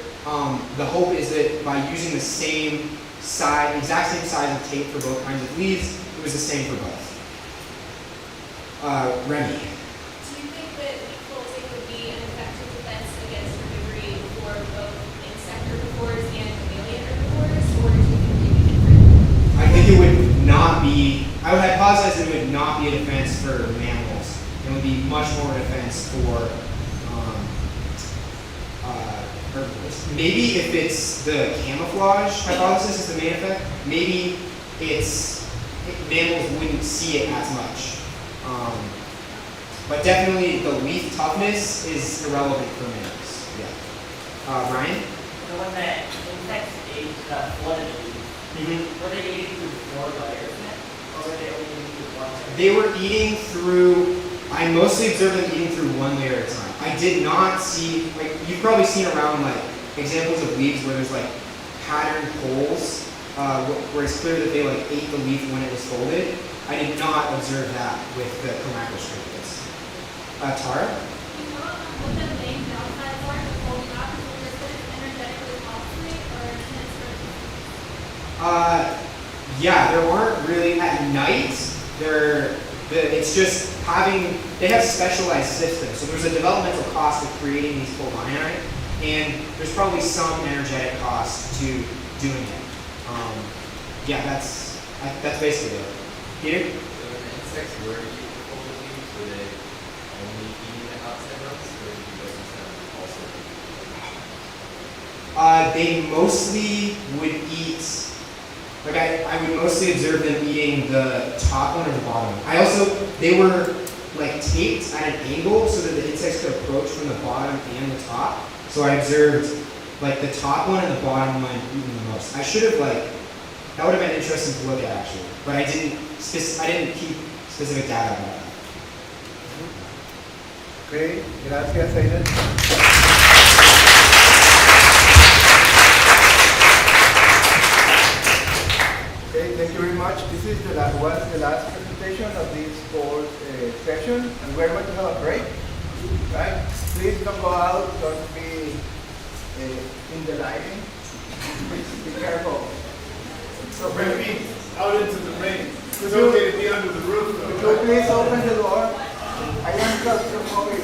The hope is that by using the same size, exact same size of tape for both kinds of leaves. It was the same for both. Remy. Do you think that leaf bolting would be an effective defense against herbivory for both insect herbivores and mammalian herbivores, or do you think it would be different? I think it would not be, I would hypothesize that it would not be a defense for mammals. It would be much more a defense for herbivores. Maybe if it's the camouflage hypothesis is the main effect, maybe mammals wouldn't see it as much. But definitely the leaf toughness is irrelevant for mammals. Yeah. Ryan? So when the insects ate flooded leaves, were they eating through 4 layers then? Or were they only eating through 1 layer? They were eating through, I mostly observed them eating through 1 layer at a time. I did not see, like, you've probably seen around, like, examples of leaves where there's, like, patterned holes, where it's clear that they, like, ate the leaf when it was folded. I did not observe that with the Comacrostricus. Tara? Do you know what the main downside are to folding up? Is it energetically costly, or can it Yeah, there aren't really, at night, it's just they have specialized systems. So there's a developmental cost of creating these fulvini, and there's probably some energetic cost to doing it. Yeah, that's basically it. Peter? So when the insects were eating the folded leaves, were they only eating the outside ones, or did you notice them also eating? They mostly would eat, like I would mostly observe them eating the top one or the bottom one. They were like taped at an angle so that the insects could approach from the bottom and the top. So I observed like the top one and the bottom one eating the most. I should have that would have been interesting to look at actually, but I didn't keep specific data about that. Okay, gracias, Aiden. Okay, thank you very much. This is the last presentation of this course session, and we're going to have a break. Right? Please don't go out. Don't be in the lighting. Be careful. So bring me out into the rain. It's okay to be under the roof though. Could you please open the door? I am claustrophobic.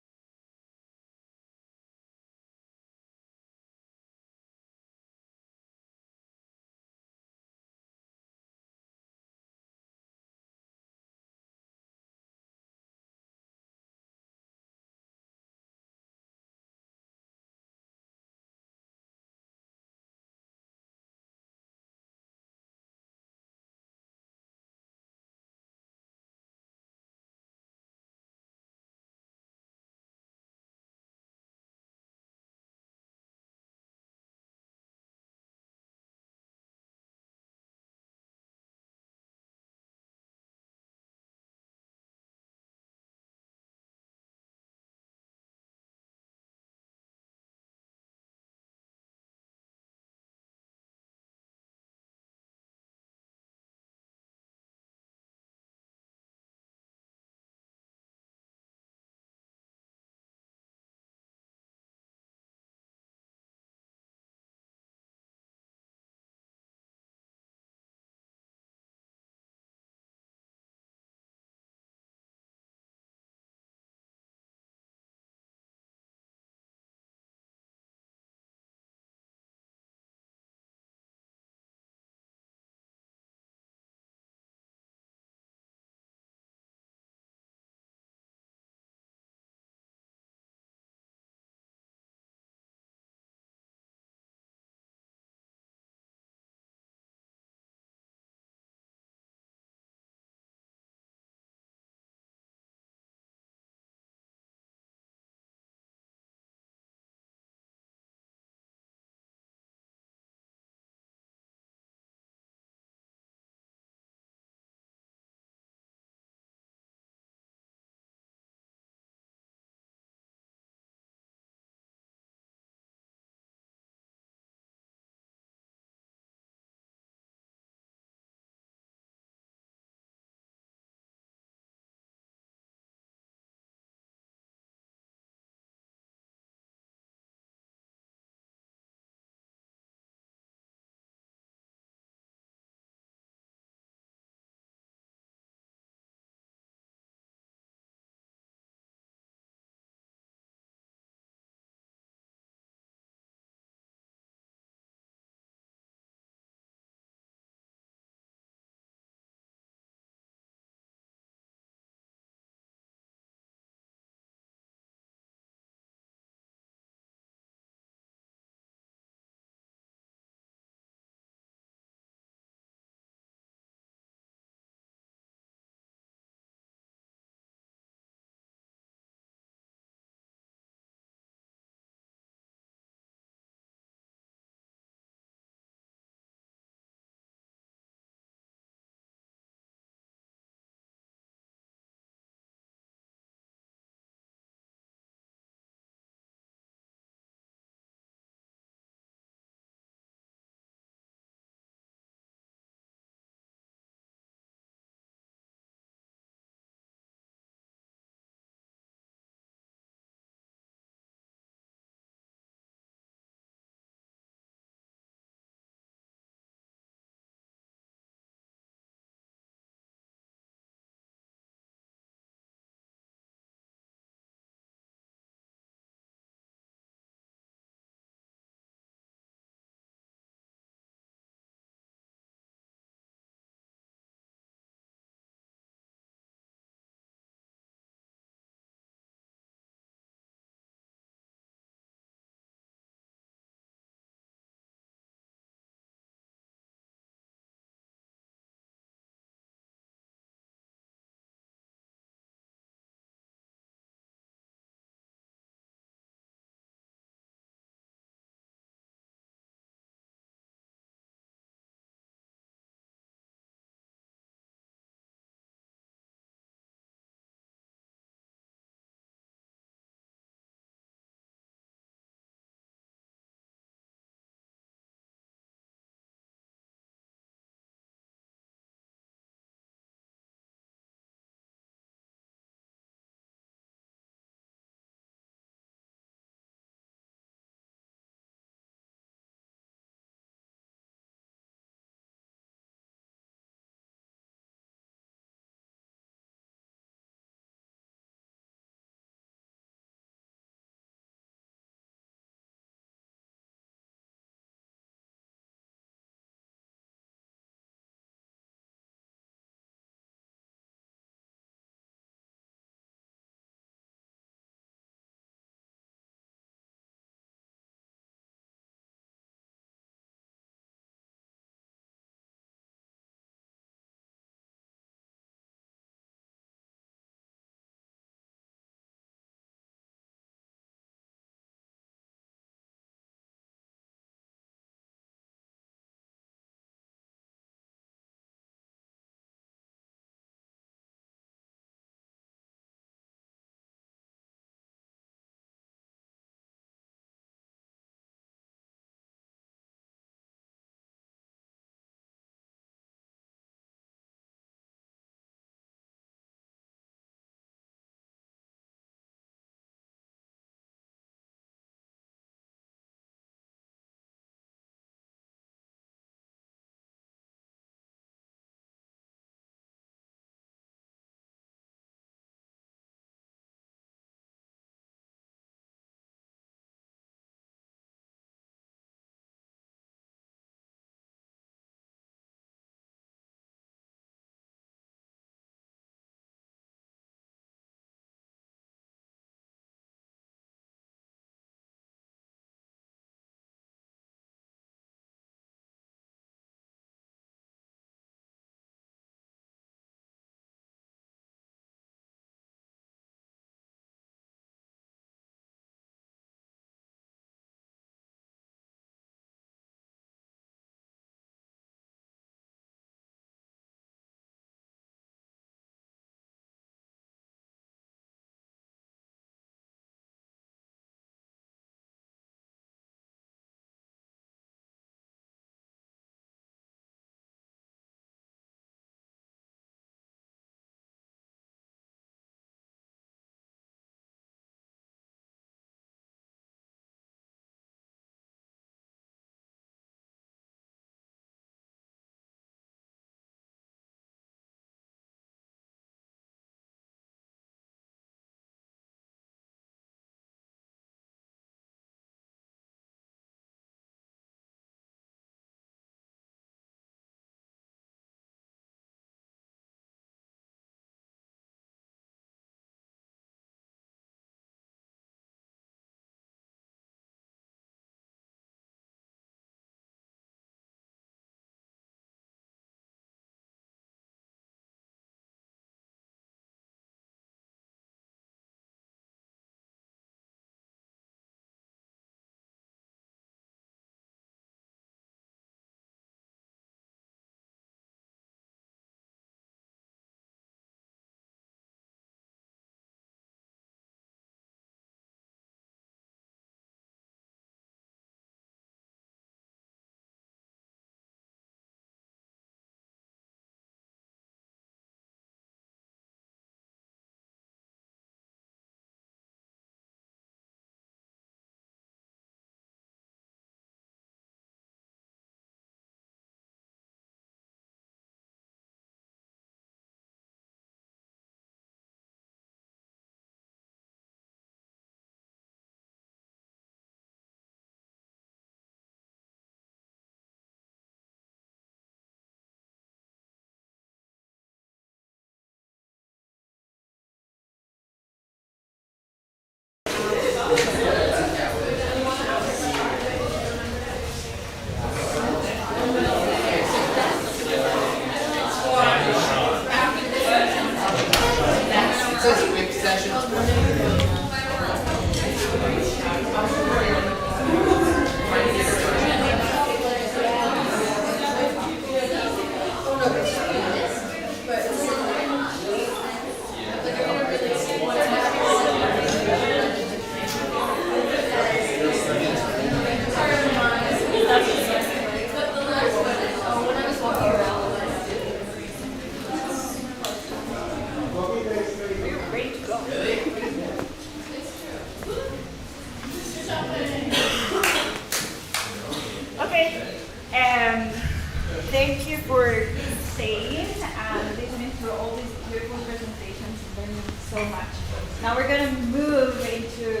thank you for staying and listening to all these beautiful presentations and learning so much. Now we're going to move into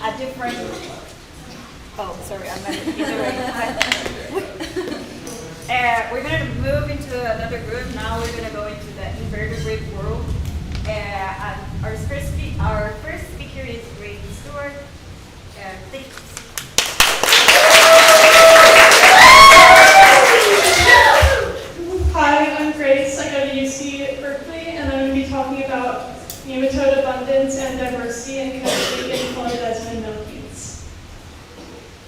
a different, oh, sorry, I'm not we're going to move into another group. Now we're going to go into the invertebrate world. And our first speaker is Ray Stewart. Thanks. Hi, I'm Grace. I go to UC Berkeley, and I'm going to be talking about nematode abundance and diversity in Costa and polydesmid millipedes.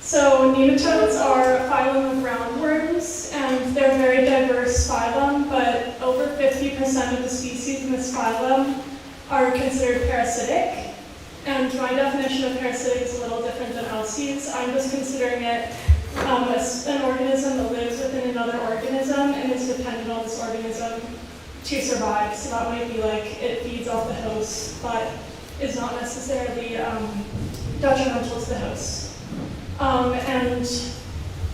So nematodes are a phylum of roundworms, and they're a very diverse phylum, but over 50% of the species in this phylum are considered parasitic. And my definition of parasitic is a little different than Elsie's. I'm just considering it as an organism that lives within another organism and is dependent on this organism to survive. So that might be like it feeds off the host, but is not necessarily detrimental to the host. And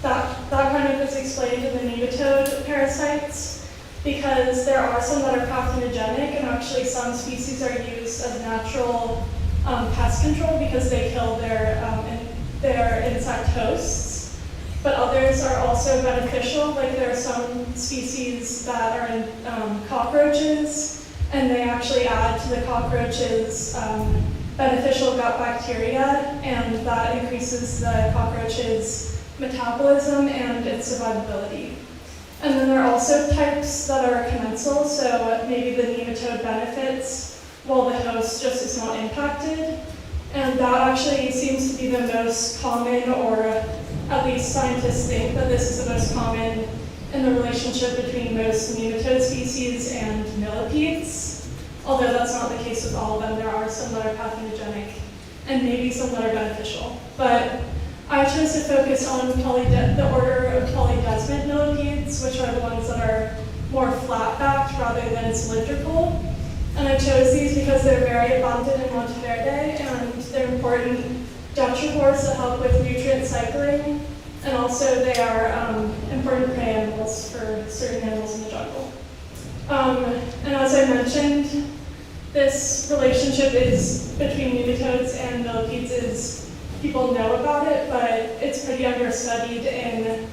that kind of is explained in the nematode parasites, because there are some that are parthenogenic, and actually some species are used as natural pest control because they kill their insect hosts. But others are also beneficial, like there are some species that are in cockroaches, and they actually add to the cockroaches beneficial gut bacteria, and that increases the cockroach's metabolism and its survivability. And then there are also types that are commensal, so maybe the nematode benefits while the host just is not impacted. And that actually seems to be the most common, or at least scientists think that this is the most common in the relationship between most nematode species and millipedes. Although that's not the case with all of them. There are some that are parthenogenic and maybe some that are beneficial. But I chose to focus on the order of polydesmid millipedes, which are the ones that are more flat-backed rather than cylindrical. And I chose these because they're very abundant in Monteverde, and they're important detrivores that help with nutrient cycling, and also they are important prey animals for certain animals in the jungle. And as I mentioned, this relationship is between nematodes and millipedes. People know about it, but it's pretty understudied in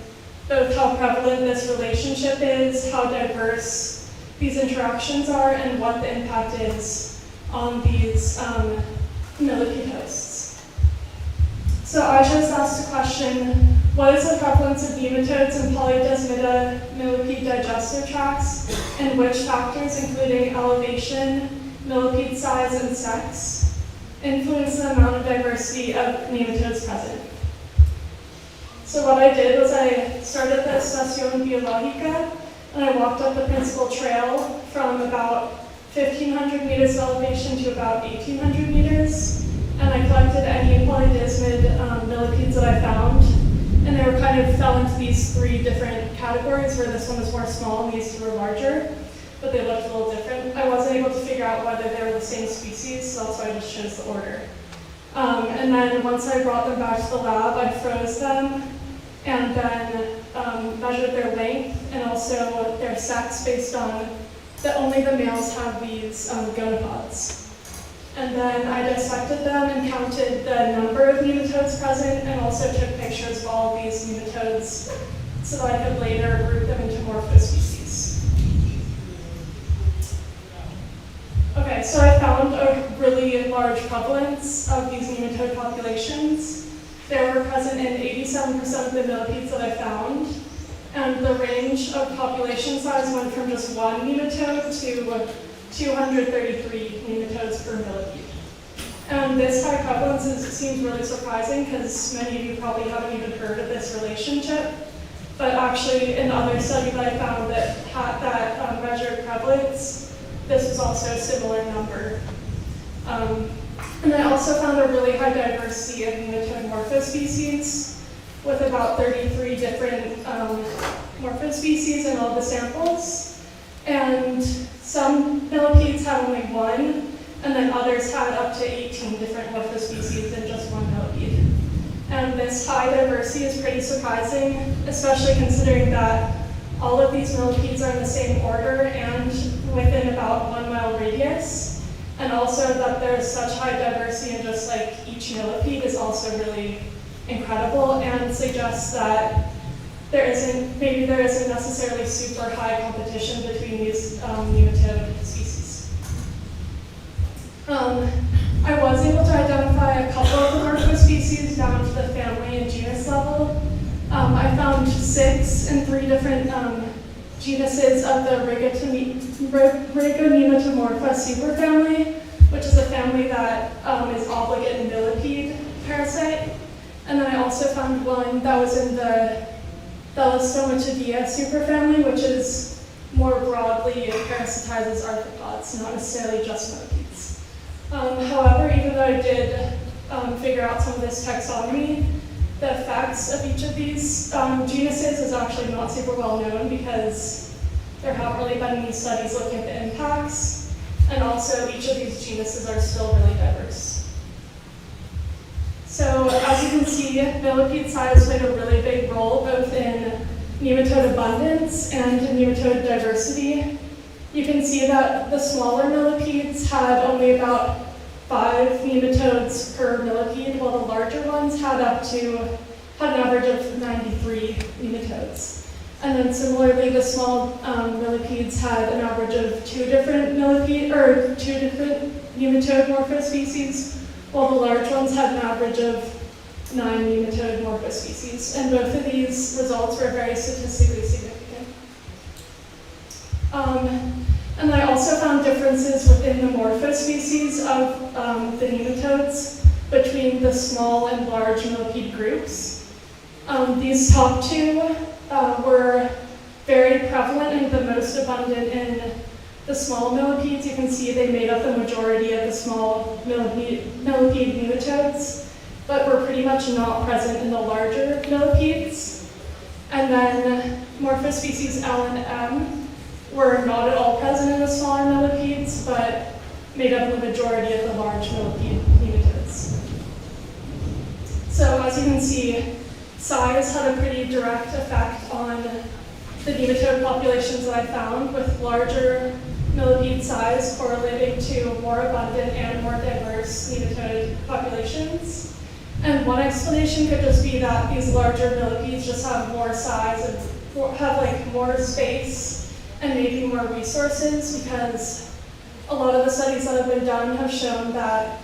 both how prevalent this relationship is, how diverse these interactions are, and what the impact is on these millipede hosts. So I just asked a question, what is the prevalence of nematodes in polydesmida millipede digestive tracts, and which factors, including elevation, millipede size, and sex, influence the amount of diversity of nematodes present? So what I did was I started the Estación Biológica, and I walked up the principal trail from about 1,500 meters of elevation to about 1,800 meters, and I collected any polydesmid millipedes that I found, and they were kind of fell into these three different categories, where this one was more small and these two were larger, but they looked a little different. I wasn't able to figure out whether they were the same species, so that's why I just chose the order. And then once I brought them back to the lab, I froze them, and then measured their length and also their sex based on that only the males have these gonopods. And then I dissected them and counted the number of nematodes present, and also took pictures of all of these nematodes so that I could later group them into morphospecies. Okay, so I found a really large prevalence of these nematode populations. They were present in 87% of the millipedes that I found, and the range of population size went from just one nematode to 233 nematodes per millipede. And this high prevalence seems really surprising, because many of you probably haven't even heard of this relationship. But actually, in the other study that I found that measured prevalence, this was also a similar number. And I also found a really high diversity of nematode morphospecies, with about 33 different morphospecies in all the samples. And some millipedes had only one, and then others had up to 18 different morphospecies in just one millipede. And this high diversity is pretty surprising, especially considering that all of these millipedes are in the same order and within about 1 mile radius. And also that there's such high diversity in just like each millipede is also really incredible, and suggests that maybe there isn't necessarily super high competition between these nematode species. I was able to identify a couple of the morphospecies down to the family and genus level. I found 6 in 3 different genuses of the Rigonematomorpha superfamily, which is a family that is obligate millipede parasite. And then I also found one that was in the Thelastomatidea superfamily, which is more broadly parasitizes arthropods, not necessarily just millipedes. However, even though I did figure out some of this taxonomy, the effects of each of these genuses is actually not super well known because there haven't really been any studies looking at the impacts, and also each of these genuses are still really diverse. So as you can see, millipede size played a really big role both in nematode abundance and in nematode diversity. You can see that the smaller millipedes had only about 5 nematodes per millipede, while the larger ones had an average of 93 nematodes. And then similarly, the small millipedes had an average of 2 different nematode morphospecies, while the large ones had an average of 9 nematode morphospecies. And both of these results were very statistically significant. And I also found differences within the morphospecies of the nematodes between the small and large millipede groups. These top 2 were very prevalent and the most abundant in the small millipedes. You can see they made up the majority of the small millipede nematodes, but were pretty much not present in the larger millipedes. And then morphospecies L and M were not at all present in the smaller millipedes, but made up the majority of the large millipede nematodes. So as you can see, size had a pretty direct effect on the nematode populations that I found, with larger millipede size correlating to more abundant and more diverse nematode populations. And one explanation could just be that these larger millipedes just have more size and have like more space and maybe more resources, because a lot of the studies that have been done have shown that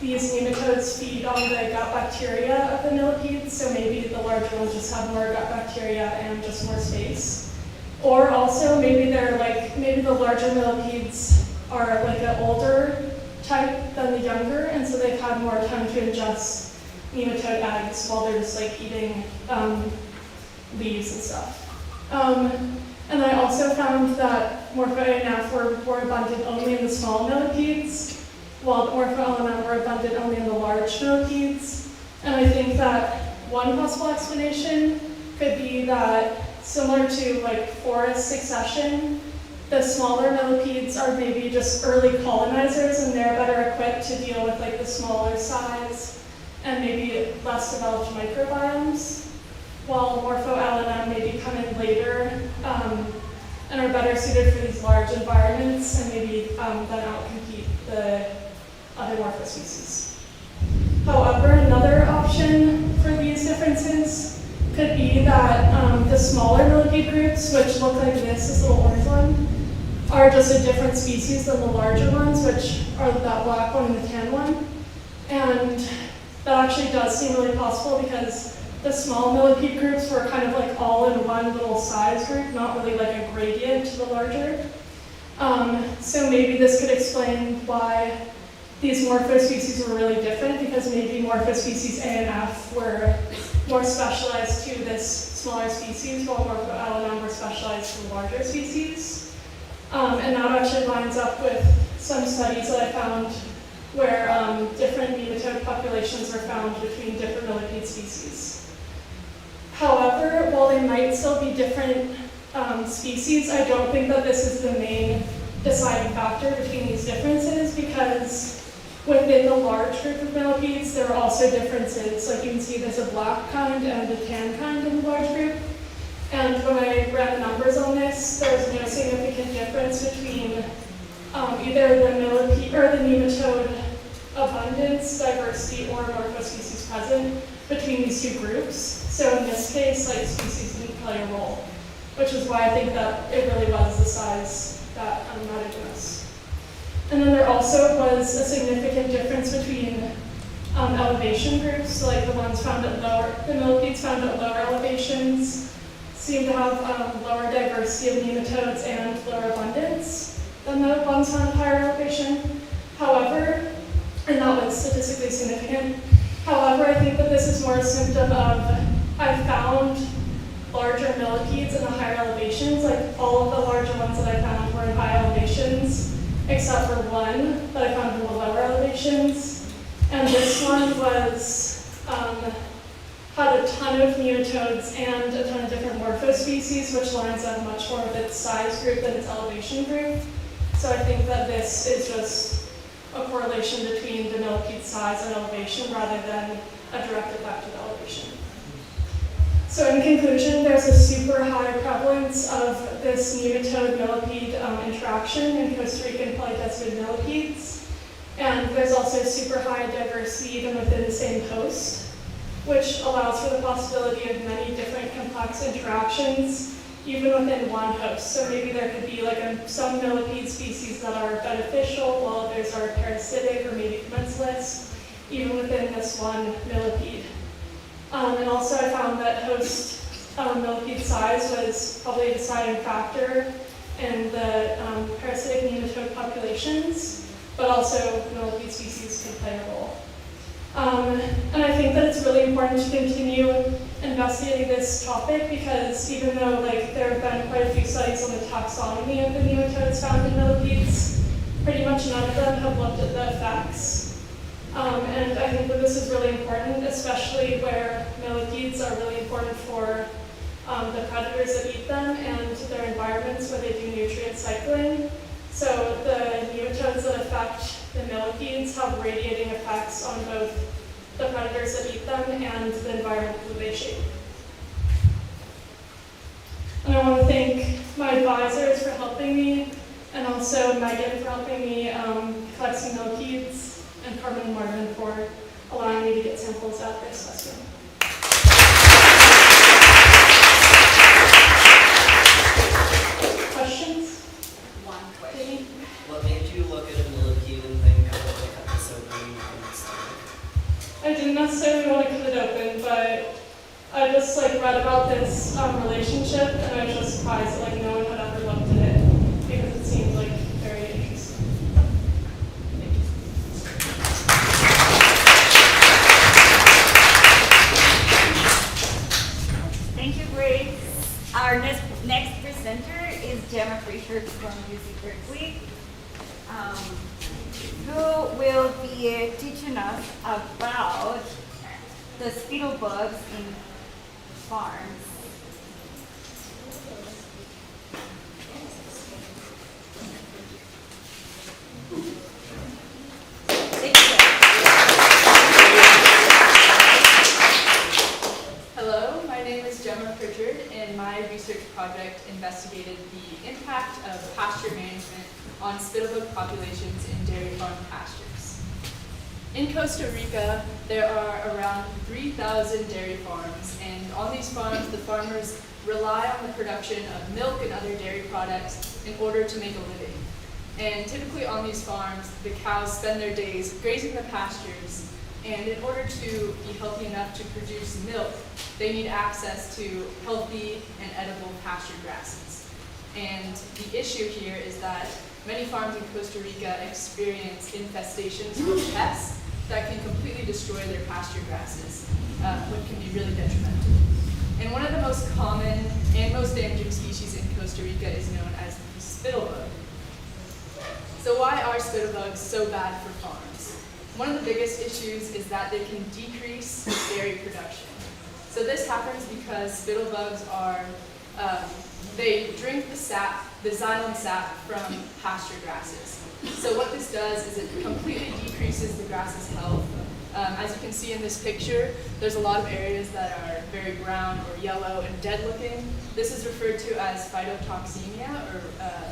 these nematodes feed on the gut bacteria of the millipedes, so maybe the larger ones just have more gut bacteria and just more space. Or also maybe the larger millipedes are like an older type than the younger, and so they've had more time to ingest nematode eggs while they're just like eating leaves and stuff. And I also found that Morpho-ANF were more abundant only in the small millipedes, while Morpho-LNM were abundant only in the large millipedes. And I think that one possible explanation could be that, similar to like forest succession, the smaller millipedes are maybe just early colonizers and they're better equipped to deal with like the smaller size and maybe less developed microbiomes, while Morpho-LNM maybe come in later and are better suited for these large environments and maybe then outcompete the other morphospecies. However, another option for these differences could be that the smaller millipede groups, which look like this little orange one, are just a different species than the larger ones, which are that black one and the tan one. And that actually does seem really possible because the small millipede groups were kind of like all in one little size group, not really like a gradient to the larger. So maybe this could explain why these morphospecies were really different, because maybe morphospecies A and F were more specialized to this smaller species, while Morpho-LNM were specialized to the larger species. And that actually lines up with some studies that I found where different nematode populations were found between different millipede species. However, while they might still be different species, I don't think that this is the main deciding factor between these differences, because within the large group of millipedes, there are also differences. Like you can see there's a black kind and a tan kind in the large group. And when I ran the numbers on this, there was no significant difference between either the millipede or the nematode abundance, diversity, or morphospecies present between these two groups. So in this case, like, species didn't play a role, which is why I think that it really was the size that mattered to us. And then there also was a significant difference between elevation groups, so like the ones found at the millipedes found at lower elevations seem to have lower diversity of nematodes and lower abundance than the ones found at higher elevation. However, and that was statistically significant. However, I think that this is more a symptom of, I found larger millipedes in the higher elevations, like all of the larger ones that I found were in high elevations, except for one that I found in the lower elevations. And this one was, had a ton of nematodes and a ton of different morphospecies, which lines up much more with its size group than its elevation group. So I think that this is just a correlation between the millipede size and elevation rather than a direct effect of elevation. So in conclusion, there's a super high prevalence of this nematode-millipede interaction in Costa Rican polydesmid millipedes. And there's also super high diversity even within the same host, which allows for the possibility of many different complex interactions even within one host. So maybe there could be like some millipede species that are beneficial while others are parasitic or maybe commensalist, even within this one millipede. And also I found that host millipede size was probably a deciding factor in the parasitic nematode populations, but also millipede species could play a role. And I think that it's really important to continue investigating this topic because even though there have been quite a few studies on the taxonomy of the nematodes found in millipedes, pretty much none of them have looked at the effects. And I think that this is really important, especially where millipedes are really important for the predators that eat them and their environments where they do nutrient cycling. So the nematodes that affect the millipedes have radiating effects on both the predators that eat them and the environment that they shape. And I want to thank my advisors for helping me, and also Megan for helping me collecting millipedes, and Carmen and Marvin for allowing me to get samples at this specimen. Questions? One question. What made you look at a millipede and think, I want to cut this open from its stomach? I didn't necessarily want to cut it open, but I just read about this relationship, and I was just surprised that no one had ever looked at it because it seemed very interesting. Thank you, Grace. Our next presenter is Gemma Fraser from UC Berkeley, who will be teaching us about the spittlebugs in farms. Hello, my name is Gemma Pritchard, and my research project investigated the impact of pasture management on spittlebug populations in dairy farm pastures. In Costa Rica, there are around 3,000 dairy farms, and on these farms, the farmers rely on the production of milk and other dairy products in order to make a living. And typically on these farms, the cows spend their days grazing the pastures, and in order to be healthy enough to produce milk, they need access to healthy and edible pasture grasses. And the issue here is that many farms in Costa Rica experience infestations with pests that can completely destroy their pasture grasses, which can be really detrimental. And one of the most common and most damaging species in Costa Rica is known as the spittlebug. So why are spittlebugs so bad for farms? One of the biggest issues is that they can decrease dairy production. So this happens because spittlebugs are, they drink the sap, the xylem sap from pasture grasses. So what this does is it completely decreases the grass's health. As you can see in this picture, there's a lot of areas that are very very brown or yellow and dead looking. This is referred to as phytotoxemia or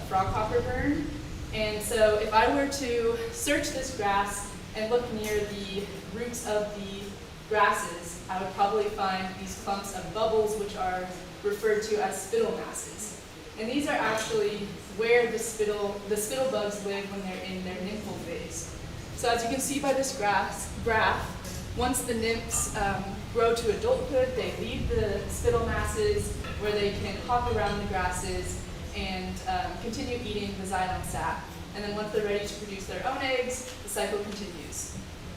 froghopper burn. And so if I were to search this grass and look near the roots of the grasses, I would probably find these clumps of bubbles, which are referred to as spittle masses. And these are actually where the spittle bugs live when they're in their nymphal phase. So as you can see by this graph, once the nymphs grow to adulthood, they leave the spittle masses where they can hop around the grasses and continue eating the xylem sap. And then once they're ready to produce their own eggs, the cycle continues.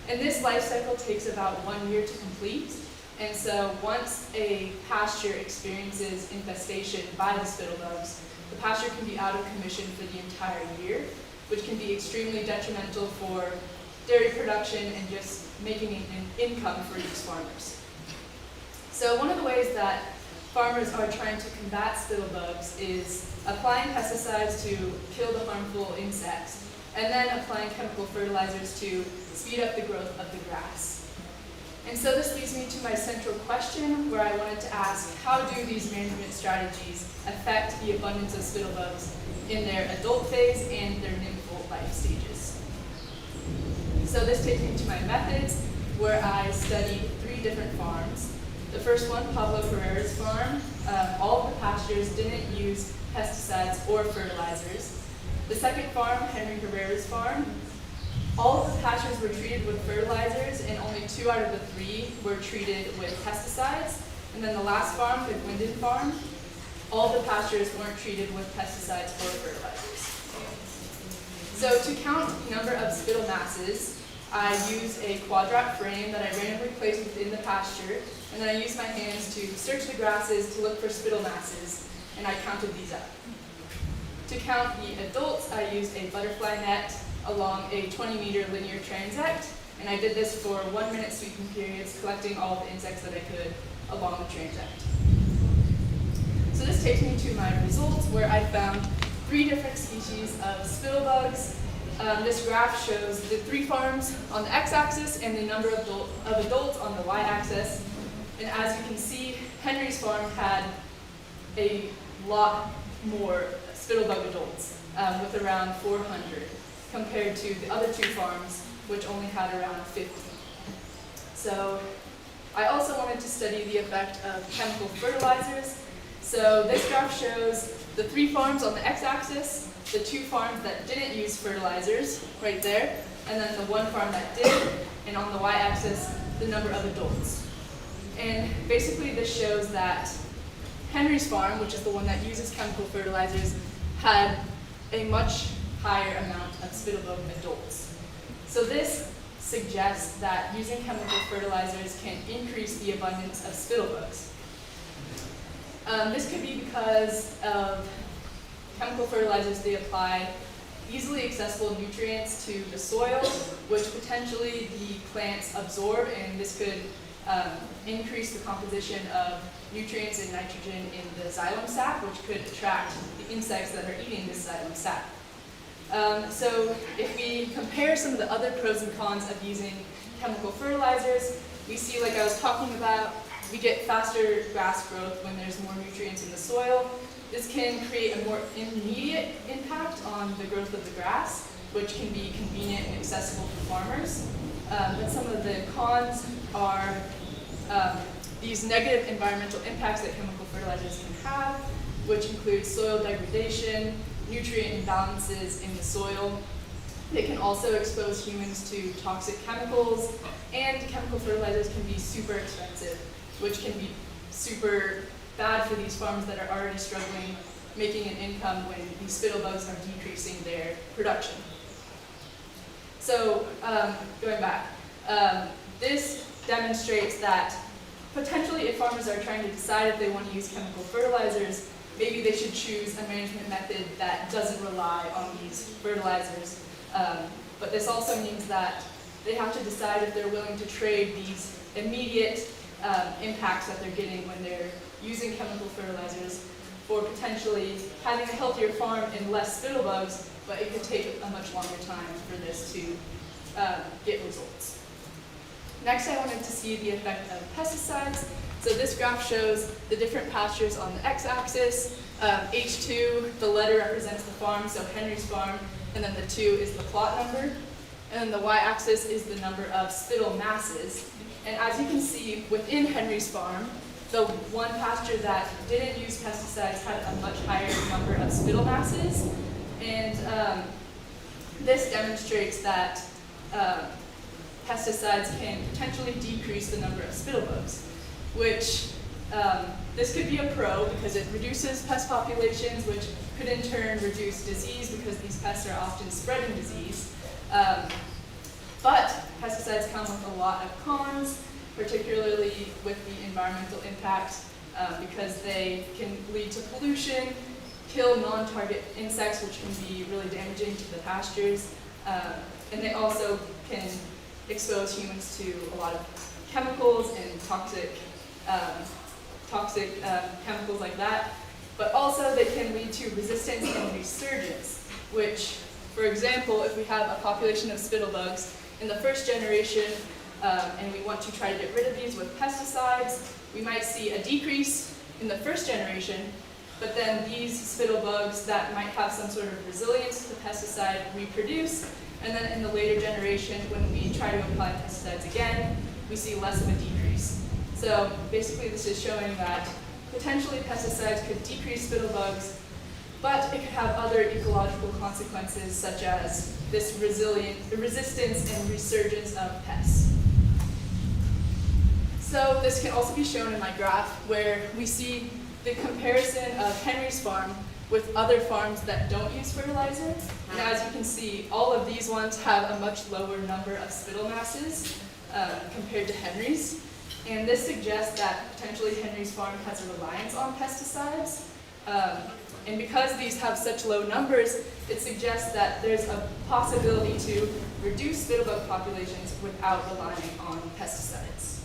And this life cycle takes about 1 year to complete. And so once a pasture experiences infestation by the spittle bugs, the pasture can be out of commission for the entire year, which can be extremely detrimental for dairy production and just making an income for these farmers. So one of the ways that farmers are trying to combat spittle bugs is applying pesticides to kill the harmful insects, and then applying chemical fertilizers to speed up the growth of the grass. And so this leads me to my central question, where I wanted to ask, how do these management strategies affect the abundance of spittle bugs in their adult phase and their nymphal life stages? So this takes me to my methods, where I studied 3 different farms. The first one, Pablo Herrera's farm, all of the pastures didn't use pesticides or fertilizers. The second farm, Henry Herrera's farm, all of the pastures were treated with fertilizers, and only 2 out of the 3 were treated with pesticides. And then the last farm, the Gwyndon farm, all the pastures weren't treated with pesticides or fertilizers. So to count the number of spittle masses, I used a quadrat frame that I randomly placed within the pasture, and then I used my hands to search the grasses to look for spittle masses, and I counted these up. To count the adults, I used a butterfly net along a 20-meter linear transect, and I did this for 1 minute sweeping periods, collecting all of the insects that I could along the transect. So this takes me to my results, where I found 3 different species of spittle bugs. This graph shows the 3 farms on the x-axis and the number of adults on the y-axis. And as you can see, Henry's farm had a lot more spittle bug adults, with around 400, compared to the other 2 farms, which only had around 50. So I also wanted to study the effect of chemical fertilizers. So this graph shows the 3 farms on the x-axis, the 2 farms that didn't use fertilizers, right there, and then the 1 farm that did, and on the y-axis, the number of adults. And basically this shows that Henry's farm, which is the one that uses chemical fertilizers, had a much higher amount of spittle bug adults. So this suggests that using chemical fertilizers can increase the abundance of spittle bugs. This could be because of chemical fertilizers. They apply easily accessible nutrients to the soil, which potentially the plants absorb, and this could increase the composition of nutrients and nitrogen in the xylem sap, which could attract the insects that are eating this xylem sap. So if we compare some of the other pros and cons of using chemical fertilizers, we see, like I was talking about, we get faster grass growth when there's more nutrients in the soil. This can create a more immediate impact on the growth of the grass, which can be convenient and accessible for farmers. But some of the cons are these negative environmental impacts that chemical fertilizers can have, which include soil degradation, nutrient imbalances in the soil. They can also expose humans to toxic chemicals, and chemical fertilizers can be super expensive, which can be super bad for these farms that are already struggling making an income when these spittle bugs are decreasing their production. So going back, this demonstrates that potentially if farmers are trying to decide if they want to use chemical fertilizers, maybe they should choose a management method that doesn't rely on these fertilizers. But this also means that they have to decide if they're willing to trade these immediate impacts that they're getting when they're using chemical fertilizers for potentially having a healthier farm and less spittle bugs, but it could take a much longer time for this to get results. Next, I wanted to see the effect of pesticides. So this graph shows the different pastures on the x-axis. H2, the letter represents the farm, so Henry's farm, and then the 2 is the plot number. And then the y-axis is the number of spittle masses. And as you can see, within Henry's farm, the one pasture that didn't use pesticides had a much higher number of spittle masses. And this demonstrates that pesticides can potentially decrease the number of spittle bugs, which this could be a pro because it reduces pest populations, which could in turn reduce disease because these pests are often spreading disease. But pesticides come with a lot of cons, particularly with the environmental impact, because they can lead to pollution, kill non-target insects, which can be really damaging to the pastures, and they also can expose humans to a lot of chemicals and toxic chemicals like that. But also they can lead to resistance and resurgence, which, for example, if we have a population of spittlebugs in the first generation, and we want to try to get rid of these with pesticides, we might see a decrease in the first generation, but then these spittlebugs that might have some sort of resilience to pesticide reproduce, and then in the later generation, when we try to apply pesticides again, we see less of a decrease. So basically this is showing that potentially pesticides could decrease spittlebugs, but it could have other ecological consequences such as this resistance and resurgence of pests. So this can also be shown in my graph where we see the comparison of Henry's farm with other farms that don't use fertilizer. And as you can see, all of these ones have a much lower number of spittle masses compared to Henry's. And this suggests that potentially Henry's farm has a reliance on pesticides. And because these have such low numbers, it suggests that there's a possibility to reduce spittlebug populations without relying on pesticides.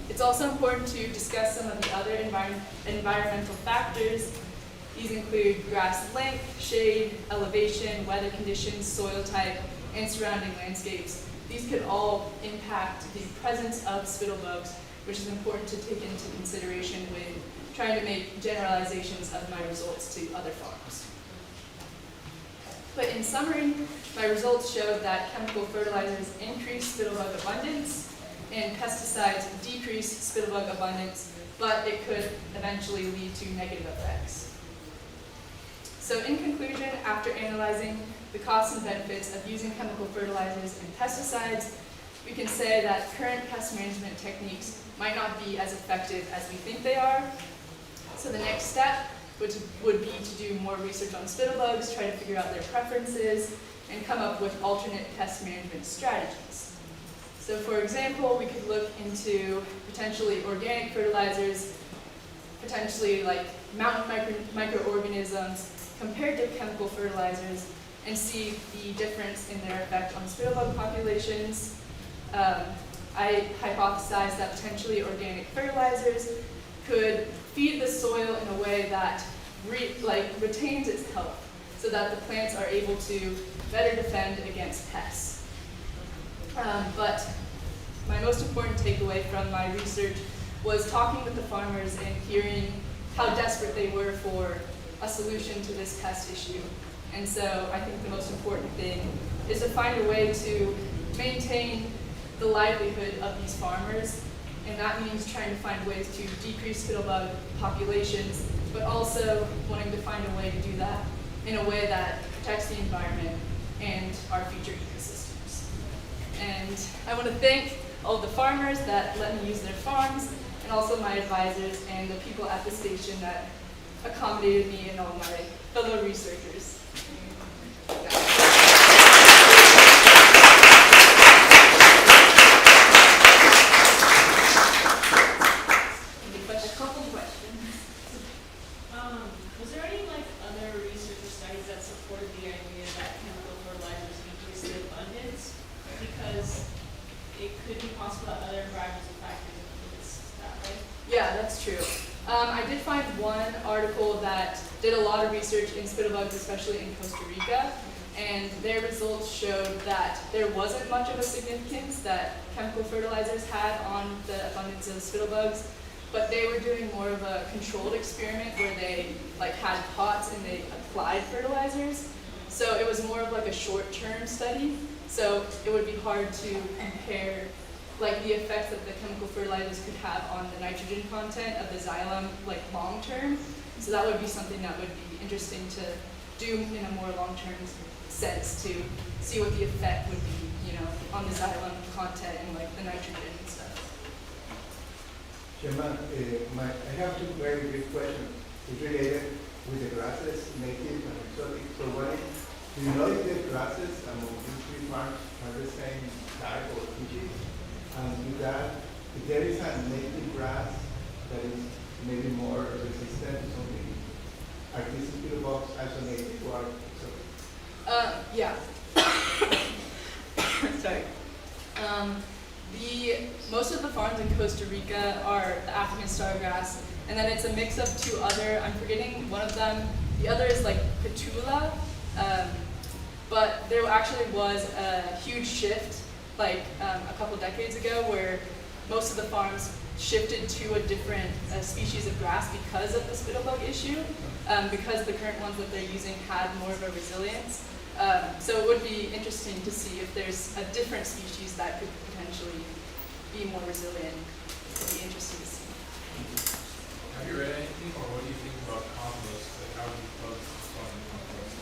It's also important to discuss some of the other environmental factors. These include grass length, shade, elevation, weather conditions, soil type, and surrounding landscapes. These could all impact the presence of spittlebugs, which is important to take into consideration when trying to make generalizations of my results to other farms. But in summary, my results showed that chemical fertilizers increase spittlebug abundance and pesticides decrease spittlebug abundance, but it could eventually lead to negative effects. So in conclusion, after analyzing the costs and benefits of using chemical fertilizers and pesticides, we can say that current pest management techniques might not be as effective as we think they are. So the next step would be to do more research on spittlebugs, try to figure out their preferences, and come up with alternate pest management strategies. So for example, we could look into potentially organic fertilizers, potentially like mountain microorganisms compared to chemical fertilizers, and see the difference in their effect on spittlebug populations. I hypothesized that potentially organic fertilizers could feed the soil in a way that retains its health, so that the plants are able to better defend against pests. But my most important takeaway from my research was talking with the farmers and hearing how desperate they were for a solution to this pest issue. And so I think the most important thing is to find a way to maintain the livelihood of these farmers, and that means trying to find ways to decrease spittlebug populations, but also wanting to find a way to do that in a way that protects the environment and our future ecosystems. And I want to thank all of the farmers that let me use their farms, and also my advisors and the people at the station that accommodated me and all my fellow researchers. Was there any other research or studies that supported the idea that chemical fertilizers increase the abundance? Because it could be possible that other environmental factors influence that, right? Yeah, that's true. I did find one article that did a lot of research in spittlebugs, especially in Costa Rica, and their results showed that there wasn't much of a significance that chemical fertilizers had on the abundance of spittlebugs, but they were doing more of a controlled experiment where they like had pots and they applied fertilizers. So it was more of like a short-term study. So it would be hard to compare like the effects that the chemical fertilizers could have on the nitrogen content of the xylem like long-term. So that would be something that would be interesting to do in a more long-term sense to see what the effect would be, you know, on the xylem content and like the nitrogen and stuff. Gemma, I have two very brief questions. It's related with the grasses, native and exotic. So one is, do you know if the grasses among these three farms are the same type or species? And with that, if there is a native grass that is maybe more resistant to something, are these spittlebugs also native or exotic? Yeah. Sorry. Most of the farms in Costa Rica are the African stargrass, and then it's a mix of two other, I'm forgetting one of them, the other is like Petula, but there actually was a huge shift like a couple decades ago where most of the farms shifted to a different species of grass because of the spittlebug issue, because the current ones that they're using had more of a resilience. So it would be interesting to see if there's a different species that could potentially be more resilient. It would be interesting to see. Have you read anything, or what do you think about compost? Like, how do you plug on compost?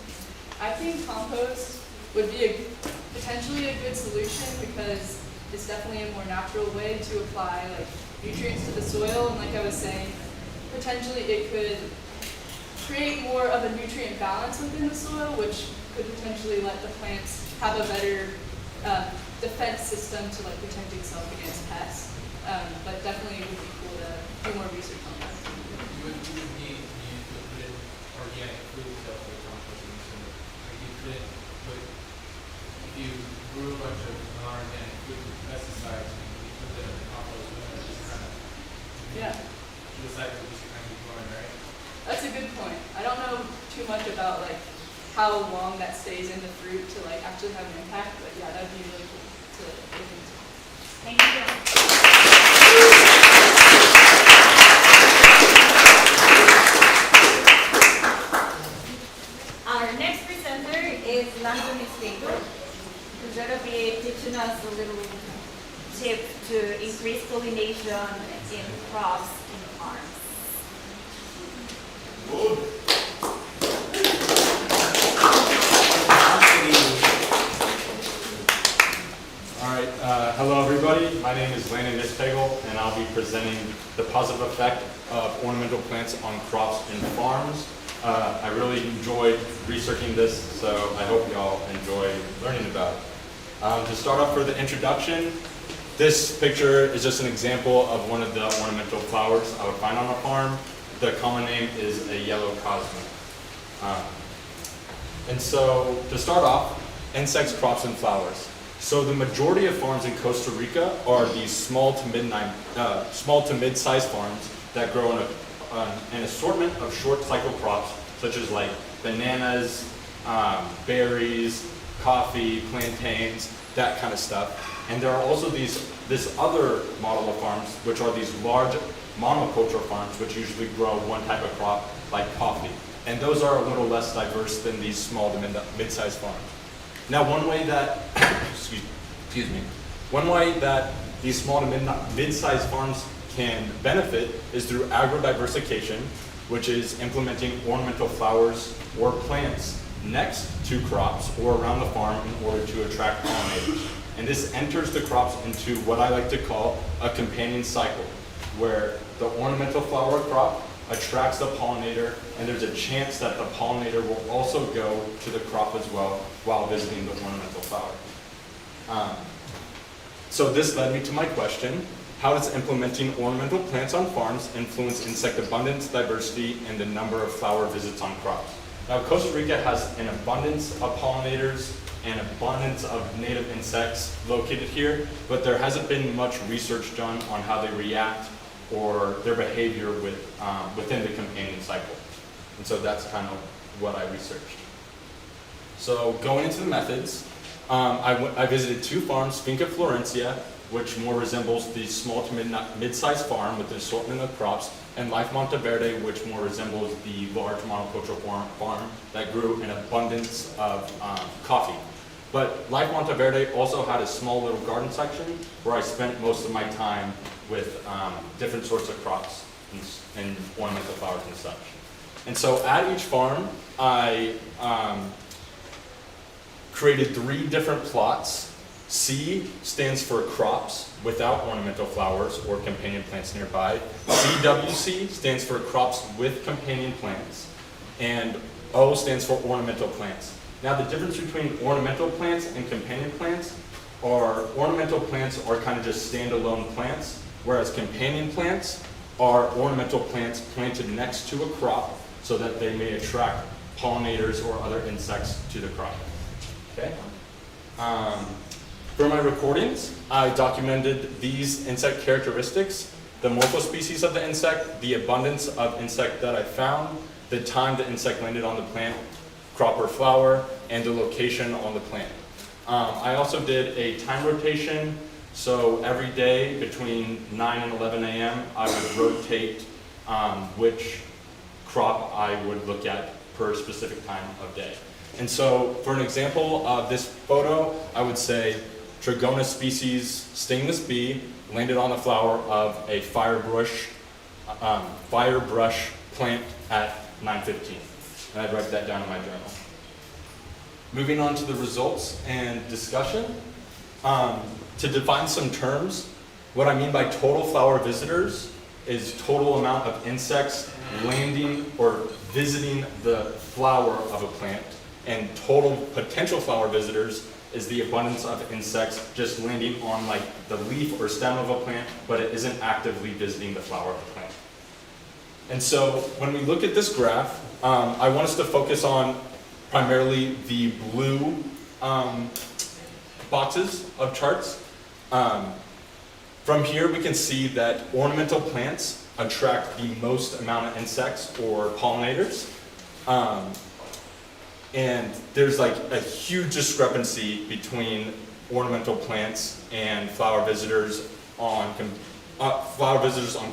I think compost would be potentially a good solution because it's definitely a more natural way to apply like nutrients to the soil, and like I was saying, potentially it could create more of a nutrient balance within the soil, which could potentially let the plants have a better defense system to like protect itself against pests. But definitely it would be cool to do more research on that. You would need to put in organic food stuff for composting. So like you couldn't put, if you grew a bunch of non-organic food with pesticides, you put them in the compost, and just kind of, the cycle just kind of keep going, right? That's a good point. I don't know too much about like how long that stays in the fruit to like actually have an impact, but yeah, that'd be really cool to look into. Thank you. Our next presenter is Landon Espejo, who's going to be teaching us a little tip to increase pollination in crops in farms. Hello everybody, my name is Landon Mispegel, and I'll be presenting the positive effect of ornamental plants on crops and farms. I really enjoyed researching this, so I hope you all enjoy learning about it. To start off for the introduction, this picture is just an example of one of the ornamental flowers I would find on a farm. The common name is a yellow cosmo. And so to start off, insects, crops, and flowers. So the majority of farms in Costa Rica are these small to mid-sized farms that grow an assortment of short cycle crops, such as like bananas, berries, coffee, plantains, that kind of stuff. And there are also this other model of farms, which are these large monoculture farms, which usually grow one type of crop, like coffee. And those are a little less diverse than these small to mid-sized farms. Now, one way that, one way that these small to mid-sized farms can benefit is through agrodiversification, which is implementing ornamental flowers or plants next to crops or around the farm in order to attract pollinators. And this enters the crops into what I like to call a companion cycle, where the ornamental flower crop attracts the pollinator, and there's a chance that the pollinator will also go to the crop as well while visiting the ornamental flower. So this led me to my question: how does implementing ornamental plants on farms influence insect abundance, diversity, and the number of flower visits on crops? Now, Costa Rica has an abundance of pollinators and abundance of native insects located here, but there hasn't been much research done on how they react or their behavior within the companion cycle. And so that's kind of what I researched. So going into the methods, I visited 2 farms, Finca Florencia, which more resembles the small to mid-sized farm with an assortment of crops, and Life Monteverde, which more resembles the large monocultural farm that grew an abundance of coffee. But Life Monteverde also had a small little garden section where I spent most of my time with different sorts of crops and ornamental flowers and such. And so at each farm, I created 3 different plots. C stands for crops without ornamental flowers or companion plants nearby. CWC stands for crops with companion plants. And O stands for ornamental plants. Now the difference between ornamental plants and companion plants are ornamental plants are kind of just standalone plants, whereas companion plants are ornamental plants planted next to a crop so that they may attract pollinators or other insects to the crop. Okay? For my recordings, I documented these insect characteristics, the morphospecies of the insect, the abundance of insect that I found, the time the insect landed on the plant, crop or flower, and the location on the plant. I also did a time rotation, so every day between 9 and 11 a.m. I would rotate which crop I would look at per specific time of day. And so for an example of this photo, I would say Trigona species stingless bee landed on the flower of a firebrush plant at 9:15. And I'd write that down in my journal. Moving on to the results and discussion. To define some terms, what I mean by total flower visitors is total amount of insects landing or visiting the flower of a plant, and total potential flower visitors is the abundance of insects just landing on like the leaf or stem of a plant, but it isn't actively visiting the flower of the plant. And so when we look at this graph, I want us to focus on primarily the blue boxes of charts. From here we can see that ornamental plants attract the most amount of insects or pollinators. And there's like a huge discrepancy between ornamental plants and flower visitors on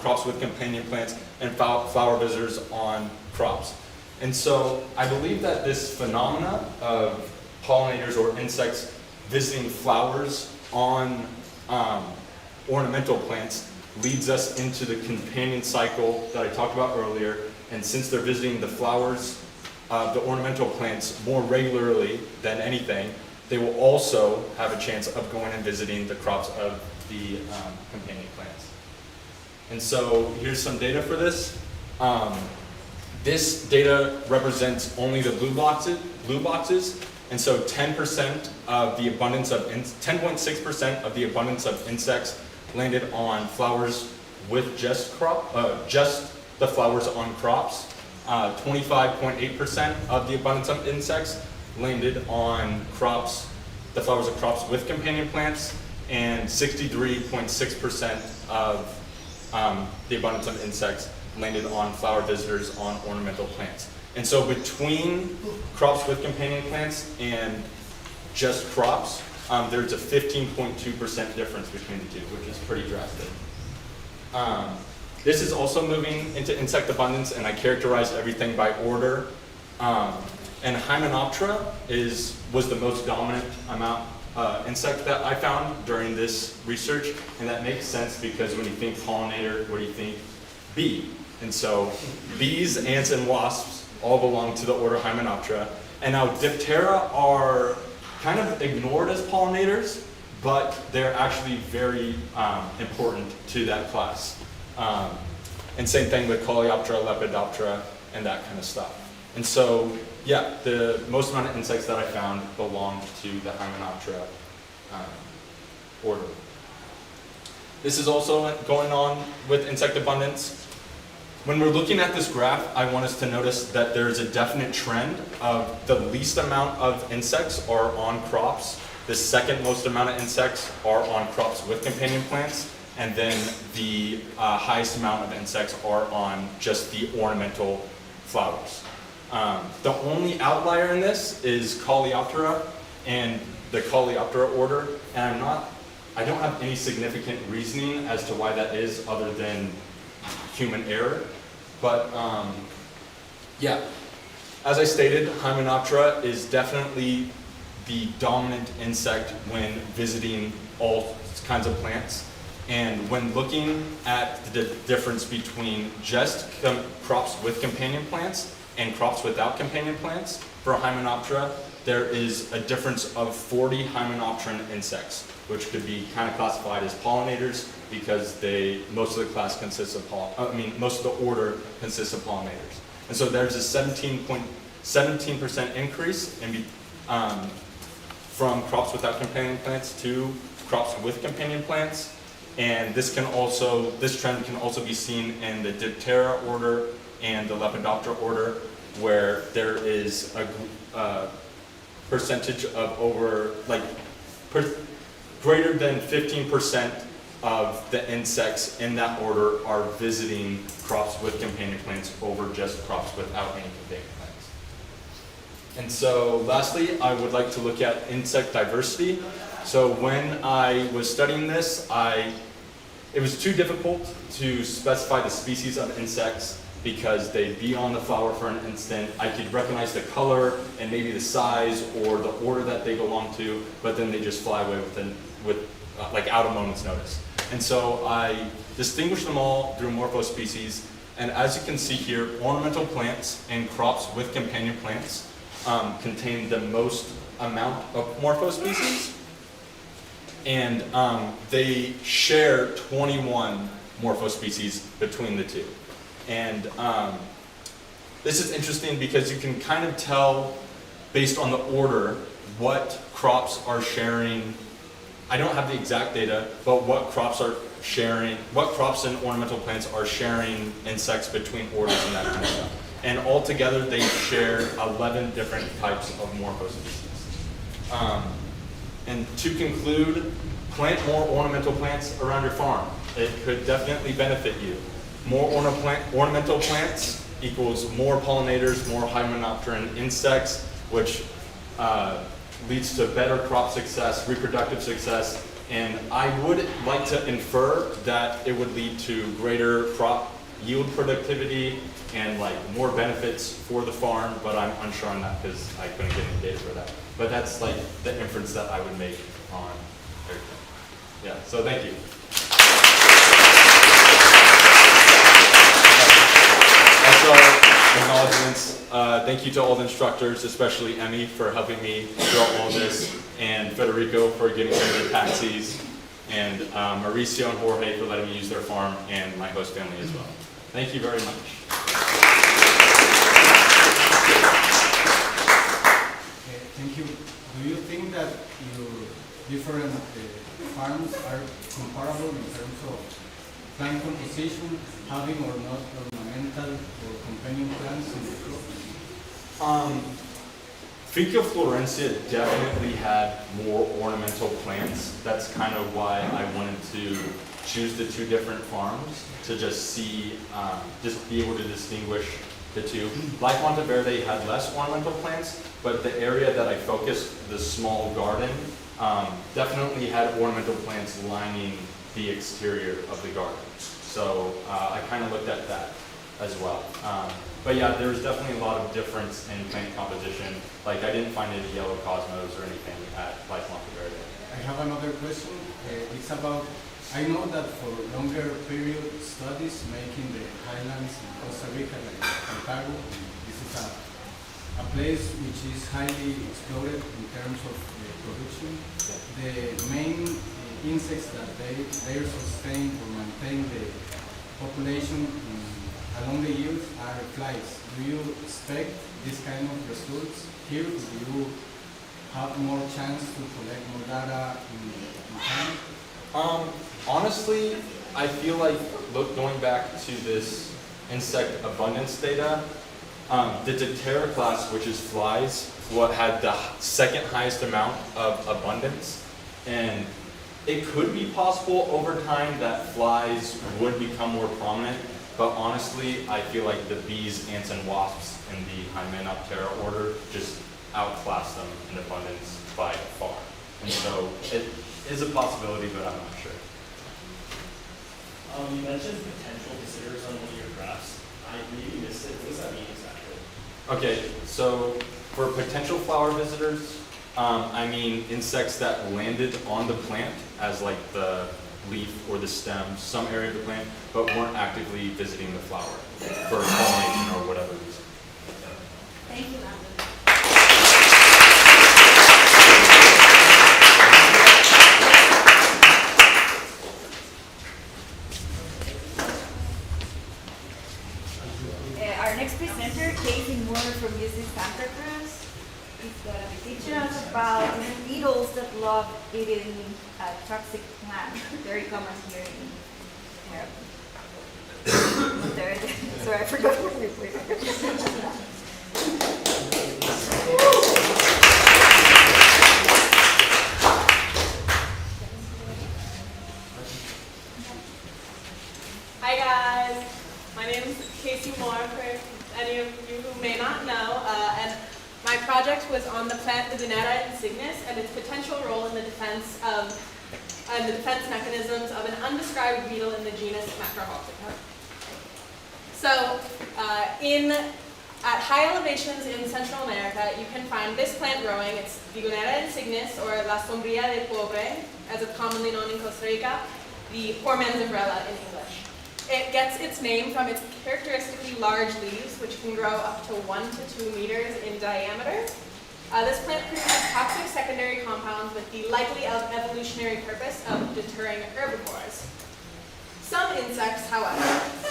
crops with companion plants and flower visitors on crops. And so I believe that this phenomena of pollinators or insects visiting flowers on ornamental plants leads us into the companion cycle that I talked about earlier. And since they're visiting the flowers of the ornamental plants more regularly than anything, they will also have a chance of going and visiting the crops of the companion plants. And so here's some data for this. This data represents only the blue boxes, and so 10% of the abundance of 10.6% of the abundance of insects landed on flowers with just the flowers on crops. 25.8% of the abundance of insects landed on crops, the flowers of crops with companion plants, and 63.6% of the abundance of insects landed on flower visitors on ornamental plants. And so between crops with companion plants and just crops, there's a 15.2% difference between the two, which is pretty drastic. This is also moving into insect abundance, and I characterized everything by order. And Hymenoptera was the most dominant insect that I found during this research, and that makes sense because when you think pollinator, what do you think? Bee. And so bees, ants, and wasps all belong to the order Hymenoptera. And now Diptera are kind of ignored as pollinators, but they're actually very important to that class. And same thing with Coleoptera, Lepidoptera, and that kind of stuff. And so, yeah, the most amount of insects that I found belong to the Hymenoptera order. This is also going on with insect abundance. When we're looking at this graph, I want us to notice that there's a definite trend of the least amount of insects are on crops, the second most amount of insects are on crops with companion plants, and then the highest amount of insects are on just the ornamental flowers. The only outlier in this is Coleoptera and the Coleoptera order, and I don't have any significant reasoning as to why that is other than human error. But yeah, as I stated, Hymenoptera is definitely the dominant insect when visiting all kinds of plants. And when looking at the difference between just crops with companion plants and crops without companion plants, for Hymenoptera, there is a difference of 40 hymenopteran insects, which could be kind of classified as pollinators because most of the class consists of most of the order consists of pollinators. And so there's a 17% increase in from crops without companion plants to crops with companion plants. And this trend can also be seen in the Diptera order and the Lepidoptera order, where there is a percentage of greater than 15% of the insects in that order are visiting crops with companion plants over just crops without any companion plants. And so lastly, I would like to look at insect diversity. So when I was studying this, it was too difficult to specify the species of insects because they'd be on the flower for an instant. I could recognize the color and maybe the size or the order that they belong to, but then they just fly away without a moment's notice. And so I distinguished them all through morphospecies. And as you can see here, ornamental plants and crops with companion plants contain the most amount of morphospecies. And they share 21 morphospecies between the two. And this is interesting because you can kind of tell based on the order what crops are sharing. I don't have the exact data, but what crops and ornamental plants are sharing insects between orders and that kind of stuff. And altogether they share 11 different types of morphospecies. And to conclude, plant more ornamental plants around your farm. It could definitely benefit you. More ornamental plants equals more pollinators, more hymenopteran insects, which leads to better crop success, reproductive success, and I would like to infer that it would lead to greater crop yield productivity and more benefits for the farm, but I'm unsure on that because I couldn't get any data for that. But that's the inference that I would make on everything. Yeah, so thank you. Also, acknowledgements. Thank you to all the instructors, especially Emmy for helping me throughout all this, and Federico for getting me the taxis, and Mauricio and Jorge for letting me use their farm, and my host family as well. Thank you very much. Thank you. Do you think that your different farms are comparable in terms of plant composition, having or not ornamental or companion plants in the crops? Finca Florencia definitely had more ornamental plants. That's kind of why I wanted to choose the two different farms to just see, just be able to distinguish the two. Like Monteverde had less ornamental plants, but the area that I focused, the small garden, definitely had ornamental plants lining the exterior of the garden. So I kind of looked at that as well. But yeah, there was definitely a lot of difference in plant composition. I didn't find any yellow cosmos or anything at Monteverde. I have another question. It's about, I know that for longer period studies making the highlands in Costa Rica, like Santiago, this is a place which is highly exploited in terms of production. The main insects that they sustain or maintain the population along the years are flies. Do you expect this kind of results here? Do you have more chance to collect more data in time? Honestly, I feel like going back to this insect abundance data, the Diptera class, which is flies, had the second highest amount of abundance, and it could be possible over time that flies would become more prominent but honestly, I feel like the bees, ants, and wasps in the Hymenoptera order just outclass them in abundance by far. And so it is a possibility, but I'm not sure. You mentioned potential visitors on one of your graphs. I maybe missed it. What does that mean exactly? Okay, so for potential flower visitors, I mean insects that landed on the plant as like the leaf or the stem, some area of the plant, but weren't actively visiting the flower for pollination or whatever reason. Thank you, Landon. Our next presenter, Casey Moore from UC Santa Cruz, is going to be teaching us about beetles that love eating toxic plants. Very common here in America. Sorry, I forgot what we played. Hi guys, my name is Casey Moore, for any of you who may not know, and my project was on the plant Gugunera insignis and its potential role in the defense mechanisms of an undescribed beetle in the genus Macrohaltica. So, at high elevations in Central America, you can find this plant growing. It's Gugunera insignis, or La Sombría del Pobre, as it's commonly known in Costa Rica, the poor man's umbrella in English. It gets its name from its characteristically large leaves, which can grow up to 1 to 2 meters in diameter. This plant produces toxic secondary compounds with the likely evolutionary purpose of deterring herbivores. Some insects, however,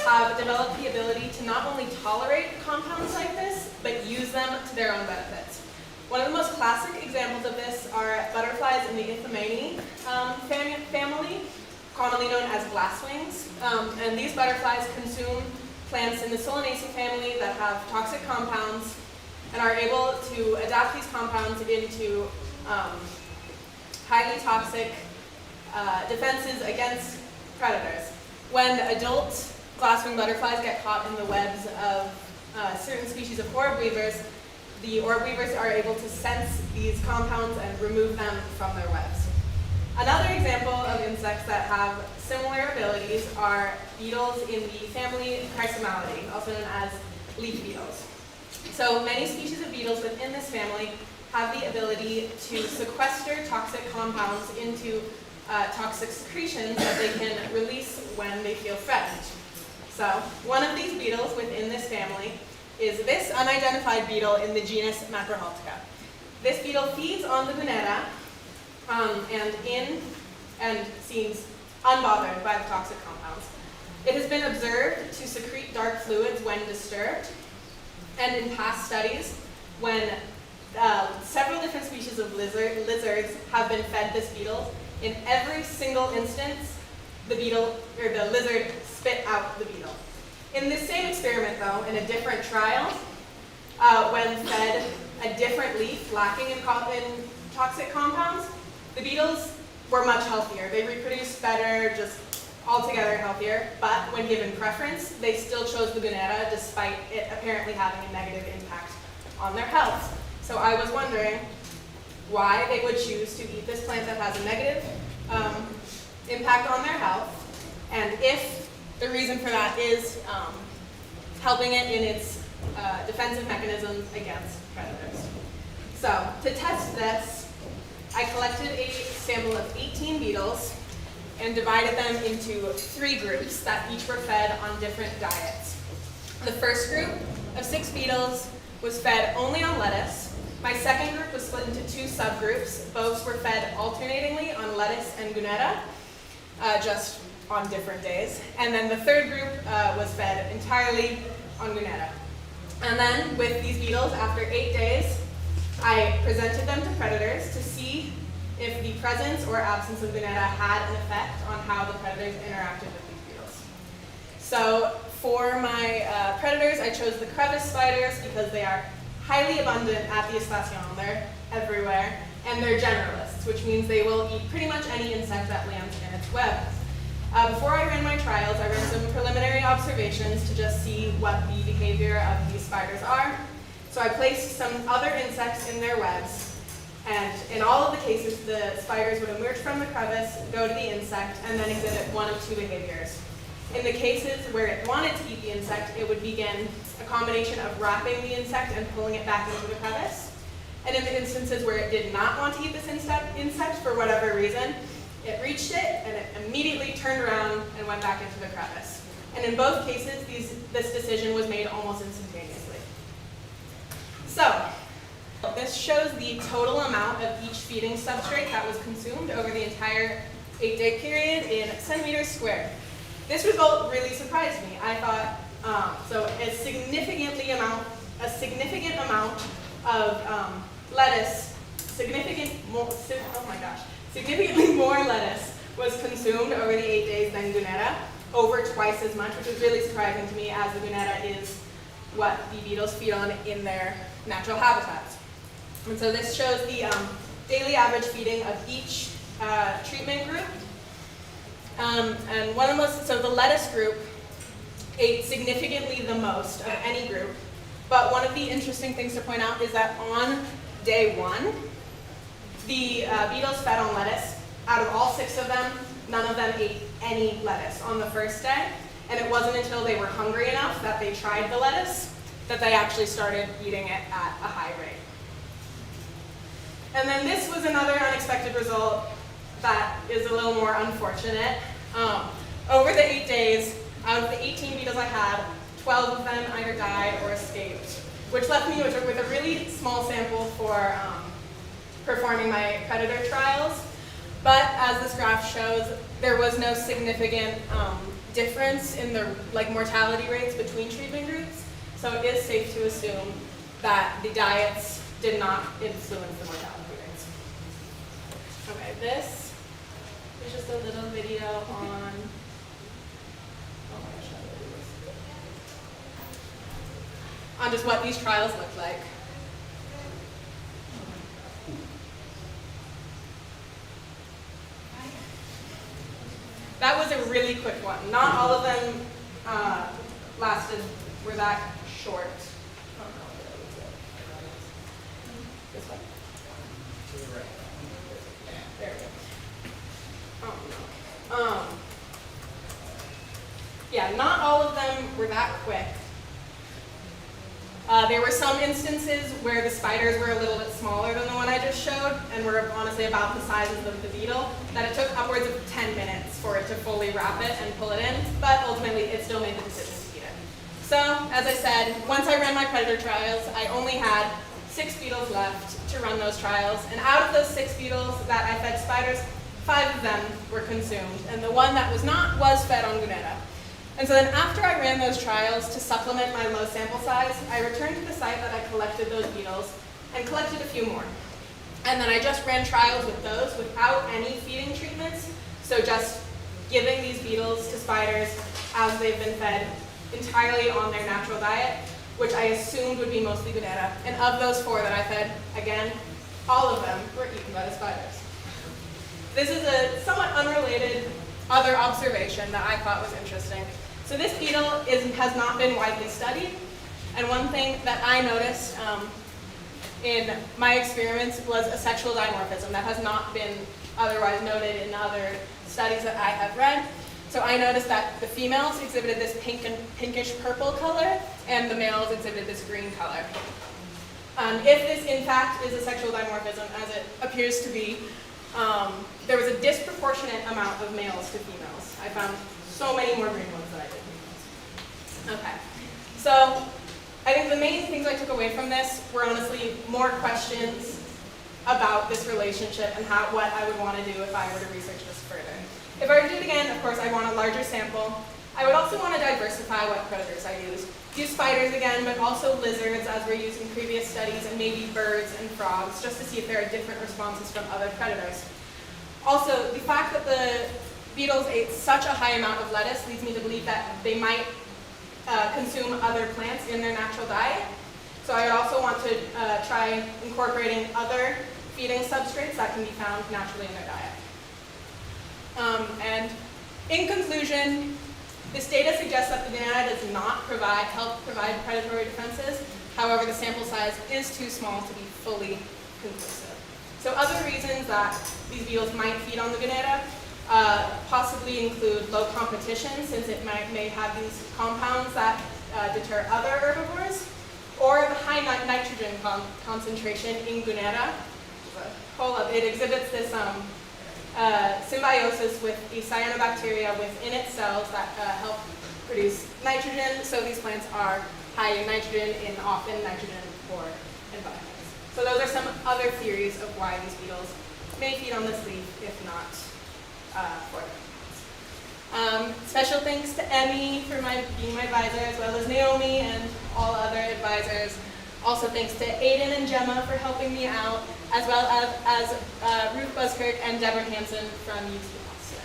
have developed the ability to not only tolerate compounds like this, but use them to their own benefits. One of the most classic examples of this are butterflies in the Ithamaini family, commonly known as glasswings. And these butterflies consume plants in the Solanaceae family that have toxic compounds and are able to adapt these compounds into highly toxic defenses against predators. When adult glasswing butterflies get caught in the webs of certain species of orb weavers, the orb weavers are able to sense these compounds and remove them from their webs. Another example of insects that have similar abilities are beetles in the family Chrysomelidae, also known as leaf beetles. So many species of beetles within this family have the ability to sequester toxic compounds into toxic secretions that they can release when they feel threatened. So one of these beetles within this family is this unidentified beetle in the genus Macrohaltica. This beetle feeds on the Gugunera and seems unbothered by the toxic compounds. It has been observed to secrete dark fluids when disturbed, and in past studies, when several different species of lizards have been fed this beetle, in every single instance, the lizard spit out the beetle. In this same experiment, though, in a different trial, when fed a different leaf lacking in toxic compounds, the beetles were much healthier. They reproduced better, just altogether healthier, but when given preference, they still chose the Gugunera despite it apparently having a negative impact on their health. So I was wondering why they would choose to eat this plant that has a negative impact on their health, and if the reason for that is helping it in its defensive mechanisms against predators. So to test this, I collected a sample of 18 beetles and divided them into 3 groups that each were fed on different diets. The first group of 6 beetles was fed only on lettuce. My second group was split into 2 subgroups. Both were fed alternatingly on lettuce and Gugunera, just on different days. And then the third group was fed entirely on Gugunera. And then with these beetles, after 8 days, I presented them to predators to see if the presence or absence of Gugunera had an effect on how the predators interacted with these beetles. So for my predators, I chose the crevice spiders because they are highly abundant at the Estacion. They're everywhere, and they're generalists, which means they will eat pretty much any insect that lands in its web. Before I ran my trials, I ran some preliminary observations to just see what the behavior of these spiders are. So I placed some other insects in their webs, and in all of the cases, the spiders would emerge from the crevice, go to the insect, and then exhibit one of two behaviors. In the cases where it wanted to eat the insect, it would begin a combination of wrapping the insect and pulling it back into the crevice. And in the instances where it did not want to eat this insect for whatever reason, it reached it and it immediately turned around and went back into the crevice. And in both cases, this decision was made almost instantaneously. So, this shows the total amount of each feeding substrate that was consumed over the entire 8-day period in centimeters squared. This result really surprised me. I thought, so a significant amount of lettuce, significantly more lettuce was consumed over the 8 days than Guneta, over twice as much, which was really surprising to me, as the Guneta is what the beetles feed on in their natural habitats. And so this shows the daily average feeding of each treatment group. And one of the most, so the lettuce group ate significantly the most of any group. But one of the interesting things to point out is that on day 1, the beetles fed on lettuce. Out of all 6 of them, none of them ate any lettuce on the first day. And it wasn't until they were hungry enough that they tried the lettuce that they actually started eating it at a high rate. And then this was another unexpected result that is a little more unfortunate. Over the 8 days, out of the 18 beetles I had, 12 of them either died or escaped, which left me with a really small sample for performing my predator trials. But as this graph shows, there was no significant difference in the mortality rates between treatment groups. So it is safe to assume that the diets did not influence the mortality rates. Okay, this is just a little video on, on just what these trials look like. That was a really quick one. Not all of them were that short. This one? To the right. There we go. Oh, no. Yeah, not all of them were that quick. There were some instances where the spiders were a little bit smaller than the one I just showed, and were honestly about the size of the beetle, that it took upwards of 10 minutes for it to fully wrap it and pull it in, but ultimately it still made the decision to eat it. So, as I said, once I ran my predator trials, I only had 6 beetles left to run those trials, and out of those 6 beetles that I fed spiders, 5 of them were consumed, and the one that was not was fed on Guneta. And so then after I ran those trials to supplement my low sample size, I returned to the site that I collected those beetles and collected a few more. And then I just ran trials with those without any feeding treatments, so just giving these beetles to spiders as they've been fed entirely on their natural diet, which I assumed would be mostly Guneta. And of those 4 that I fed, again, all of them were eaten by the spiders. This is a somewhat unrelated other observation that I thought was interesting. So this beetle has not been widely studied, and one thing that I noticed in my experiments was a sexual dimorphism that has not been otherwise noted in other studies that I have read. So I noticed that the females exhibited this pinkish purple color, and the males exhibited this green color. If this in fact is a sexual dimorphism, as it appears to be, there was a disproportionate amount of males to females. I found so many more green ones than I did females. Okay, so I think the main things I took away from this were honestly more questions about this relationship and what I would want to do if I were to research this further. If I were to do it again, of course, I want a larger sample. I would also want to diversify what predators I use. Use spiders again, but also lizards, as we're using in previous studies, and maybe birds and frogs, just to see if there are different responses from other predators. Also, the fact that the beetles ate such a high amount of lettuce leads me to believe that they might consume other plants in their natural diet. So I would also want to try incorporating other feeding substrates that can be found naturally in their diet. And In conclusion, this data suggests that the banana does not help provide predatory defenses. However, the sample size is too small to be fully conclusive. So other reasons that these beetles might feed on the banana possibly include low competition, since it may have these compounds that deter other herbivores, or the high nitrogen concentration in Gunera. It exhibits this symbiosis with the cyanobacteria within its cells that help produce nitrogen. So these plants are high in nitrogen and often nitrogen-poor environments. So those are some other theories of why these beetles may feed on this leaf, if not for them. Special thanks to Emmy for being my advisor, as well as Naomi and all other advisors. Also thanks to Aiden and Gemma for helping me out, as well as Ruth Buskirk and Deborah Hansen from UT Boston.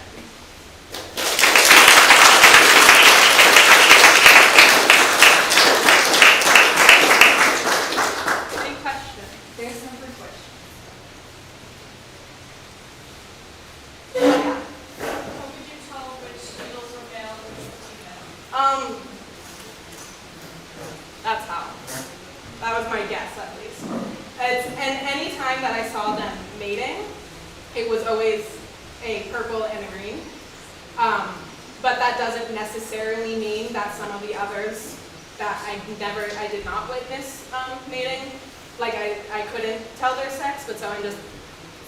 Any questions? There's some good questions. How could you tell which beetles were male and which were female? That's how. That was my guess, at least. And any time that I saw them mating, it was always a purple and a green. But that doesn't necessarily mean that some of the others that I did not witness mating, like I couldn't tell their sex, but so I'm just,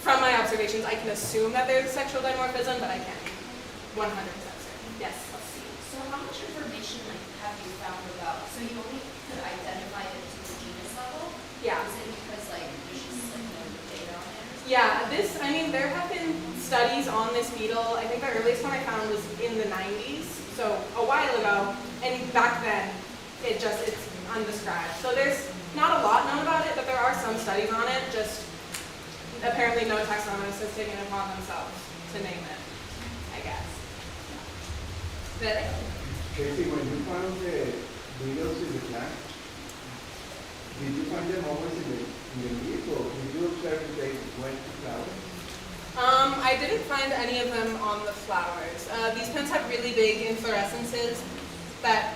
from my observations, I can assume that there's sexual dimorphism, but I can't be 100% certain. Yes? Let's see. So how much information have you found about, so you only could identify it to the genus level? Yeah. Is it because there's just no data on it? Yeah, there have been studies on this beetle. I think the earliest one I found was in the 90s, so a while ago, and back then, it's undescribed. So there's not a lot known about it, but there are some studies on it, just apparently no taxonomist has taken it upon themselves to name it, I guess. Really? Tracy, when you found the beetles in the plant, did you find them always in the leaf, or did you observe that they went to flowers? I didn't find any of them on the flowers. These plants have really big inflorescences that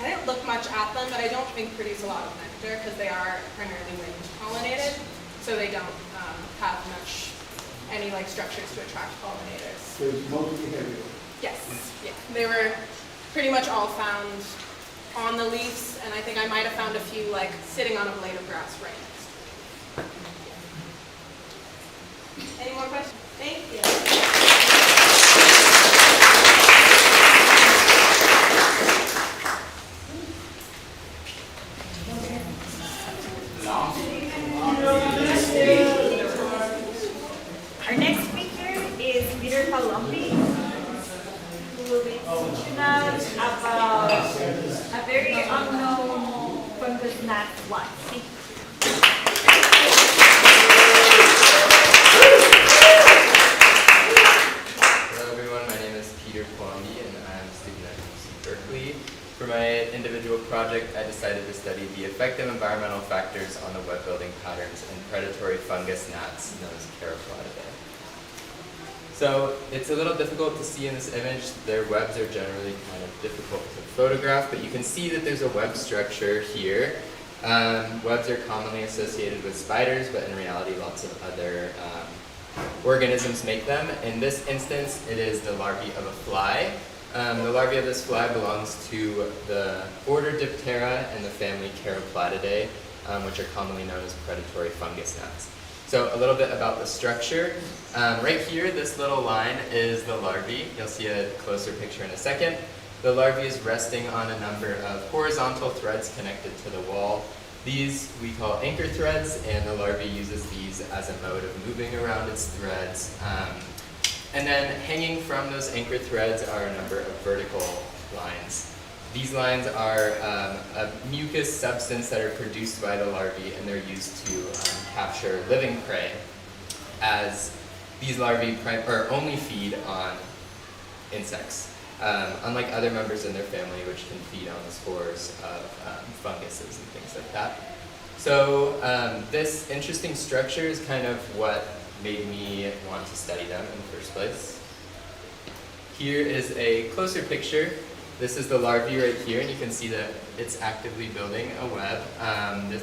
I didn't look much at them, but I don't think produce a lot of nectar because they are primarily wind pollinated, so they don't have any structures to attract pollinators. So it's mostly herbivore? Yes, yeah. They were pretty much all found on the leaves, and I think I might have found a few sitting on a blade of grass right next to it. Any more questions? Thank you. Our next speaker is Peter Palombi, who will be teaching us about a very unknown fungus gnat fly. Hello everyone, my name is Peter Palombi and I'm a student at UC Berkeley. For my individual project, I decided to study the effective environmental factors on the web building patterns in predatory fungus gnats known as Caroplatidae. So it's a little difficult to see in this image. Their webs are generally kind of difficult to photograph, but you can see that there's a web structure here. Webs are commonly associated with spiders, but in reality lots of other organisms make them. In this instance, it is the larvae of a fly. The larvae of this fly belongs to the order Diptera and the family Caroplatidae, which are commonly known as predatory fungus gnats. So a little bit about the structure. Right here, this little line is the larvae. You'll see a closer picture in a second. The larvae is resting on a number of horizontal threads connected to the wall. These we call anchor threads, and the larvae uses these as a mode of moving around its threads. And then hanging from those anchor threads are a number of vertical lines. These lines are a mucus substance that are produced by the larvae, and they're used to capture living prey, as these larvae only feed on insects, unlike other members in their family which can feed on the spores of funguses and things like that. So this interesting structure is kind of what made me want to study them in the first place. Here is a closer picture. This is the larvae right here, and you can see that it's actively building a web.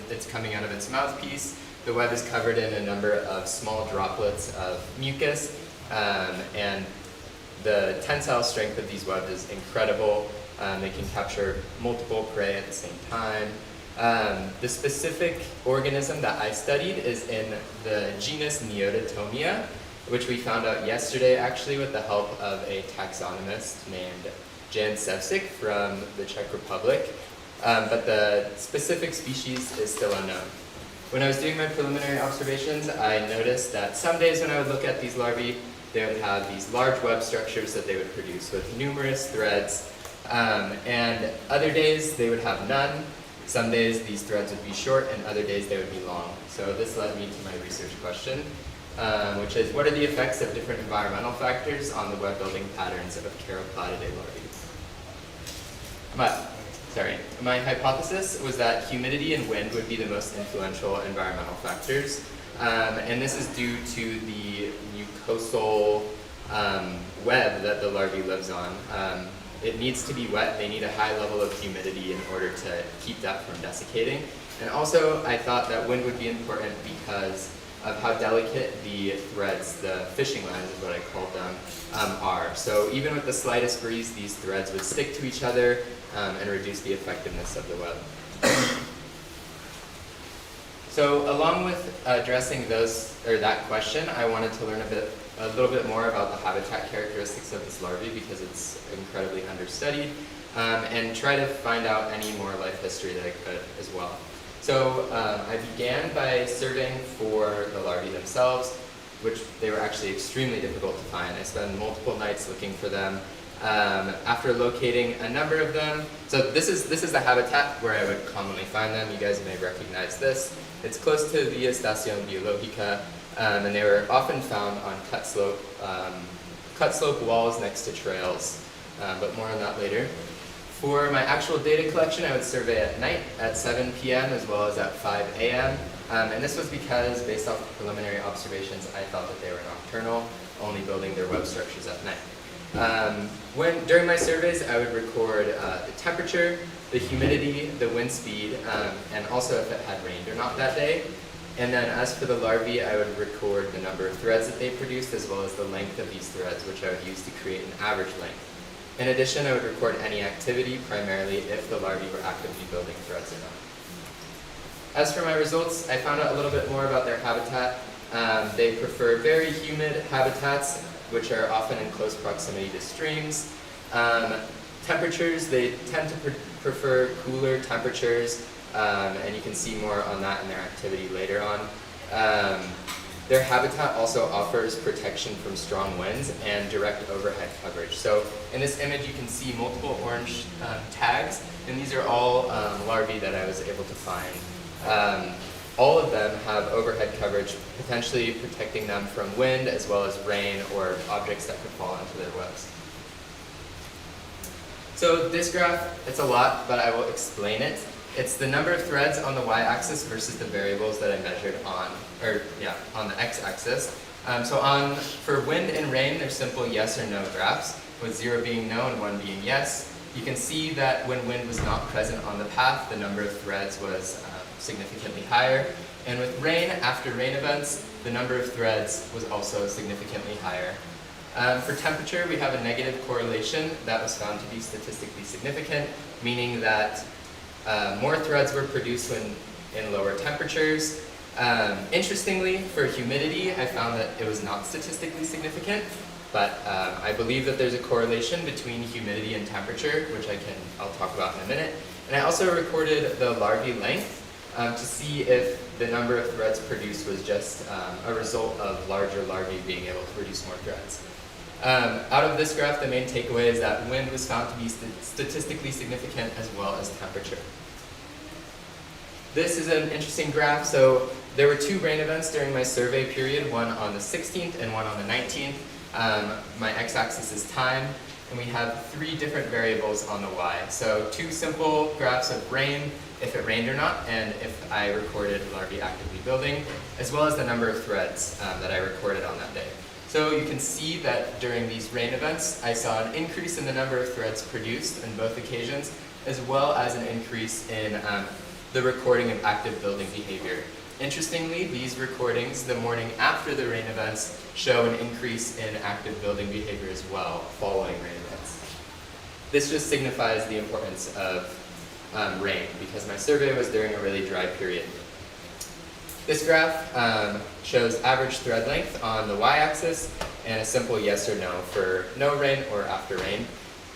It's coming out of its mouthpiece. The web is covered in a number of small droplets of mucus, and the tensile strength of these webs is incredible. They can capture multiple prey at the same time. The specific organism that I studied is in the genus Neototomia, which we found out yesterday actually with the help of a taxonomist named Jan Sevcik from the Czech Republic, but the specific species is still unknown. When I was doing my preliminary observations, I noticed that some days when I would look at these larvae, they would have these large web structures that they would produce with numerous threads, and other days they would have none. Some days these threads would be short, and other days they would be long. So this led me to my research question, which is, what are the effects of different environmental factors on the web building patterns of Caroplatidae larvae? My hypothesis was that humidity and wind would be the most influential environmental factors, and this is due to the mucosal web that the larvae lives on. It needs to be wet. They need a high level of humidity in order to keep that from desiccating. And also, I thought that wind would be important because of how delicate the threads, the fishing lines is what I called them, are. So even with the slightest breeze, these threads would stick to each other and reduce the effectiveness of the web. So along with addressing that question, I wanted to learn a little bit more about the habitat characteristics of this larvae because it's incredibly understudied, and try to find out any more life history that I could as well. So I began by surveying for the larvae themselves, which they were actually extremely difficult to find. I spent multiple nights looking for them. After locating a number of them, so this is the habitat where I would commonly find them. You guys may recognize this. It's close to Via Estación Biológica, and they were often found on cut slope walls next to trails, but more on that later. For my actual data collection, I would survey at night at 7 p.m. as well as at 5 a.m. And this was because, based off of preliminary observations, I thought that they were nocturnal, only building their web structures at night. During my surveys, I would record the temperature, the humidity, the wind speed, and also if it had rained or not that day. And then as for the larvae, I would record the number of threads that they produced as well as the length of these threads, which I would use to create an average length. In addition, I would record any activity, primarily if the larvae were actively building threads or not. As for my results, I found out a little bit more about their habitat. They prefer very humid habitats, which are often in close proximity to streams. Temperatures, they tend to prefer cooler temperatures, and you can see more on that in their activity later on. Their habitat also offers protection from strong winds and direct overhead coverage. So in this image you can see multiple orange tags, and these are all larvae that I was able to find. All of them have overhead coverage, potentially protecting them from wind as well as rain or objects that could fall into their webs. So this graph, it's a lot, but I will explain it. It's the number of threads on the y-axis versus the variables that I measured on the x-axis. For wind and rain, they're simple yes or no graphs, with 0 being no and 1 being yes. You can see that when wind was not present on the path, the number of threads was significantly higher. And with rain, after rain events, the number of threads was also significantly higher. For temperature, we have a negative correlation that was found to be statistically significant, meaning that more threads were produced when in lower temperatures. Interestingly, for humidity, I found that it was not statistically significant, but I believe that there's a correlation between humidity and temperature, which I'll talk about in a minute. And I also recorded the larvae length to see if the number of threads produced was just a result of larger larvae being able to produce more threads. Out of this graph, the main takeaway is that wind was found to be statistically significant as well as temperature. This is an interesting graph. So there were 2 rain events during my survey period, one on the 16th and one on the 19th. My x-axis is time, and we have 3 different variables on the y. So 2 simple graphs of rain, if it rained or not, and if I recorded larvae actively building, as well as the number of threads that I recorded on that day. So you can see that during these rain events, I saw an increase in the number of threads produced on both occasions, as well as an increase in the recording of active building behavior. Interestingly, these recordings, the morning after the rain events, show an increase in active building behavior as well, following rain events. This just signifies the importance of rain, because my survey was during a really dry period. This graph shows average thread length on the y-axis and a simple yes or no for no rain or after rain.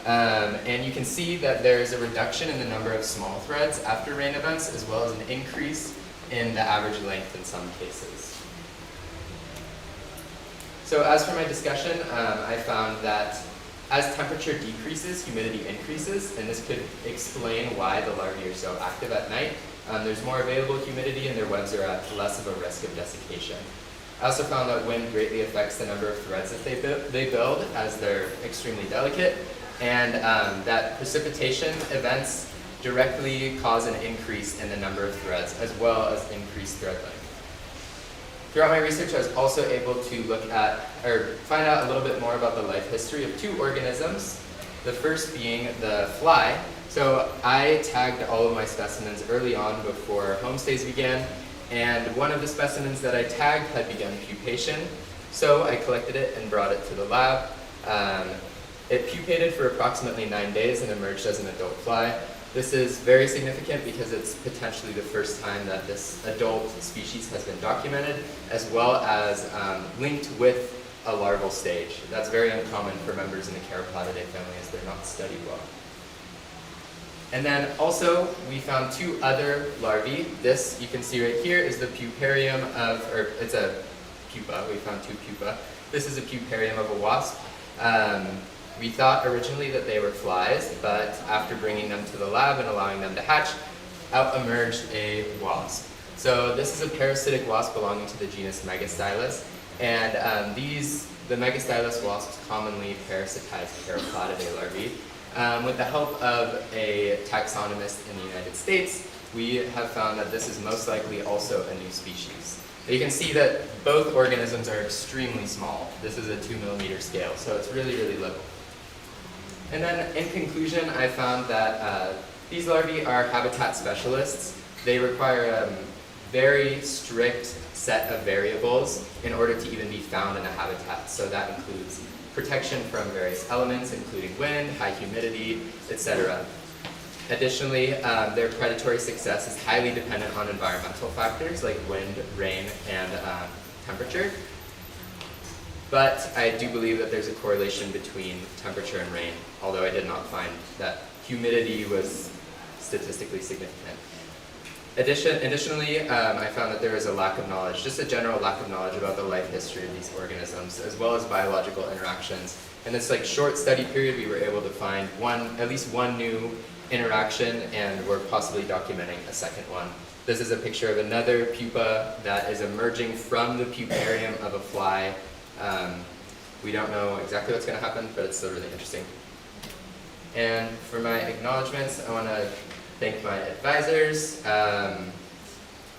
And you can see that there's a reduction in the number of small threads after rain events, as well as an increase in the average length in some cases. So as for my discussion, I found that as temperature decreases, humidity increases, and this could explain why the larvae are so active at night. There's more available humidity and their webs are at less of a risk of desiccation. I also found that wind greatly affects the number of threads that they build, as they're extremely delicate, and that precipitation events directly cause an increase in the number of threads, as well as increased thread length. Throughout my research, I was also able to look at, or find out a little bit more about the life history of two organisms, the first being the fly. So I tagged all of my specimens early on before homestays began, and one of the specimens that I tagged had begun pupation, so I collected it and brought it to the lab. It pupated for approximately 9 days and emerged as an adult fly. This is very significant because it's potentially the first time that this adult species has been documented, as well as linked with a larval stage. That's very uncommon for members in the Chiropodidae family, as they're not studied well. And then also, we found two other larvae. This, you can see right here, is the puparium of, or it's a pupa. We found two pupa. This is a puparium of a wasp. We thought originally that they were flies, but after bringing them to the lab and allowing them to hatch, out emerged a wasp. So this is a parasitic wasp belonging to the genus Megastylus, and the Megastylus wasps commonly parasitize Chiropodidae larvae. With the help of a taxonomist in the United States, we have found that this is most likely also a new species. You can see that both organisms are extremely small. This is a 2 millimeter scale, so it's really, really little. And then in conclusion, I found that these larvae are habitat specialists. They require a very strict set of variables in order to even be found in a habitat. So that includes protection from various elements, including wind, high humidity, etc. Additionally, their predatory success is highly dependent on environmental factors like wind, rain, and temperature. But I do believe that there's a correlation between temperature and rain, although I did not find that humidity was statistically significant. Additionally, I found that there is a lack of knowledge, just a general lack of knowledge about the life history of these organisms, as well as biological interactions. In this short study period, we were able to find at least one new interaction, and we're possibly documenting a second one. This is a picture of another pupa that is emerging from the puparium of a fly. We don't know exactly what's going to happen, but it's still really interesting. And for my acknowledgements, I want to thank my advisors,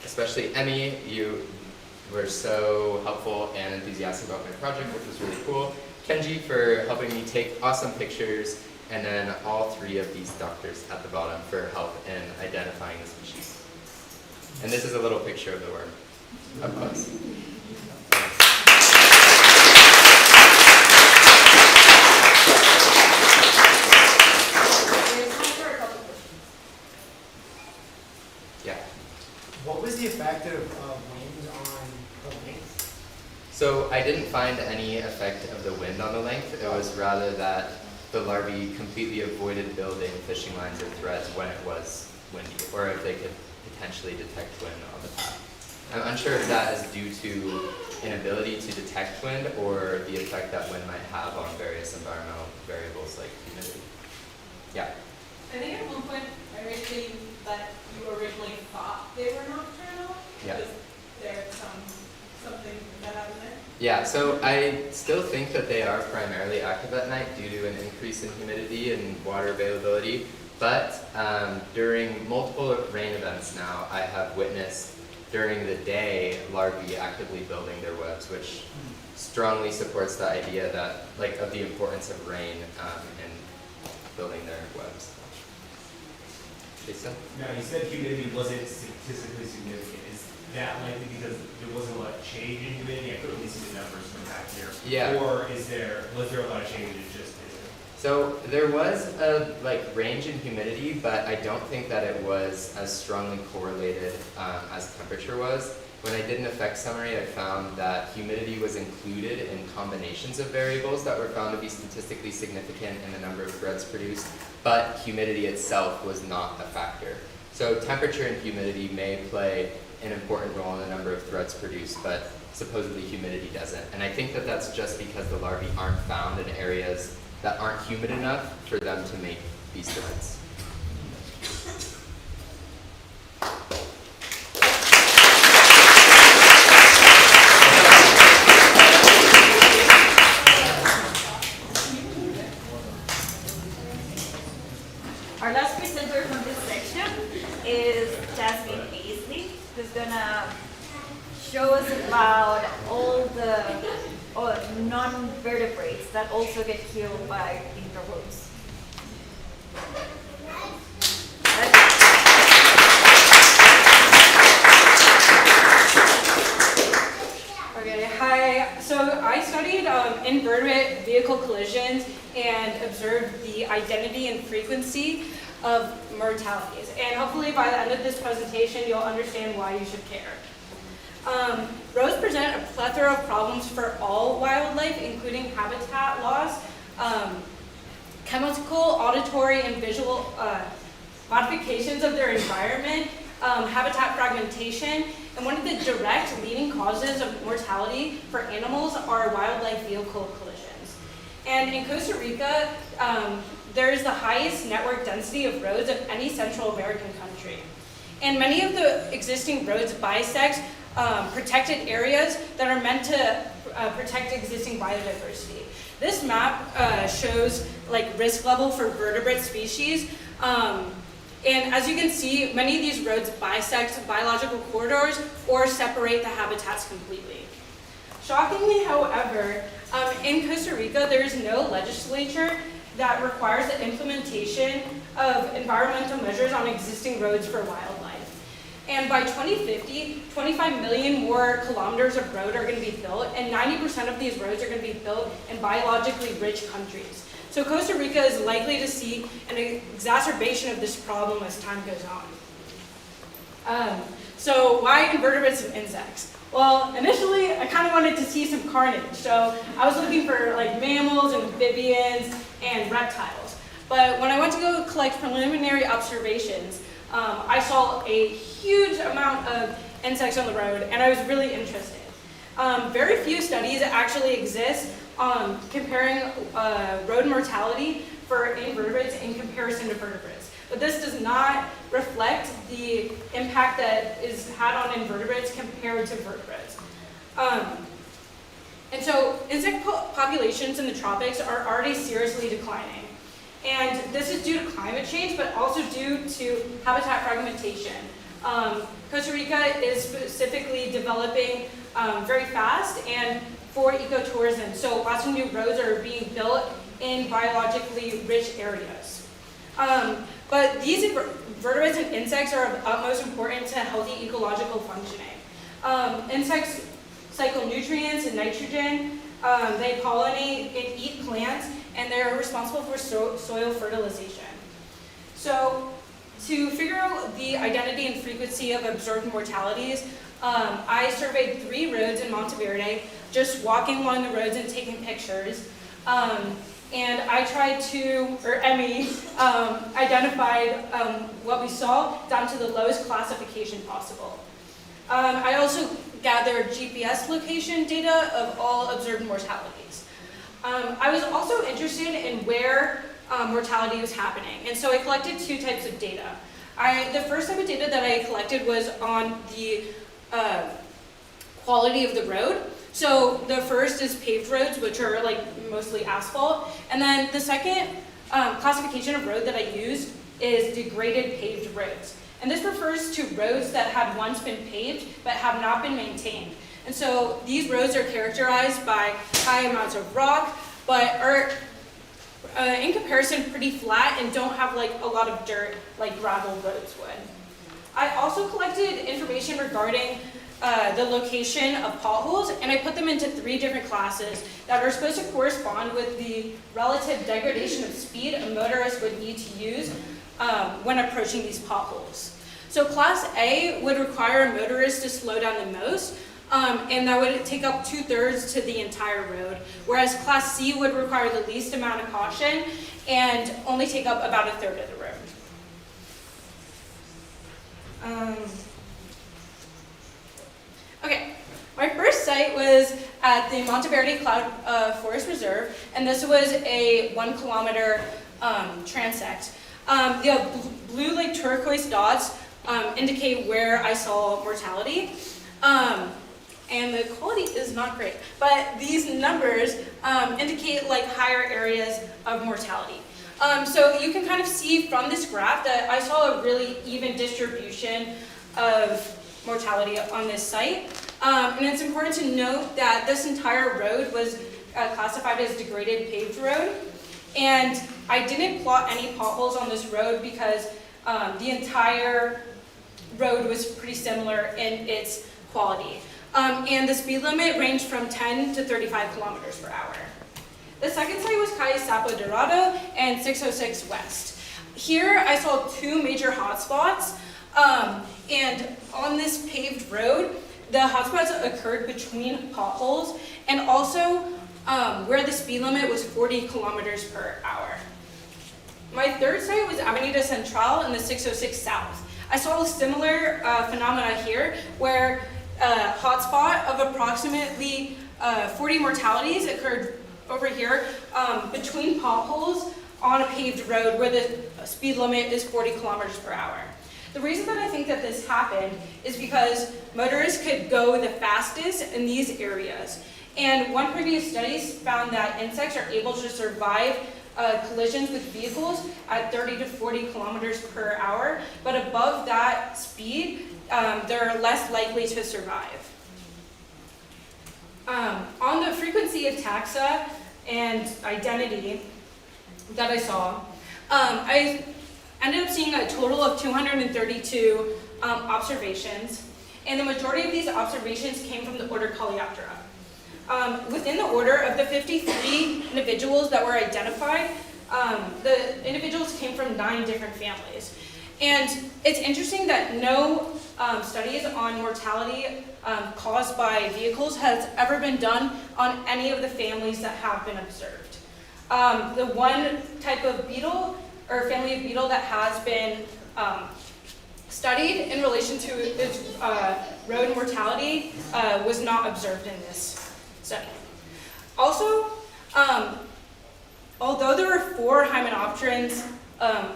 especially Emmy. You were so helpful and enthusiastic about my project, which was really cool. Kenji for helping me take awesome pictures, and then all three of these doctors at the bottom for help in identifying the species. And this is a little picture of the worm up close. What was the effect of wind on the length? So I didn't find any effect of the wind on the length. It was rather that the larvae completely avoided building fishing lines or threads when it was windy, or if they could potentially detect wind on the path. I'm unsure if that is due to inability to detect wind or the effect that wind might have on various environmental variables like humidity. Yeah. I think at one point I read that you originally thought they were nocturnal. Yeah. Was there something that happened there? Yeah, so I still think that they are primarily active at night due to an increase in humidity and water availability. But during multiple rain events now, I have witnessed during the day, larvae actively building their webs, which strongly supports the idea that, like, of the importance of rain in building their webs. Jason? Now, you said humidity wasn't statistically significant. Is that likely because there wasn't a lot of change in humidity? I couldn't really see the numbers from back here. Yeah. Or was there a lot of change in just So there was a range in humidity, but I don't think that it was as strongly correlated as temperature was. When I did an effect summary, I found that humidity was included in combinations of variables that were found to be statistically significant in the number of threads produced, but humidity itself was not a factor. So temperature and humidity may play an important role in the number of threads produced, but supposedly humidity doesn't. And I think that that's just because the larvae aren't found in areas that aren't humid enough for them to make these threads. Our last presenter from this section is Jasmine Paisley, who's gonna show us about all the non-vertebrates that also get killed by intervals. Okay, hi. So I studied invertebrate vehicle collisions and observed the identity and frequency of mortalities. And hopefully by the end of this presentation, you'll understand why you should care. Roads present a plethora of problems for all wildlife, including habitat loss, chemical, auditory, and visual modifications of their environment, habitat fragmentation, and one of the direct leading causes of mortality for animals are wildlife vehicle collisions. And in Costa Rica, there is the highest network density of roads of any Central American country. And many of the existing roads bisect protected areas that are meant to protect existing biodiversity. This map shows risk level for vertebrate species. And as you can see, many of these roads bisect biological corridors or separate the habitats completely. Shockingly, however, in Costa Rica, there is no legislature that requires the implementation of environmental measures on existing roads for wildlife. And by 2050, 25 million more kilometers of road are going to be built, and 90% of these roads are going to be built in biologically rich countries. So Costa Rica is likely to see an exacerbation of this problem as time goes on. So why invertebrates and insects? Well, initially, I kind of wanted to see some carnage. So I was looking for mammals and amphibians and reptiles. But when I went to go collect preliminary observations, I saw a huge amount of insects on the road, and I was really interested. Very few studies actually exist comparing road mortality for invertebrates in comparison to vertebrates. But this does not reflect the impact that is had on invertebrates compared to vertebrates. And so insect populations in the tropics are already seriously declining. And this is due to climate change, but also due to habitat fragmentation. Costa Rica is specifically developing very fast and for ecotourism. So lots of new roads are being built in biologically rich areas. But these vertebrates and insects are of utmost importance to healthy ecological functioning. Insects cycle nutrients and nitrogen, they pollinate and eat plants, and they're responsible for soil fertilization. So to figure out the identity and frequency of observed mortalities, I surveyed 3 roads in Monteverde, just walking along the roads and taking pictures. And I tried to, or Emmy, identified what we saw down to the lowest classification possible. I also gathered GPS location data of all observed mortalities. I was also interested in where mortality was happening, and so I collected 2 types of data. The first type of data that I collected was on the quality of the road. So the first is paved roads, which are mostly asphalt, and then the second classification of road that I used is degraded paved roads. And this refers to roads that had once been paved but have not been maintained. And so these roads are characterized by high amounts of rock, but are in comparison pretty flat and don't have like a lot of dirt like gravel roads would. I also collected information regarding the location of potholes, and I put them into 3 different classes that are supposed to correspond with the relative degradation of speed a motorist would need to use when approaching these potholes. So class A would require a motorist to slow down the most, and that would take up 2/3 to the entire road, whereas class C would require the least amount of caution and only take up about 1/3 of the road. Okay, my first site was at the Monteverde Cloud Forest Reserve, and this was a 1 kilometer transect. The blue like turquoise dots indicate where I saw mortality. And the quality is not great, but these numbers indicate like higher areas of mortality. So you can kind of see from this graph that I saw a really even distribution of mortality on this site. And it's important to note that this entire road was classified as degraded paved road. And I didn't plot any potholes on this road because the entire road was pretty similar in its quality. And the speed limit ranged from 10 to 35 kilometers per hour. The second site was Calle Sapo Dorado and 606 West. Here I saw 2 major hotspots, and on this paved road, the hotspots occurred between potholes and also where the speed limit was 40 kilometers per hour. My third site was Avenida Central in the 606 South. I saw a similar phenomena here where a hotspot of approximately 40 mortalities occurred over here between potholes on a paved road where the speed limit is 40 kilometers per hour. The reason that I think that this happened is because motorists could go the fastest in these areas. And one previous study found that insects are able to survive collisions with vehicles at 30 to 40 kilometers per hour, but above that speed, they're less likely to survive. On the frequency of taxa and identity that I saw, I ended up seeing a total of 232 observations, and the majority of these observations came from the order Coleoptera. Within the order of the 53 individuals that were identified, the individuals came from 9 different families. And it's interesting that no studies on mortality caused by vehicles has ever been done on any of the families that have been observed. The one type of beetle, or family of beetle that has been studied in relation to its road mortality was not observed in this study. Also, although there were 4 hymenopterans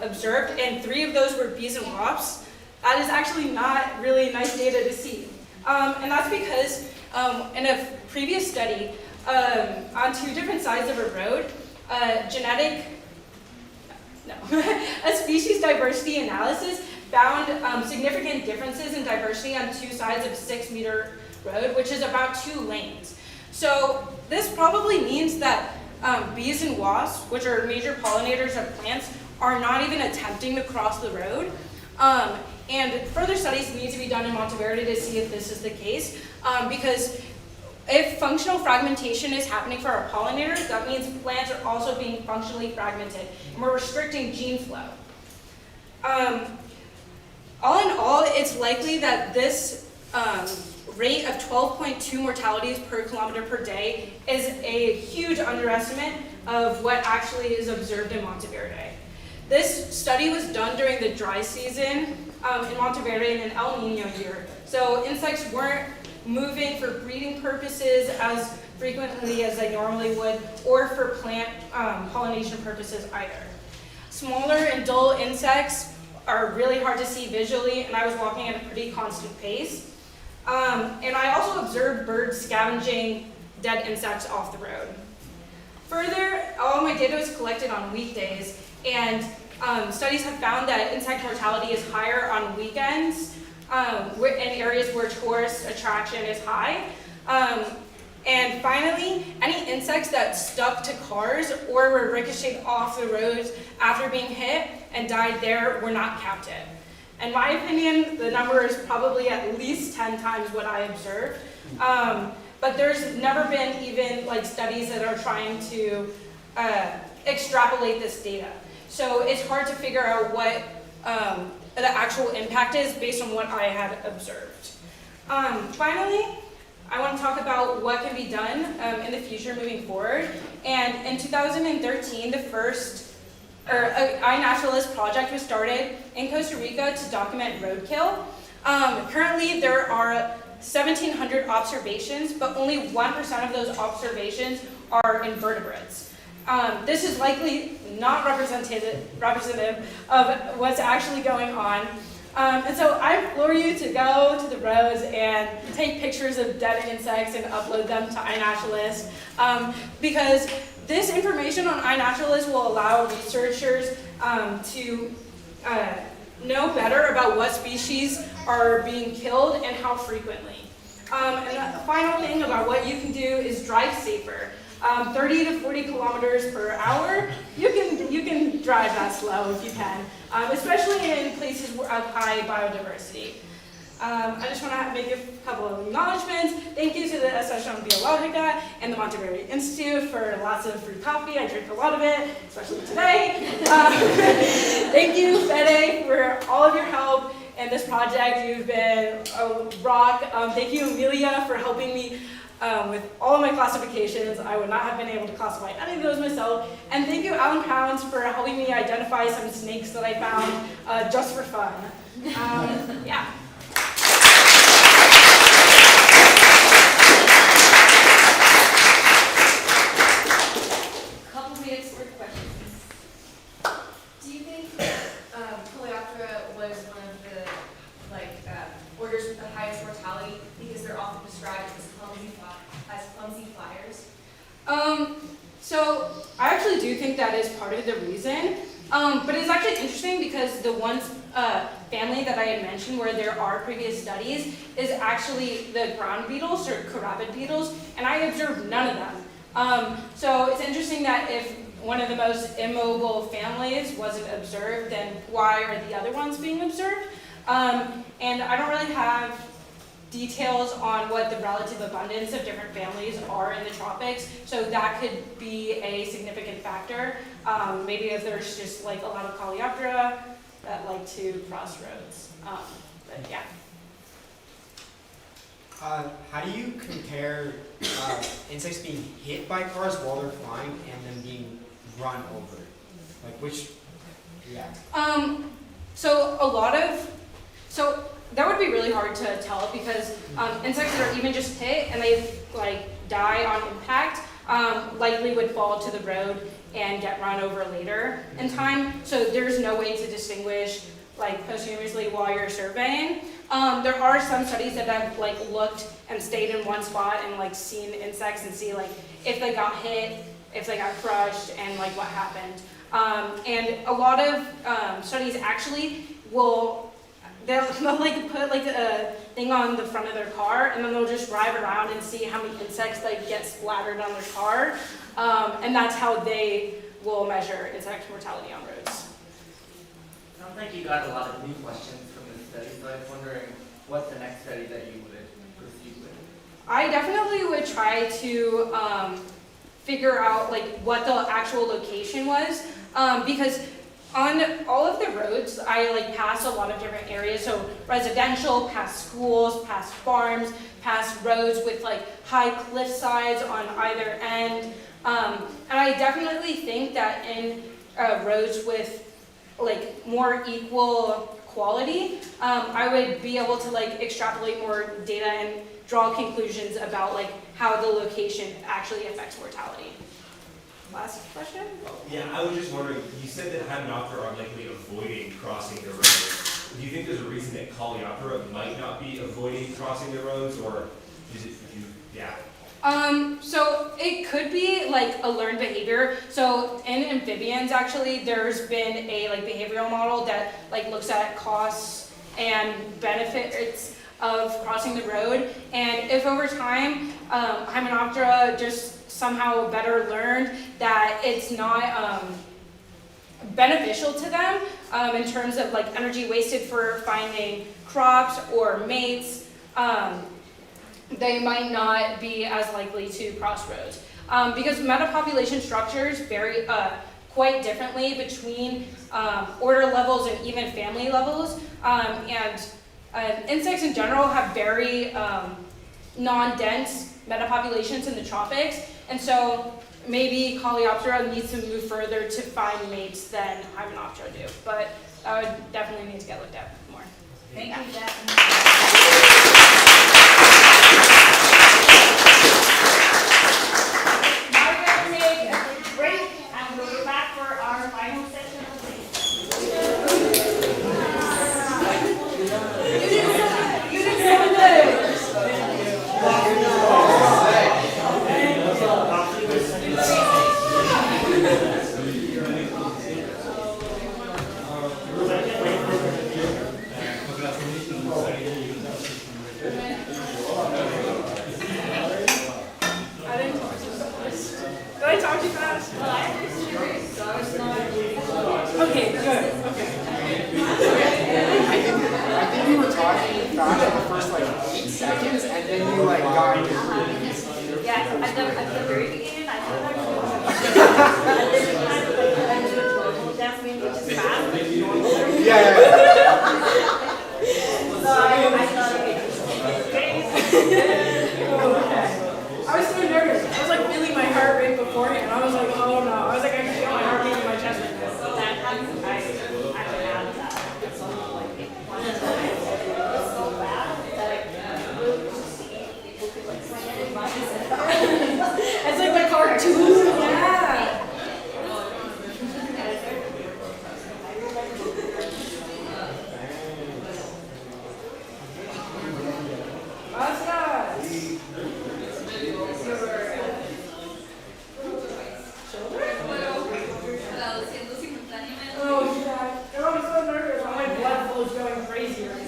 observed, and 3 of those were bees and wasps, that is actually not really nice data to see. And that's because in a previous study, on 2 different sides of a road, a species diversity analysis found significant differences in diversity on 2 sides of a 6-meter road, which is about 2 lanes. So this probably means that bees and wasps, which are major pollinators of plants, are not even attempting to cross the road. And further studies need to be done in Monteverde to see if this is the case, because if functional fragmentation is happening for our pollinators, that means plants are also being functionally fragmented, and we're restricting gene flow. All in all, it's likely that this rate of 12.2 mortalities per kilometer per day is a huge underestimate of what actually is observed in Monteverde. This study was done during the dry season in Monteverde in an El Nino year. So insects weren't moving for breeding purposes as frequently as they normally would, or for plant pollination purposes either. Smaller and dull insects are really hard to see visually, and I was walking at a pretty constant pace. And I also observed birds scavenging dead insects off the road. Further, all my data was collected on weekdays, and studies have found that insect mortality is higher on weekends in areas where tourist attraction is high. And finally, any insects that stuck to cars or were ricocheted off the roads after being hit and died there were not counted. In my opinion, the number is probably at least 10 times what I observed. But there's never been even like studies that are trying to extrapolate this data. So it's hard to figure out what the actual impact is based on what I had observed. Finally, I want to talk about what can be done in the future moving forward. And in 2013, the first iNaturalist project was started in Costa Rica to document roadkill. Currently, there are 1,700 observations, but only 1% of those observations are invertebrates. This is likely not representative of what's actually going on. And so I implore you to go to the roads and take pictures of dead insects and upload them to iNaturalist, because this information on iNaturalist will allow researchers to know better about what species are being killed and how frequently. And the final thing about what you can do is drive safer. 30 to 40 kilometers per hour, you can drive that slow if you can, especially in places of high biodiversity. I just want to make a couple of acknowledgments. Thank you to the Asociación Biológica and the Monterrey Institute for lots of free coffee. I drink a lot of it, especially today. Thank you, Fede, for all of your help in this project. You've been a rock. Thank you, Amelia, for helping me with all of my classifications. I would not have been able to classify any of those myself. And thank you, Alan Pounds, for helping me identify some snakes that I found just for fun. Yeah. Couple minutes for questions. Do you think Coleoptera was one of the orders with the highest mortality because they're often described as clumsy flyers? So I actually do think that is part of the reason. But it's actually interesting because the one family that I had mentioned where there are previous studies is actually the ground beetles or carabid beetles, and I observed none of them. So it's interesting that if one of the most immobile families wasn't observed, then why are the other ones being observed? And I don't really have details on what the relative abundance of different families are in the tropics, so that could be a significant factor. Maybe if there's just like a lot of Coleoptera that like to cross roads. But yeah. How do you compare insects being hit by cars while they're flying and them being run over? Like which, yeah. So that would be really hard to tell because insects that are even just hit and they like die on impact likely would fall to the road and get run over later in time. So there's no way to distinguish like posthumously while you're surveying. There are some studies that have like looked and stayed in one spot and like seen insects and see like if they got hit, if they got crushed, and like what happened. And a lot of studies actually they'll like put like a thing on the front of their car and then they'll just drive around and see how many insects like get splattered on their car. And that's how they will measure insect mortality on roads. Sounds like you got a lot of new questions from this study, so I was wondering what's the next study that you would proceed with? I definitely would try to figure out like what the actual location was, because on all of the roads, I like pass a lot of different areas, so residential, past schools, past farms, past roads with like high cliff sides on either end. And I definitely think that in roads with like more equal quality, I would be able to like extrapolate more data and draw conclusions about like how the location actually affects mortality. Last question? Yeah, I was just wondering, you said that Hymenoptera are likely avoiding crossing the roads. Do you think there's a reason that Coleoptera might not be avoiding crossing the roads, or is it, yeah? So it could be like a learned behavior. So in amphibians, actually, there's been a like behavioral model that like looks at costs and benefits of crossing the road. And if over time, Hymenoptera just somehow better learned that it's not beneficial to them in terms of like energy wasted for finding crops or mates, they might not be as likely to cross roads. Because metapopulation structures vary quite differently between order levels and even family levels. And insects in general have very non-dense metapopulations in the tropics. And so maybe Coleoptera needs to move further to find mates than Hymenoptera do. But that would definitely need to get looked at more. Thank you, Now we're going to take a quick break and we'll be back for our final session of the day. You did so good. Did I talk too fast? Okay, good. Okay. I think you were talking fast for the first like 8 seconds, and then you like got into Yeah, at the very beginning, I thought I was doing normal dancing, which is fast, like normal. Yeah. So I thought, okay, I was so nervous. I was like feeling my heart rate beforehand. I was like, oh no. I was like, I can feel my heart beating in my chest right now. so that happens, I had that. It's like one time, it was so bad that I really see people could like sing it by It's like the cartoon. Yeah. That's nice. Oh, yeah. I'm so nervous. My blood flow is going crazy right now.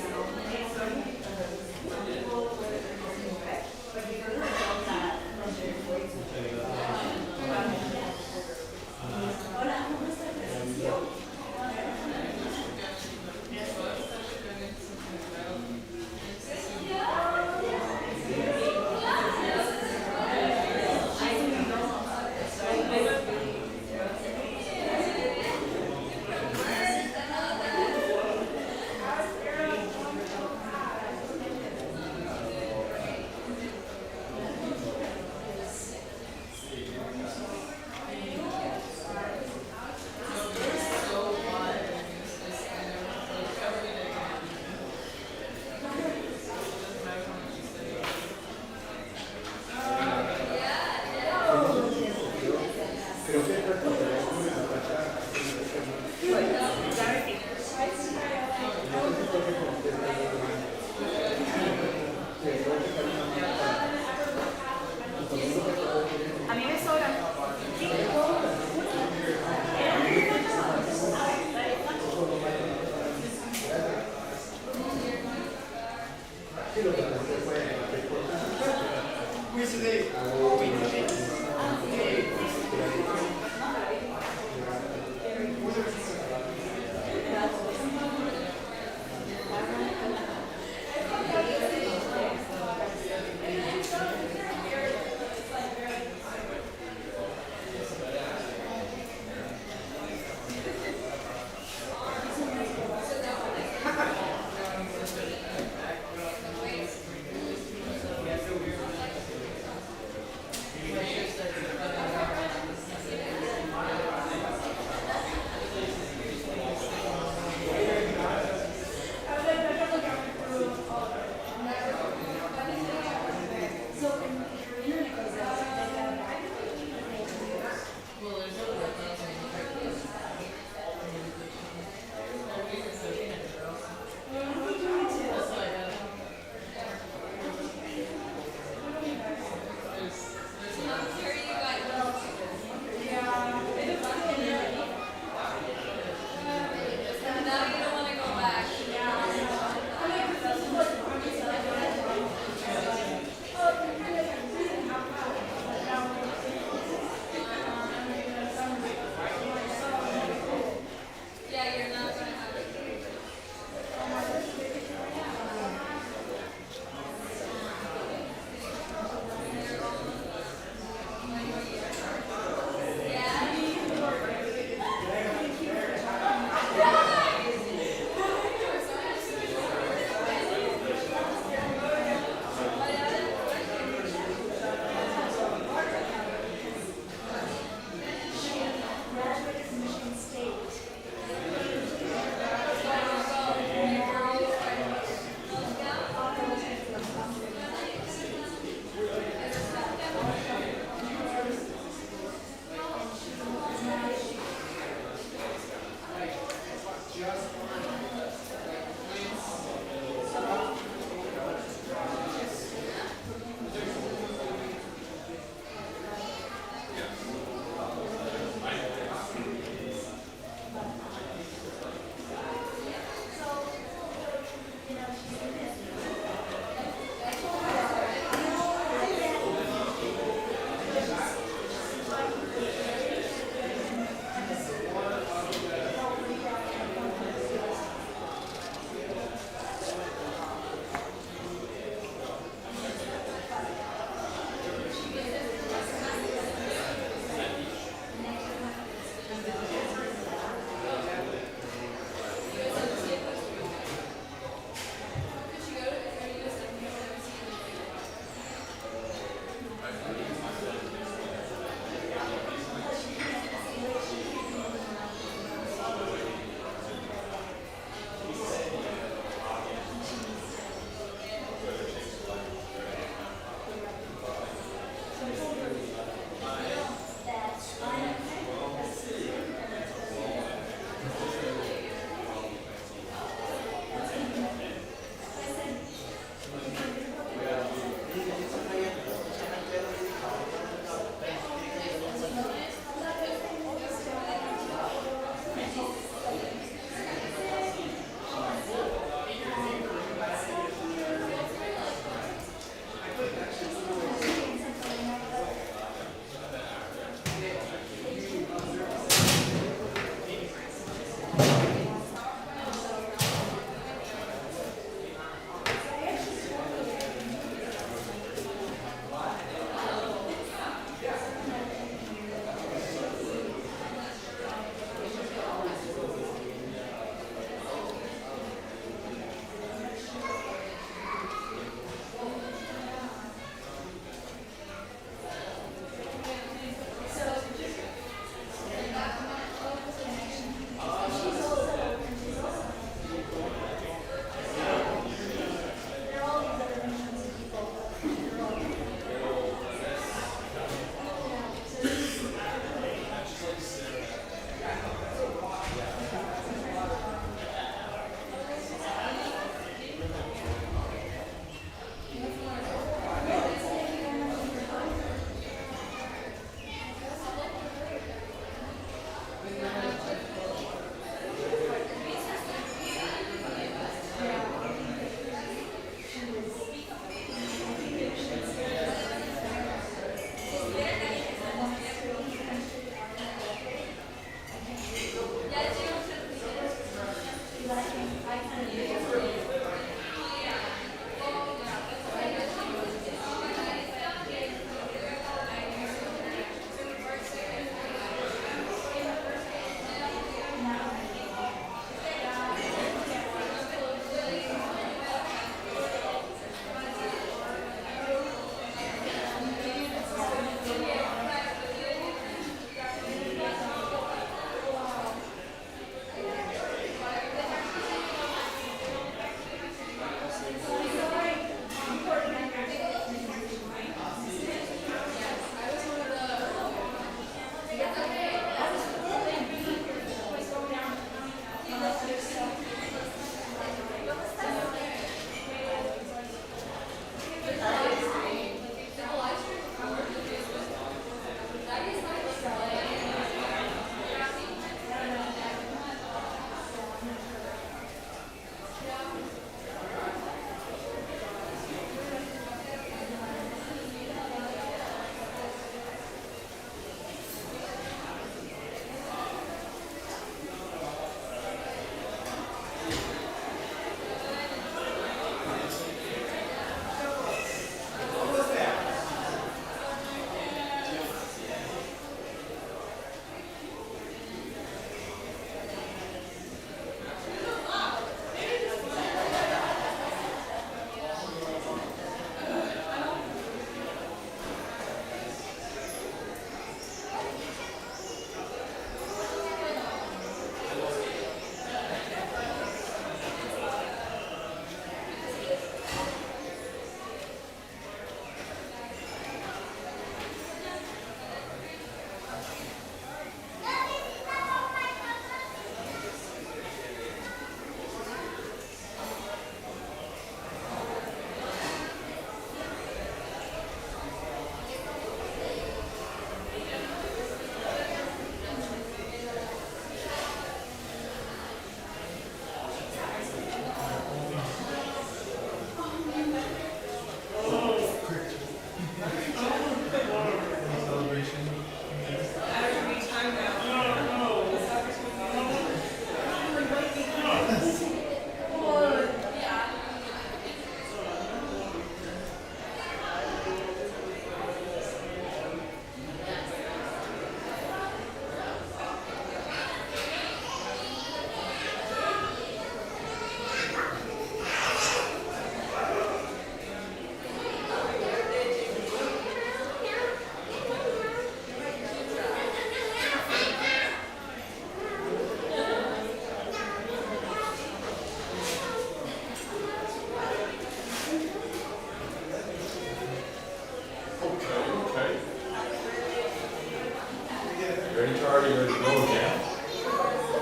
Ready, Charlie? Ready to go again?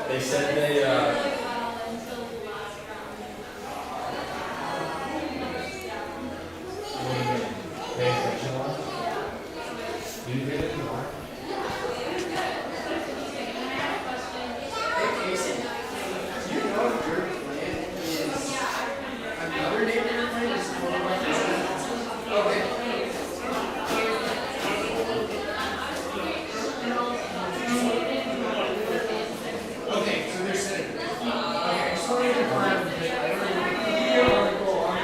They said they, pay attention a lot? Do you get it? Okay, so they're sitting. Okay, I just wanted to confirm that I don't know if you hear or go on.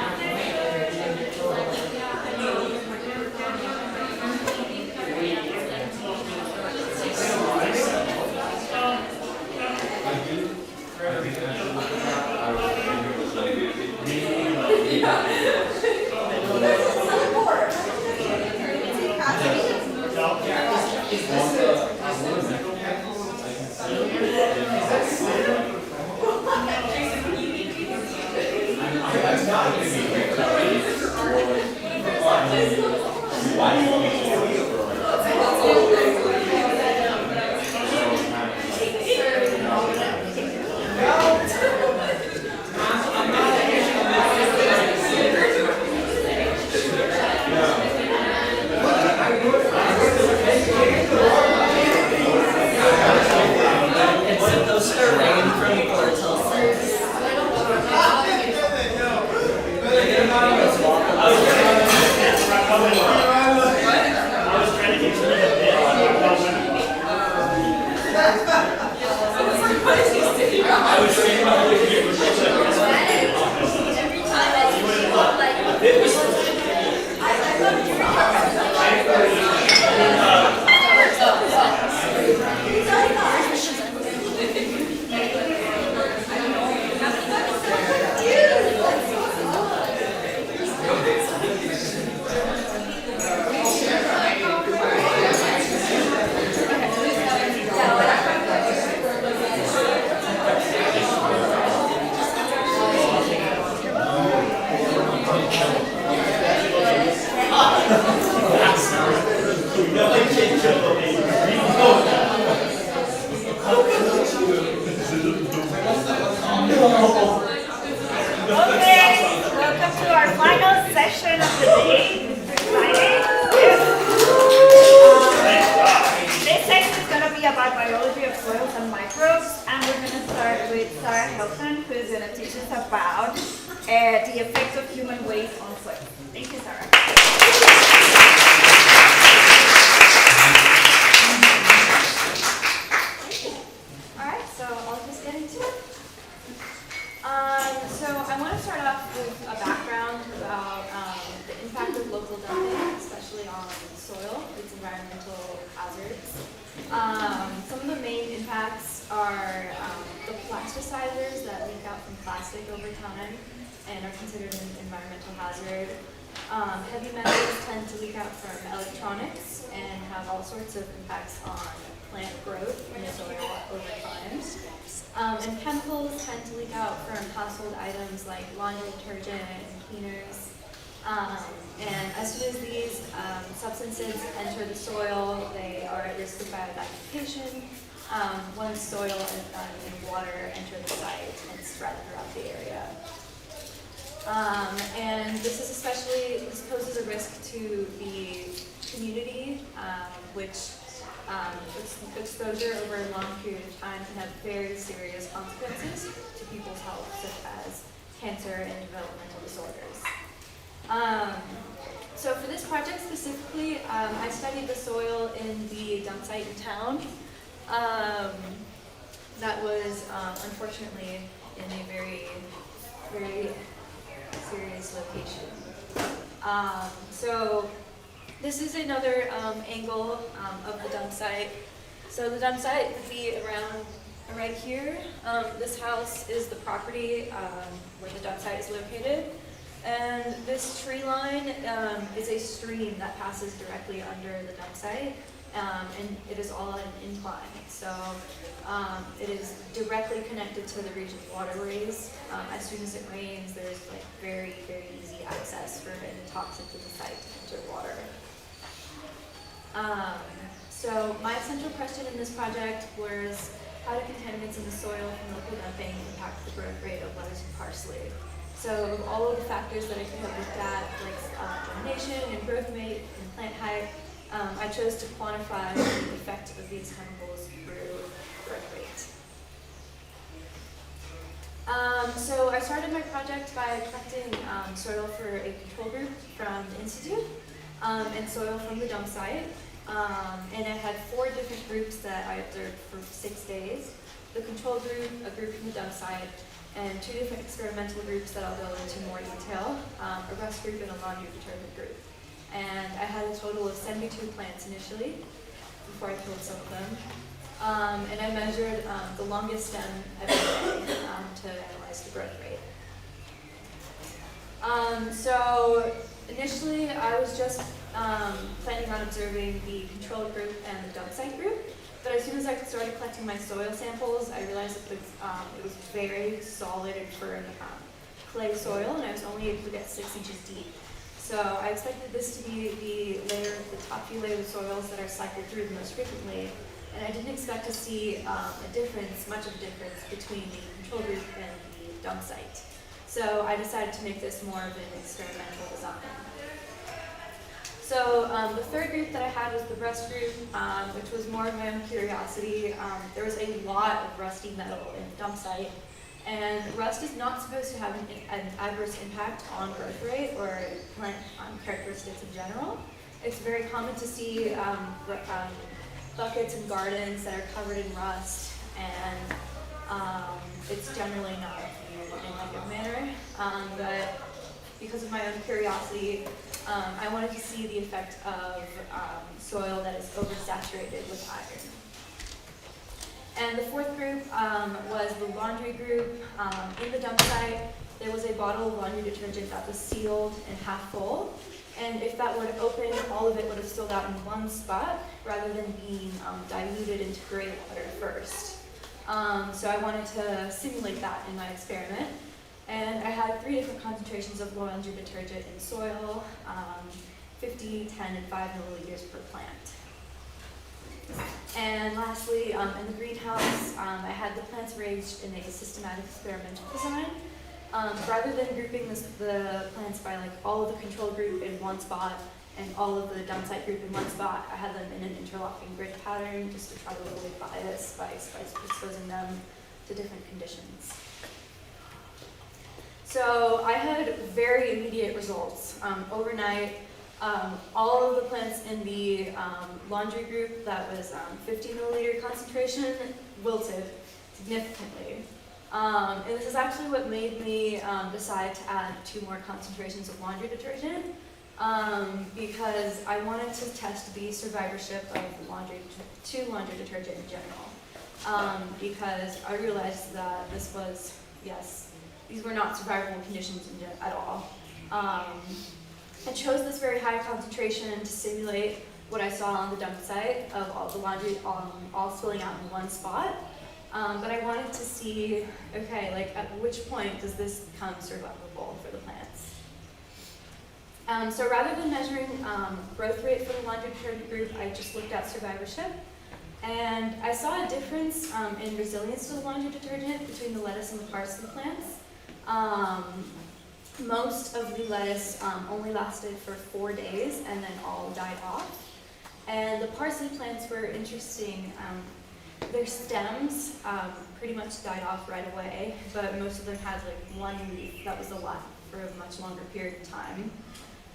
So I want to start off with a background plastic over time and are considered an environmental hazard. Heavy metals tend to leak out from electronics and have all sorts of impacts on plant growth in the soil over time. And chemicals tend to leak out from household items like laundry detergent and cleaners. And as soon as these substances enter the soil, they are at risk of biodegradation once soil and water enter the site and spread throughout the area. And this poses a risk to the community, which exposure over a long period of time can have very serious consequences to people's health, such as cancer and developmental disorders. So for this project specifically, I studied the soil in the dump site in town. That was unfortunately in a very, very serious location. So this is another angle of the dump site. So the dump site would be around right here. This house is the property where the dump site is located. And this tree line is a stream that passes directly under the dump site, and it is all on an incline. So it is directly connected to the region's waterways. As soon as it rains, there's like very, very easy access for any toxins in the site to enter water. So my central question in this project was, how do contaminants in the soil from local dumping impact the growth rate of lettuce and parsley? So of all of the factors that I could have looked at, like germination and growth rate and plant height, I chose to quantify the effect of these chemicals through growth rate. So I started my project by collecting soil for a control group from the Institute and soil from the dump site. And I had 4 different groups that I observed for 6 days. The control group, a group from the dump site, and 2 different experimental groups that I'll go into more detail, a rust group and a laundry detergent group. And I had a total of 72 plants initially, before I killed some of them. And I measured the longest stem every day to analyze the growth rate. So initially I was just planning on observing the control group and the dump site group. But as soon as I started collecting my soil samples, I realized that it was very solid and firm clay soil, and I was only able to get 6 inches deep. So I expected this to be the top few layers of soils that are cycled through the most frequently, and I didn't expect to see much of a difference between the control group and the dump site. So I decided to make this more of an experimental design. So the third group that I had was the rust group, which was more of my own curiosity. There was a lot of rusty metal in the dump site, and rust is not supposed to have an adverse impact on growth rate or plant characteristics in general. It's very common to see buckets and gardens that are covered in rust, and it's generally not viewed in a negative manner. But because of my own curiosity, I wanted to see the effect of soil that is oversaturated with iron. And the fourth group was the laundry group. In the dump site, there was a bottle of laundry detergent that was sealed and half full. And if that were to open, all of it would have spilled out in one spot rather than being diluted into gray water first. So I wanted to simulate that in my experiment. And I had 3 different concentrations of laundry detergent in soil, 50, 10, and 5 milliliters per plant. And lastly, in the greenhouse, I had the plants arranged in a systematic experimental design. Rather than grouping the plants by all of the control group in one spot and all of the dump site group in one spot, I had them in an interlocking grid pattern just to try to avoid bias by exposing them to different conditions. So I had very immediate results. Overnight, all of the plants in the laundry group that was 50 milliliter concentration wilted significantly. And this is actually what made me decide to add 2 more concentrations of laundry detergent because I wanted to test the survivorship of laundry detergent in general. Because I realized that this was, yes, these were not survivable conditions at all. I chose this very high concentration to simulate what I saw on the dump site of all the laundry all spilling out in one spot. But I wanted to see, okay, like at which point does this become survivable for the plants? So rather than measuring growth rate for the laundry detergent group, I just looked at survivorship. And I saw a difference in resilience to the laundry detergent between the lettuce and the parsley plants. Most of the lettuce only lasted for 4 days and then all died off. And the parsley plants were interesting. Their stems pretty much died off right away, but most of them had like one leaf that was alive for a much longer period of time.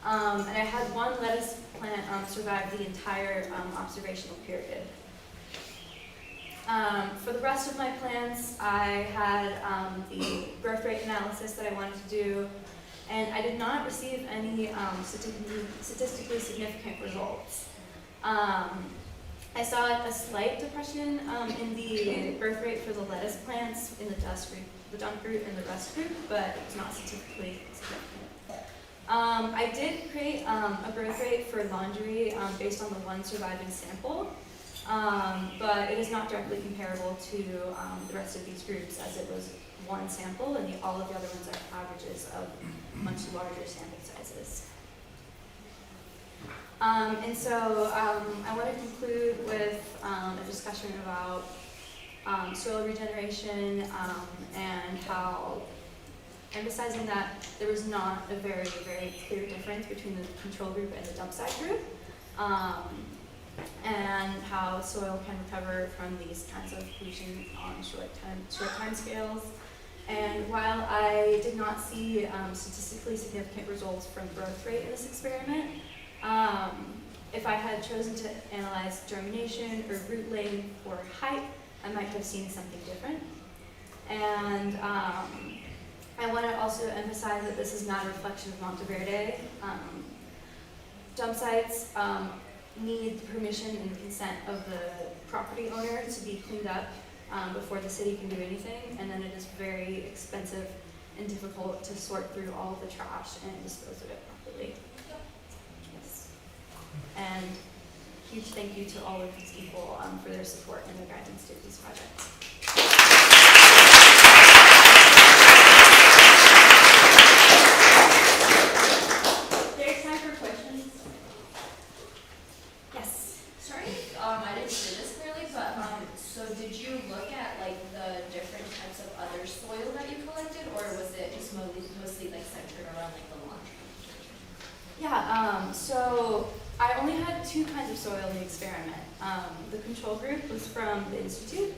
And I had one lettuce plant survive the entire observational period. For the rest of my plants, I had the growth rate analysis that I wanted to do, and I did not receive any statistically significant results. I saw a slight depression in the growth rate for the lettuce plants in the dump group and the rest group, but it's not statistically significant. I did create a growth rate for laundry based on the one surviving sample, but it is not directly comparable to the rest of these groups, as it was one sample and all of the other ones are averages of much larger sample sizes. And so I want to conclude with a discussion about soil regeneration and how emphasizing that there was not a very, very clear difference between the control group and the dump site group, and how soil can recover from these kinds of pollution on short time scales. And while I did not see statistically significant results from growth rate in this experiment, if I had chosen to analyze germination or root length or height, I might have seen something different. And I want to also emphasize that this is not a reflection of Monteverde. Dump sites need the permission and consent of the property owner to be cleaned up before the city can do anything, and then it is very expensive and difficult to sort through all of the trash and dispose of it properly. Yes. And huge thank you to all of these people for their support and their guidance to these projects. There's time for questions. Yes. Sorry, I didn't see this clearly, but so did you look at like the different types of other soil that you collected, or was it just mostly like centered around like the laundry? Yeah, so I only had 2 kinds of soil in the experiment. The control group was from the institute,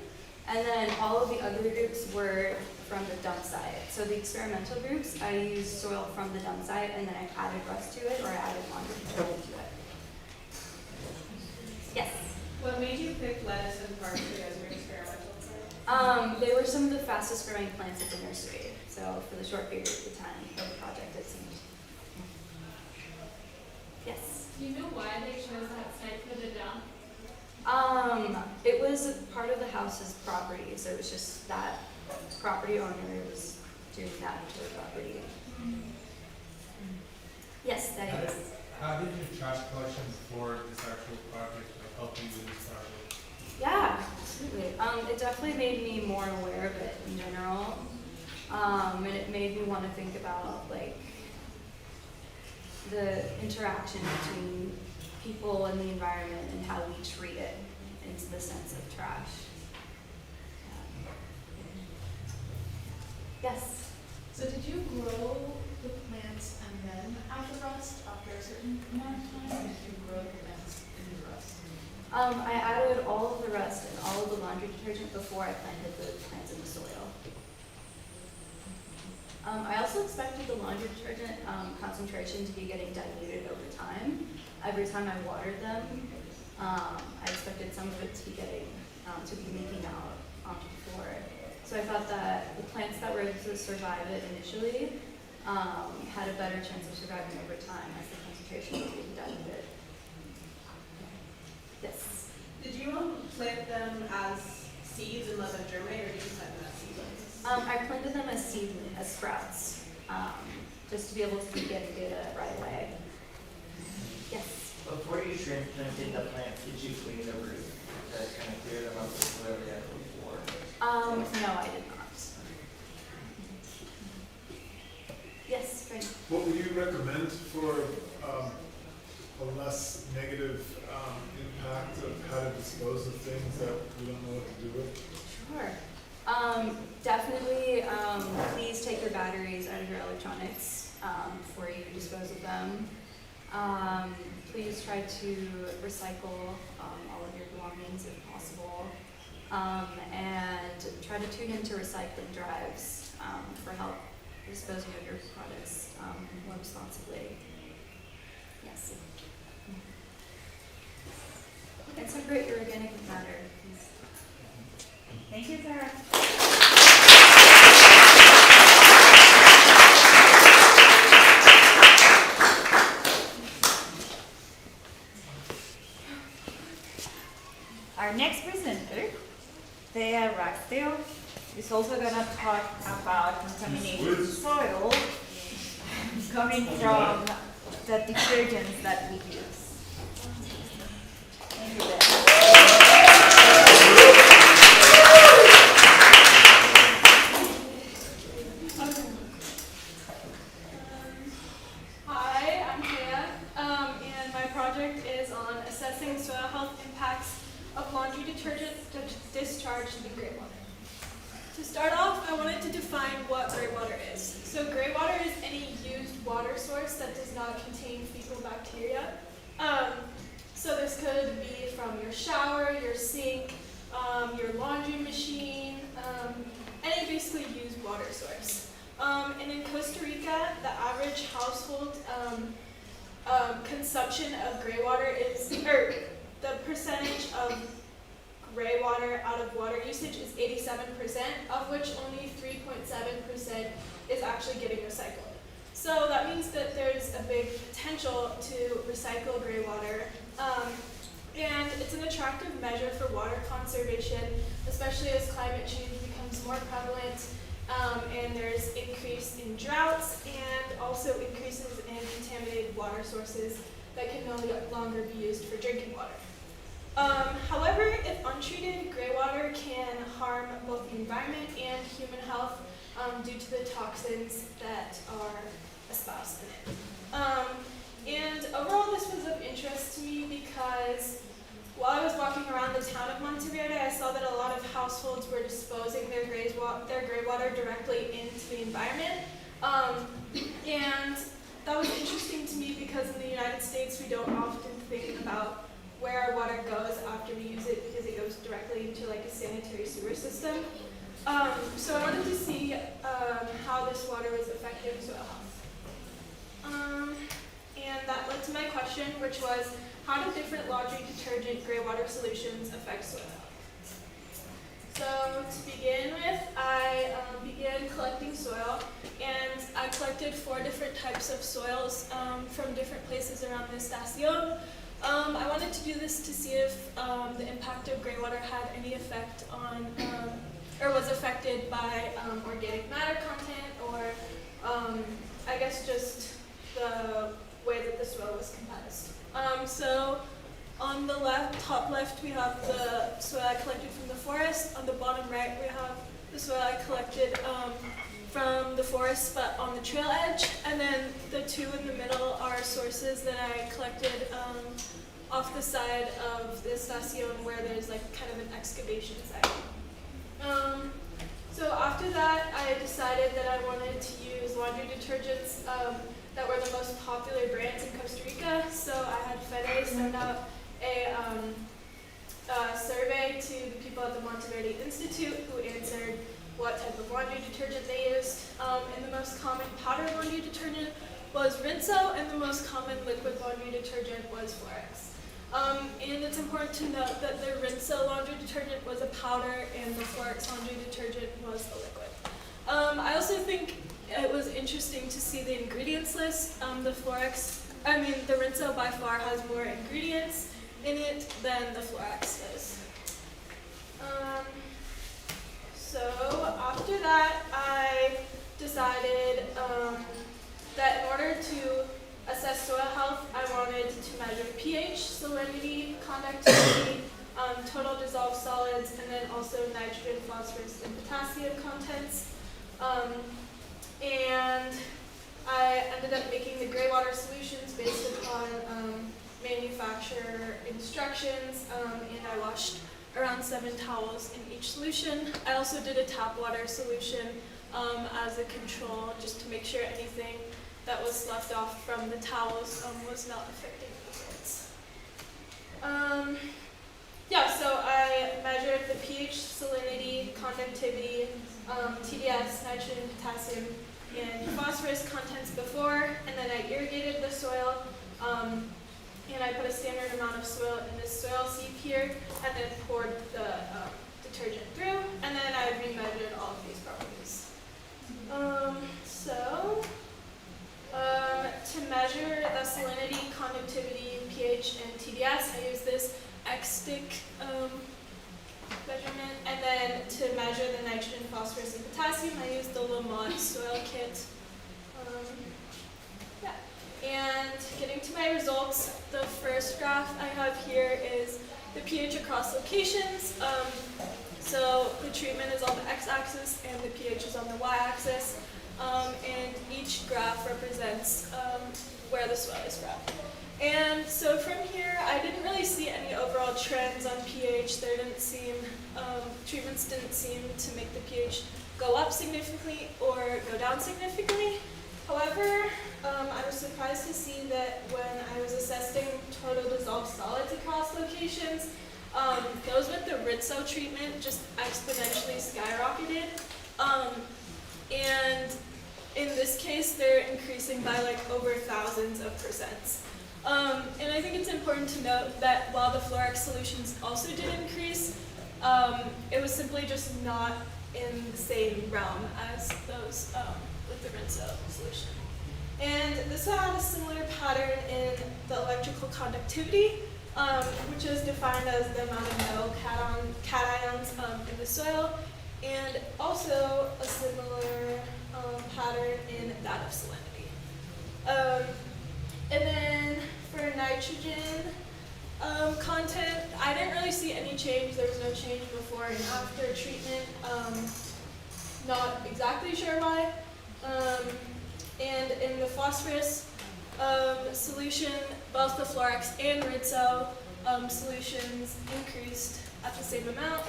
and then all of the other groups were from the dump site. So the experimental groups, I used soil from the dump site, and then I added rust to it, or I added laundry detergent to it. Yes? What made you pick lettuce and parsley as your experimental plant? They were some of the fastest growing plants at the nursery. So for the short period of time of the project, it seemed. Yes? Do you know why they chose that site for the dump? It was part of the house's property, so it was just that property owner was doing that to their property. Yes, that is. How did your trash collection for this actual project help you with this project? Yeah, absolutely. It definitely made me more aware of it in general, and it made me want to think about like the interaction between people and the environment and how we treat it in the sense of trash. Yes? So did you grow the plants and then add the rust after a certain amount of time, or did you grow the plants in the rust? I added all of the rust and all of the laundry detergent before I planted the plants in the soil. I also expected the laundry detergent concentration to be getting diluted over time. Every time I watered them, I expected some of it to be getting, to be leaking out onto the floor. So I thought that the plants that were able to survive it initially had a better chance of surviving over time as the concentration was being diluted. Yes? Did you plant them as seeds and let them germinate, or did you plant them as seedlings? I planted them as seedlings, as sprouts, just to be able to keep getting data right away. Yes? Before you transplanted the plants, did you clean the roots to kind of clear them up with soil you had before? No, I did not. Yes, Frank? What would you recommend for a less negative impact of how to dispose of things that we don't know what to do with? Sure. Definitely, please take your batteries out of your electronics before you dispose of them. Please try to recycle all of your belongings if possible. And try to tune into recycling drives for help disposing of your products more responsibly. Yes. And separate your organic matter, please. Thank you, Sarah. Our next presenter, Thea Ragsdale, is also going to talk about contaminated soil coming from the detergents that we use. Thank you, Thea. Hi, I'm Thea, and my project is on assessing soil health impacts of laundry detergent discharged in grey water. To start off, I wanted to define what grey water is. So grey water is any used water source that does not contain fecal bacteria. So this could be from your shower, your sink, your laundry machine, any basically used water source. And in Costa Rica, the average household consumption of gray water is, or the percentage of gray water out of water usage is 87%, of which only 3.7% is actually getting recycled. So that means that there's a big potential to recycle gray water. And it's an attractive measure for water conservation, especially as climate change becomes more prevalent. And there's increase in droughts and also increases in contaminated water sources that can no longer be used for drinking water. However, if untreated, gray water can harm both the environment and human health due to the toxins that are espoused in it. And overall, this was of interest to me because while I was walking around the town of Monteverde, I saw that a lot of households were disposing their gray water directly into the environment. And that was interesting to me because in the United States, we don't often think about where our water goes after we use it because it goes directly into like a sanitary sewer system. So I wanted to see how this water was affecting soil health. And that led to my question, which was, how do different laundry detergent gray water solutions affect soil health? So to begin with, I began collecting soil, and I collected 4 different types of soils from different places around the Estacion. I wanted to do this to see if the impact of gray water had any effect on, or was affected by organic matter content, or I guess just the way that the soil was composed. So on the top left, we have the soil I collected from the forest. On the bottom right, we have the soil I collected from the forest, but on the trail edge. And then the 2 in the middle are sources that I collected off the side of the Estacion where there's like kind of an excavation site. So after that, I decided that I wanted to use laundry detergents that were the most popular brands in Costa Rica. So I had Fede send out a survey to the people at the Monteverde Institute who answered what type of laundry detergent they used. And the most common powder laundry detergent was Rinso, and the most common liquid laundry detergent was Florex. And it's important to note that the Rinso laundry detergent was a powder and the Florex laundry detergent was a liquid. I also think it was interesting to see the ingredients list. The Rinso by far has more ingredients in it than the Florex does. so after that, I decided that in order to assess soil health, I wanted to measure pH, salinity, conductivity, total dissolved solids, and then also nitrogen, phosphorus, and potassium contents. And I ended up making the gray water solutions based upon manufacturer instructions, and I washed around 7 towels in each solution. I also did a tap water solution as a control, just to make sure anything that was left off from the towels was not affecting the results. Yeah, so I measured the pH, salinity, conductivity, TDS, nitrogen, potassium, and phosphorus contents before, and then I irrigated the soil, and I put a standard amount of soil in this soil sieve here, and then poured the detergent through, and then I remeasured all of these properties. To measure the salinity, conductivity, pH, and TDS, I use this X-stick measurement, and then to measure the nitrogen, phosphorus, and potassium, I use the Lamont soil kit. And getting to my results, the first graph I have here is the pH across locations. So the treatment is on the x-axis and the pH is on the y-axis. And each graph represents where the soil is from. And so from here, I didn't really see any overall trends on pH. There didn't seem, treatments didn't seem to make the pH go up significantly or go down significantly. However, I was surprised to see that when I was assessing total dissolved solids across locations, those with the Ritzo treatment just exponentially skyrocketed. And in this case, they're increasing by like over thousands of %. And I think it's important to note that while the Florex solutions also did increase, it was simply just not in the same realm as those with the Ritzo solution. And this had a similar pattern in the electrical conductivity, which is defined as the amount of metal cations in the soil, and also a similar pattern in that of salinity. And then for nitrogen content, I didn't really see any change. There was no change before and after treatment. Not exactly sure why. And in the phosphorus solution, both the Florex and Ritzo solutions increased at the same amount.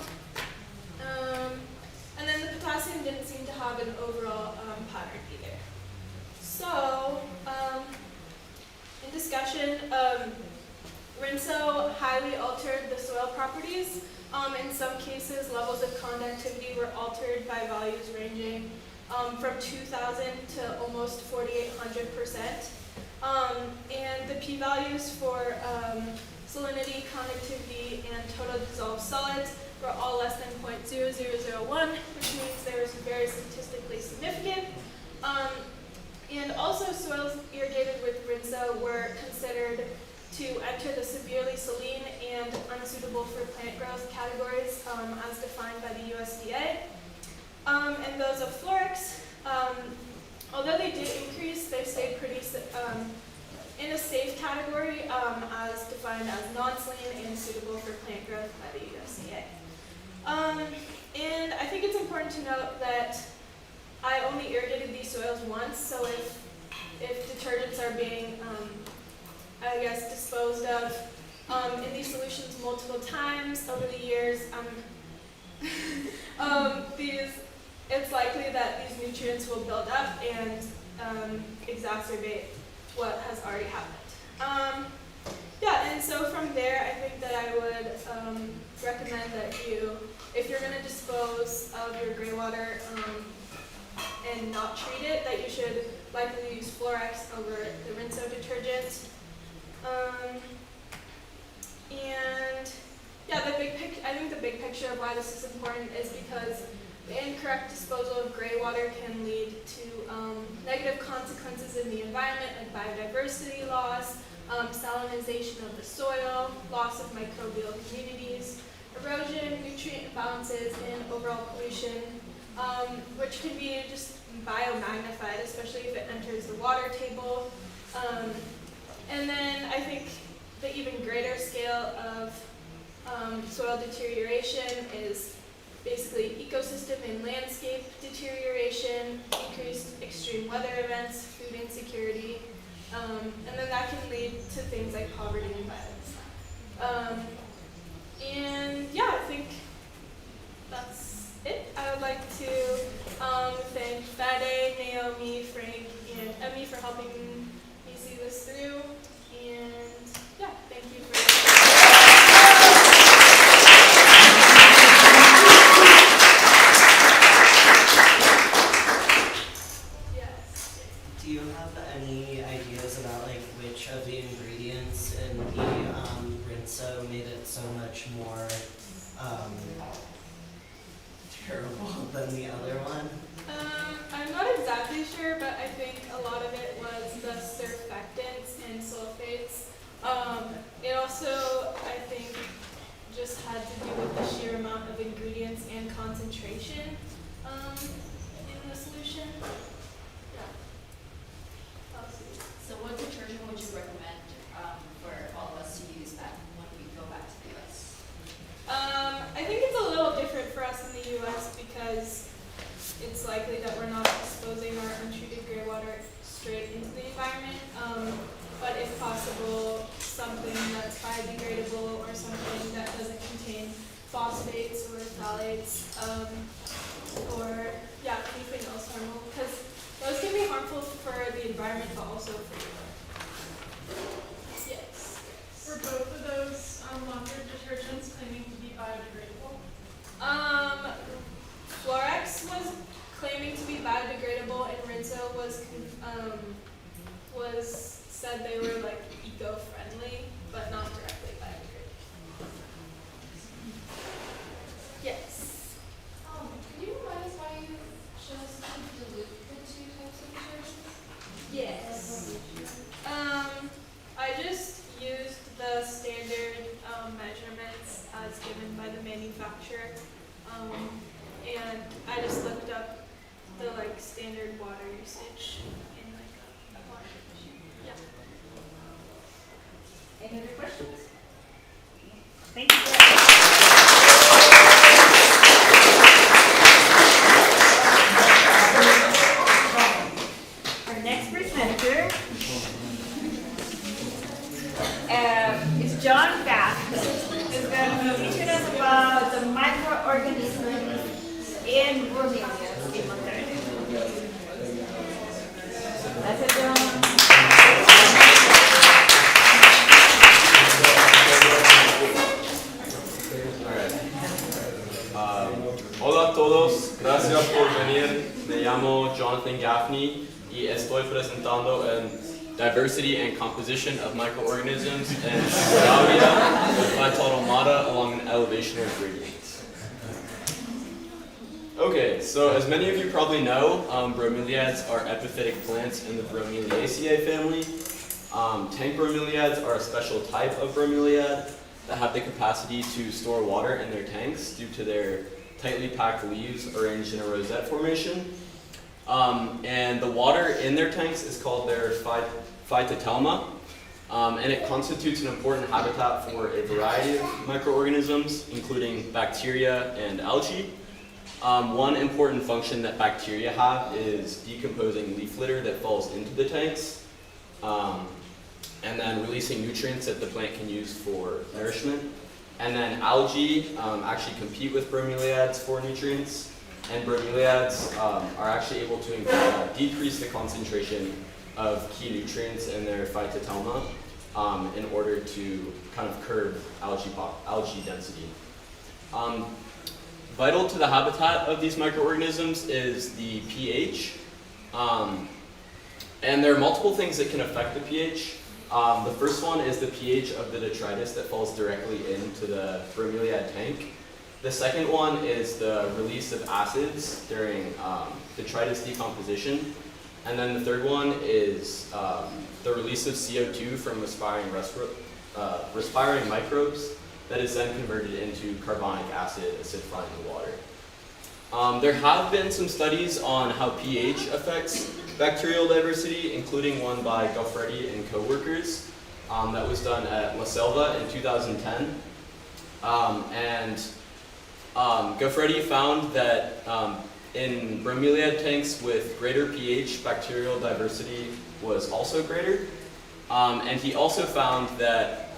And then the potassium didn't seem to have an overall pattern either. So, in discussion, Ritzo highly altered the soil properties. In some cases, levels of conductivity were altered by values ranging from 2,000 to almost 4,800%. And the p-values for salinity, conductivity, and total dissolved solids were all less than 0.0001, which means they were very statistically significant. And also soils irrigated with Ritzo were considered to enter the severely saline and unsuitable for plant growth categories as defined by the USDA. And those of Florex, although they did increase, they stayed pretty in a safe category as defined as non-saline and suitable for plant growth by the USDA. And I think it's important to note that I only irrigated these soils once, so if detergents are being, I guess, disposed of in these solutions multiple times over the years, it's likely that these nutrients will build up and exacerbate what has already happened. Yeah, and so from there, I think that I would recommend that if you're going to dispose of your gray water and not treat it, that you should likely use Florex over the Rinso detergent. And yeah, I think the big picture of why this is important is because the incorrect disposal of gray water can lead to negative consequences in the environment, like biodiversity loss, salinization of the soil, loss of microbial communities, erosion, nutrient imbalances, and overall pollution, which can be just biomagnified, especially if it enters the water table. And then I think the even greater scale of soil deterioration is basically ecosystem and landscape deterioration, increased extreme weather events, food insecurity, and then that can lead to things like poverty and violence. And yeah, I think that's it. I would like to thank Fade, Naomi, Frank, and Emmy for helping me see this through. And yeah, thank you for Do you have any ideas about like which of the ingredients in the rinso made it so much more terrible than the other one? I'm not exactly sure, but I think a lot of it was the surfactants and sulfates. It also, I think, just had to do with the sheer amount of ingredients and concentration in the solution. Yeah. So what detergent would you recommend for all of us to use that when we go back to the US? I think it's a little different for us in the US because it's likely that we're not exposing our untreated gray water straight into the environment. But if possible, something that's biodegradable or something that doesn't contain phosphates or phthalates, or yeah, anything else harmful, because those can be harmful for the environment, but also for you. Yes. Were both of those laundry detergents claiming to be biodegradable? Florex was claiming to be biodegradable, and Rinso was said they were like eco-friendly, but not directly biodegradable. Yes. Can you remind us why you chose to dilute the two types of detergents? Yes. I just used the standard measurements as given by the manufacturer, and I just looked up the like standard water usage in like a water machine. Yeah. Any other questions? Thank you. Our next presenter is John Bass, who's going to be teaching us about the microorganisms in bromeliads in Monterrey. That's it, John. Hola a todos, gracias por venir. Me llamo Jonathan Gaffney y estoy presentando en Diversity and Composition of Microorganisms in Moldavia by Automata along an elevational gradient. Okay, so as many of you probably know, bromeliads are epiphytic plants in the Bromeliaceae family. Tank bromeliads are a special type of bromeliad that have the capacity to store water in their tanks due to their tightly packed leaves arranged in a rosette formation. And the water in their tanks is called their phytotelma, and it constitutes an important habitat for a variety of microorganisms, including bacteria and algae. One important function that bacteria have is decomposing leaf litter that falls into the tanks, and then releasing nutrients that the plant can use for nourishment. And then algae actually compete with bromeliads for nutrients, and bromeliads are actually able to decrease the concentration of key nutrients in their phytotelma in order to kind of curb algae density. Vital to the habitat of these microorganisms is the pH, and there are multiple things that can affect the pH. The first one is the pH of the detritus that falls directly into the bromeliad tank. The second one is the release of acids during detritus decomposition. And then the third one is the release of CO2 from respiring microbes that is then converted into carbonic acid, acidifying the water. There have been some studies on how pH affects bacterial diversity, including one by Goffretti and co-workers that was done at La Selva in 2010. Goffretti found that in bromeliad tanks with greater pH, bacterial diversity was also greater. And he also found that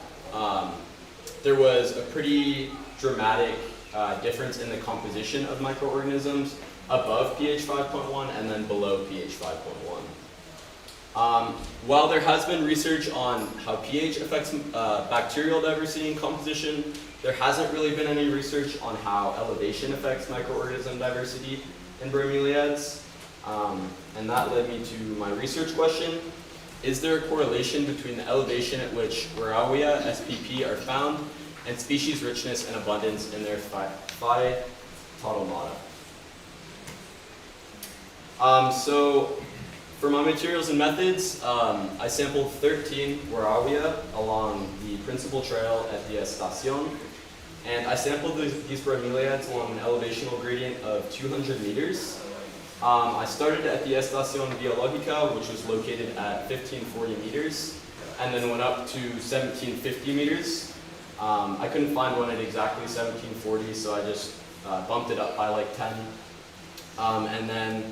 there was a pretty dramatic difference in the composition of microorganisms above pH 5.1 and then below pH 5.1. While there has been research on how pH affects bacterial diversity and composition, there hasn't really been any research on how elevation affects microorganism diversity in bromeliads. And that led me to my research question. Is there a correlation between the elevation at which Rauwia spp are found and species richness and abundance in their phytotomata? So for my materials and methods, I sampled 13 Rauwia along the principal trail at the Estación, and I sampled these bromeliads along an elevational gradient of 200 meters. I started at the Estación Biológica, which was located at 1540 meters, and then went up to 1750 meters. I couldn't find one at exactly 1740, so I just bumped it up by like 10. And then,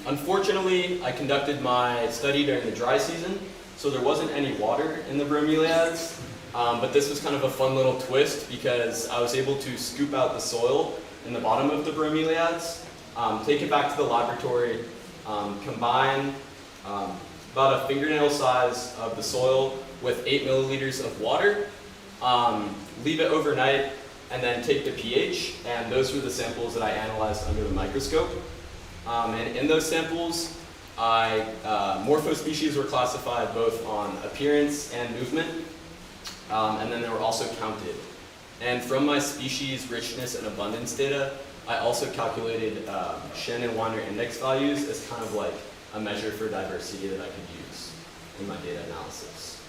unfortunately, I conducted my study during the dry season, so there wasn't any water in the bromeliads. But this was kind of a fun little twist because I was able to scoop out the soil in the bottom of the bromeliads, take it back to the laboratory, combine about a fingernail size of the soil with 8 milliliters of water, leave it overnight, and then take the pH, and those were the samples that I analyzed under the microscope. And in those samples, morphospecies were classified both on appearance and movement, and then they were also counted. And from my species richness and abundance data, I also calculated Shannon-Weiner index values as kind of like a measure for diversity that I could use in my data analysis.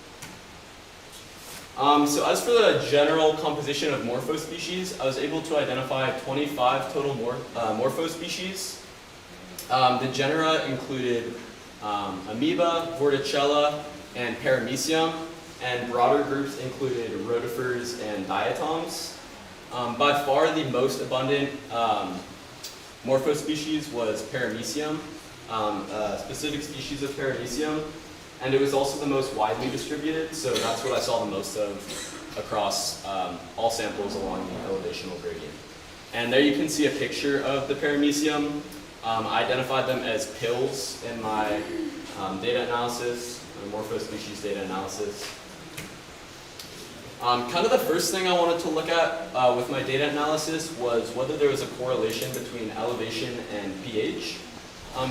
So as for the general composition of morphospecies, I was able to identify 25 total morphospecies. The genera included amoeba, vorticella, and paramecium, and broader groups included rotifers and diatoms. By far the most abundant morphospecies was paramecium, a specific species of paramecium, and it was also the most widely distributed, so that's what I saw the most of across all samples along the elevational gradient. And there you can see a picture of the paramecium. I identified them as pills in my data analysis, morphospecies data analysis. Kind of the first thing I wanted to look at with my data analysis was whether there was a correlation between elevation and pH.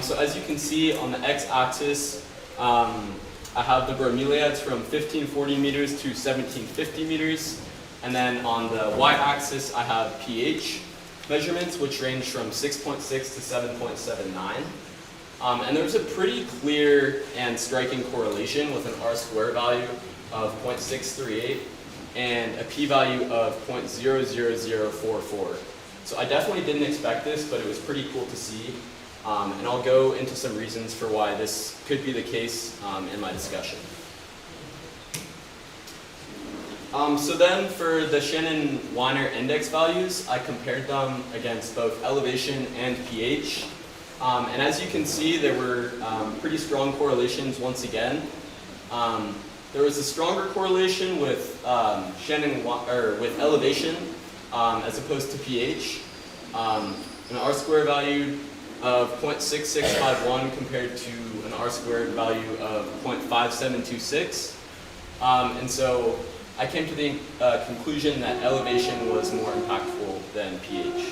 So as you can see on the x-axis, I have the bromeliads from 1540 meters to 1750 meters, and then on the y-axis I have pH measurements, which range from 6.6 to 7.79. And there's a pretty clear and striking correlation with an R-square value of 0.638 and a p-value of 0.00044. So I definitely didn't expect this, but it was pretty cool to see. And I'll go into some reasons for why this could be the case in my discussion. So then for the Shannon-Weiner index values, I compared them against both elevation and pH. And as you can see, there were pretty strong correlations once again. There was a stronger correlation with with elevation as opposed to pH. An R-square value of 0.6651 compared to an R-squared value of 0.5726. And so I came to the conclusion that elevation was more impactful than pH.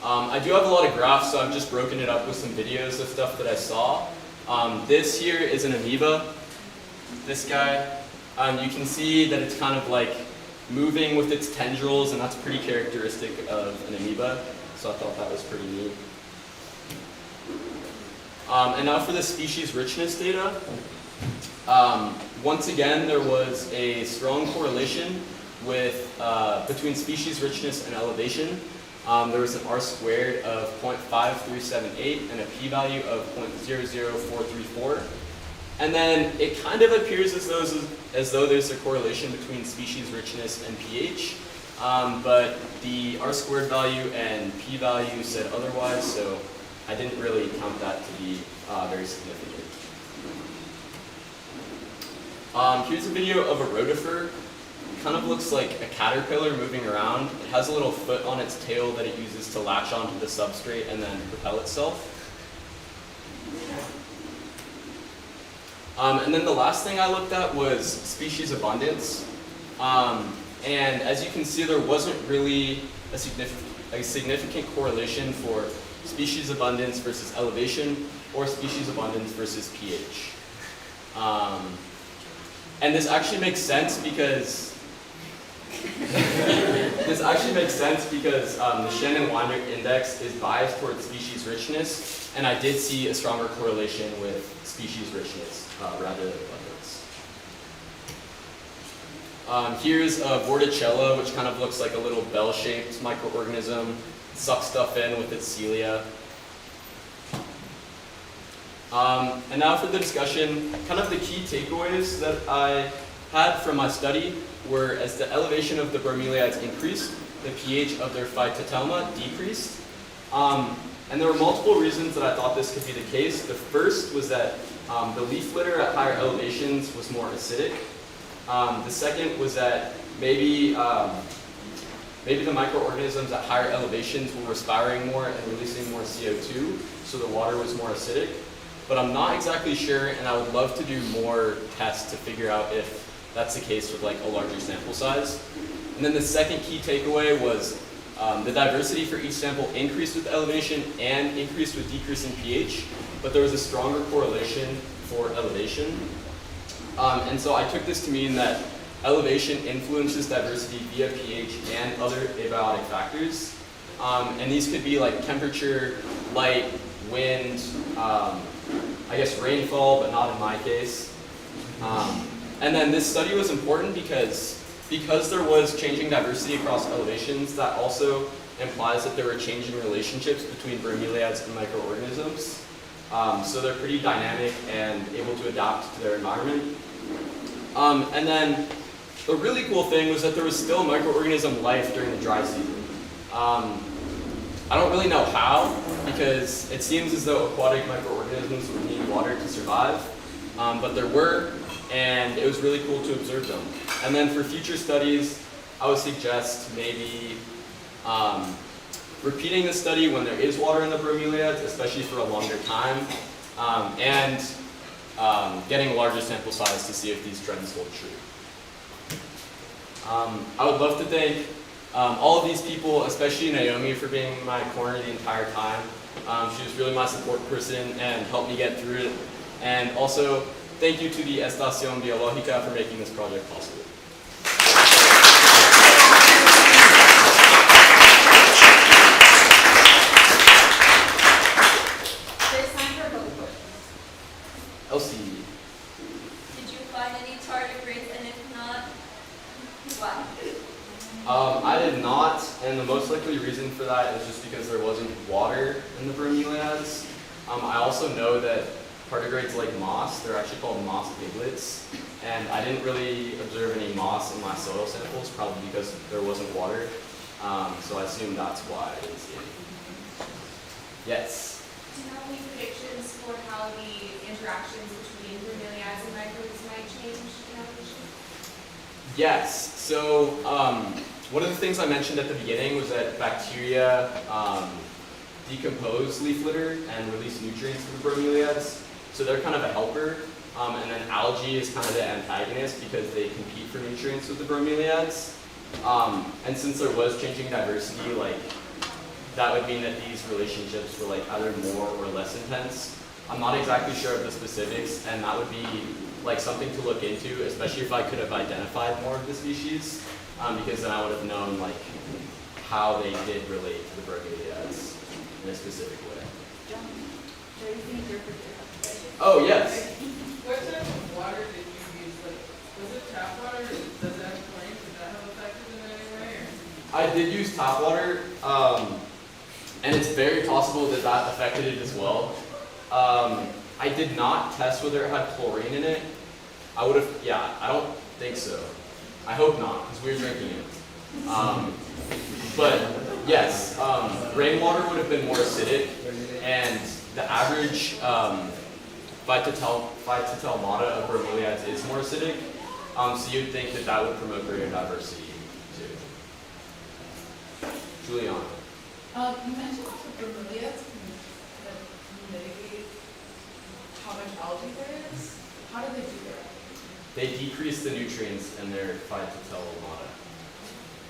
I do have a lot of graphs, so I've just broken it up with some videos of stuff that I saw. This here is an amoeba. This guy, you can see that it's kind of like moving with its tendrils, and that's pretty characteristic of an amoeba. So I thought that was pretty neat. And now for the species richness data. Once again, there was a strong correlation with, between species richness and elevation. There was an R squared of 0.5378 and a p-value of 0.00434. And then it kind of appears as though there's a correlation between species richness and pH, but the R squared value and p-value said otherwise, so I didn't really count that to be very significant. Here's a video of a rotifer. It kind of looks like a caterpillar moving around. It has a little foot on its tail that it uses to latch onto the substrate and then propel itself. And then the last thing I looked at was species abundance. And as you can see, there wasn't really a significant correlation for species abundance versus elevation or species abundance versus pH. And this actually makes sense because the Shannon-Weinrich index is biased towards species richness, and I did see a stronger correlation with species richness rather than abundance. Here's a Vorticella, which kind of looks like a little bell-shaped microorganism. It sucks stuff in with its cilia. And now for the discussion, kind of the key takeaways that I had from my study were as the elevation of the bromeliads increased, the pH of their phytotelma decreased. And there were multiple reasons that I thought this could be the case. The first was that the leaf litter at higher elevations was more acidic. The second was that maybe the microorganisms at higher elevations were respiring more and releasing more CO2, so the water was more acidic. But I'm not exactly sure, and I would love to do more tests to figure out if that's the case with like a larger sample size. And then the second key takeaway was the diversity for each sample increased with elevation and increased with decrease in pH, but there was a stronger correlation for elevation. And so I took this to mean that elevation influences diversity via pH and other abiotic factors. And these could be like temperature, light, wind, I guess rainfall, but not in my case. And then this study was important because there was changing diversity across elevations, that also implies that there were changing relationships between bromeliads and microorganisms. So they're pretty dynamic and able to adapt to their environment. And then the really cool thing was that there was still microorganism life during the dry season. I don't really know how, because it seems as though aquatic microorganisms would need water to survive, but there were, and it was really cool to observe them. And then for future studies, I would suggest maybe repeating the study when there is water in the bromeliads, especially for a longer time, and getting a larger sample size to see if these trends hold true. I would love to thank all of these people, especially Naomi, for being in my corner the entire time. She was really my support person and helped me get through it. And also, thank you to the Estación Biológica for making this project possible. There's time for both questions. Elsie. Did you find any tardigrades, and if not, why? I did not, and the most likely reason for that is just because there wasn't water in the bromeliads. I also know that tardigrades like moss, they're actually called moss piglets, and I didn't really observe any moss in my soil samples, probably because there wasn't water, so I assume that's why I didn't see it. Yes? Do you have any predictions for how the interactions between bromeliads and microbes might change in evolution? Yes, so one of the things I mentioned at the beginning was that bacteria decompose leaf litter and release nutrients to the bromeliads. So they're kind of a helper, and then algae is kind of the antagonist because they compete for nutrients with the bromeliads. And since there was changing diversity, like that would mean that these relationships were like either more or less intense. I'm not exactly sure of the specifics, and that would be like something to look into, especially if I could have identified more of the species, because then I would have known like how they did relate to the bromeliads in a specific way. John, do you think you're Oh yes. Where's did use tap water, and it's very possible that that affected it as well. I did not test whether it had chlorine in it. I would have, yeah, I don't think so. I hope not, because we were drinking it. But yes, rainwater would have been more acidic, and the average phytotel mata of bromeliads is more acidic. So you'd think that that would promote greater diversity too. Juliana. You mentioned the bromeliads can mitigate how much algae there is. How do they do that? They decrease the nutrients in their phytotel mata.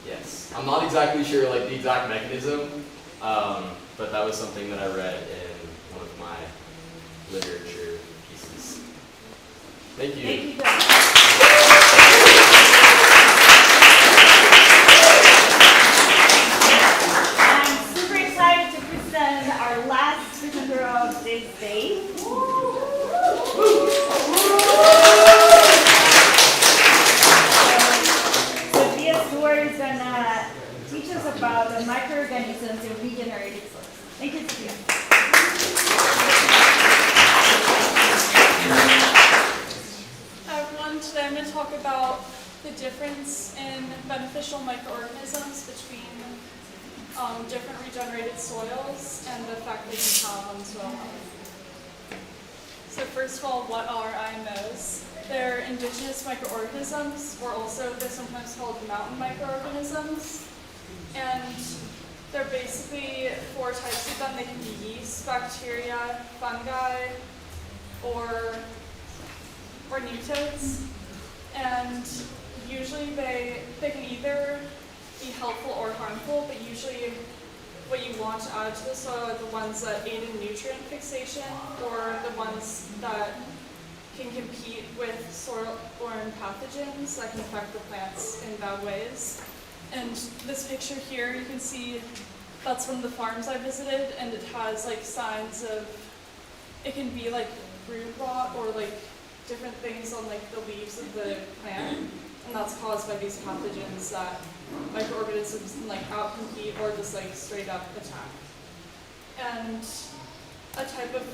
Yes. I'm not exactly sure like the exact mechanism, but that was something that I read in one of my literature pieces. Thank you. Thank you, I'm super excited to present our last presenter of this day. Sophia Stewart is going to teach us about the microorganisms in regenerated soils. Thank you, Sophia. Hi everyone, today I'm going to talk about the difference in beneficial microorganisms between different regenerated soils and the effect they can have on soil health. So first of all, what are IMOs? They're indigenous microorganisms, or also they're sometimes called mountain microorganisms. And they're basically 4 types of them. They can be yeast, bacteria, fungi, or nematodes. And usually they can either be helpful or harmful, but usually what you want to add to the soil are the ones that aid in nutrient fixation, or the ones that can compete with soil-borne pathogens that can affect the plants in bad ways. And this picture here, you can see that's one of the farms I visited, and it has like signs of, it can be like root rot or like different things on like the leaves of the plant, and that's caused by these pathogens that microorganisms can like outcompete or just like straight up attack. And a type of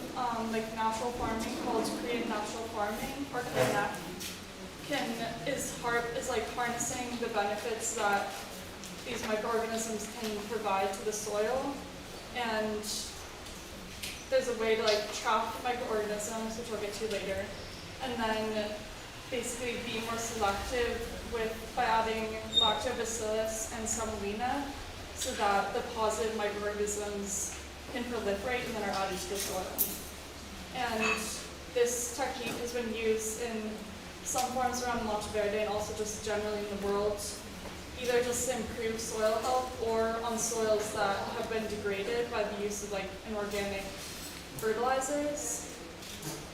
like natural farming called Korean natural farming, or KNF, is like harnessing the benefits that these microorganisms can provide to the soil. And there's a way to like trap microorganisms, which I'll get to later, and then basically be more selective by adding lactobacillus and semolina, so that the positive microorganisms can proliferate and then are added to the soil. And this technique has been used in some farms around Monteverde and also just generally in the world, either just to improve soil health or on soils that have been degraded by the use of like inorganic fertilizers.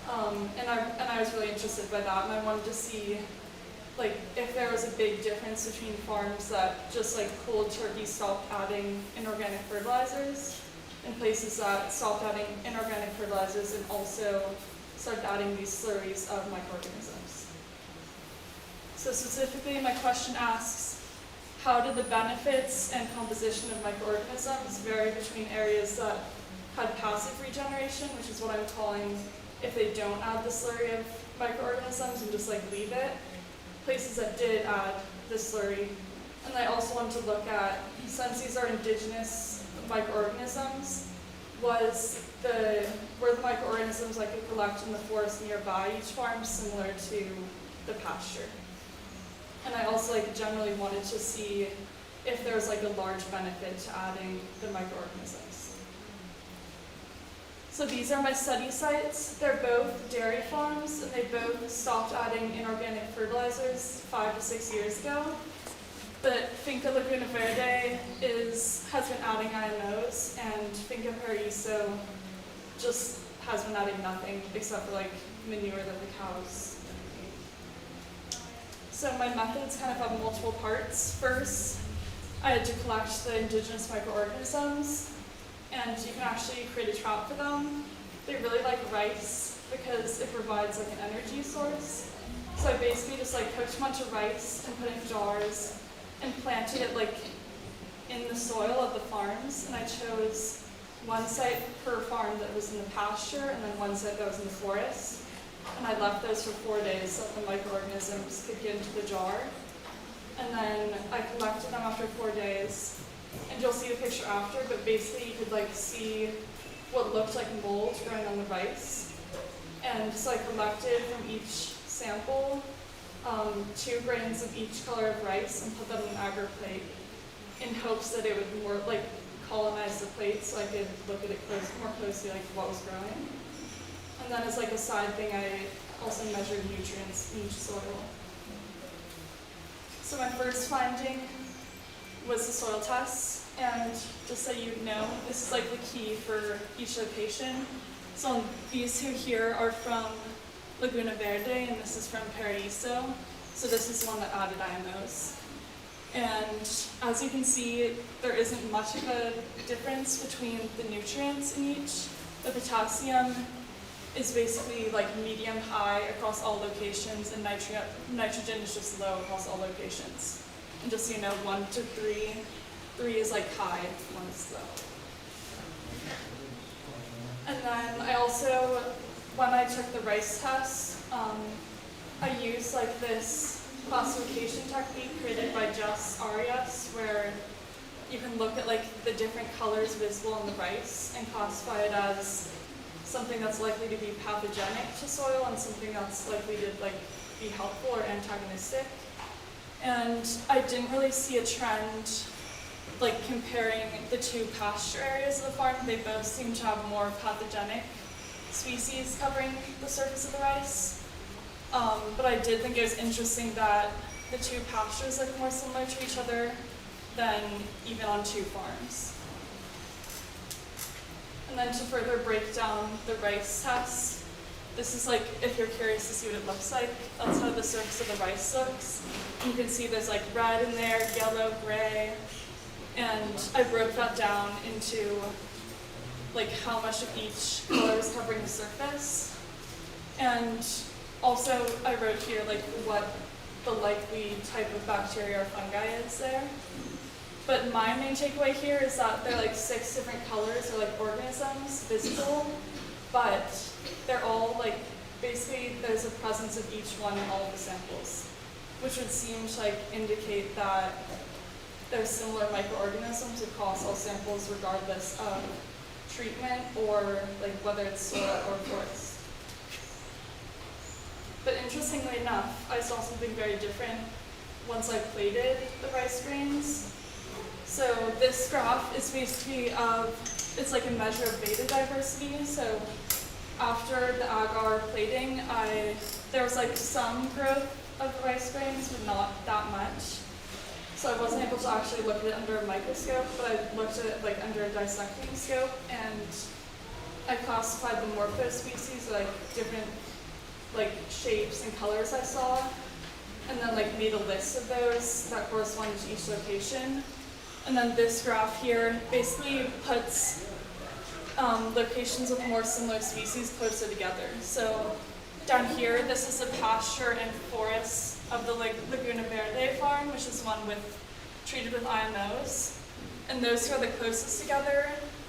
And I was really interested by that, and I wanted to see like if there was a big difference between farms that just like cold turkey stopped adding inorganic fertilizers and places that stopped adding inorganic fertilizers and also started adding these slurries of microorganisms. So specifically, my question asks, how did the benefits and composition of microorganisms vary between areas that had passive regeneration, which is what I'm calling if they don't add the slurry of microorganisms and just like leave it, places that did add the slurry. And I also wanted to look at, since these are indigenous microorganisms, were the microorganisms I could collect in the forest nearby each farm similar to the pasture. And I also like generally wanted to see if there was like a large benefit to adding the microorganisms. So these are my study sites. They're both dairy farms, and they both stopped adding inorganic fertilizers 5 to 6 years ago. But Finca Laguna Verde has been adding IMOs, and Finca Paraíso just has been adding nothing except for like manure that the cows eat. So my methods kind of have multiple parts. First, I had to collect the indigenous microorganisms, and you can actually create a trap for them. They really like rice because it provides like an energy source. So I basically just like cooked a bunch of rice and put it in jars and planted it like in the soil of the farms, and I chose one site per farm that was in the pasture and then one site that was in the forest. And I left those for 4 days so that the microorganisms could get into the jar. And then I collected them after 4 days. And you'll see the picture after, but basically you could like see what looked like mold growing on the rice. And so I collected from each sample 2 grains of each color of rice and put them in an agar plate in hopes that it would more like colonize the plate so I could look at it more closely, like what was growing. And then as like a side thing, I also measured nutrients in each soil. So my first finding was the soil tests, and just so you know, this is like the key for each location. So these two here are from Laguna Verde, and this is from Paraiso. So this is the one that added IMOs. And as you can see, there isn't much of a difference between the nutrients in each. The potassium is basically like medium high across all locations, and nitrogen is just low across all locations. And just so you know, 1 to 3, 3 is like high, 1 is low. And then I also, when I took the rice test, I used like this classification technique created by Jess Arias, where you can look at like the different colors visible in the rice and classify it as something that's likely to be pathogenic to soil and something that's likely to like be helpful or antagonistic. And I didn't really see a trend like comparing the 2 pasture areas of the farm. They both seem to have more pathogenic species covering the surface of the rice. But I did think it was interesting that the 2 pastures look more similar to each other than even on 2 farms. And then to further break down the rice test, this is like, if you're curious to see what it looks like, that's how the surface of the rice looks. You can see there's like red in there, yellow, gray, and I broke that down into like how much of each color is covering the surface. And also I wrote here like what the likely type of bacteria or fungi is there. But my main takeaway here is that there are like 6 different colors or like organisms visible, but they're all like, basically there's a presence of each one in all of the samples, which would seem to like indicate that there's similar microorganisms across all samples regardless of treatment or like whether it's soil or forest. But interestingly enough, I saw something very different once I plated the rice grains. So this graph is basically it's like a measure of beta diversity. So after the agar plating, there was like some growth of the rice grains, but not that much. So I wasn't able to actually look at it under a microscope, but I looked at it like under a dissecting scope, and I classified the morphospecies, like different like shapes and colors I saw, and then like made a list of those that corresponded to each location. And then this graph here basically puts locations with more similar species closer together. So down here, this is the pasture and forest of the Laguna Verde farm, which is one treated with IMOs. And those two are the closest together,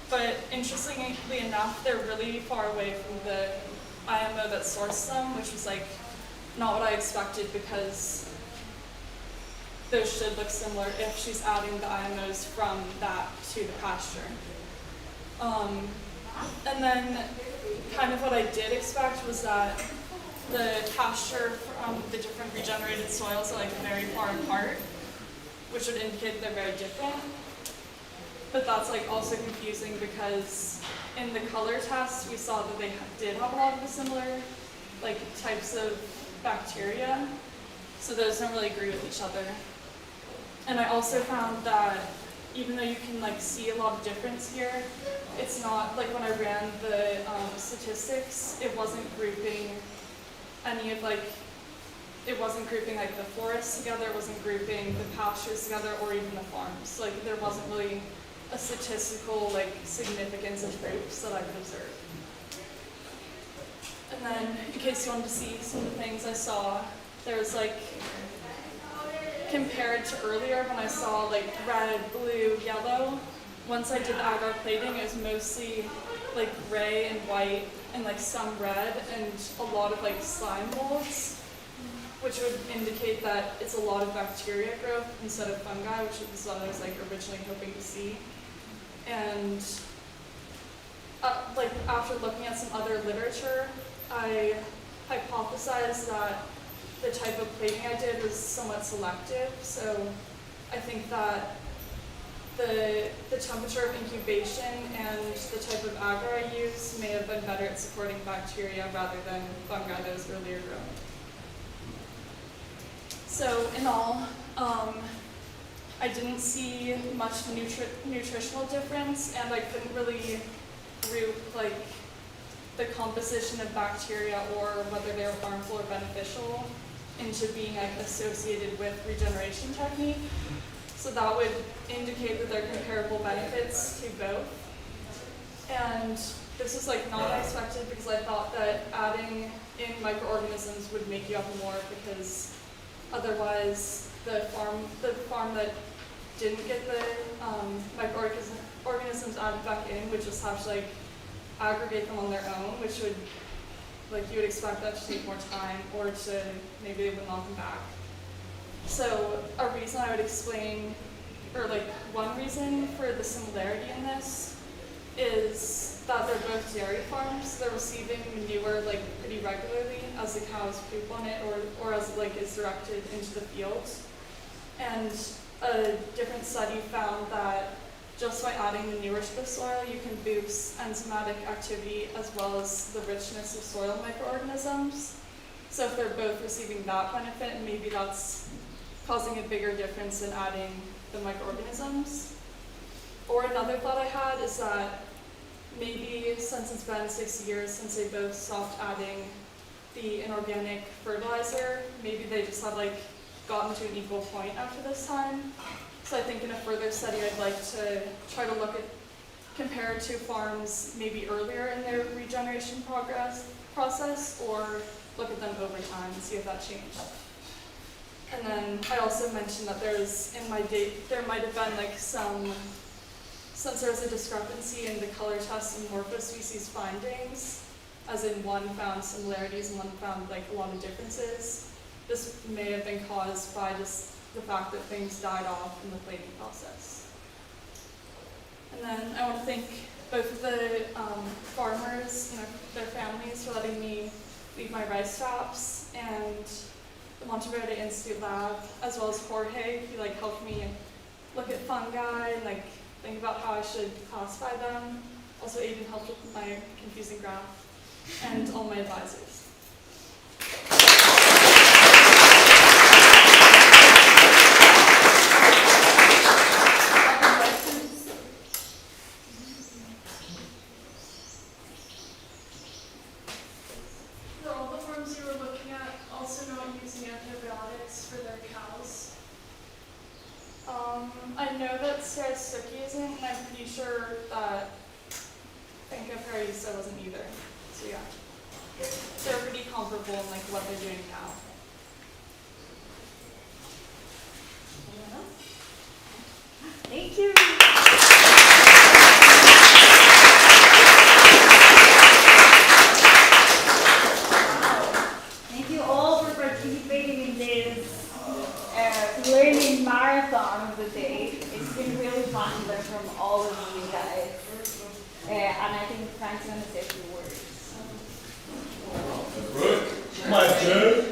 but interestingly enough, they're really far away from the IMO that sourced them, which was like not what I expected, because those should look similar if she's adding the IMOs from that to the pasture. And then kind of what I did expect was that the pasture from the different regenerated soils are like very far apart, which would indicate they're very different. But that's like also confusing because in the color test we saw that they did have a lot of the similar like types of bacteria, so those don't really agree with each other. And I also found that even though you can like see a lot of difference here, it's not like when I ran the statistics, it wasn't grouping any of like, it wasn't grouping like the forests together, it wasn't grouping the pastures together, or even the farms. Like there wasn't really a statistical like significance of groups that I could observe. And then, in case you wanted to see some of the things I saw, there was like compared to earlier when I saw like red, blue, yellow. Once I did the agar plating, it was mostly like gray and white and like some red and a lot of like slime molds, which would indicate that it's a lot of bacteria growth instead of fungi, which is what I was like originally hoping to see. And like after looking at some other literature, I hypothesized that the type of plating I did was somewhat selective. So I think that the temperature of incubation and the type of agar I used may have been better at supporting bacteria rather than fungi that was earlier grown. So in all, I didn't see much nutritional difference, and I couldn't really group like the composition of bacteria or whether they were harmful or beneficial into being like associated with regeneration technique. So that would indicate that there are comparable benefits to both. And this is like not unexpected because I thought that adding in microorganisms would make you up more, because otherwise the farm that didn't get the microorganisms added back in would just have to like aggregate them on their own, which would, like, you would expect that to take more time, or to maybe they would want them back. So a reason I would explain, or like one reason for the similarity in this is that they're both dairy farms. They're receiving manure like pretty regularly as the cows poop on it, or as it like is directed into the fields. And a different study found that just by adding manure to the soil, you can boost enzymatic activity as well as the richness of soil microorganisms. So if they're both receiving that benefit, maybe that's causing a bigger difference than adding the microorganisms. Or another thought I had is that maybe since it's been 6 years since they both stopped adding the inorganic fertilizer, maybe they just have like gotten to an equal point after this time. So I think in a further study, I'd like to try to compare two farms maybe earlier in their regeneration process, or look at them over time and see if that changed. And then I also mentioned that there might have been like since there was a discrepancy in the color test and morphospecies findings, as in one found similarities and one found like a lot of differences, this may have been caused by just the fact that things died off in the plating process. And then I want to thank both of the farmers, their families, for letting me leave my rice traps, and the Monteverde Institute lab, as well as Jorge, who like helped me look at fungi and like think about how I should classify them. Also Aiden helped with my confusing graph, and all my advisors. I know that Sarah Stuckey isn't, and I'm pretty sure that Parisa wasn't either. So yeah, they're pretty comparable in like what they're doing now. Thank you. Thank you all for participating in this learning marathon of the day. It's been really fun to learn from all of you guys. And I think Frank's going to say a few words. My turn.